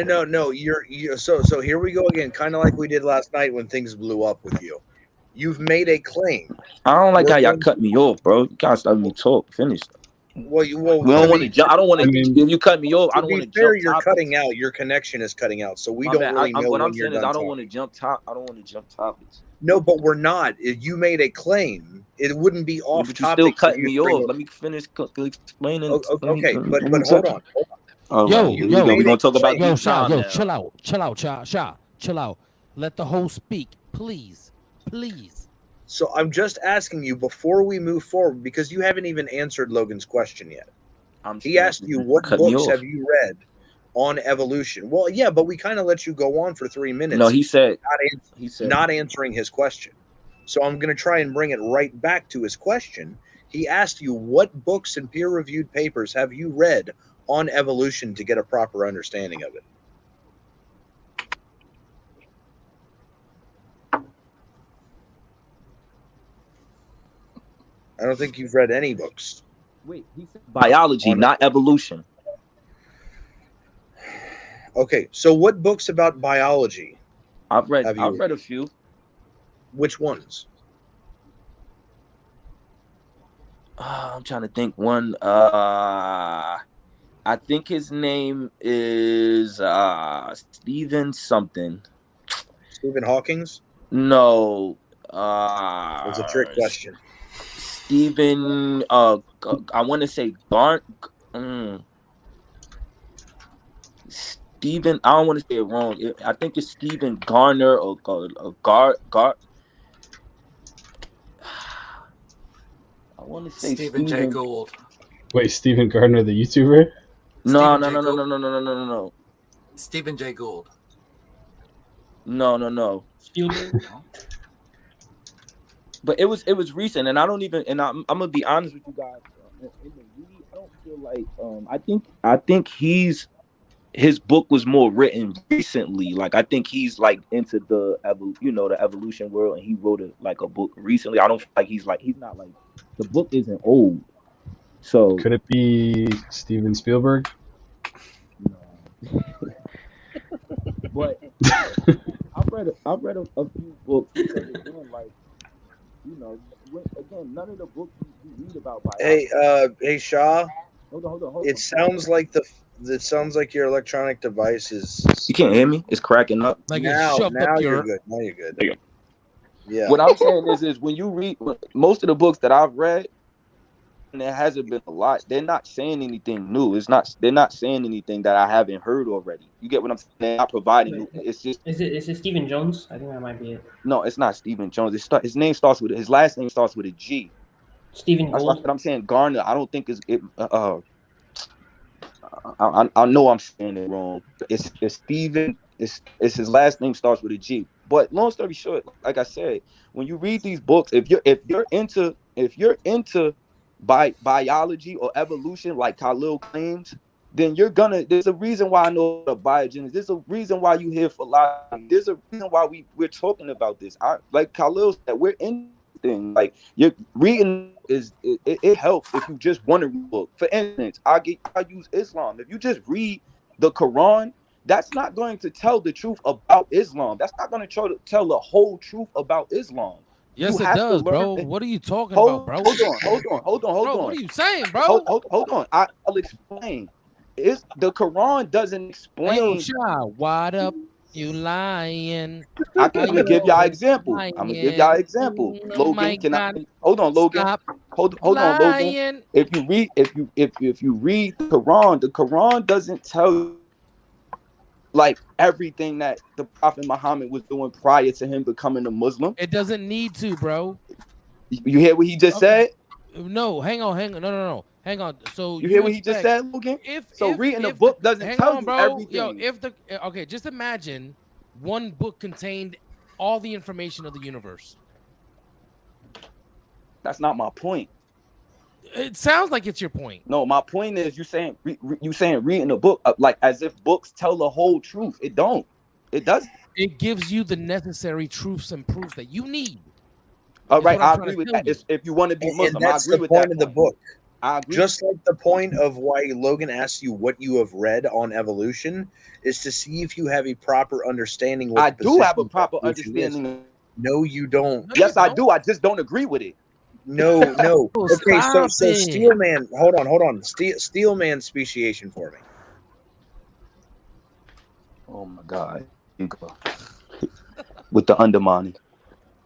So here we go again, kind of like we did last night when things blew up with you. You've made a claim. I don't like how y'all cut me off, bro. You can't let me talk. Finish. We don't want to jump. I don't want to. If you cut me off, I don't want to jump. You're cutting out. Your connection is cutting out, so we don't really know. What I'm saying is, I don't want to jump topics. No, but we're not. If you made a claim, it wouldn't be off topic. You're still cutting me off. Let me finish explaining. Okay, but hold on. We're gonna talk about chill out. Let the host speak, please. So I'm just asking you before we move forward, because you haven't even answered Logan's question yet. He asked you, what books have you read on evolution? Well, yeah, but we kind of let you go on for 3 minutes. No, he said not answering his question. So I'm going to try and bring it right back to his question. He asked you, what books and peer-reviewed papers have you read on evolution to get a proper understanding of it? I don't think you've read any books. Wait, he said biology, not evolution. Okay, so what books about biology? I've read a few. Which ones? I'm trying to think. One. I think his name is Stephen something. Stephen Hawking's? No. It's a trick question. Stephen, I want to say Stephen. I don't want to say it wrong. I think it's Stephen Garner or Gar. I want to say Stephen J. Gould. Wait, Stephen Gardner, the YouTuber? No. Stephen J. Gould. No. But it was recent, and I don't even. And I'm gonna be honest with you guys. In the league, I don't feel like. I think he's his book was more written recently. Like I think he's like into the the evolution world, and he wrote a book recently. I don't feel like he's not like, the book isn't old. So could it be Steven Spielberg? But I've read a few books because again, like, again, none of the books you read about biology. Hey, Shaw. Hold on. It sounds like your electronic device is. You can't hear me? It's cracking up. Like now you're good. Now you're good. There you go. Yeah. What I'm saying is when you read most of the books that I've read, and there hasn't been a lot, they're not saying anything new. They're not saying anything that I haven't heard already. You get what I'm saying? They're not providing. It's just. Is it Stephen Jones? I think that might be it. No, it's not Stephen Jones. His last name starts with a G. Stephen That's Gold. what I'm saying. Garner. I don't think I know I'm saying it wrong. It's Stephen. It's his last name starts with a G. But long story short, like I said, when you read these books, if you're into biology or evolution, like Khalid claims, then there's a reason why I know the biogenesis. There's a reason why you hear philosophy. There's a reason why we're talking about this. Like Khalid said, we're in thing. Like, you're reading it helps if you just want to read a book. For instance, I use Islam. If you just read the Quran, that's not going to tell the truth about Islam. That's not going to tell the whole truth about Islam. Yes, it does, bro. What are you talking about, bro? Hold on. Bro, what are you saying, bro? Hold on. I'll explain. The Quran doesn't explain. Hey, yo, Shy, what up? You lying? I'm gonna give y'all example. Logan, can I hold on, Logan? Stop Hold on, Logan. If you read the Quran doesn't tell you like everything that the Prophet Muhammad was doing prior to him becoming a Muslim. It doesn't need to, bro. You hear what he just said? No, hang on. No. Hang on. So you hear what he just said, Logan? Reading the book doesn't tell you everything. Yo, just imagine one book contained all the information of the universe. That's not my point. It sounds like it's your point. No, my point is you saying reading a book like as if books tell the whole truth. It don't. It doesn't. It gives you the necessary truths and proofs that you need. All right, I agree with that. If you want to be Muslim, and that's I agree with the point that of the book. I agree. Just like the point of why Logan asked you what you have read on evolution is to see if you have a proper understanding. I do have a proper understanding. No, you don't. Yes, I do. I just don't agree with it. No. Okay, so Steelman, hold on. Steelman speciation for me. Oh my God. You go. With the undermining.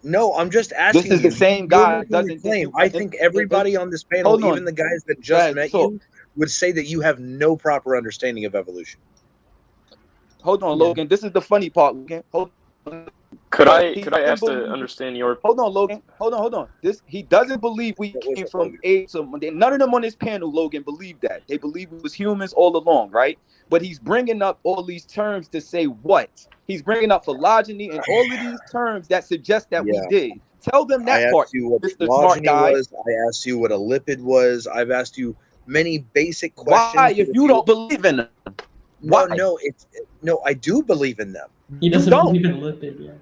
No, I'm just asking. This is the same guy. Doesn't claim. I think everybody on this panel, even the guys that just met you, would say that you have no proper understanding of evolution. Hold on, Logan. This is the funny part, Logan. Hold on. Could I ask to understand your? Hold on, Logan. Hold on. He doesn't believe we came from apes. None of them on this panel, Logan, believe that. They believe we was humans all along, right? But he's bringing up all these terms to say what? He's bringing up phylogeny and all of these terms that suggest that we did. Tell them that part. I asked you what phylogeny was. I asked you what a lipid was. I've asked you many basic questions. Why, if you don't believe in them? Why? No, I do believe in them. He doesn't believe in lipid. Yeah.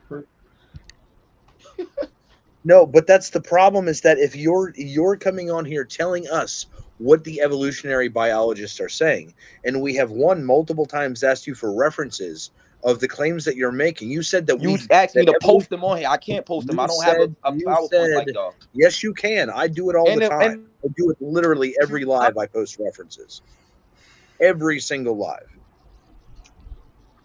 No, but that's the problem, is that if you're coming on here telling us what the evolutionary biologists are saying, and we have multiple times asked you for references of the claims that you're making. You said that you asked me to post them on here. I can't post them. I don't have a PowerPoint like y'all. Yes, you can. I do it all the time. I do it literally every live. I post references. Every single live.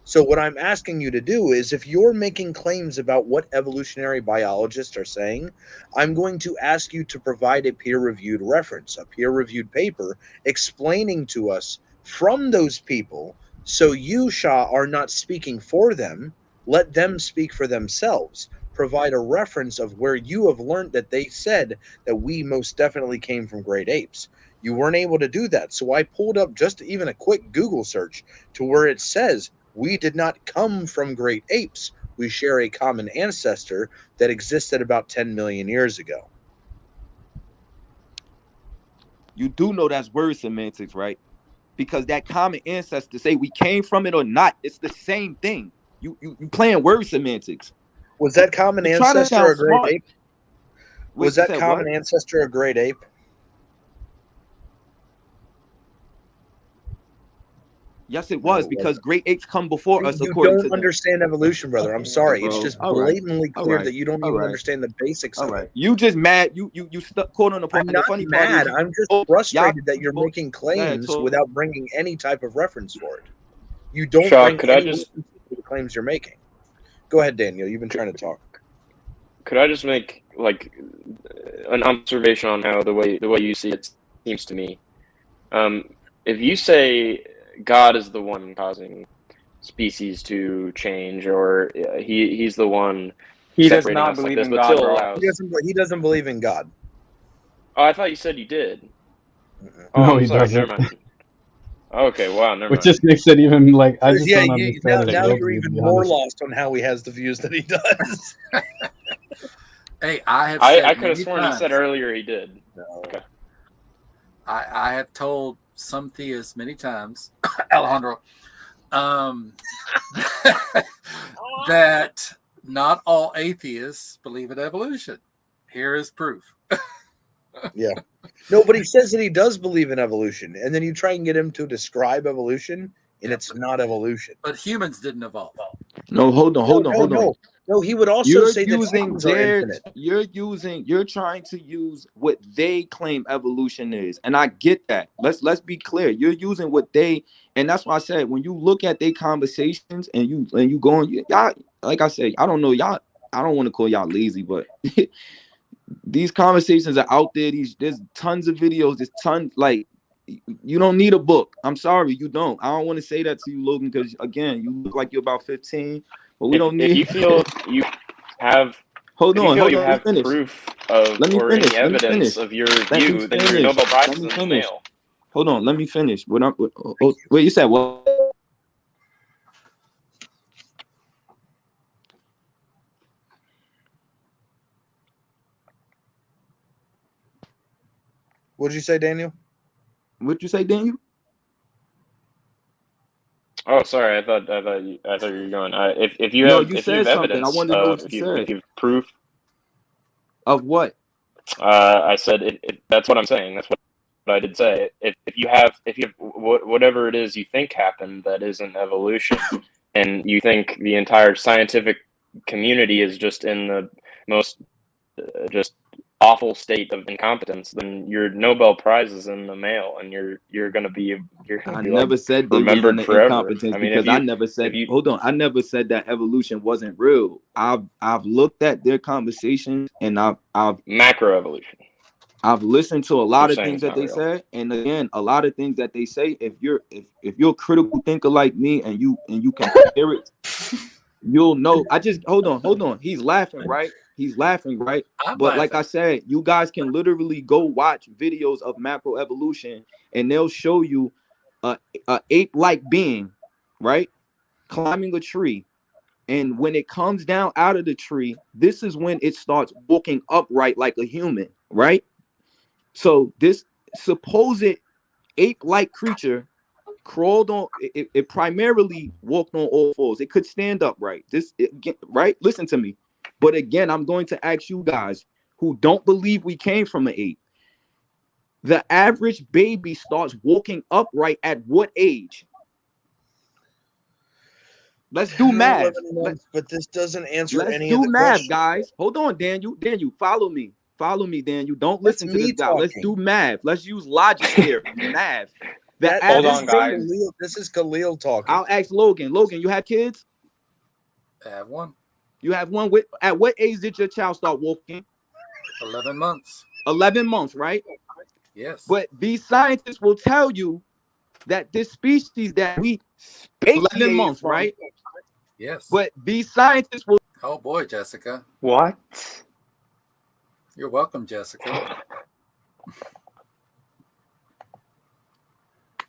So what I'm asking you to do is, if you're making claims about what evolutionary biologists are saying, I'm going to ask you to provide a peer-reviewed reference, a peer-reviewed paper explaining to us from those people, so you, Shah, are not speaking for them. Let them speak for themselves. Provide a reference of where you have learned that they said that we most definitely came from great apes. You weren't able to do that. So I pulled up just even a quick Google search to where it says we did not come from great apes. We share a common ancestor that existed about 10 million years ago. You do know that's word semantics, right? because that common ancestor, say we came from it or not, it's the same thing. You playing word semantics. Was that common You're trying to ancestor sound a great smart. ape? Wait, Was you that said common what? ancestor a great ape? Yes, it No, was, it because wasn't. great apes come before us, You according don't to them. understand evolution, brother. I'm sorry. It's Bro, just all right, blatantly all clear right, that you don't all even right, understand the basics all of right. it. You just mad. You stuck caught on the part. I'm And the not funny part mad. is, I'm just y'all frustrated that you're making claims without bringing any type of reference for it. You don't Shaw, bring could I any just reference to the claims you're making. Go ahead, Daniel. You've been trying to talk. could I just make like an observation on how the way you see it seems to me? If you say God is the one causing species to change, or he's the one He does separating not us like believe this, in but God, still bro. allows. He doesn't believe in God. Oh, I thought you said you did. Oh, No, I'm he sorry. doesn't. Never mind. Okay, wow, never Which mind. just makes it even like I just Yeah, don't understand his now you're worldview, to even be more honest. lost on how he has the views that he does. Hey, I have said I could have many sworn he times. said earlier he did. No. Okay. I have told some theists many times, Alejandro, that not all atheists believe in evolution. Here is proof. Yeah. No, but he says that he does believe in evolution, and then you try and get him to describe evolution, and it's not evolution. But humans didn't evolve. No, hold on. No, he would also You're say that using humans are infinite. you're trying to use what they claim evolution is, and I get that. Let's be clear. You're using what they, and that's why I said when you look at their conversations and you go on, y'all, like I said, I don't know y'all. I don't want to call y'all lazy, but these conversations are out there. There's tons of videos. There's tons, like, you don't need a book. I'm sorry, you don't. I don't want to say that to you, Logan, because again, you look like you're about 15, but we don't need. If you feel you have, hold if you on, feel hold you on. Let me have finish. proof of Let me or finish. any Let me evidence finish. of your Let me view, then your finish. Nobel Prize Let is me in the finish. mail. Hold on. Let me finish. Wait, you said what? What did you say, Daniel? What'd you say, Daniel? Oh, sorry. I thought you were going. If you No, have you said something. I evidence wanted to know what if you you said. have proof Of what? I said that's what I'm saying. That's what I did say. If you have whatever it is you think happened that isn't evolution, and you think the entire scientific community is just in the most just awful state of incompetence, then your Nobel Prize is in the mail, and you're gonna be I like never said they was in remembered the forever. incompetence, I mean, because I never said. Hold on, I never said that evolution wasn't real. I've looked at their conversations, and I've macroevolution. I've listened to a lot You're of saying things it's that not they real. say, and again, a lot of things that they say. If you're a critical thinker like me, and you can hear it, you'll know. Hold on. He's laughing, right? I'm But like laughing. I said, you guys can literally go watch videos of macroevolution, and they'll show you a ape-like being, right, climbing a tree. And when it comes down out of the tree, this is when it starts walking upright like a human, right? So this supposed ape-like creature crawled on it primarily walked on all fours. It could stand upright. Right? Listen to me. But again, I'm going to ask you guys who don't believe we came from an ape. The average baby starts walking upright at what age? Let's do 10 or math. 11 months, but this doesn't answer Let's any of do the math, questions. guys. Hold on, Daniel. Follow me. Follow me, Daniel. Don't That's listen to this me guy. Let's talking. do math. Let's use logic here. Math. This is Khalil talking. I'll ask Logan. Logan, you have kids? I have one. You have one. At what age did your child start walking? 11 months. 11 months, right? Yes. But these scientists will tell you that this species that we 11 months, from, right? Yes. But these scientists will. Oh boy, Jessica. What? You're welcome, Jessica.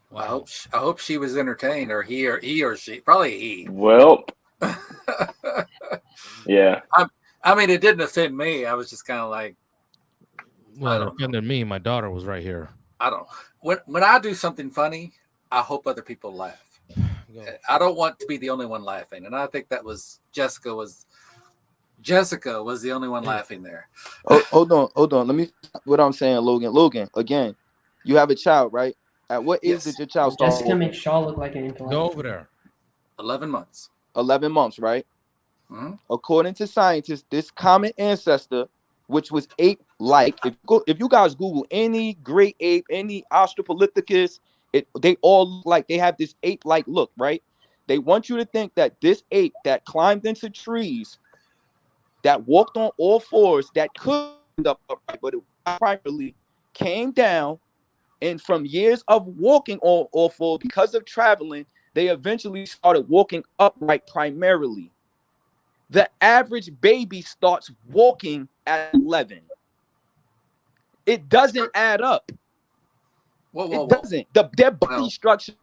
Well, I hope she was entertained, or he or she. Probably he. Well, yeah. I mean, it didn't offend me. I was just kind of like, well, it offended me. My daughter was right here. I don't. When I do something funny, I hope other people laugh. I don't want to be the only one laughing, and I think that was Jessica was the only one laughing there. Oh, hold on. Let me. What I'm saying, Logan. Again, you have a child, right? At what age did your child start? Jessica makes Shaw look like an intellect. Go over there. 11 months. 11 months, right? Mm-hmm. According to scientists, this common ancestor, which was ape-like, if you guys Google any great ape, any Australopithecus, they all look like they have this ape-like look, right? They want you to think that this ape that climbed into trees, that walked on all fours, that could end up upright, but it primarily came down, and from years of walking on all fours, because of traveling, they eventually started walking upright primarily. The average baby starts walking at 11. It doesn't add up. Whoa. It doesn't. Their body structure.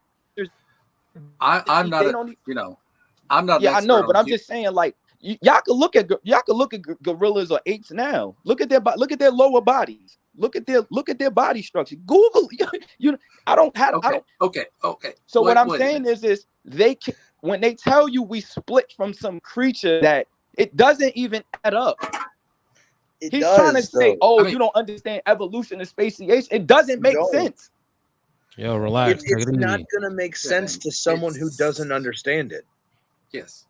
I'm not. I'm not. Yeah, I know, but I'm just saying, like, y'all can look at gorillas or apes now. Look at their lower bodies. Look at their body structure. Google. I don't have. Okay. So what I'm saying is they can, when they tell you we split from some creature, that it doesn't even add up. He's trying to say, you don't understand evolution and speciation. It doesn't make sense. Yo, relax. It's not going to make sense to someone who doesn't understand it. Yes.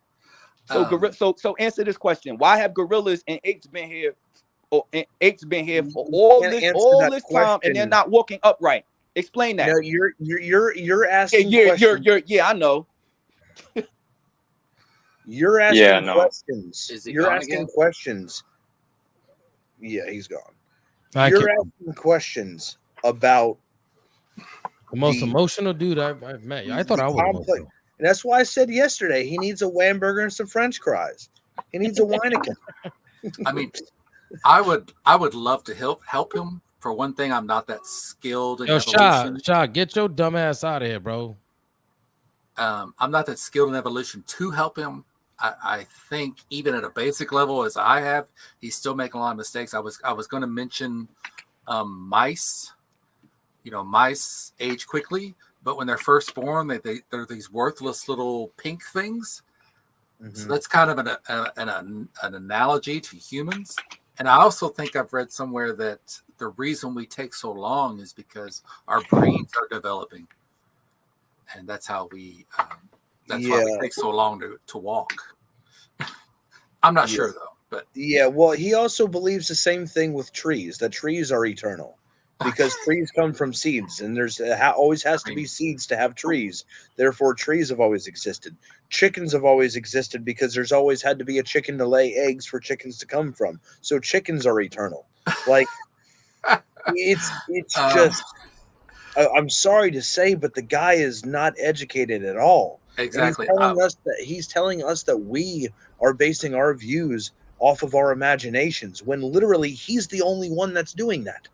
So answer this question: why have gorillas and apes been here? Apes been here for all this time, and they're not walking upright? Explain that. No, you're asking. Yeah, I know. You're asking questions. Is he You're gone asking again? questions. Yeah, he's gone. Thank You're you. asking questions about The most emotional dude I've met. I thought I was emotional. And that's why I said yesterday he needs a Whamburger and some French fries. He needs a Weineken. I mean, I would love to help him. For one thing, I'm not that skilled in Yo, evolution. Shah, get your dumb ass out of here, bro. I'm not that skilled in evolution to help him. I think even at a basic level, as I have, he's still making a lot of mistakes. I was going to mention mice. Mice age quickly, but when they're first born, they're these worthless little pink things. Mm-hmm. So that's kind of an analogy to humans. And I also think I've read somewhere that the reason we take so long is because our brains are developing, and that's how we. That's why we take so long to walk. I'm not sure though, but well, he also believes the same thing with trees. That trees are eternal. Because trees come from seeds, and there's always has to be seeds to have trees. Therefore, trees have always existed. Chickens have always existed because there's always had to be a chicken to lay eggs for chickens to come from. So chickens are eternal. Like it's just. I'm sorry to say, but the guy is not educated at all. Exactly. He's telling us that we are basing our views off of our imaginations, when literally he's the only one that's doing that.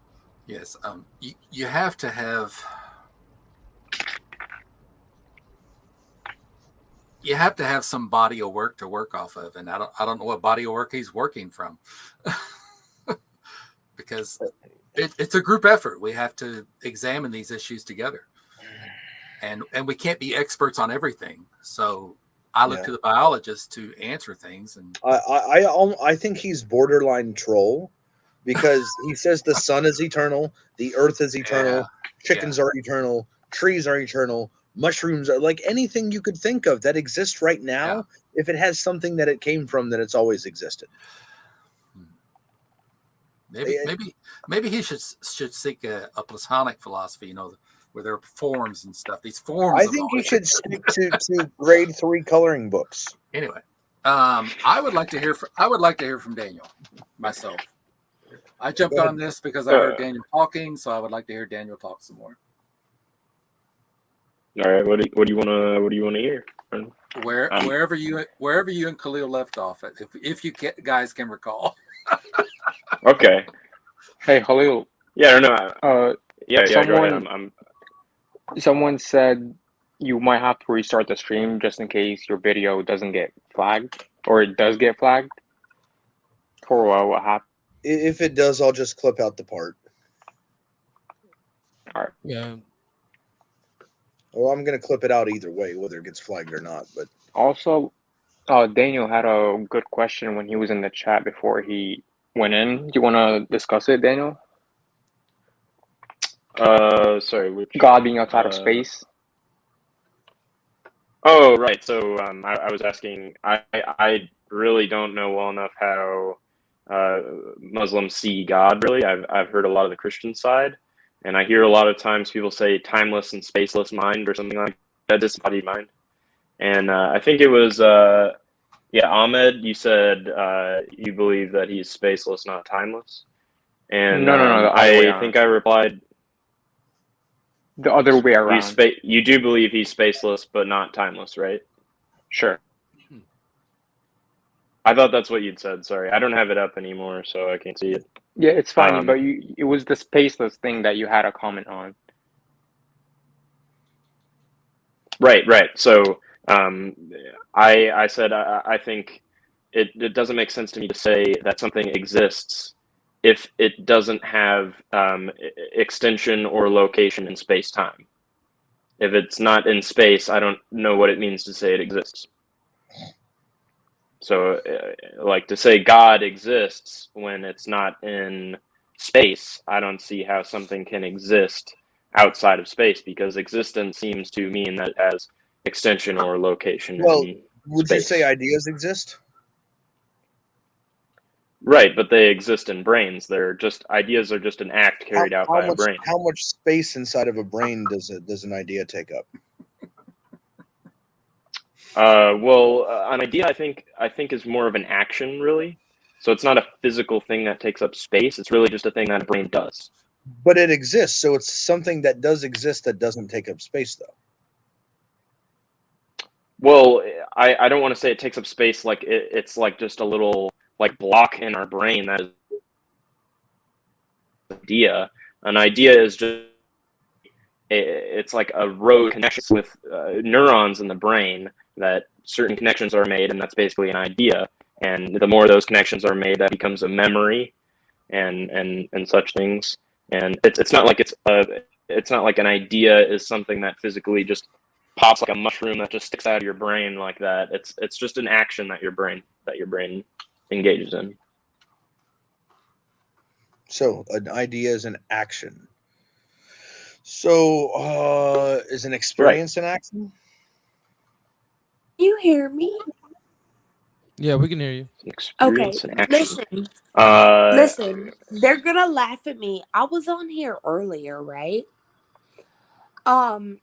Yes, you have to have some body of work to work off of, and I don't know what body of work he's working from, because it's a group effort. We have to examine these issues together, and we can't be experts on everything. So I look to the biologists to answer things, and I think he's borderline troll. Because he says the sun is eternal, the earth is eternal, chickens are eternal, trees are eternal, mushrooms are like anything you could think of that exists right now. Yeah. If it has something that it came from, then it's always existed. Maybe he should seek a Platonic philosophy, where there are forms and stuff. These forms. I think he should stick to grade 3 coloring books. Anyway, I would like to hear from Daniel myself. I jumped on this because I heard Daniel talking, so I would like to hear Daniel talk some more. All right, what do you want to hear? Wherever you and Khalil left off, if you guys can recall. Okay. Hey, Khalil. Yeah, I don't know. Go ahead. Someone said you might have to restart the stream just in case your video doesn't get flagged, or it does get flagged. For what happened? If it does, I'll just clip out the part. All right. Yeah. Well, I'm gonna clip it out either way, whether it gets flagged or not. But Also, Daniel had a good question when he was in the chat before he went in. Do you want to discuss it, Daniel? Sorry, which God being outside of space. Oh, right. So I was asking. I really don't know well enough how Muslims see God. Really, I've heard a lot of the Christian side, and I hear a lot of times people say timeless and spaceless mind or something like that, disembodied mind. And I think it was Ahmed. You said you believe that he's spaceless, not timeless. And No, the other way I around. think I replied. The other way around. You do believe he's spaceless, but not timeless, right? Sure. I thought that's what you'd said. Sorry, I don't have it up anymore, so I can't see it. Yeah, it's fine, but it was the spaceless thing that you had a comment on. Right. So I said I think it doesn't make sense to me to say that something exists if it doesn't have extension or location in space-time. If it's not in space, I don't know what it means to say it exists. So, like, to say God exists when it's not in space, I don't see how something can exist outside of space, because existence seems to mean that it has extension or location. Well, in would space. you say ideas exist? Right, but they exist in brains. Ideas are just an act carried out by a brain. How much space inside of a brain does an idea take up? An idea I think is more of an action, really. So it's not a physical thing that takes up space. It's really just a thing that a brain does. But it exists, so it's something that does exist that doesn't take up space, though. Well, I don't want to say it takes up space like it's like just a little like block in our brain that is an idea. An idea is just it's like a road connection with neurons in the brain that certain connections are made, and that's basically an idea. And the more those connections are made, that becomes a memory, and such things. And it's not like it's not like an idea is something that physically just pops like a mushroom that just sticks out of your brain like that. It's just an action that your brain engages in. So an idea is an action. So is an experience an action? You hear me? Yeah, we can hear you. Okay, Experience and action. listen. They're gonna laugh at me. I was on here earlier, right? And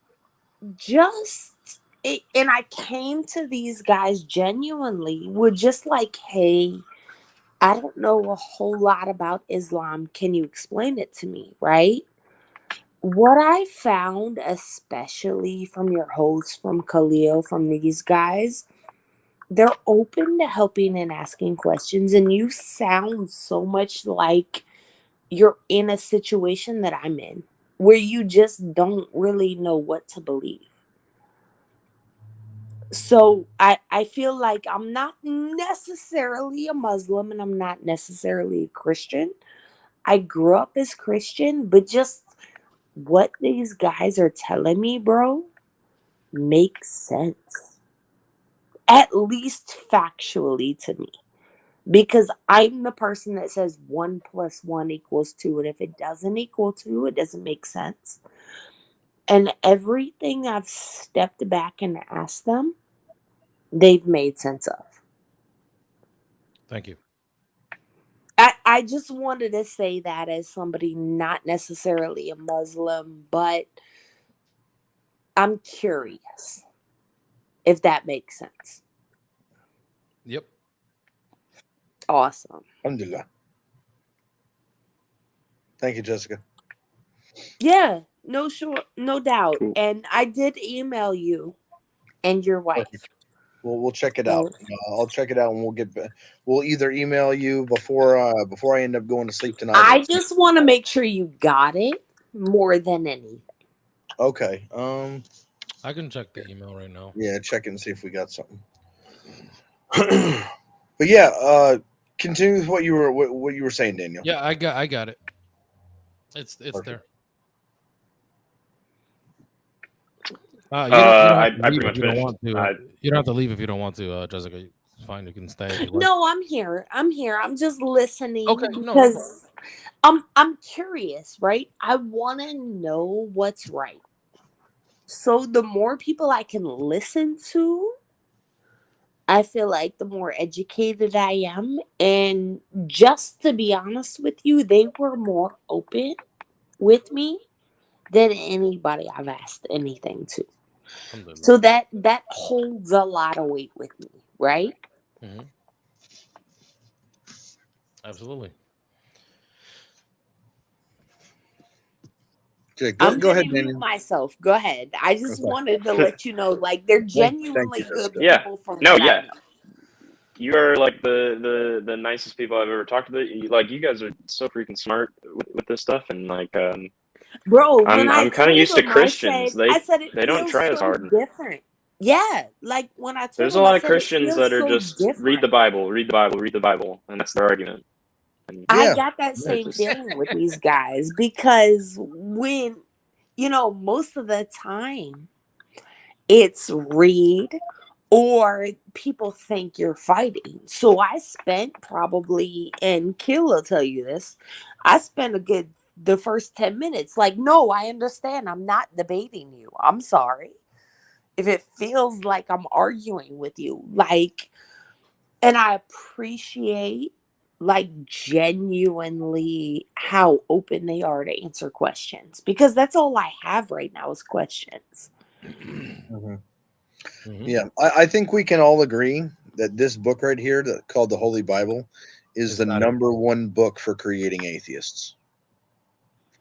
I came to these guys genuinely with just like, hey, I don't know a whole lot about Islam. Can you explain it to me, right? What I found, especially from your hosts, from Khalil, from these guys, they're open to helping and asking questions, and you sound so much like you're in a situation that I'm in, where you just don't really know what to believe. So I feel like I'm not necessarily a Muslim and I'm not necessarily a Christian. I grew up as Christian, but just what these guys are telling me, bro, makes sense. At least factually to me. Because I'm the person that says 1 + 1 = 2. And if it doesn't equal 2, it doesn't make sense. And everything I've stepped back and asked them, they've made sense of. Thank you. I just wanted to say that as somebody not necessarily a Muslim, but I'm curious if that makes sense. Yep. Awesome. Alhamdulillah. Thank you, Jessica. Yeah, no doubt. And I did email you and your wife. Perfect. We'll check it out. I'll check it out, and we'll get back. We'll either email you before I end up going to sleep tonight. I just want to make sure you got it more than anything. Okay. I can check the email right now. Yeah, check it and see if we got something. But yeah, continue with what you were saying, Daniel. Yeah, I got it. It's Perfect. there. I leave pretty if much you don't finished. want to. You don't have to leave if you don't want to, Jessica. It's fine. You can stay if you like. No, I'm here. I'm just listening Okay, no because I'm curious, right? I want to know what's right. So the more people I can listen to, I feel like the more educated I am. And just to be honest with you, they were more open with me than anybody I've asked anything to. So that holds a lot of weight with me, right? Mm-hmm. Absolutely. Okay, I'm go gonna ahead, mute Daniel. myself. Go ahead. I just Okay. wanted to let you know, like, they're Thank genuinely you, good Jessica. Yeah. people from No. what I Yeah. know. You are like the nicest people I've ever talked to. Like you guys are so freaking smart with this stuff, and like Bro, when I I'm kind of told used to them, Christians. I said it They don't feels try as so hard. different. Yeah, like when I told There's a them, I lot of said it Christians feels that are so just read the different. Bible, read the Bible, read the Bible, and that's their argument. And I got that they're same just feeling with these guys because when, most of the time it's read or people think you're fighting. So I spent probably, and Kill will tell you this, I spent the first 10 minutes like, no, I understand. I'm not debating you. I'm sorry. If it feels like I'm arguing with you, like, and I appreciate like genuinely how open they are to answer questions because that's all I have right now is questions. Mm-hmm. Yeah, I think we can all agree that this book right here, called the Holy Bible, is the number one book for creating atheists.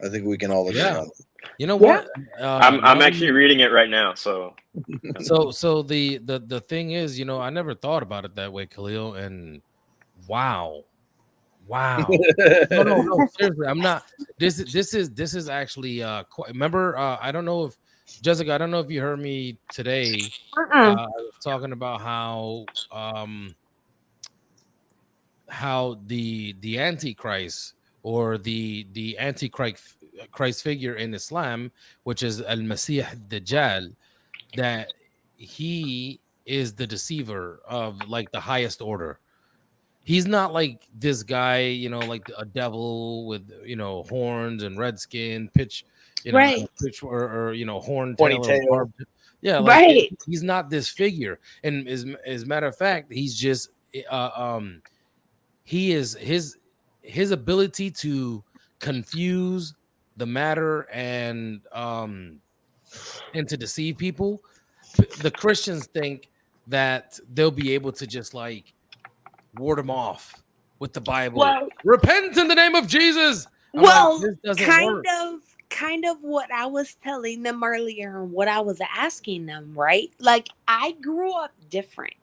I think we can all agree on that. You know what? I'm actually reading it right now. So the thing is, I never thought about it that way, Khalil. And wow. No, seriously, I'm not. This is actually remember, I don't know if Jessica, I don't know if you heard me today. I was talking about how the Antichrist or the Antichrist figure in Islam, which is Al-Masih Dajjal, that he is the deceiver of like the highest order. He's not like this guy, like a devil with horns and red skin, pitch, Right. pitch or horn Pointy tail or tail. barb. Yeah, like right. he's not this figure. And as a matter of fact, he's just he is his ability to confuse the matter and to deceive people. The Christians think that they'll be able to just like ward them off with the Bible. Well, repent in the name of Jesus. I'm like, this doesn't work. Kind of what I was telling them earlier and what I was asking them, right? Like I grew up different.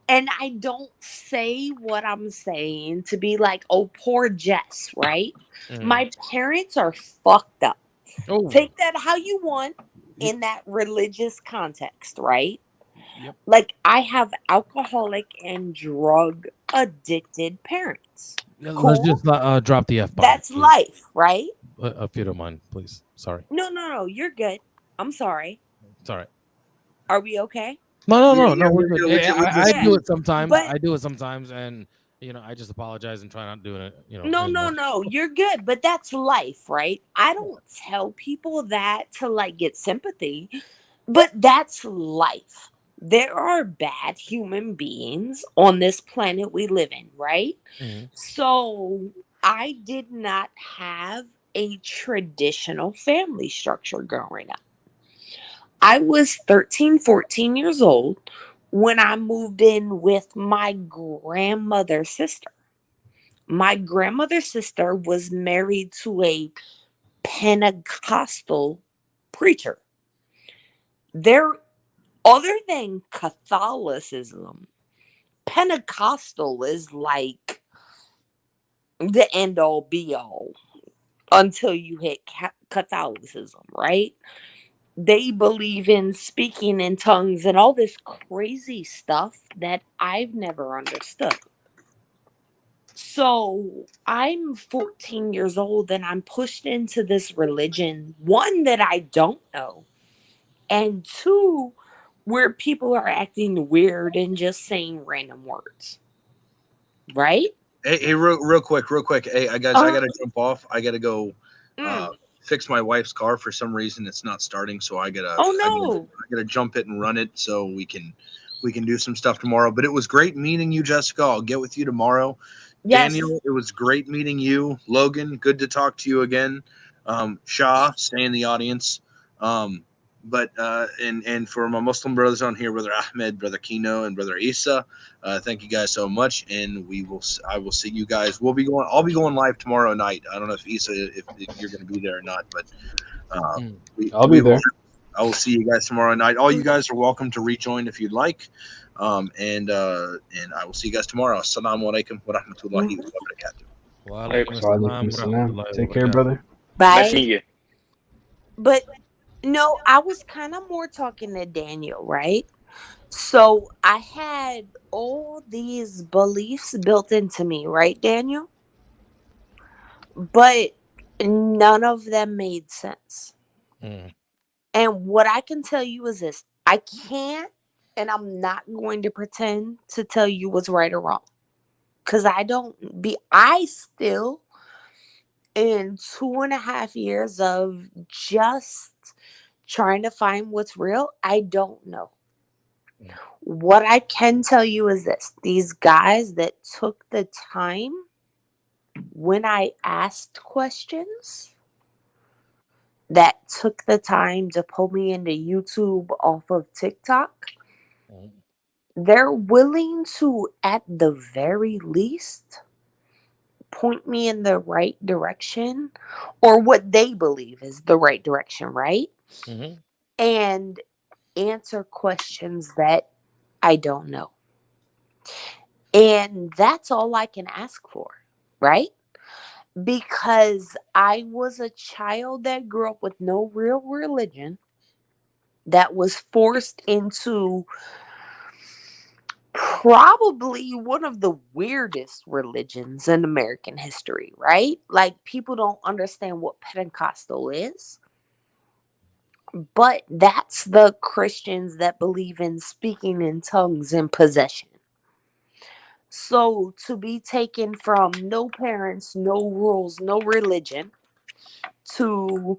And I don't say what I'm saying to be like, oh, poor Jess, right? My parents are fucked up. Oh. Take that how you want in that religious context, right? Yep. Like I have alcoholic and drug addicted parents. Cool. Let's just drop the F bomb. That's please. life, right? If you don't mind, please. Sorry. No, you're good. I'm sorry. It's all right. Are we okay? No. We're good. I do it sometimes. But, I do it sometimes, and I just apologize and try not doing it. No, you're good. But that's life, right? I don't tell people that to like get sympathy, but that's life. There are bad human beings on this planet we live in, right? So I did not have a traditional family structure growing up. I was 13, 14 years old when I moved in with my grandmother's sister. My grandmother's sister was married to a Pentecostal preacher. Other than Catholicism, Pentecostal is like the end all be all until you hit Catholicism, right? They believe in speaking in tongues and all this crazy stuff that I've never understood. So I'm 14 years old and I'm pushed into this religion, one that I don't know, and two, where people are acting weird and just saying random words. Right? Hey, real quick. Hey, guys, I gotta jump off. I gotta go fix my wife's car. For some reason, it's not starting, so I gotta jump it and run it so we can do some stuff tomorrow. But it was great meeting you, Jessica. I'll get with you tomorrow. Yes. Daniel, it was great meeting you. Logan, good to talk to you again. Shah, stay in the audience. But and for my Muslim brothers on here, Brother Ahmed, Brother Kino, and Brother Isa, thank you guys so much. And I will see you guys. I'll be going live tomorrow night. I don't know if Isa, if you're going to be there or not, but I'll be there. I will see you guys tomorrow night. All you guys are welcome to rejoin if you'd like. And I will see you guys tomorrow. Assalamu alaikum wa rahmatullahi wa barakatuh. Take care, brother. Bye. But no, I was kind of more talking to Daniel, right? So I had all these beliefs built into me, right, Daniel? But none of them made sense. And what I can tell you is this: I can't, and I'm not going to pretend to tell you what's right or wrong. Because I still, in 2.5 years of just trying to find what's real, I don't know. What I can tell you is this: these guys that took the time when I asked questions, that took the time to pull me into YouTube off of TikTok, they're willing to, at the very least, point me in the right direction, or what they believe is the right direction, right? And answer questions that I don't know. And that's all I can ask for, right? Because I was a child that grew up with no real religion, that was forced into probably one of the weirdest religions in American history, right? Like, people don't understand what Pentecostal is. But that's the Christians that believe in speaking in tongues and possession. So to be taken from no parents, no rules, no religion, to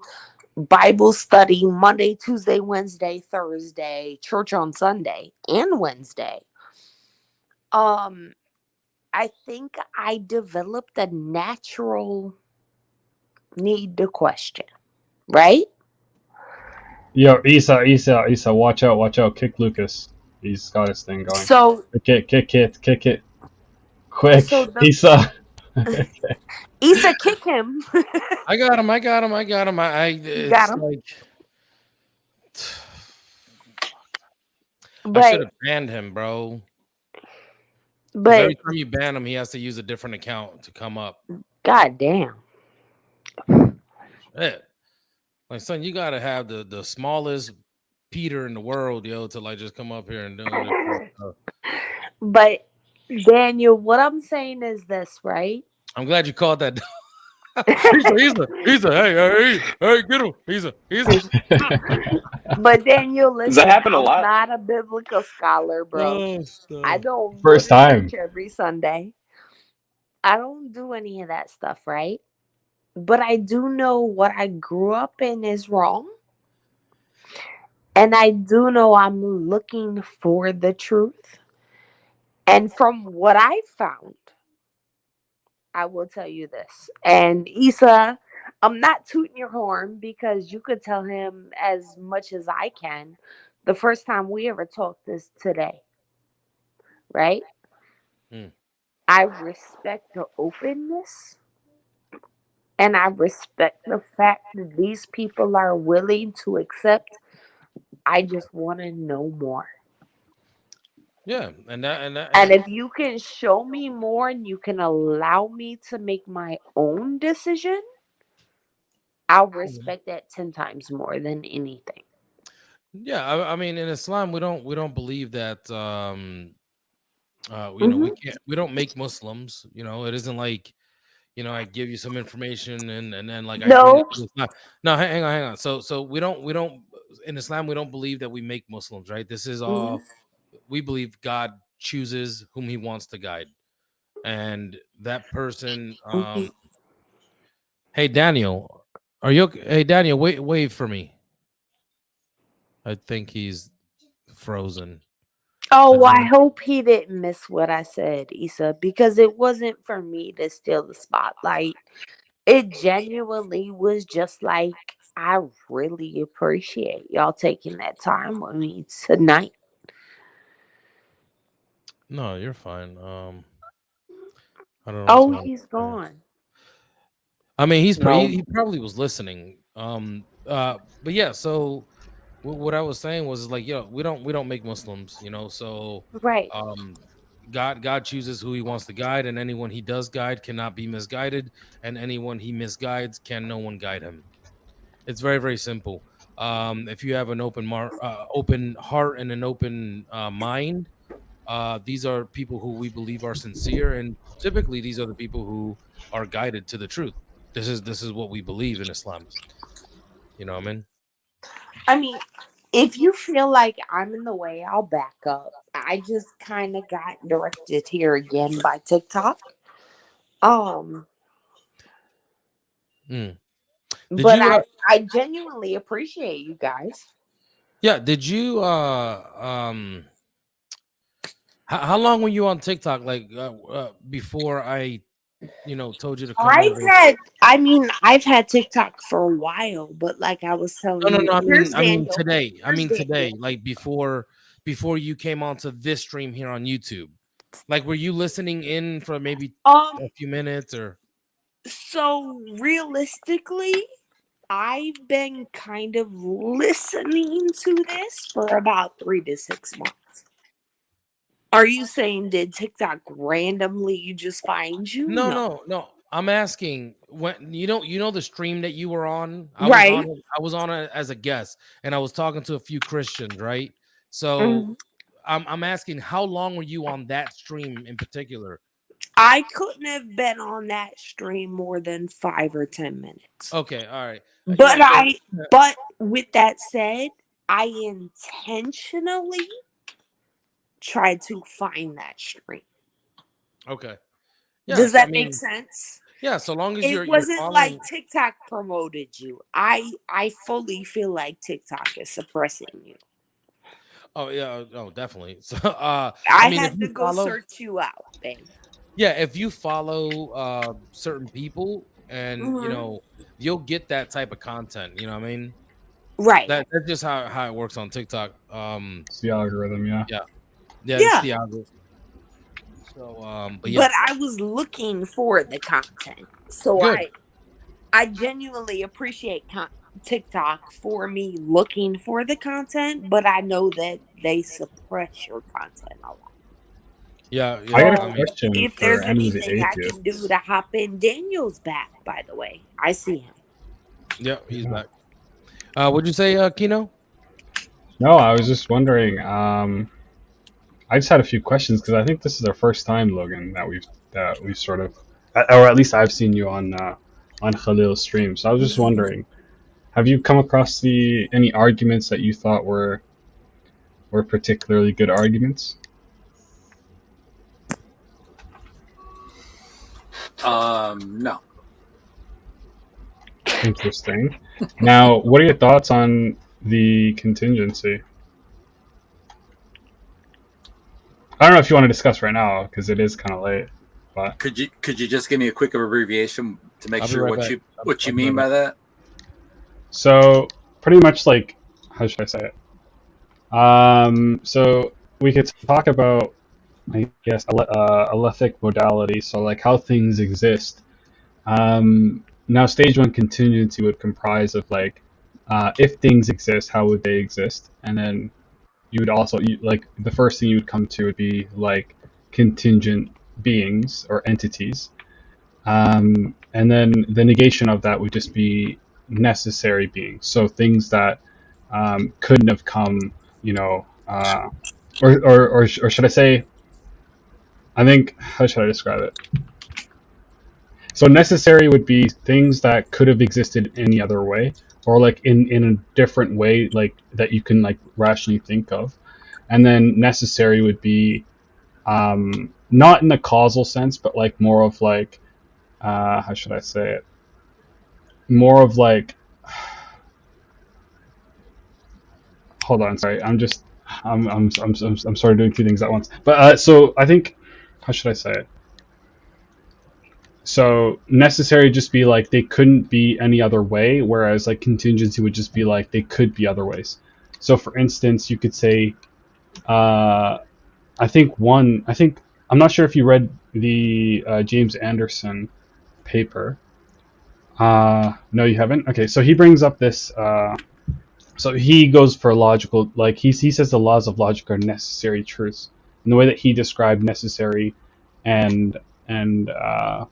Bible study Monday, Tuesday, Wednesday, Thursday, church on Sunday and Wednesday, I think I developed a natural need to question, right? Yo, Isa, watch out, kick Lucas. He's got his thing going. So kick it. Quick, so Isa. Isa, kick him. I got him. It's like I should have banned him, bro. But every time you ban him, he has to use a different account to come up. God damn. Yeah. Like, son, you gotta have the smallest Peter in the world, yo, to like just come up here and do it. But Daniel, what I'm saying is this, right? I'm glad you called that. He's a hey, get him. He's a. But Daniel, listen, does that happen a lot? I'm not a biblical scholar, bro. I don't first go to time church every Sunday. I don't do any of that stuff, right? But I do know what I grew up in is wrong. And I do know I'm looking for the truth. And from what I found, I will tell you this. And Isa, I'm not tooting your horn because you could tell him as much as I can. The first time we ever talked is today. Right? I respect the openness. And I respect the fact that these people are willing to accept. I just want to know more. Yeah, and if you can show me more and you can allow me to make my own decision, I'll respect that 10 times more than anything. Yeah, I mean, in Islam, we don't believe that. You know, we don't make Muslims. You know, it isn't like, you know, I give you some information and then like no. No, hang on. So we don't in Islam we don't believe that we make Muslims, right? This is Mhm. all we believe. God chooses whom He wants to guide, and that person. Mhm. Hey Daniel, are you? Hey Daniel, wave for me. I think he's frozen. Oh, I hope he didn't miss what I said, Issa, because it wasn't for me to steal the spotlight. It genuinely was just like, I really appreciate y'all taking that time with me tonight. No, you're fine. I don't know what's Oh, going he's on. gone. I mean, No. he probably was listening. But yeah. So what I was saying was like, we don't make Muslims, So, Right. um, God chooses who He wants to guide, and anyone He does guide cannot be misguided, and anyone He misguides can no one guide him. It's very very simple. If you have an open heart and an open mind, these are people who we believe are sincere, and typically these are the people who are guided to the truth. This is what we believe in Islam. You know what I mean? I mean, if you feel like I'm in the way, I'll back up. I just kind of got directed here again by TikTok. Did But you? I genuinely appreciate you guys. Yeah. Did you? How long were you on TikTok? Like before I, told you to come over. I've had TikTok for a while, but like I was telling No. you, here's I mean Daniel. today. I Here's mean today. Daniel. Like before you came onto this stream here on YouTube. Like, were you listening in for maybe a few minutes or? So realistically, I've been kind of listening to this for about 3 to 6 months. Are you saying did TikTok randomly just find you? No. I'm asking when the stream that you were on. I Right. was on it as a guest, and I was talking to a few Christians, right? So Mhm. I'm asking how long were you on that stream in particular? I couldn't have been on that stream more than 5 or 10 minutes. Okay, all right. But with that said, I intentionally tried to find that stream. Okay. Does that make sense? Yeah, so long as It you're wasn't following. like TikTok promoted you. I fully feel like TikTok is suppressing you. Oh yeah, definitely. So I mean, if had you to go follow, search you out, babe. yeah, if you follow certain people, and Mhm. you'll get that type of content. You know what I mean? Right. That's just how it works on TikTok. It's the algorithm, yeah. Yeah, it's Yeah. the algorithm. So, but yeah, But I was looking for the content. So good. I genuinely appreciate TikTok for me looking for the content, but I know that they suppress your content a lot. Yeah, I got a So question if for there's any of the anything I atheists. can do to hop in, Daniel's back, by the way. I see him. Yeah, he's back. What'd you say, Kino? No, I was just wondering. I just had a few questions because I think this is our first time, Logan, that we've sort of, or at least I've seen you on Khalil's stream. So I was just wondering, have you come across any arguments that you thought were particularly good arguments? No. Interesting. Now, what are your thoughts on the contingency? I don't know if you want to discuss right now because it is kind of late. But could you just give me a quick abbreviation to make sure what you mean by that? So pretty much like, how should I say it? So we could talk about, I guess, alethic modality. So like how things exist. Now, stage one contingency would comprise of like, if things exist, how would they exist? And then you would also like the first thing you would come to would be like contingent beings or entities. And then the negation of that would just be necessary beings. So things that couldn't have come, or should I say? I think, how should I describe it? So necessary would be things that could have existed any other way, or like in a different way, like that you can like rationally think of. And then necessary would be not in the causal sense, but like more of like how should I say it? More of like, hold on, sorry, I'm sorry doing two things at once. But so I think, how should I say it? So necessary just be like they couldn't be any other way, whereas like contingency would just be like they could be other ways. So for instance, you could say, I think I'm not sure if you read the James Anderson paper. No, you haven't? Okay, so he brings up this. So he goes for logical, like he says the laws of logic are necessary truths. And the way that he described necessary and and uh,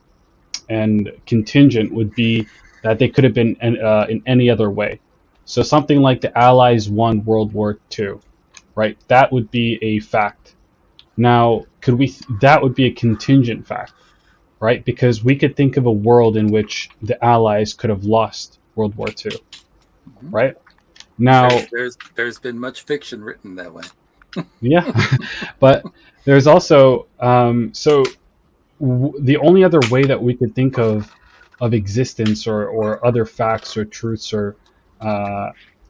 and contingent would be that they could have been in any other way. So something like the Allies won World War II, right? That would be a fact. Now, that would be a contingent fact, right? Because we could think of a world in which the Allies could have lost World War II, right? Now, there's been much fiction written that way. Yeah, but there's also the only other way that we could think of existence or other facts or truths or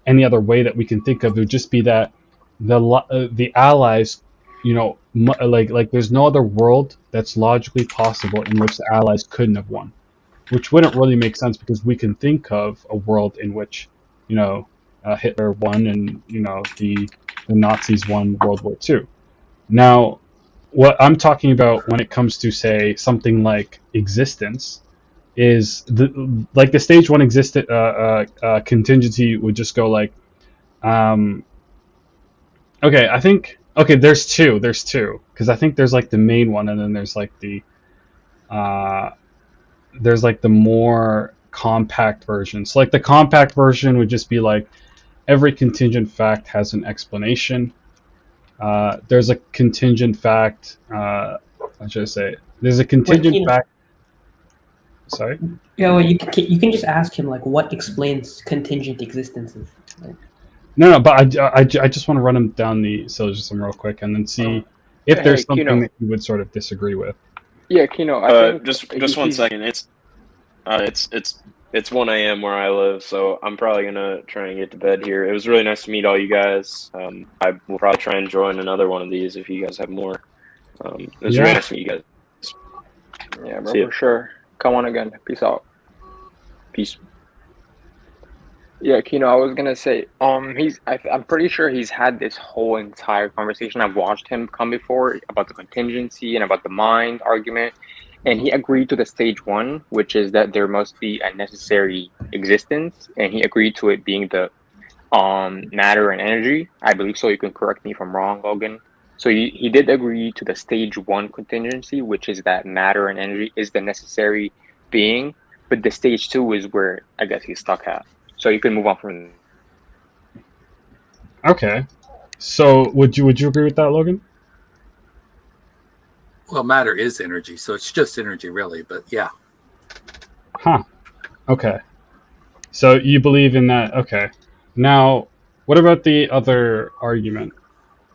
any other way that we can think of would just be that the Allies, like there's no other world that's logically possible in which the Allies couldn't have won, which wouldn't really make sense because we can think of a world in which Hitler won and the Nazis won World War II. Now, what I'm talking about when it comes to say something like existence is the stage one contingency would just go like, there's two because I think there's like the main one and then there's like the more compact version. So like the compact version would just be like every contingent fact has an explanation. There's a contingent fact. How should I say it? There's a contingent fact. Sorry. Yeah, well, you can just ask him like what explains contingent existences. Like, No, but I just want to run him down the syllogism real quick and then see if there's something Kino, that you would sort of disagree with. Yeah, Kino. I think just 1 second. It's 1 a.m. where I live, so I'm probably gonna try and get to bed here. It was really nice to meet all you guys. I will probably try and join another one of these if you guys have more. It was really nice to meet you guys. Yeah, bro, for sure. Come on again. Peace out. Peace. Yeah, Kino, I was gonna say, I'm pretty sure he's had this whole entire conversation. I've watched him come before about the contingency and about the mind argument, and he agreed to the stage one, which is that there must be a necessary existence, and he agreed to it being the matter and energy. I believe so. You can correct me if I'm wrong, Logan. So he did agree to the stage one contingency, which is that matter and energy is the necessary being, but the stage two is where I guess he's stuck at. So you can move on from there. Okay. So would you agree with that, Logan? Well, matter is energy, so it's just energy, really. But yeah. Huh. Okay. So you believe in that? Okay. Now, what about the other argument?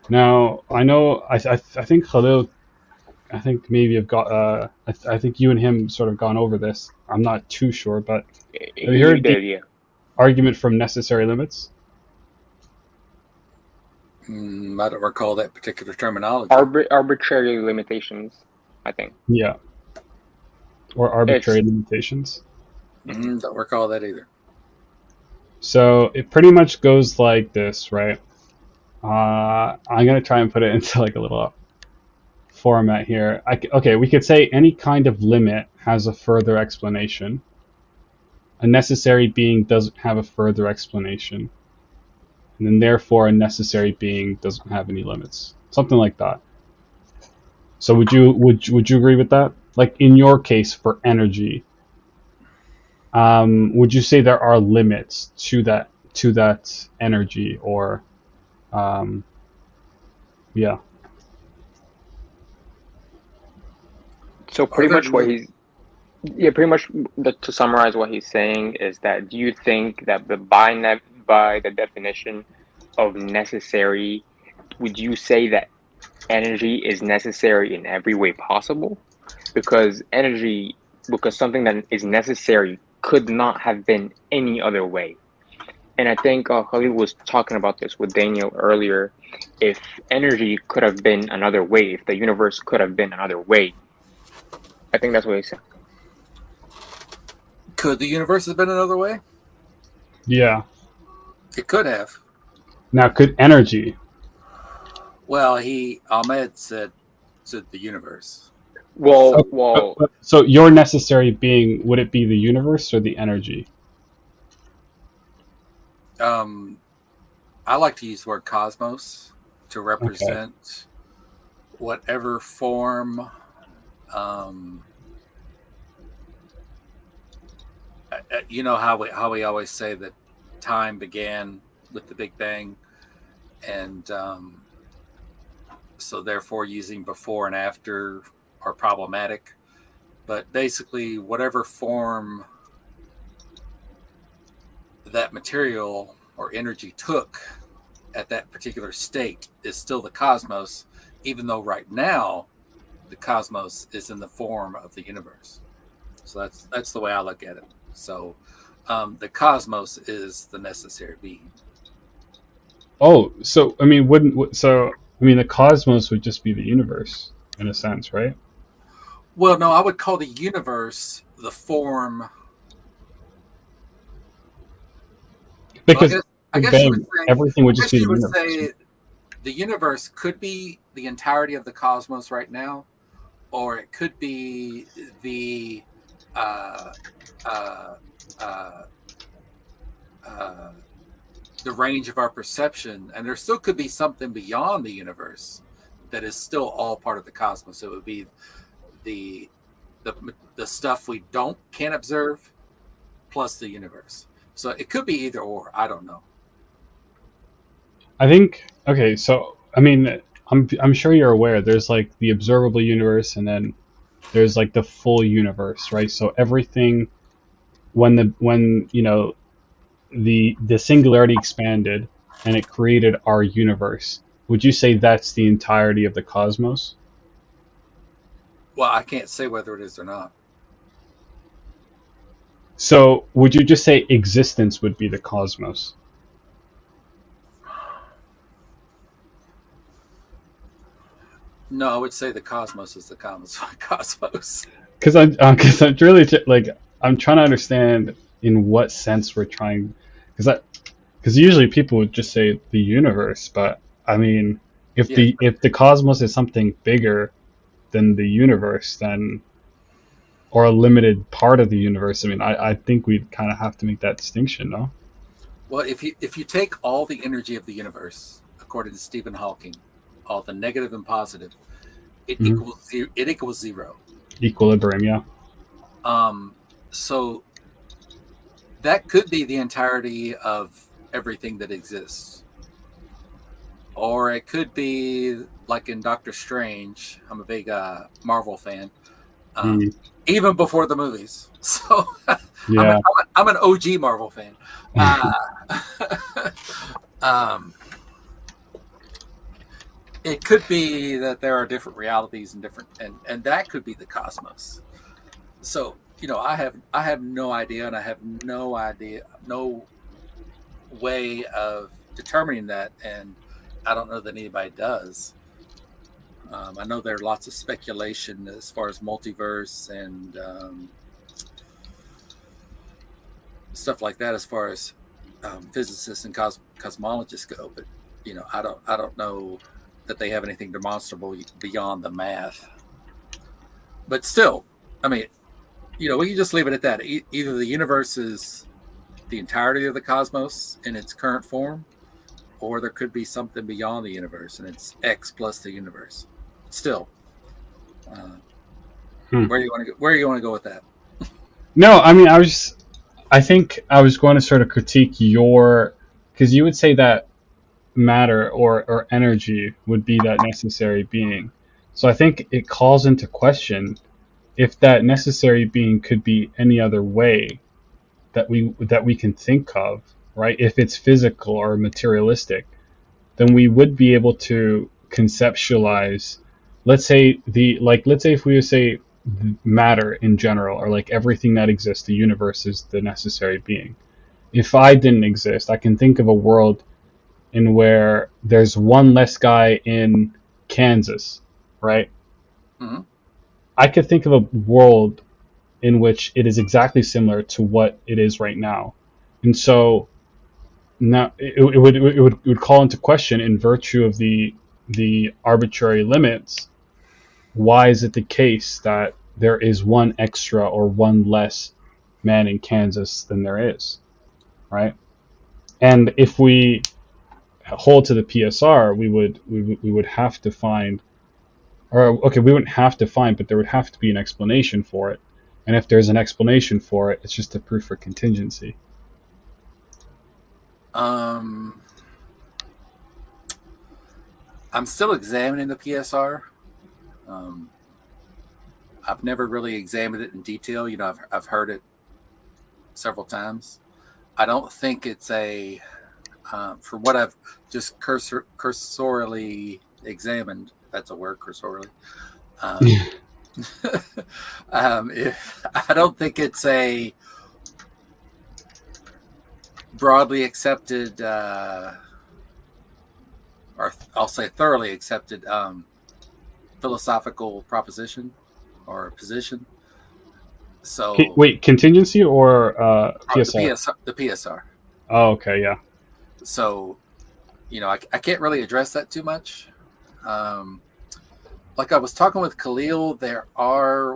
Now, I know I think Khalid, I think maybe have got I think you and him sort of gone over this. I'm not too sure, but have you heard the argument from necessary limits? I don't recall that particular terminology. Arbitrary limitations, I think. Yeah. Or arbitrary limitations. Don't recall that either. So it pretty much goes like this, right? I'm going to try and put it into like a little format here. Okay, we could say any kind of limit has a further explanation. A necessary being doesn't have a further explanation. And then therefore a necessary being doesn't have any limits. Something like that. So would you agree with that? Like in your case for energy, would you say there are limits to that energy or yeah. So pretty much what he's Yeah, pretty much. To summarize what he's saying is that, do you think that by the definition of necessary, would you say that energy is necessary in every way possible? Because something that is necessary could not have been any other way. And I think Khalid was talking about this with Daniel earlier. If energy could have been another way, if the universe could have been another way, I think that's what he said. Could the universe have been another way? Yeah. It could have. Now, could energy? Well, Ahmed said the universe. So your necessary being, would it be the universe or the energy? I like to use the word cosmos to represent whatever form. You know how we always say that time began with the Big Bang, and so therefore using before and after are problematic. But basically, whatever form that material or energy took at that particular state is still the cosmos, even though right now the cosmos is in the form of the universe. So that's the way I look at it. So the cosmos is the necessary being. Oh, so I mean, the cosmos would just be the universe in a sense, right? Well, no, I would call the universe the form. Because I guess you would say, everything would just be the universe. Say the universe could be the entirety of the cosmos right now, or it could be the range of our perception, and there still could be something beyond the universe that is still all part of the cosmos. It would be the stuff we can't observe plus the universe. So it could be either or. I don't know. I think so I mean, I'm sure you're aware there's like the observable universe, and then there's like the full universe, right? So everything when the singularity expanded and it created our universe, would you say that's the entirety of the cosmos? Well, I can't say whether it is or not. So would you just say existence would be the cosmos? No, I would say the cosmos is the cosmos. Because I'm really like, I'm trying to understand in what sense we're trying, because usually people would just say the universe, but I mean, if the cosmos is something bigger than the universe, then, or a limited part of the universe, I mean, I think we'd kind of have to make that distinction, no? Well, if you take all the energy of the universe, according to Stephen Hawking, all the negative and positive, it equals zero. Equilibrium, yeah. So that could be the entirety of everything that exists, or it could be like in Doctor Strange. I'm a big Marvel fan, even before the movies. So yeah. I'm an OG Marvel fan. It could be that there are different realities and that could be the cosmos. So, I have no idea, and I have no way of determining that, and I don't know that anybody does. I know there are lots of speculation as far as multiverse and stuff like that, as far as physicists and cosmologists go, but I don't know that they have anything demonstrable beyond the math. But still, I mean, we can just leave it at that. Either the universe is the entirety of the cosmos in its current form, or there could be something beyond the universe, and it's X plus the universe. Still, where do you want to go with that? No, I mean, I think I was going to sort of critique because you would say that matter or energy would be that necessary being. So I think it calls into question if that necessary being could be any other way that we can think of, right? If it's physical or materialistic, then we would be able to conceptualize, let's say if we say matter in general, or like everything that exists, the universe is the necessary being. If I didn't exist, I can think of a world in where there's one less guy in Kansas, right? Mm-hmm. I could think of a world in which it is exactly similar to what it is right now. And so now it would call into question, in virtue of the arbitrary limits, why is it the case that there is one extra or one less man in Kansas than there is, right? And if we hold to the PSR, we would have to find, or okay, we wouldn't have to find, but there would have to be an explanation for it. And if there's an explanation for it, it's just a proof for contingency. I'm still examining the PSR. I've never really examined it in detail. You know, I've heard it several times. I don't think it's a, for what I've just cursorily examined. That's a word, cursorily. I don't think it's a broadly accepted, or I'll say thoroughly accepted, philosophical proposition or position. So wait, contingency or PSR? The PSR. Oh, okay, yeah. So, you know, I can't really address that too much. Like I was talking with Khalil,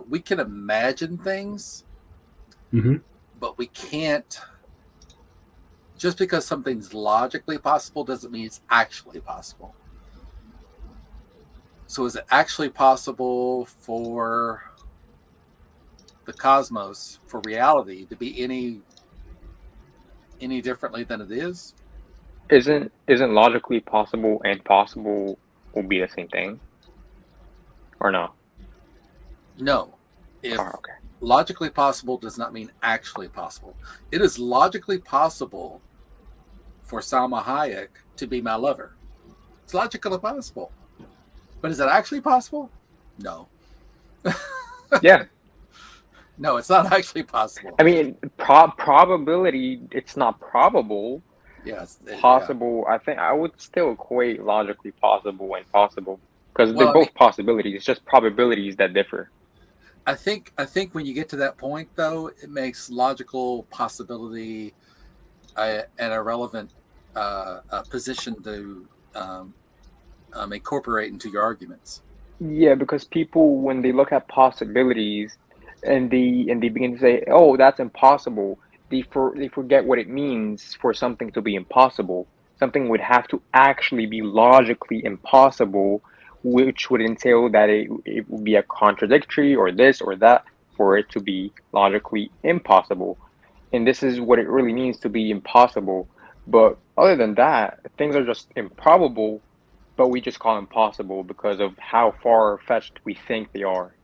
we can imagine things, but we can't. Just because something's logically possible doesn't mean it's actually possible. So is it actually possible for the cosmos, for reality, to be any differently than it is? Isn't logically possible and possible will be the same thing? Or no? No. If logically possible does not mean actually possible. It is logically possible for Salma Hayek to be my lover. It's logically possible. But is it actually possible? No. Yeah. No, it's not actually possible. I mean, probability, it's not probable. Yes. Possible, yeah. I think I would still equate logically possible and possible, because they're both possibilities. It's just probabilities that differ. I think when you get to that point, though, it makes logical possibility an irrelevant position to incorporate into your arguments. Yeah, because people, when they look at possibilities and they begin to say, "Oh, that's impossible," they forget what it means for something to be impossible. Something would have to actually be logically impossible, which would entail that it would be a contradictory or this or that for it to be logically impossible. And this is what it really means to be impossible. But other than that, things are just improbable, but we just call them possible because of how far-fetched we think they are.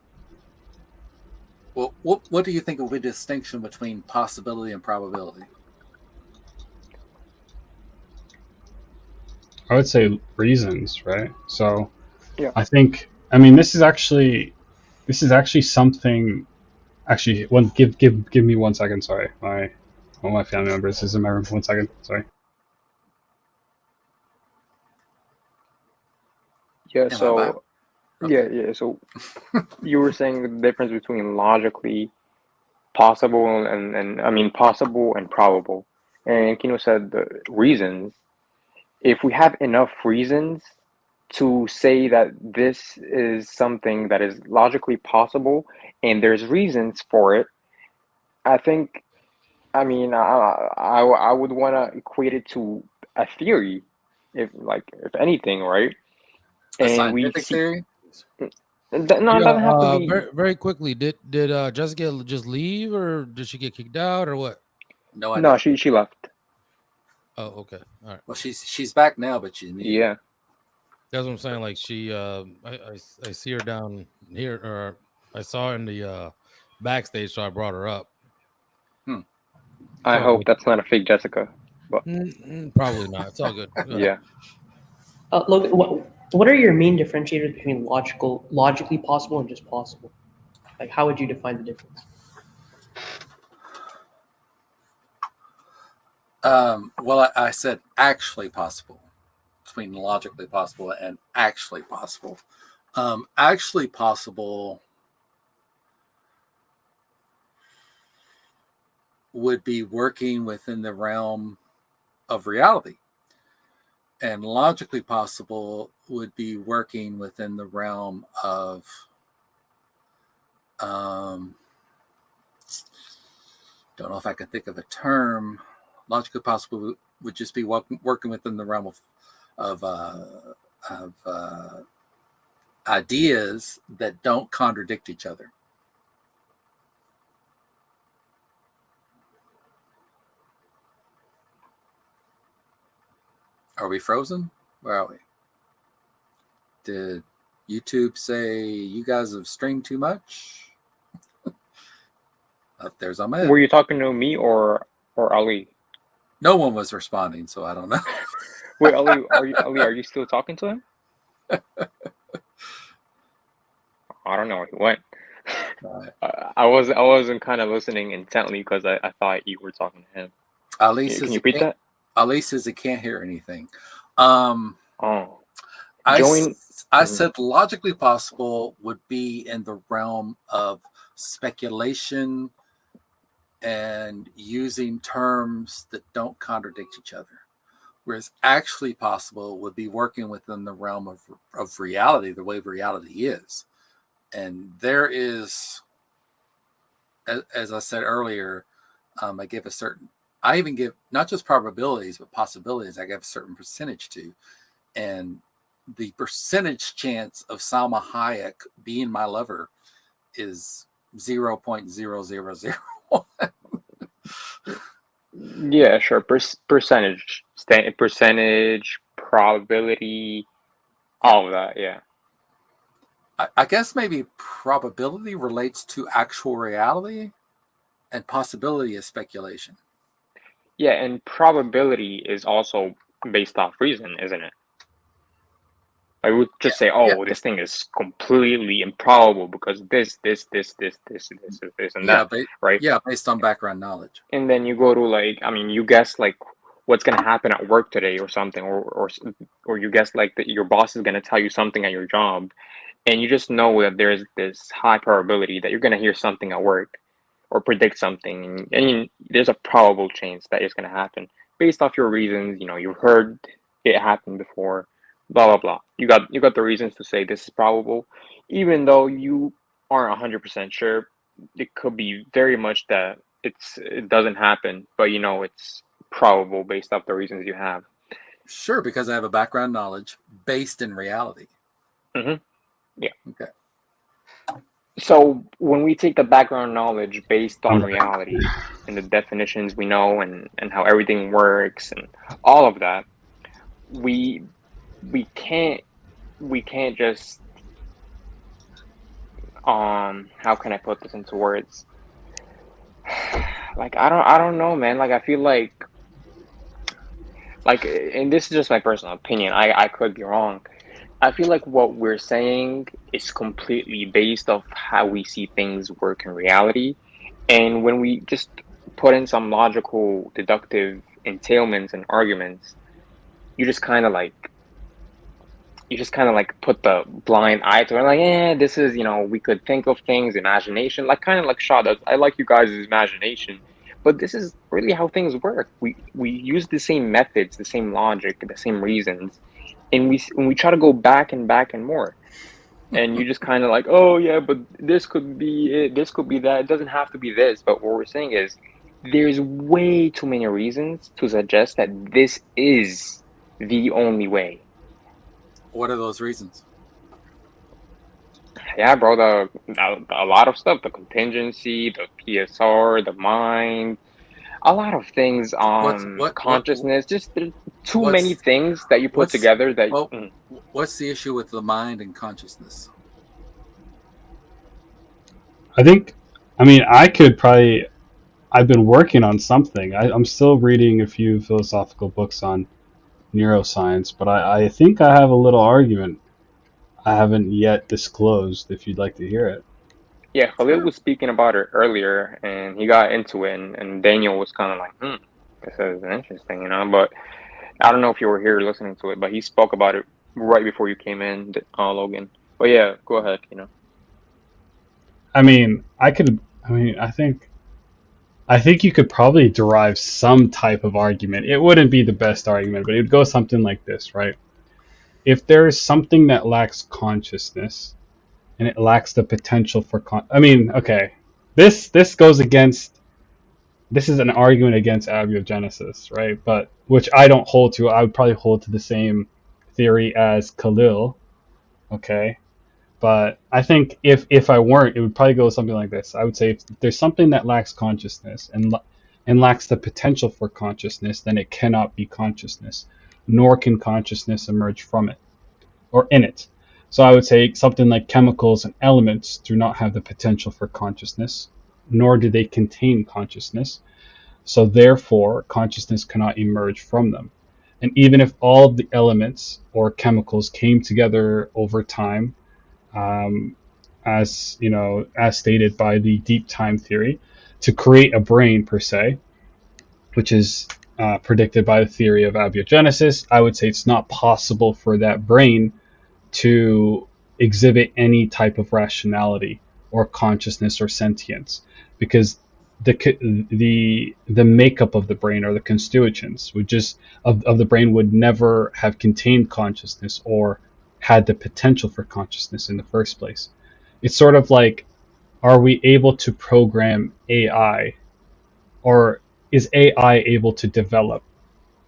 Well, what do you think of the distinction between possibility and probability? I would say reasons, right? So yeah. I think, I mean, this is actually something. Actually, give me 1 second. Sorry, one of my family members is in my room. 1 second. Sorry. Yeah. So yeah. So you were saying the difference between logically possible and I mean possible and probable, and Kino said the reasons. If we have enough reasons to say that this is something that is logically possible and there's reasons for it, I think, I mean, I would want to equate it to a theory, if anything, right? A scientific theory? No, it doesn't have to be. Very, very quickly, did Jessica just leave, or did she get kicked out, or what? No idea. No, she left. Oh, okay, all right. Well, she's back now, but she's muted. Yeah. That's what I'm saying. Like she, I see her down here, or I saw her in the backstage, so I brought her up. I hope that's not a fake Jessica. But probably not. It's all good. Yeah. Logan, what are your main differentiators between logically possible and just possible? Like, how would you define the difference? Well, I said actually possible, between logically possible and actually possible. Actually possible would be working within the realm of reality. And logically possible would be working within the realm of don't know if I can think of a term. Logically possible would just be working within the realm of ideas that don't contradict each other. Are we frozen? Where are we? Did YouTube say you guys have streamed too much? There's Ahmed. Were you talking to me or Ali? No one was responding, so I don't know. Wait, Ali, are you still talking to him? I don't know where he went. I wasn't kind of listening intently because I thought you were talking to him. Ali Can says you repeat that? Ali says he can't hear anything. Oh. I said logically possible would be in the realm of speculation and using terms that don't contradict each other. Whereas actually possible would be working within the realm of reality, the way reality is. And there is, as I said earlier, I even give not just probabilities, but possibilities. I give a certain percentage to. And the percentage chance of Salma Hayek being my lover is 0.0001. Yeah, sure. Percentage, probability, all of that. Yeah. I guess maybe probability relates to actual reality, and possibility is speculation. Yeah, and probability is also based off reason, isn't it? I would just say, this thing is completely improbable because this, and that, right? Yeah, based on background knowledge. And then you go to you guess what's going to happen at work today or something, or you guess that your boss is going to tell you something at your job, and you just know that there's this high probability that you're going to hear something at work or predict something, and there's a probable chance that it's going to happen based off your reasons. You've heard it happen before. Blah blah blah. You got the reasons to say this is probable, even though you aren't 100% sure. It could be very much that it doesn't happen, but it's probable based off the reasons you have. Sure, because I have a background knowledge based in reality. Mm-hmm. Yeah. Okay. So when we take the background knowledge based on reality and the definitions we know and how everything works and all of that, we can't just how can I put this into words? I don't know, man. I feel like and this is just my personal opinion. I could be wrong. I feel like what we're saying is completely based off how we see things work in reality. And when we just put in some logical, deductive entailments and arguments, you just kind of put the blind eye to it. This is, we could think of things, imagination, kind of like Shaw does. I like you guys' imagination, but this is really how things work. We use the same methods, the same logic, the same reasons, and we try to go back and back and more. And you just kind of but this could be it, this could be that. It doesn't have to be this. But what we're saying is there's way too many reasons to suggest that this is the only way. What are those reasons? Yeah, bro, a lot of stuff, the contingency, the PSR, the mind, a lot of things on consciousness, just too many things that you put together that... What's the issue with the mind and consciousness? I think, I mean, I could probably. I've been working on something. I'm still reading a few philosophical books on neuroscience, but I think I have a little argument I haven't yet disclosed. If you'd like to hear it. Yeah, Khalid was speaking about it earlier, and he got into it, and Daniel was kind of like, this is interesting, you know. But I don't know if you were here listening to it, but he spoke about it right before you came in, Logan. But yeah, go ahead, you know. I mean, I think you could probably derive some type of argument. It wouldn't be the best argument, but it would go something like this, right? If there is something that lacks consciousness and it lacks the potential for okay. This goes against this is an argument against abiogenesis, right? But which I don't hold to. I would probably hold to the same theory as Khalil, okay? But I think if I weren't, it would probably go something like this. I would say if there's something that lacks consciousness and lacks the potential for consciousness, then it cannot be consciousness, nor can consciousness emerge from it or in it. So I would say something like chemicals and elements do not have the potential for consciousness, nor do they contain consciousness. So therefore, consciousness cannot emerge from them. And even if all the elements or chemicals came together over time, as you know, as stated by the deep time theory, to create a brain per se, which is predicted by the theory of abiogenesis, I would say it's not possible for that brain to exhibit any type of rationality or consciousness or sentience, because the makeup of the brain or the constituents would just of the brain would never have contained consciousness or had the potential for consciousness in the first place. It's sort of like, are we able to program AI, or is AI able to develop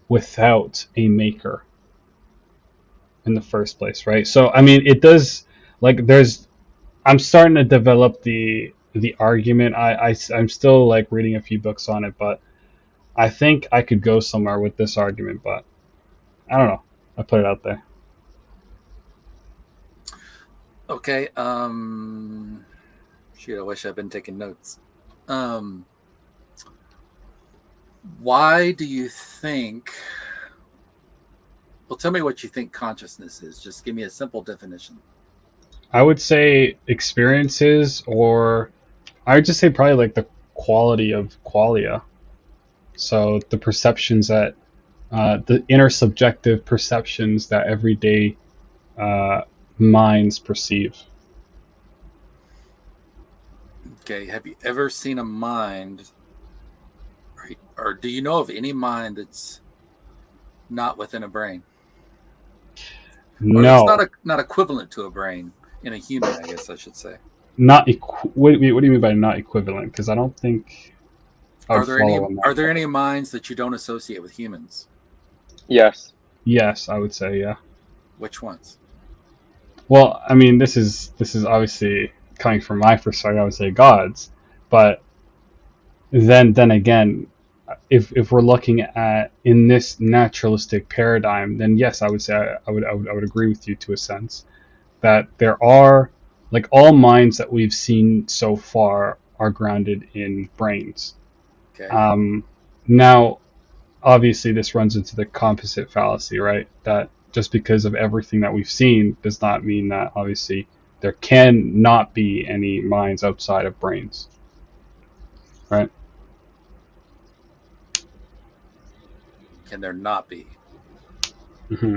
without a maker in the first place, right? So I mean, it does, like, I'm starting to develop the argument. I'm still like reading a few books on it, but I think I could go somewhere with this argument, but I don't know. I put it out there. Okay. Shoot, I wish I'd been taking notes. Why do you think? Well, tell me what you think consciousness is. Just give me a simple definition. I would say experiences, or I would just say probably like the quality of qualia. So the perceptions that the intersubjective perceptions that everyday minds perceive. Okay, have you ever seen a mind, or do you know of any mind that's not within a brain? Or No. that's not equivalent to a brain in a human, I guess I should say. What do you mean by not equivalent? Because I don't think Are there any minds that you don't associate with humans? Yes. Yes, I would say, yeah. Which ones? Well, I mean, this is obviously coming from my perspective. I would say gods, but then again, if we're looking at in this naturalistic paradigm, then yes, I would say I would agree with you to a sense that there are, like, all minds that we've seen so far are grounded in brains. Okay. Now, obviously, this runs into the composite fallacy, right? That just because of everything that we've seen does not mean that obviously there can not be any minds outside of brains, right? Can there not be? Mm-hmm.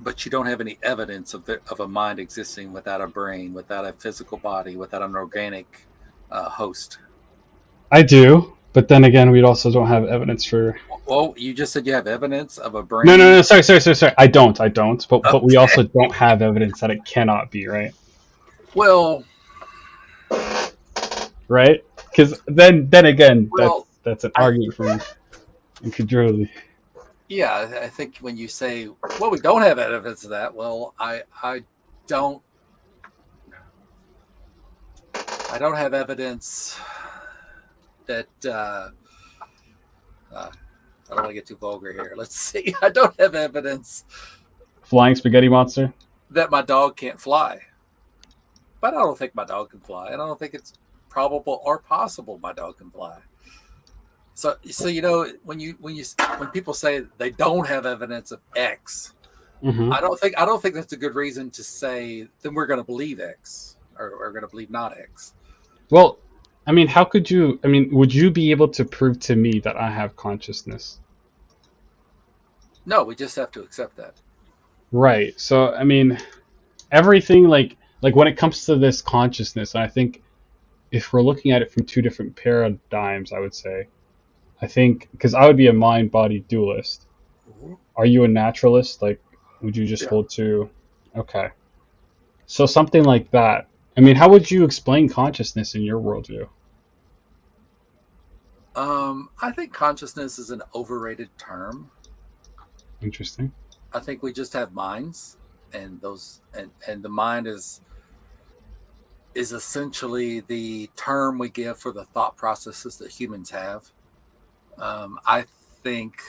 But you don't have any evidence of a mind existing without a brain, without a physical body, without an organic host. I do, but then again, we also don't have evidence for. Well, you just said you have evidence of a brain. No. Sorry. I don't. But we also don't have evidence that it cannot be, right? Well. Right? Because then again, that's an argument from incredulity. Yeah, I think when you say, well, we don't have evidence of that, well, I don't have evidence that I don't want to get too vulgar here. Let's see. I don't have evidence. Flying spaghetti monster? That my dog can't fly. But I don't think my dog can fly. And I don't think it's probable or possible my dog can fly. So when people say they don't have evidence of X, I don't think that's a good reason to say then we're going to believe X or we're going to believe not X. Well, I mean, how could you? I mean, would you be able to prove to me that I have consciousness? No, we just have to accept that. Right. So, I mean, everything like when it comes to this consciousness, I think if we're looking at it from two different paradigms, I would say, I think because I would be a mind-body dualist. Are you a naturalist? Like, would you just hold to? Okay. So something like that. I mean, how would you explain consciousness in your worldview? I think consciousness is an overrated term. Interesting. I think we just have minds, and the mind is essentially the term we give for the thought processes that humans have. I think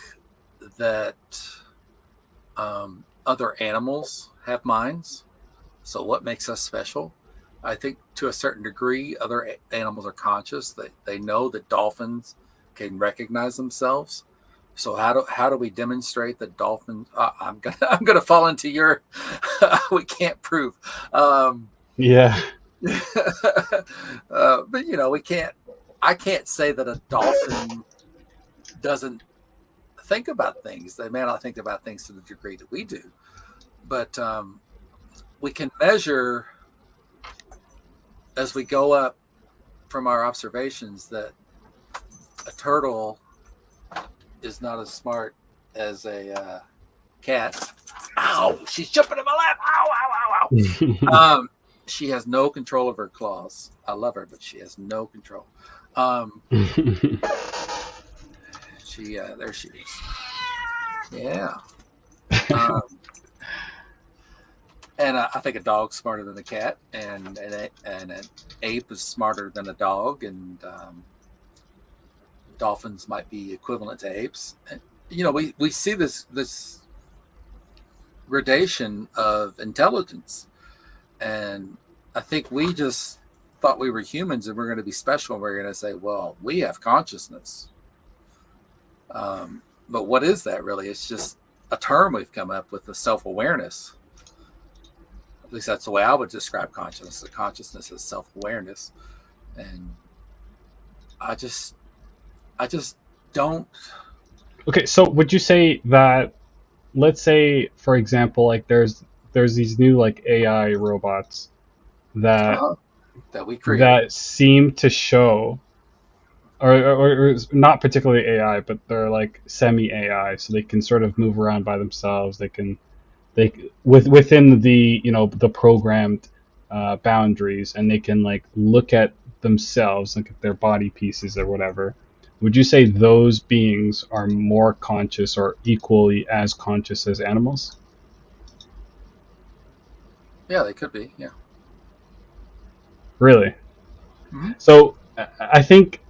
that other animals have minds. So what makes us special? I think to a certain degree, other animals are conscious. They know that dolphins can recognize themselves. So how do we demonstrate that dolphins? I'm gonna fall into your we can't prove. Yeah. But we can't. I can't say that a dolphin doesn't think about things. They may not think about things to the degree that we do, but we can measure as we go up from our observations that a turtle is not as smart as a cat. Ow! She's jumping in my lap. Ow! Ow! Ow! Ow! She has no control of her claws. I love her, but she has no control. There she is. Yeah. And I think a dog's smarter than a cat, and an ape is smarter than a dog, and dolphins might be equivalent to apes. And, we see this gradation of intelligence, and I think we just thought we were humans and we're going to be special, and we're going to say, well, we have consciousness. But what is that really? It's just a term we've come up with, the self-awareness. At least that's the way I would describe consciousness. The consciousness is self-awareness. And I just don't. Okay, so would you say that, let's say, for example, like there's these new like AI robots that we create that seem to show, or not particularly AI, but they're like semi-AI, so they can sort of move around by themselves. Within the the programmed boundaries, and they can like look at themselves, look at their body pieces or whatever. Would you say those beings are more conscious or equally as conscious as animals? Yeah, they could be. Yeah. Really? Mm-hmm. So I think.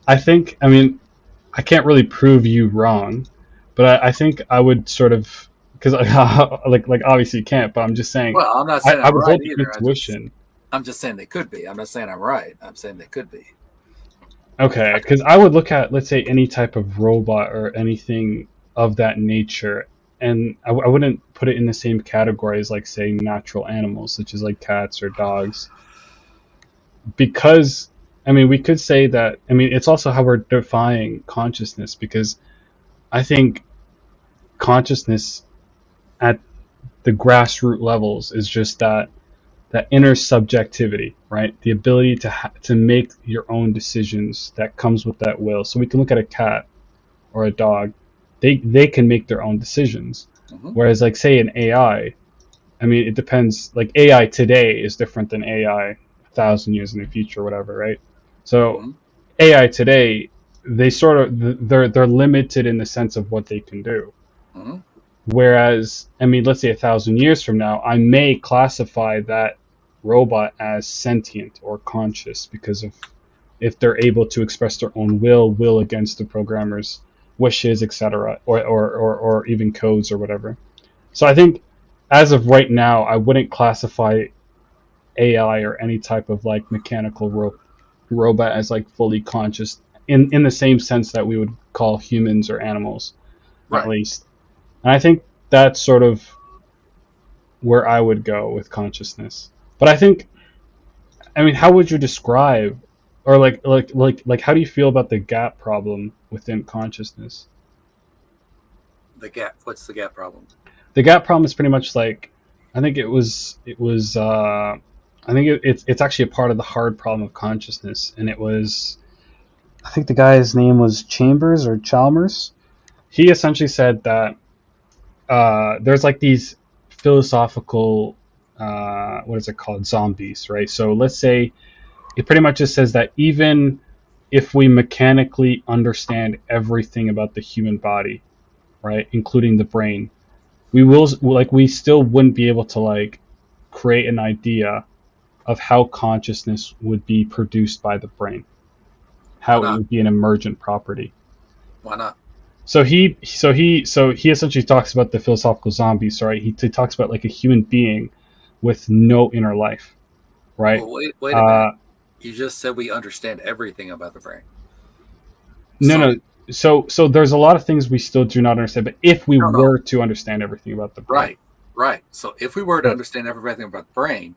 I mean, I can't really prove you wrong, but I think I would sort of, because like obviously you can't. But I'm just saying. Well, I'm not saying I I'm would right hold either. intuition. I'm just saying they could be. I'm not saying I'm right. I'm saying they could be. Okay, because I would look at, let's say, any type of robot or anything of that nature, and I wouldn't put it in the same category as, like, say, natural animals, such as, like, cats or dogs. Because, I mean, we could say that, I mean, it's also how we're defining consciousness, because I think consciousness at the grassroots levels is just that inner subjectivity, right? The ability to make your own decisions that comes with that will. So we can look at a cat or a dog, they can make their own decisions. Mm-hmm. Whereas, like, say, an AI, I mean, it depends. Like, AI today is different than AI 1,000 years in the future, or whatever, right? So AI today, they're limited in the sense of what they can do. Mm-hmm. Whereas, I mean, let's say 1,000 years from now, I may classify that robot as sentient or conscious because of if they're able to express their own will against the programmer's wishes, etc., or even codes or whatever. So I think as of right now, I wouldn't classify AI or any type of like mechanical robot as like fully conscious in the same sense that we would call humans or animals, at Right. least. And I think that's sort of where I would go with consciousness. But I think, I mean, how would you describe, or like how do you feel about the gap problem within consciousness? The gap. What's the gap problem? The gap problem is pretty much like, I think I think it's actually a part of the hard problem of consciousness, and it was, I think the guy's name was Chambers or Chalmers. He essentially said that there's like these philosophical, what is it called, zombies, right? So let's say it pretty much just says that even if we mechanically understand everything about the human body, right, including the brain, we still wouldn't be able to like create an idea of how consciousness would be produced by the brain, how it would be an emergent property. Why not? So he essentially talks about the philosophical zombies, right? He talks about like a human being with no inner life, right? Well, wait a minute. You just said we understand everything about the brain. No. So there's a lot of things we still do not understand, but if we were to understand everything about the brain. Right. So if we were to understand everything about the brain,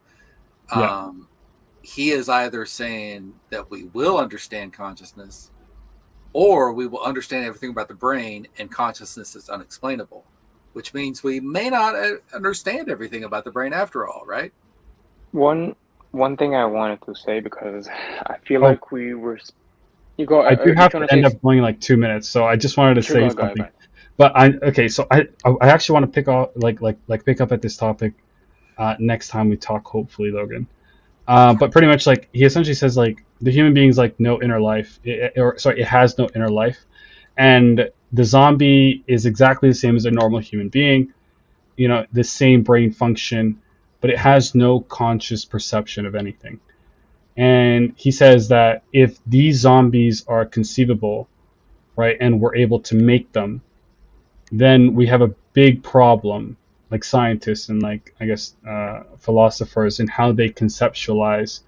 he is either saying that we will understand consciousness, or we will understand everything about the brain and consciousness is unexplainable, which means we may not understand everything about the brain after all, right? One thing I wanted to say, because I feel like we were. You go. I do have to end up going in like 2 minutes, so I just wanted to say something. Go. But so I actually want to pick up pick up at this topic next time we talk, hopefully, Logan. But pretty much like he essentially says like the human being's like no inner life, it has no inner life, and the zombie is exactly the same as a normal human being, you know, the same brain function, but it has no conscious perception of anything. And he says that if these zombies are conceivable, right, and we're able to make them, then we have a big problem, like scientists and like I guess philosophers, in how they conceptualize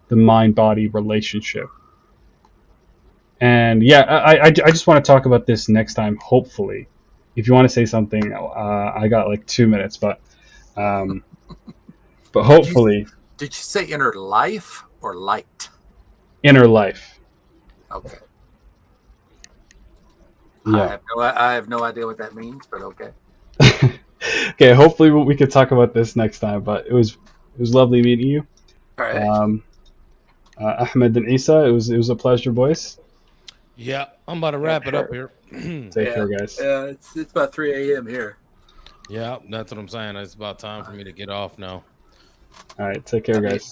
the mind-body relationship. And I just want to talk about this next time, hopefully. If you want to say something, I got like 2 minutes, but hopefully. Did you say inner life or light? Inner life. Okay. Yeah. I have no idea what that means, but okay. Okay, hopefully we could talk about this next time, but it was lovely meeting you. All right. Ahmed and Isa, it was a pleasure, boys. Yeah, I'm about to wrap it up here. Take care, guys. Yeah, it's about 3 a.m. here. Yeah, that's what I'm saying. It's about time for me to get off now. All right, take care, guys.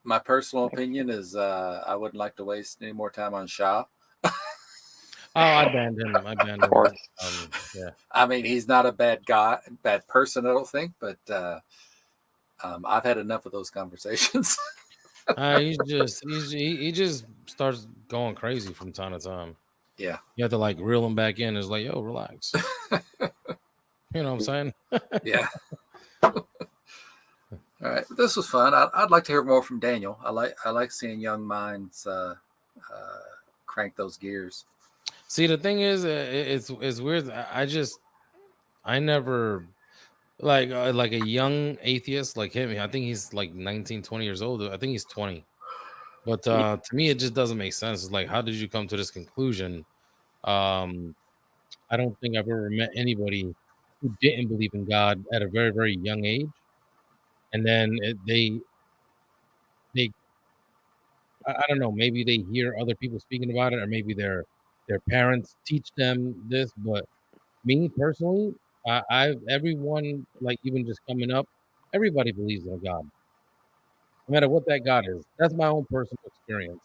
My personal opinion is I wouldn't like to waste any more time on Shah. I banned him. Yeah. I mean, he's not a bad person, I don't think, but I've had enough of those conversations. He just starts going crazy from time to time. Yeah. You have to like reel him back in. It's like, yo, relax. You know what I'm saying? Yeah. All right. This was fun. I'd like to hear more from Daniel. I like seeing young minds crank those gears. See, the thing is, it's weird. I never like a young atheist like him. I think he's like 19, 20 years old. I think he's 20. But to me, it just doesn't make sense. It's like, how did you come to this conclusion? I don't think I've ever met anybody who didn't believe in God at a very, very young age, and then they I don't know, maybe they hear other people speaking about it, or maybe their parents teach them this. But me personally, everyone, like even just coming up, everybody believes in a God, no matter what that God is. That's my own personal experience.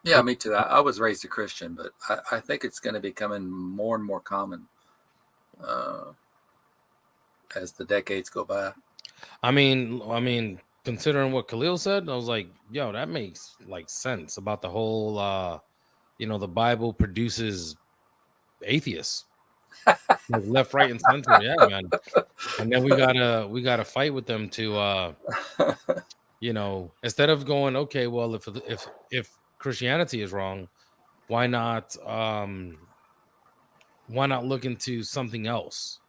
Yeah, me too. I was raised a Christian, but I think it's going to be becoming more and more common as the decades go by. I mean, considering what Khalil said, I was like, yo, that makes like sense about the whole, the Bible produces atheists, like left, right, and center. Yeah, man. And then we gotta fight with them to instead of going, okay, well, if Christianity is wrong, why not look into something else?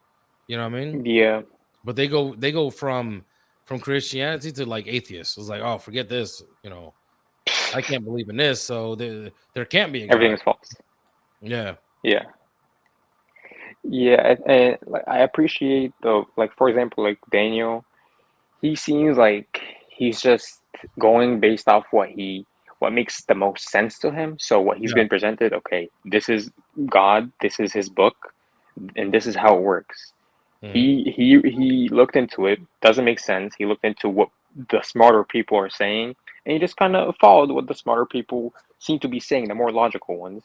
You know what I mean? Yeah. But they go from Christianity to like atheists. It's like, oh, forget this. I can't believe in this, so there can't be a Everything God. is false. Yeah. Yeah. Yeah, and like I appreciate like for example, like Daniel, he seems like he's just going based off what makes the most sense to him. So what he's Yeah. been presented, okay, this is God, this is his book, and this is how it works. He looked into it, doesn't make sense. He looked into what the smarter people are saying, and he just kind of followed what the smarter people seem to be saying, the more logical ones.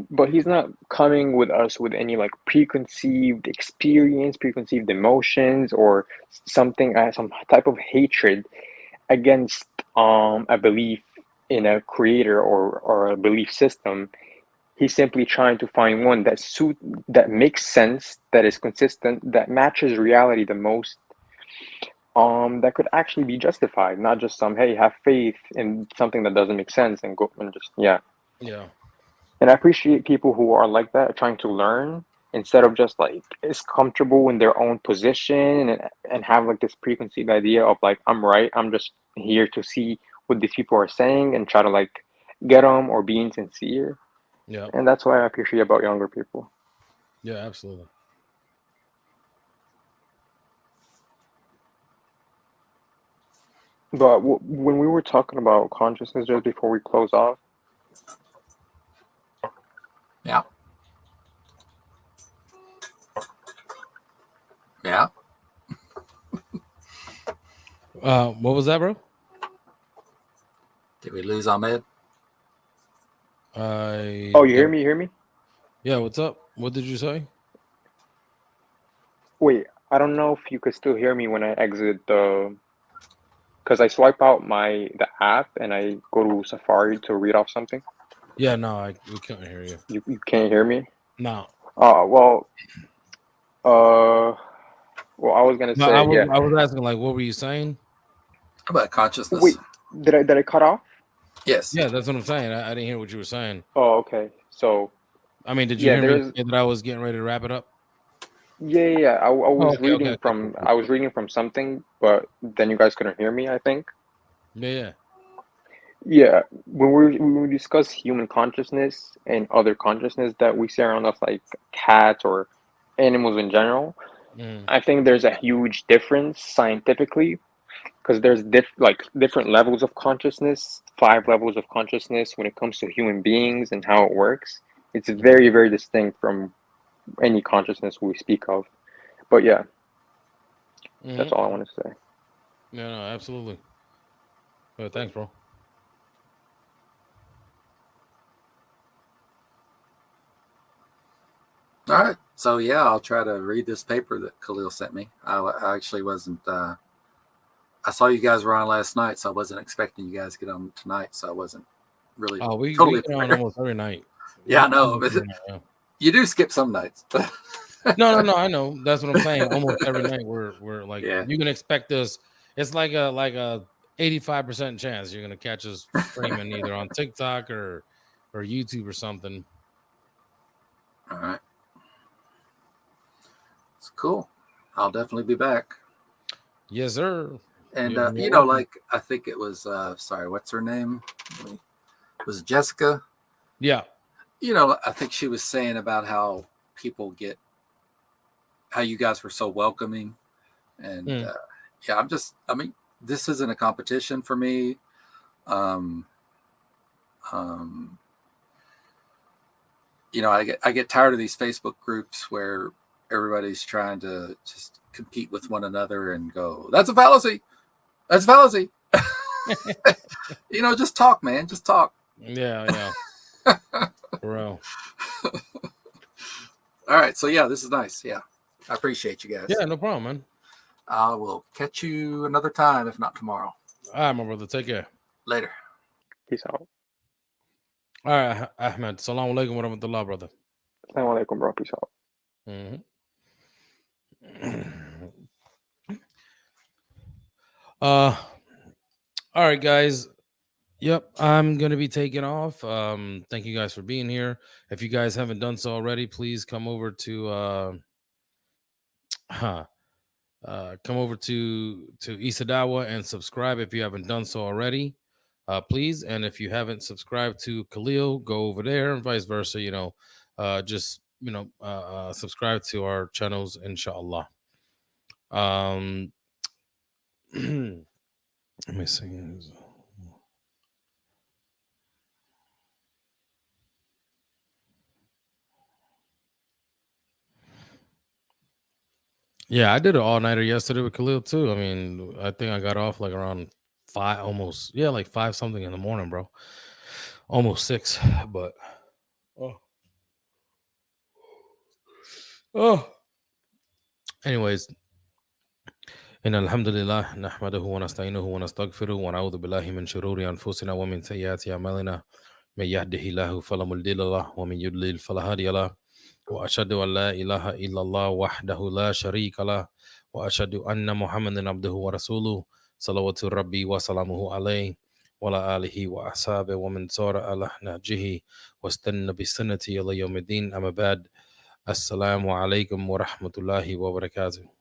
But he's not coming with us with any like preconceived experience, preconceived emotions, or something, some type of hatred against a belief in a creator or a belief system. He's simply trying to find one that makes sense, that is consistent, that matches reality the most, that could actually be justified, not just some, hey, have faith in something that doesn't make sense and go and just Yeah. And I appreciate people who are like that, trying to learn instead of just like is comfortable in their own position and have like this preconceived idea of like, I'm right, I'm just here to see what these people are saying and try to like get them or be insincere. Yeah. And that's what I appreciate about younger people. Yeah, absolutely. But when we were talking about consciousness just before we close off. Yeah. Yeah. What was that, bro? Did we lose Ahmed? Oh, you hear me? You hear me? Yeah, what's up? What did you say? Wait, I don't know if you could still hear me when I exit the... Because I swipe out the app and I go to Safari to read off something. Yeah, no, we can't hear you. You can't hear me? No. Well, I was gonna say, I was asking, like, what were you saying about consciousness? Wait, did I cut off? Yes. Yeah, that's what I'm saying. I didn't hear what you were saying. Oh, okay. So, I mean, did you hear me say that I was getting ready to wrap it up? Yeah. I was reading cool. I was reading from something, but then you guys couldn't hear me, I think. Yeah. Yeah, when we discuss human consciousness and other consciousness that we see around us, like cats or animals in general, I think there's a huge difference scientifically, because there's different levels of consciousness, 5 levels of consciousness when it comes to human beings and how it works. It's very, very distinct from any consciousness we speak of. But yeah, that's all I want to say. No, absolutely. Well, thanks, bro. All right. So, yeah, I'll try to read this paper that Khalil sent me. I actually wasn't... I saw you guys were on last night, so I wasn't expecting you guys to get on tonight, so I wasn't really we totally get on almost every night. Yeah, I know. But you do skip some nights. No, I know. That's what I'm saying. Almost every night we're like, you can expect us. It's like a 85% chance you're gonna catch us streaming either on TikTok or YouTube or something. All right. It's cool. I'll definitely be back. Yes, sir. And like I think it was sorry, what's her name? Was it Jessica? Yeah. I think she was saying about how you guys were so welcoming. And this isn't a competition for me. I get tired of these Facebook groups where everybody's trying to just compete with one another and go, that's a fallacy. That's a fallacy. Just talk, man. Just talk. Yeah. For real. All right. So, yeah, this is nice. Yeah. I appreciate you guys. Yeah, no problem, man. I will catch you another time, if not tomorrow. All right, my brother. Take care. Later. Peace out. All right, Ahmed. Salaam alaikum wa rahmatullah, brother. Salaam alaikum, bro. Peace out. All right, guys. Yep, I'm gonna be taking off. Thank you guys for being here. If you guys haven't done so already, please come over to come over to Isadawa and subscribe if you haven't done so already. Please. And if you haven't subscribed to Khalil, go over there and vice versa. Just subscribe to our channels, inshallah. Let me see. Yeah, I did an all-nighter yesterday with Khalil too. I mean, I think I got off like around 5, almost, yeah, like 5 something in the morning, bro. Almost 6, but anyways, إن الحمد لله نحمده ونستعينه ونستغفره ونعوذ بالله من شرور أنفسنا ومن سيئات أعمالنا من يهده الله فلا مضل له ومن يضلل فلا هادي له وأشهد أن لا إله إلا الله وحده لا شريك له وأشهد أن محمدا عبده ورسوله صلوات ربي وسلامه عليه وعلى آله وأصحابه ومن سار على نهجه واستنى بسنته إلى يوم الدين. أما بعد, السلام عليكم ورحمة الله وبركاته.